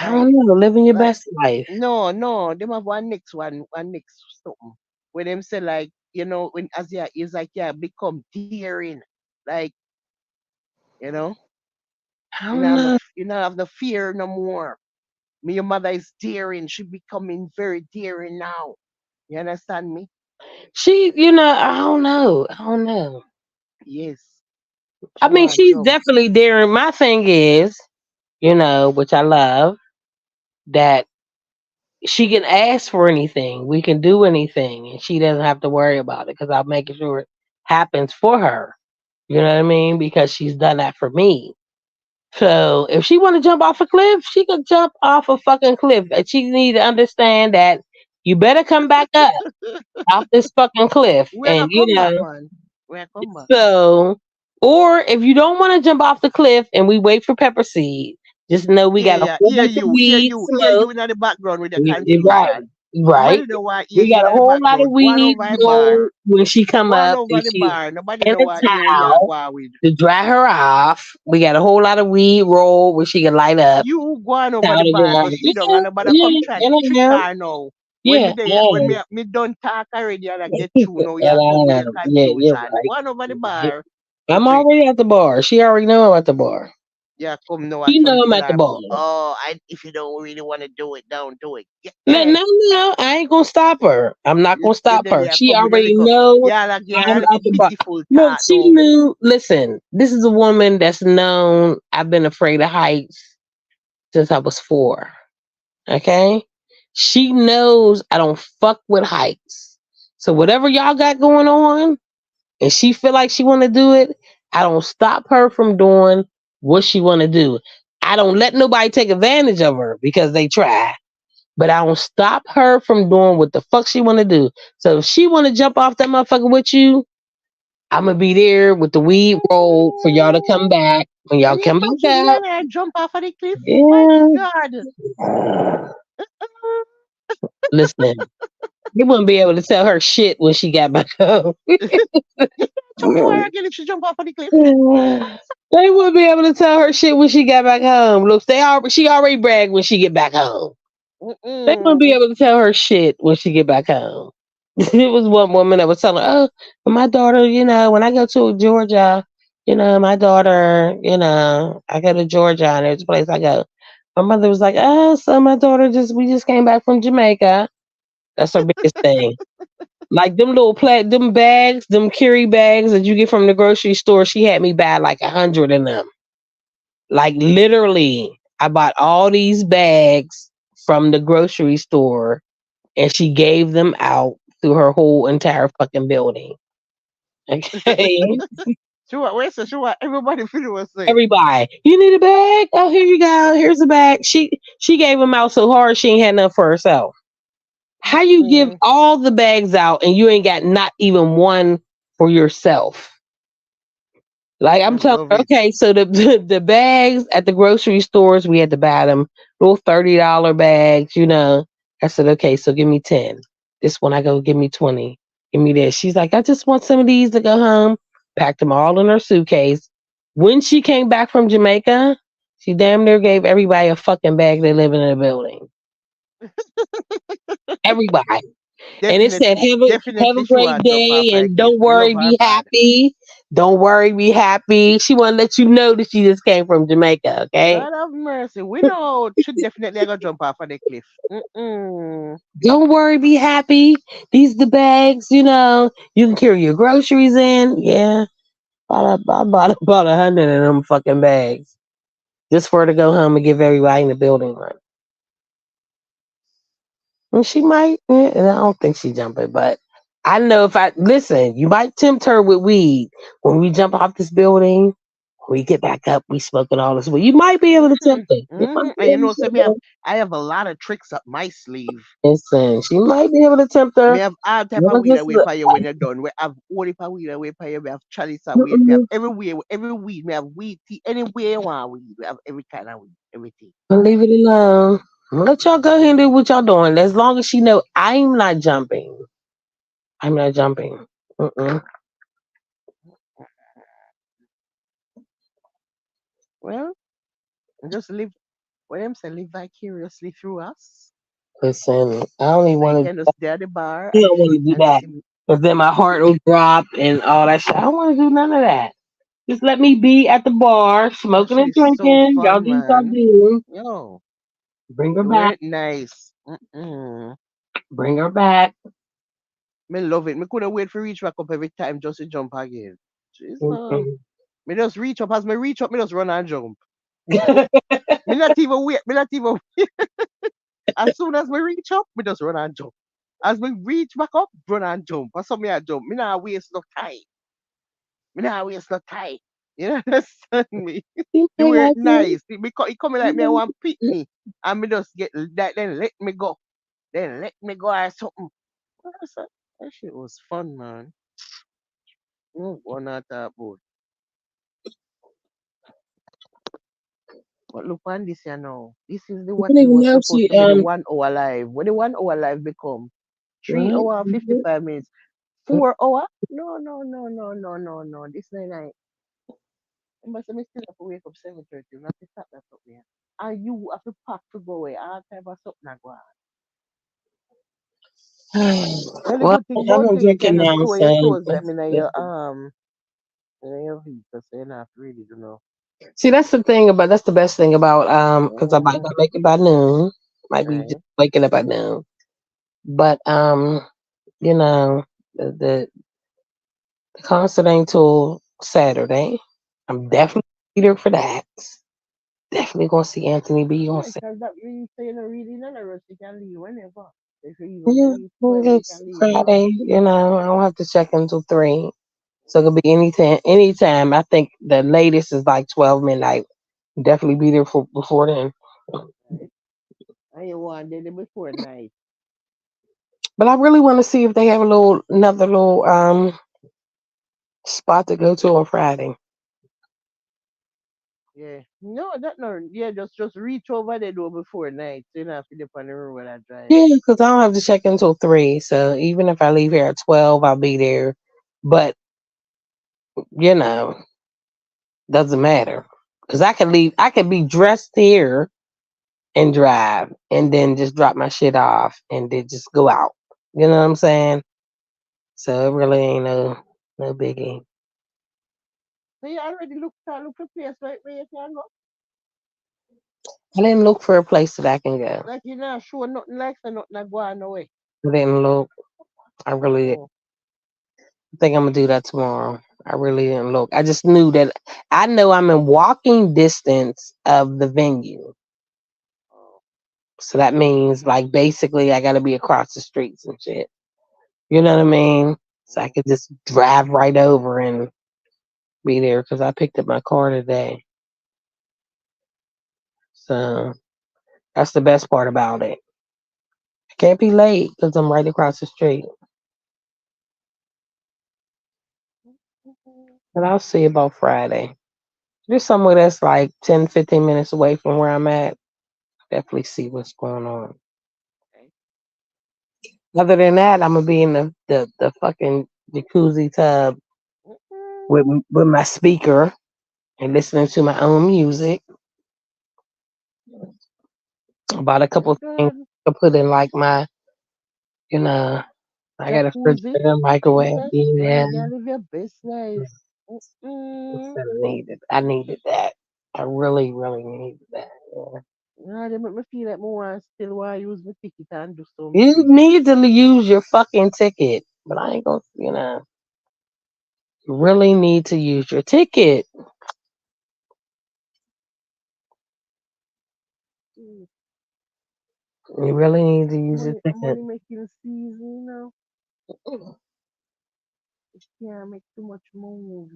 I Like don't know, living your like best life. no, them have one next something. Where them say like, when as you is like yeah, become daring. Like, you know, I don't know. you not have no fear no more. Me, your mother is daring. She becoming very daring now. You understand me? I don't know. I don't know. Yes. She I mean, want she's jump. definitely daring. My thing is, which I love, that she can ask for anything. We can do anything, and she doesn't have to worry about it because I'm making sure it happens for her. You know what I mean? Because she's done that for me. So if she want to jump off a cliff, she can jump off a fucking cliff. And she need to understand that you better come back up off this fucking cliff. We're And gonna come back, man. We're gonna come back. so, or if you don't want to jump off the cliff and we wait for Pepper Seed, just know we Yeah, got a yeah. whole bunch of weed Hear smoke. you in the background with the Right, confusion. right. Nobody know what hear We you got in a the whole lot of background. Go on weed over the roll bar. when she come Go on up over and the she bar. Nobody in know a what hear you are towel going with. to dry her off. We got a whole lot of weed roll where she can light up. You go on over Towel the to bar, dry. go sit down, Yeah, and nobody come yeah, try and trick I am. her now. When Yeah, me there, I when am. me done talk already and I get through now, you come And with I your am. Yeah, you're confusion. Go right. on over the Yeah. bar with I'm trick. already at the bar. She already know I'm at the bar. Yeah, come now She and some know I'm tell at the her bar. about, oh, if you don't really want to do it, don't do it. Yeah, No, yeah. no, no, I ain't gonna stop her. I'm not gonna You stop then her. you She come with a already little, know yeah, like yeah, a I'm at little the bar. pitiful Look, thought she no. knew. Listen, this is a woman that's known. I've been afraid of heights since I was 4. Okay, she knows I don't fuck with heights. So whatever y'all got going on, and she feel like she want to do it, I don't stop her from doing what she want to do. I don't let nobody take advantage of her because they try, but I don't stop her from doing what the fuck she want to do. So if she want to jump off that motherfucker with you, I'm gonna be there with the weed roll for y'all to come back when y'all And you come think she's back up. gonna jump off of the cliff? My Yeah. God. Listen, you wouldn't be able to tell her shit when she got back home. You can't talk to her again if she jump off of the cliff. They wouldn't be able to tell her shit when she got back home. Look, she already bragged when she get back home. They wouldn't be Mm-mm. able to tell her shit when she get back home. It was one woman that was telling her, oh, my daughter, when I go to Georgia, my daughter, I go to Georgia and there's a place I go. My mother was like, oh, so my daughter we just came back from Jamaica. That's her biggest thing. Like them them bags, them carry bags that you get from the grocery store. She had me buy like 100 of them. Like literally, I bought all these bags from the grocery store, and she gave them out through her whole entire fucking building. Okay, Sure, where's the sure? Everybody feel was say. everybody, you need a bag? Oh, here you go. Here's a bag. She gave them out so hard she ain't had enough for herself. How you give Mm-mm. all the bags out and you ain't got not even one for yourself? Like I I'm telling love her, it. okay, so the the bags at the grocery stores we had to buy them little $30 bags, you know. I said, okay, so give me 10. This one I go, give me 20. Give me this. She's like, I just want some of these to go home. Packed them all in her suitcase. When she came back from Jamaica, she damn near gave everybody a fucking bag they live in the building. Everybody. And it said, Definitely, have a definitely she great want to jump off day a and cliff. don't Me love worry, her be bad. happy. Don't worry, be happy. She want to let you know that she just came from Jamaica, okay? Lord have mercy. We know she definitely gonna jump off of the cliff. Mm-mm. Don't worry, be happy. These the bags, you know. You can carry your groceries in. Yeah. I bought about 100 of them fucking bags. Just for her to go home and give everybody in the building one. And she might, and I don't think she jumping, but I know if I listen, you might tempt her with weed. When we jump off this building, when we get back up, we smoking all this weed. You might be able to tempt her. You might be And you able know, so me have to I have a lot of tricks up my sleeve. listen, she might be able to tempt Me her. have all type of Wanna weed just away look. for you when you're done. We have all type of weed away for you. We have chalice of weed. We have Mm-mm. every weed. We have weed tea. Anywhere you want weed. We have every kind of weed. Everything. I'll leave it alone. Let y'all go ahead and do what y'all doing. As long as she know I'm not jumping. I'm not jumping. Mm-mm. Well, just live. What them say, live vicariously through us. Listen, I don't even So you want can just stay at the bar to. I don't want to do and that. see. Cause then my heart will drop and all that shit. I don't want to do none of that. Just let me be at the bar, That smoking shit and is so drinking. Y'all fun, do what y'all man. do. Yo, Bring her doing back. it nice. Mm-mm. Bring her back. Me love it. Me couldn't wait for reach back up every time just to jump again. Jesus. Mm-mm. Me just reach up. As me reach up, me just run and jump. Me not even wait. Me not even. As soon as we reach up, we just run and jump. As we reach back up, run and jump. Or something I jump. Me not waste no time. Me not waste no time. You understand me? You Do play it like it. nice. It coming like me I want pick me. And me just get that then let me go. Then let me go or something. That shit was fun, man. One at that boat. But look on this here now. This is the I what don't it even was know if supposed she to be the 1 hour live. When the 1 hour live become three what? hour and 55 minutes. 4 hour? No, no, no, no, no, no, no. This night. I must have still have to wake up 7:30. You have to start that up there. And you have to pack to go away. All type of something like that. Well, the Well, good thing I'm about not it, you can drinking just now, throw your so clothes them in your vehicle, so you not really do know. see, that's the best thing about because I might Mm-hmm. not make it by noon. Might be just Right. waking up at noon. But you know, the concert ain't till Saturday. I'm definitely there for that. Definitely gonna see Anthony B on Yeah, Saturday. because that means so you're not really in a rush. You can leave whenever. If you even Yeah, leave I 12, you guess can leave now. Friday, I don't have to check until 3. So it could be anytime anytime. I think the latest is like 12 midnight. Definitely be there for before then. Right? And you want day before night. But I really want to see if they have another little spot to go to on Friday. Yeah. No, that no. Yeah, just reach over the door before night. So you don't have to dip on the road when I drive. Yeah, because I don't have to check until 3. So even if I leave here at 12, I'll be there. But you know, doesn't matter because I can leave. I can be dressed here and drive, and then just drop my shit off, and then just go out. You know what I'm saying? So it really ain't no biggie. So you already look for place right where you can go. I didn't look for a place that I can go. Like you not sure nothing like so nothing not going away. I didn't look. I really Oh, think I'm gonna do that tomorrow. I really didn't look. I just knew that I know I'm in walking distance of the venue. oh. So that means like basically I gotta be across the streets and shit. You know what I mean? So I Oh. could just drive right over and be there because I picked up my car today. So that's the best part about it. I Can't be late because I'm right across the street. Mhm. But I'll see about Friday. There's somewhere that's like 10, 15 minutes away from where I'm at. Definitely see what's going on. Okay. Other than that, I'm gonna be in the fucking jacuzzi tub with Mhm. with my speaker and listening to my own music about a Very couple things good. to put in like my, you know, I got a Jacuzzi. refrigerator, microwave. Jesus. Yeah, Boy, you live your best life. Mm-mm. I needed. I needed that. I really, really needed that. Yeah. Yeah, they make me feel like more still want to use my ticket and do You something. need to use your fucking ticket, but I ain't gonna. You really need to use your ticket. Mm. You really need to use your ticket. Money making season, you know. Can't make too much move.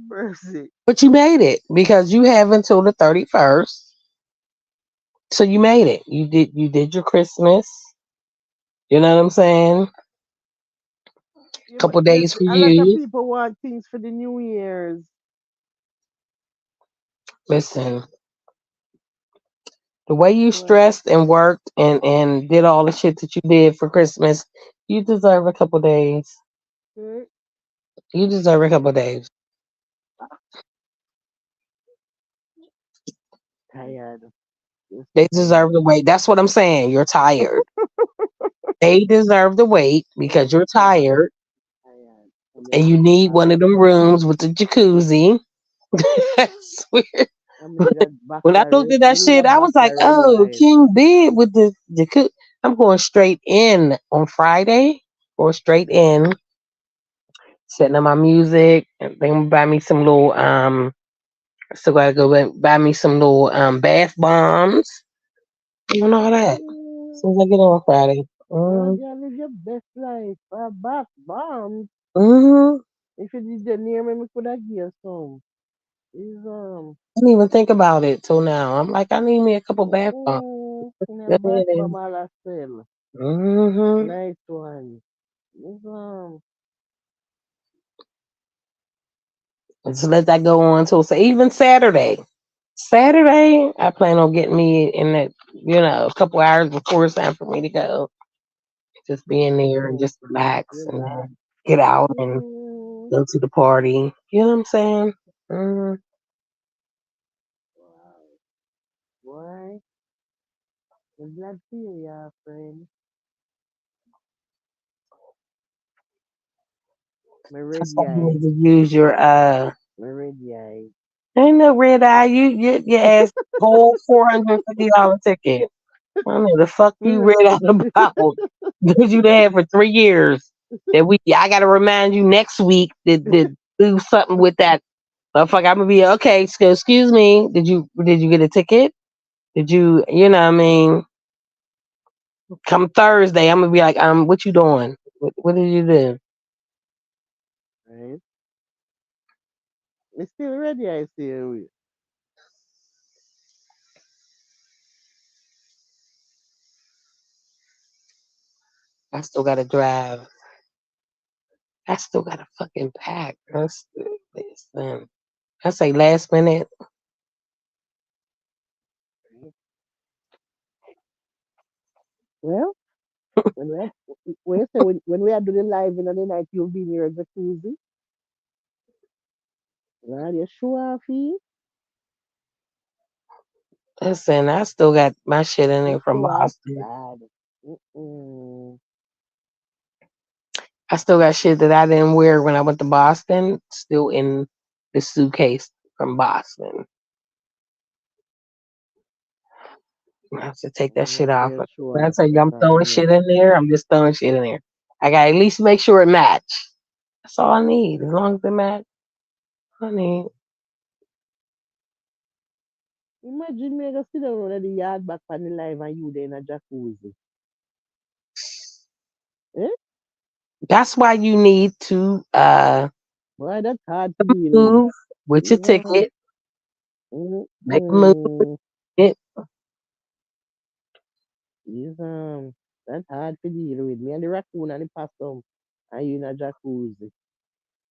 Mercy. But you made it because you have until the 31st. So you made it. You did your Christmas. You know what I'm saying? Yeah, but Couple yes, days for a lot of you. people want things for the New Year's. Listen, the way you What? stressed and worked and did all the shit that you did for Christmas, you deserve a couple days. Hmm? You deserve a couple days. Tired. Just They deserve tired. the wait. That's what I'm saying. You're tired. They deserve the wait because you're tired Tired. I'm and ready you to need back. one of them rooms with the jacuzzi. I swear. I'm in that When I looked backyard. at that Me in shit, that I was like, backyard red "Oh, wine. King bid with the jacuzzi." I'm going straight in on Friday, or straight in, setting up my music, and they gonna buy me some little still gotta go buy me some little bath bombs and all that. As Mm, soon as I get on Friday. God, Mm-hmm. you live your best life. Back bomb. Mm-hmm. If you did the near me, could have give you some. Is I didn't even think about it till now. I'm like, I need me a couple bath bombs. in a Go back ahead. bomb all a sell. Mm-hmm. Nice one. Is Just let that go on till so even Saturday. Saturday, I plan on getting me in that, a couple hours before it's time for me to go. Just being there and so just relax and relax. then get out and Mm, go to the party. You know what I'm saying? Mm, wow. Boy, I'm glad to hear ya, friend. My that's ready why you eye. need to use your My ready eye. ain't no red eye. You ass whole $450 ticket. I don't know the fuck you read out about because you had for 3 years. I gotta remind you next week to do something with that motherfucker. I'm gonna be okay. So excuse me. Did you get a ticket? Did you know what I mean? Come Thursday, I'm gonna be like, what you doing? What did you do? Right? It's still ready eye still. I still gotta drive. I still gotta fucking pack. Listen. I say last minute. Well, when when we are doing live in the night, you'll be near the jacuzzi. Are you sure, Fee? Listen, I still got my shit in You there from show up Boston. bad. Mm-mm. I still got shit that I didn't wear when I went to Boston, still in the suitcase from Boston. I have to take that Make shit sure off. you show When I off tell you I'm better, throwing you know. shit in there, I'm just throwing shit in there. I gotta at least make sure it match. That's all I need. As long as it match, I need. Imagine me go sit down on the yard back on the live and you there in a jacuzzi. Eh? That's why you need to Boy, that's hard to deal with. move with your Is ticket. Make a move. Mm-mm. It He's that's hard to deal with. Me and the raccoon and the possum. Are you in a jacuzzi?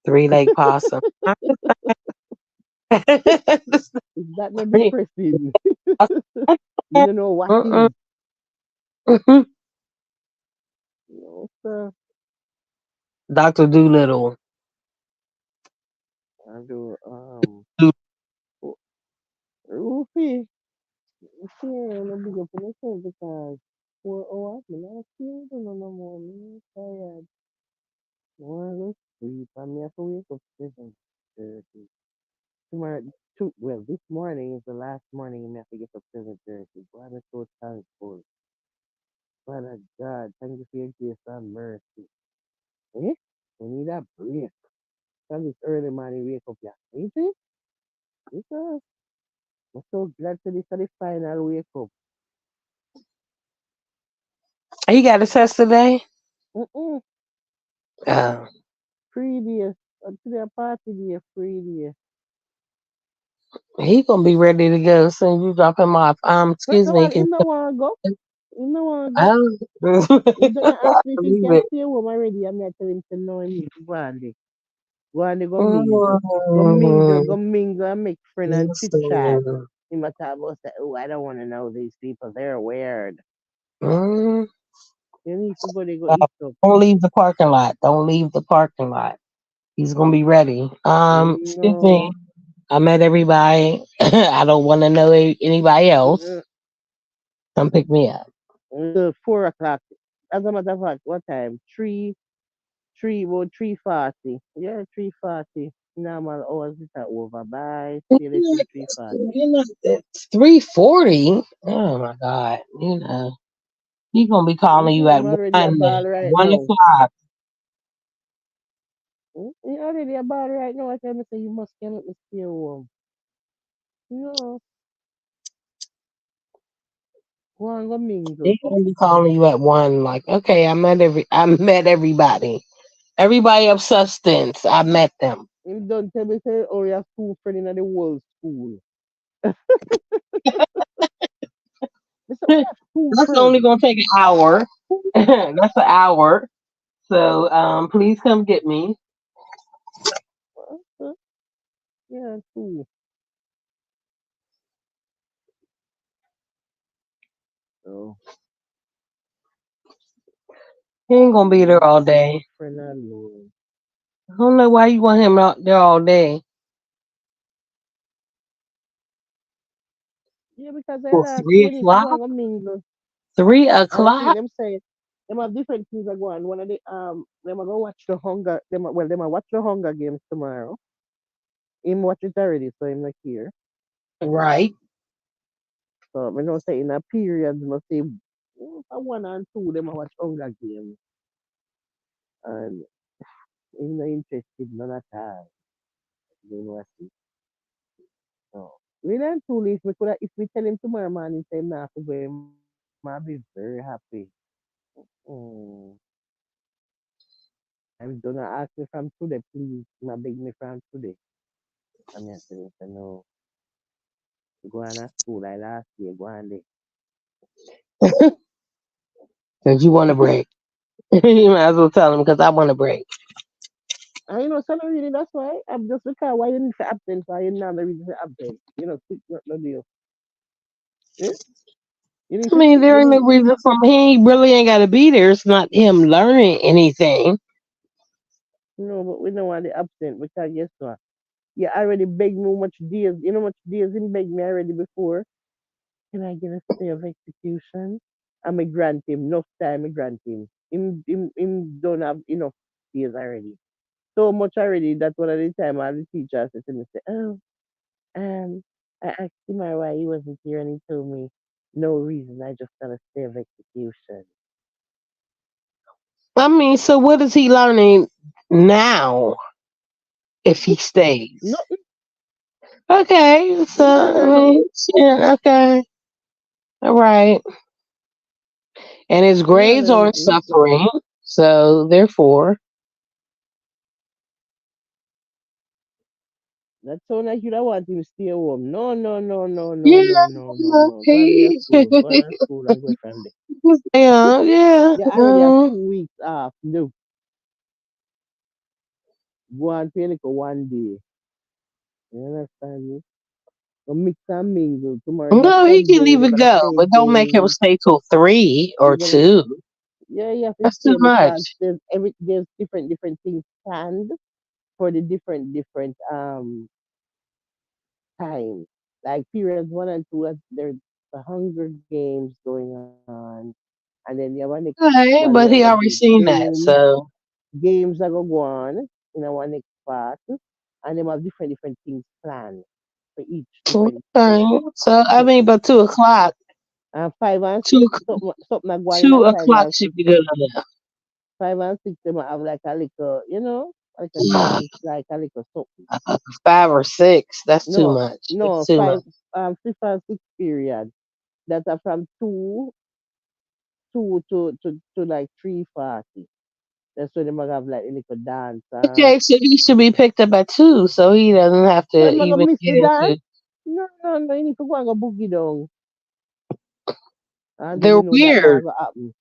3 leg possum. Is that not depressing? You don't know what Mm-mm. is. Mhm. No, sir. Dr. Doolittle. I do Ruthie. Yeah, no big up on myself because 4 hours, me not feel no more. Me tired. Wanna sleep. I may have to wake up 7:30. Tomorrow, well, this morning is the last morning and I have to get up 7:30. God, I'm so thankful. Father God, thank you for your grace and mercy. Eh? We need a break. Because this early morning wake up, yeah. Sleepy? Because I'm so glad to this is the final wake up. He got a test today? Mm-mm. Uh, 3 days. Today a party day, 3 days. he gonna be ready to go as soon as you drop him off. First Excuse of me, all, can him no want to go. Him no want to go. I He done ask me if he believe can it. stay home already. I'm not telling him to know him. Go on there. Go on there, go mingle. Mm, Go mingle and make friend and chit chat. listen. He must have us say, oh, I don't want to know these people. They're weird. Mm, You need to go there, go uh, eat up. don't leave the parking lot. Don't leave the parking lot. He's gonna be ready. Excuse me. No. I met everybody. I don't want to know anybody else. Uh, Come pick me up. 4 o'clock. As a matter of fact, what time? About 3:40. Yeah, 3:40. Normal hours is over. Bye. See you later, 3:40. It's 3:40. Oh my God. He's gonna be calling you I'm at already a one ball right one now. o'clock. You already a ball right now. I tell me say you must cannot stay home. No, go and go mingle. He's gonna be calling you at one. Like, okay, I met everybody. Everybody of substance. I met them. Him don't tell me say, oh, you have two friends in the whole school. I said, we have two That's only friends. gonna take an hour. That's an hour. So please come get me. Uh, Yeah, two. So, He ain't gonna be leave there my all day. friend alone. I don't know why you want him out there all day. Yeah, because I Well, last three year need to o'clock. go and go mingle. 3 o'clock. Them have different things are going. One of the them are go watch the hunger them are watch the Hunger Games tomorrow. Him watch it already, so I'm not here. Right. So I know say in a period must say for 1 and 2 them a watch Hunger Games and I'm not interested none at all. You know what I see. So we learn two least we could if we tell him tomorrow morning say him not to go, him might be very happy. Mm. I'm gonna ask me from today, please. My beg me from today. I'm not saying no. Go on to school like last year, go on there. Cause you want a break. You might as well tell him because I want a break. And so no really that's why I'm just because why you need to absent, why you not the reason to absent. Stick not no deal. Yeah? You need I to mean, stick there you ain't no need reason for him. He really ain't got to be there. It's not him learning anything. but we don't want the absent because guess what? You already begged me much days, much days him begged me already before. Can I get a stay of execution? And I grant him enough time, I grant him. Him don't have enough days already. So much already that one of the time all the teachers said to me, say, oh, um, I asked him why he wasn't here and he told me no reason, I just got a stay of execution. I mean, so what is he learning now if he stays? No, Okay, so him not I learn nothing. mean, yeah, okay, all right. And his Him not grades learn aren't nothing. suffering, so therefore, That sound like you don't want him to stay home. No, no, no, no, no, Yeah, no, no, no, no. Go and to he, school. Go and to school and go from there. yeah, yeah. You already have 2 weeks off. No, go and pay like 1 day. You understand me? So mix and mingle. Tomorrow is a No, he can Sunday. They're even gonna go, play but don't make him games. stay till 3 You're or gonna 2. yeah, you have to That's too stay because much. there's different things planned for the different time. Like periods 1 and 2, there's the Hunger Games going on, and then you have a next one Okay, where but the he already seen that, so games are gonna go on in our next part, and they have different things planned for each different okay. day. So I mean, Something. but 2 o'clock, And 5 and 6, two something like going two at five o'clock and should six. be good enough. 5 and 6, they might have like a little, like a dance, like a little something. 5 or 6, that's too No, much. It's no, too much. five, 5 and 6 period. That are from two to like 3:40. That's when they might have like a little dance. Okay, so he should be picked up at 2, so he doesn't have So to I'm gonna even miss get the dance. into. No, no, no, you need to go and go boogie down. And then They're you know that not weird. gonna happen.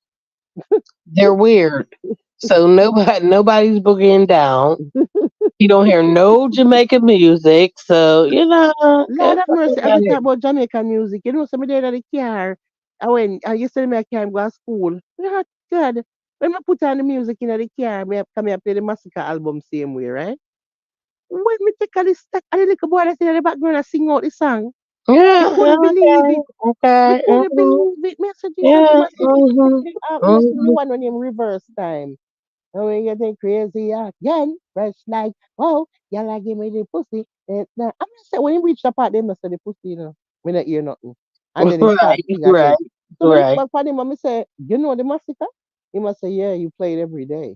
They're weird. So nobody's boogieing down. You don't hear no Jamaican music, so Lord it's have mercy. As we like, talk about Jamaican music, some day in the car. I went, yesterday I can't go to school. Oh, God. When I put on the music in the car, me come here play the Massacre album same way, right? When me take all this stack, and the little boy that's in the background and sing out the song, me yeah, couldn't believe it. Me okay, couldn't believe it. Me said, Jesus, yeah, me must be the mhm. one when him reverse time. And we getting crazy again, fresh like, oh, y'all give me the pussy. I'm gonna say when you reach the part, they must say the pussy, We not hear nothing. And then him start Right, sing right, again. So we look right. back for him and me say, the massacre? He must say, yeah, you play it every day.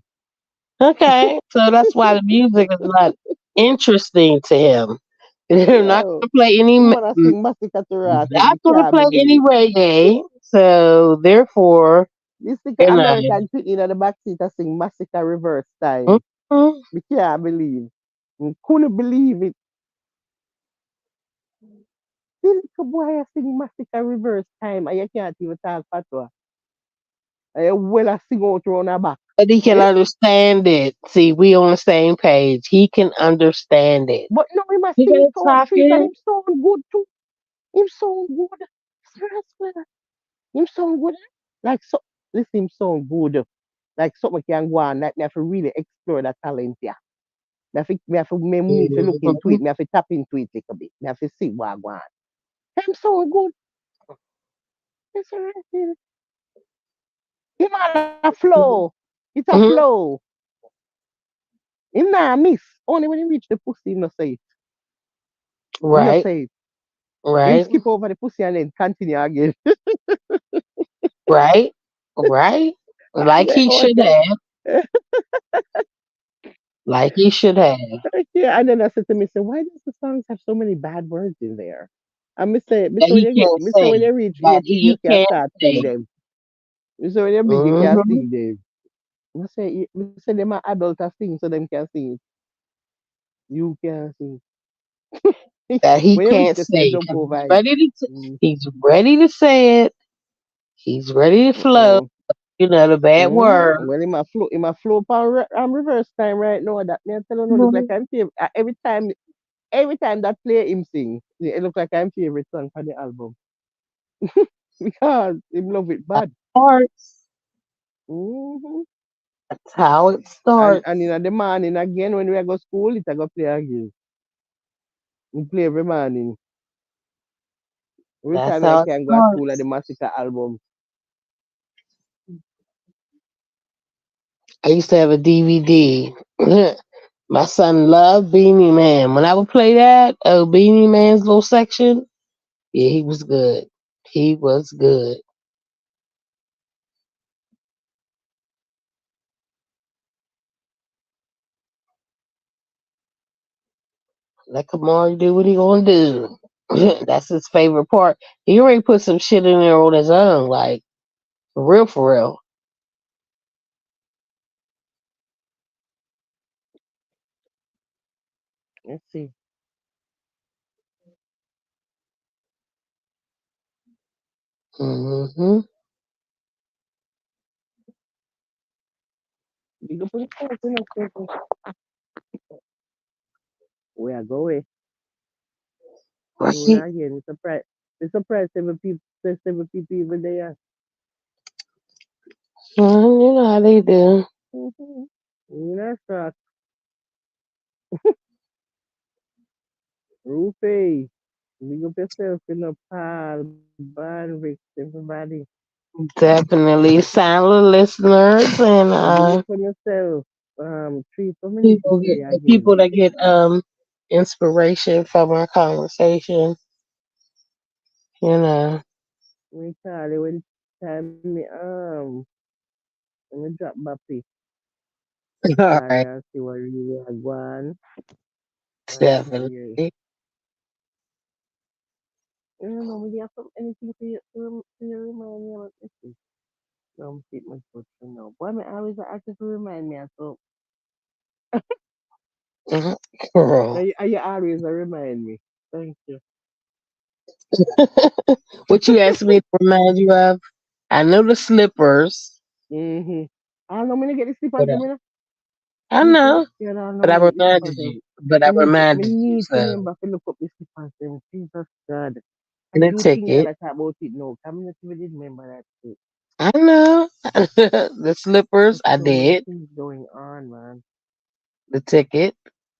Okay, so that's why the music is not interesting to him. They're not Yo, going to play any. him wanna sing massacre to Rasta. Not Me going to can't play believe any it. reggae. So therefore, This stick you know. American put in the back seat and sing massacre reverse time. Mhm. Me can't believe. Me couldn't believe it. The little boy I sing massacre reverse time and you can't even talk patois. And you well I sing out round her back. But he can Eh? understand it. See, we on the same page. He can understand it. But no, him a You sing guys so sweet and talking? him sound good too. Him sound good. Seriously. Him sound good. Like so listen, him sound good. Like something can go on. Like me have to really explore that talent here. Me have to look into Mhm. it. Me have to tap into it a little bit. Me have to see what go on. Him sound good. Yes, sir. Him on a flow. It's a Mhm. flow. Him not miss. Only when he reach the pussy, him no say it. Him no Right, say it. Him right, skip over the pussy and then continue again. right, right. Like Wait, he should okay. have. Like he should have. Yeah, and then I said to me, so why does the songs have so many bad words in there? And That he can't me say when say. you reach That 18, you he can can't start sing say. them. Me say when you're big, you can Hmm. sing them. Me say them are adult to sing, so them can sing. You can sing. That he When you reach can't this, you say. jump 'Cause over he's it. ready to. Mm, He's ready to say it. He's ready to flow. no. The bad word. Well, in my flow power reverse time right now. That me I tell you, no, look like Mhm. I'm favorite. Every time that play him sing, it look like I'm favorite song for the album because him love it bad. Starts. hmm That's how it and starts. in the morning again when we go school, it I go play again. We play every morning. Every That's time I how it can go to school at the starts. Massacre album. I used to have a DVD. My son loved Beanie Man. When I would play that, oh, Beanie Man's little section, yeah, he was good. He was good. Let Kamari do what he gonna do. That's his favorite part. He already put some shit in there on his own, like for real, for real. Let's see. Mm-hmm. Big up on yourself, you know, people. Where I go, eh? Doing Right. again. It's surprised seven people even there. You know how they do. Mm-hmm. You know, so Rufy, big up yourself, you know, Paul, Van, Rick, everybody. Definitely silent listeners and Big up on yourself. Treat so many people people get there the again. people that get inspiration from our conversation. You know. Me call you when time me drop Bappy. All Call you right. and see what really I go on. And Definitely. yeah. You know, we have some anything to remind me about this. Don't keep my foot to know. Why me always ask you to remind me? So, Mhm. Girl. you always remind me. Thank you. What you asked me to remind you of? I know the slippers. Mm-hmm. I know me to get the slippers, What them, else? you know. I Me to, know, you know, I know but I me to get the reminded slippers, them. you. But I Me reminded you. need to So remember to look up the slippers, them. Jesus God. I in a do think that ticket. I talk about it now. I'm not even remember that shit. I know the slippers. There's I so many did things going on, man. the ticket.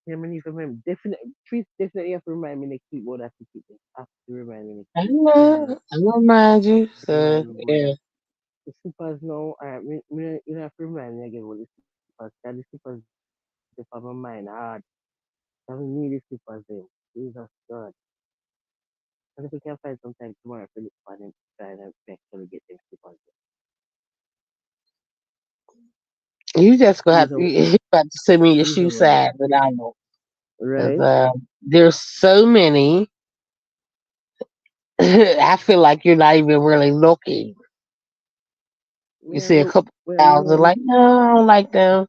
Yeah, me need to remember. Definitely, trees definitely have to remind me next week about that ticket. Have to remind me next I week. know. I remind you. So Remind me about yeah. that. The slippers now, you have to remind me again about the slippers. Cause the slippers they for my mind hard. I don't need the slippers then. Jesus God. And if we can find some time tomorrow to look for them, try and actually get them slippers. You just gonna have Either to, you have to send me your either shoe way. size and I know. Cause Right? there's so many. I feel like you're not even really looking. Me You I see a look couple well thousand, no. like no, I don't like them.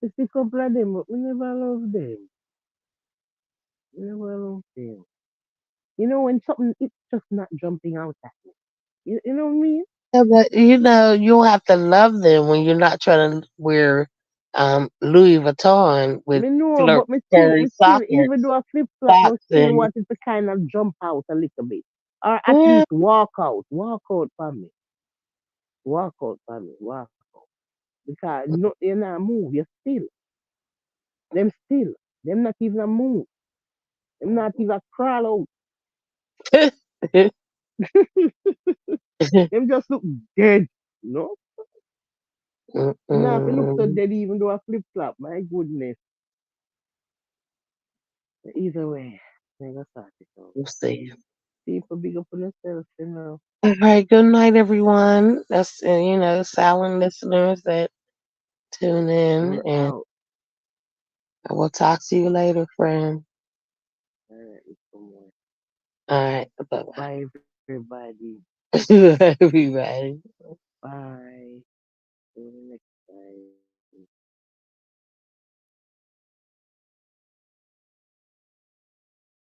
It's a couple of them, but we never love them. We never love them. You know when something it's just not jumping out at me. You know what I mean? Yeah, but you'll have to love them when you're not trying to wear Louis Vuitton with Me know, flirt but me furry still, even sockets, though I flip flop, me socks, still and want it to kind of jump out a little bit, or at yeah, least walk out for me, walk out for me, walk out. Because no, you not move, you still, them not even a move, them not even crawl out, them just look dead, no. Now if you look so Mm-mm. dead, even though I flip flop, my goodness. Either way, never start it out. We'll see. People big up on themselves, All right, good night, everyone. That's silent listeners that tune in, We're and out. I will talk to you later, friend. All right, somewhere. All right, bye Bye, everybody. bye, everybody. Bye. See you next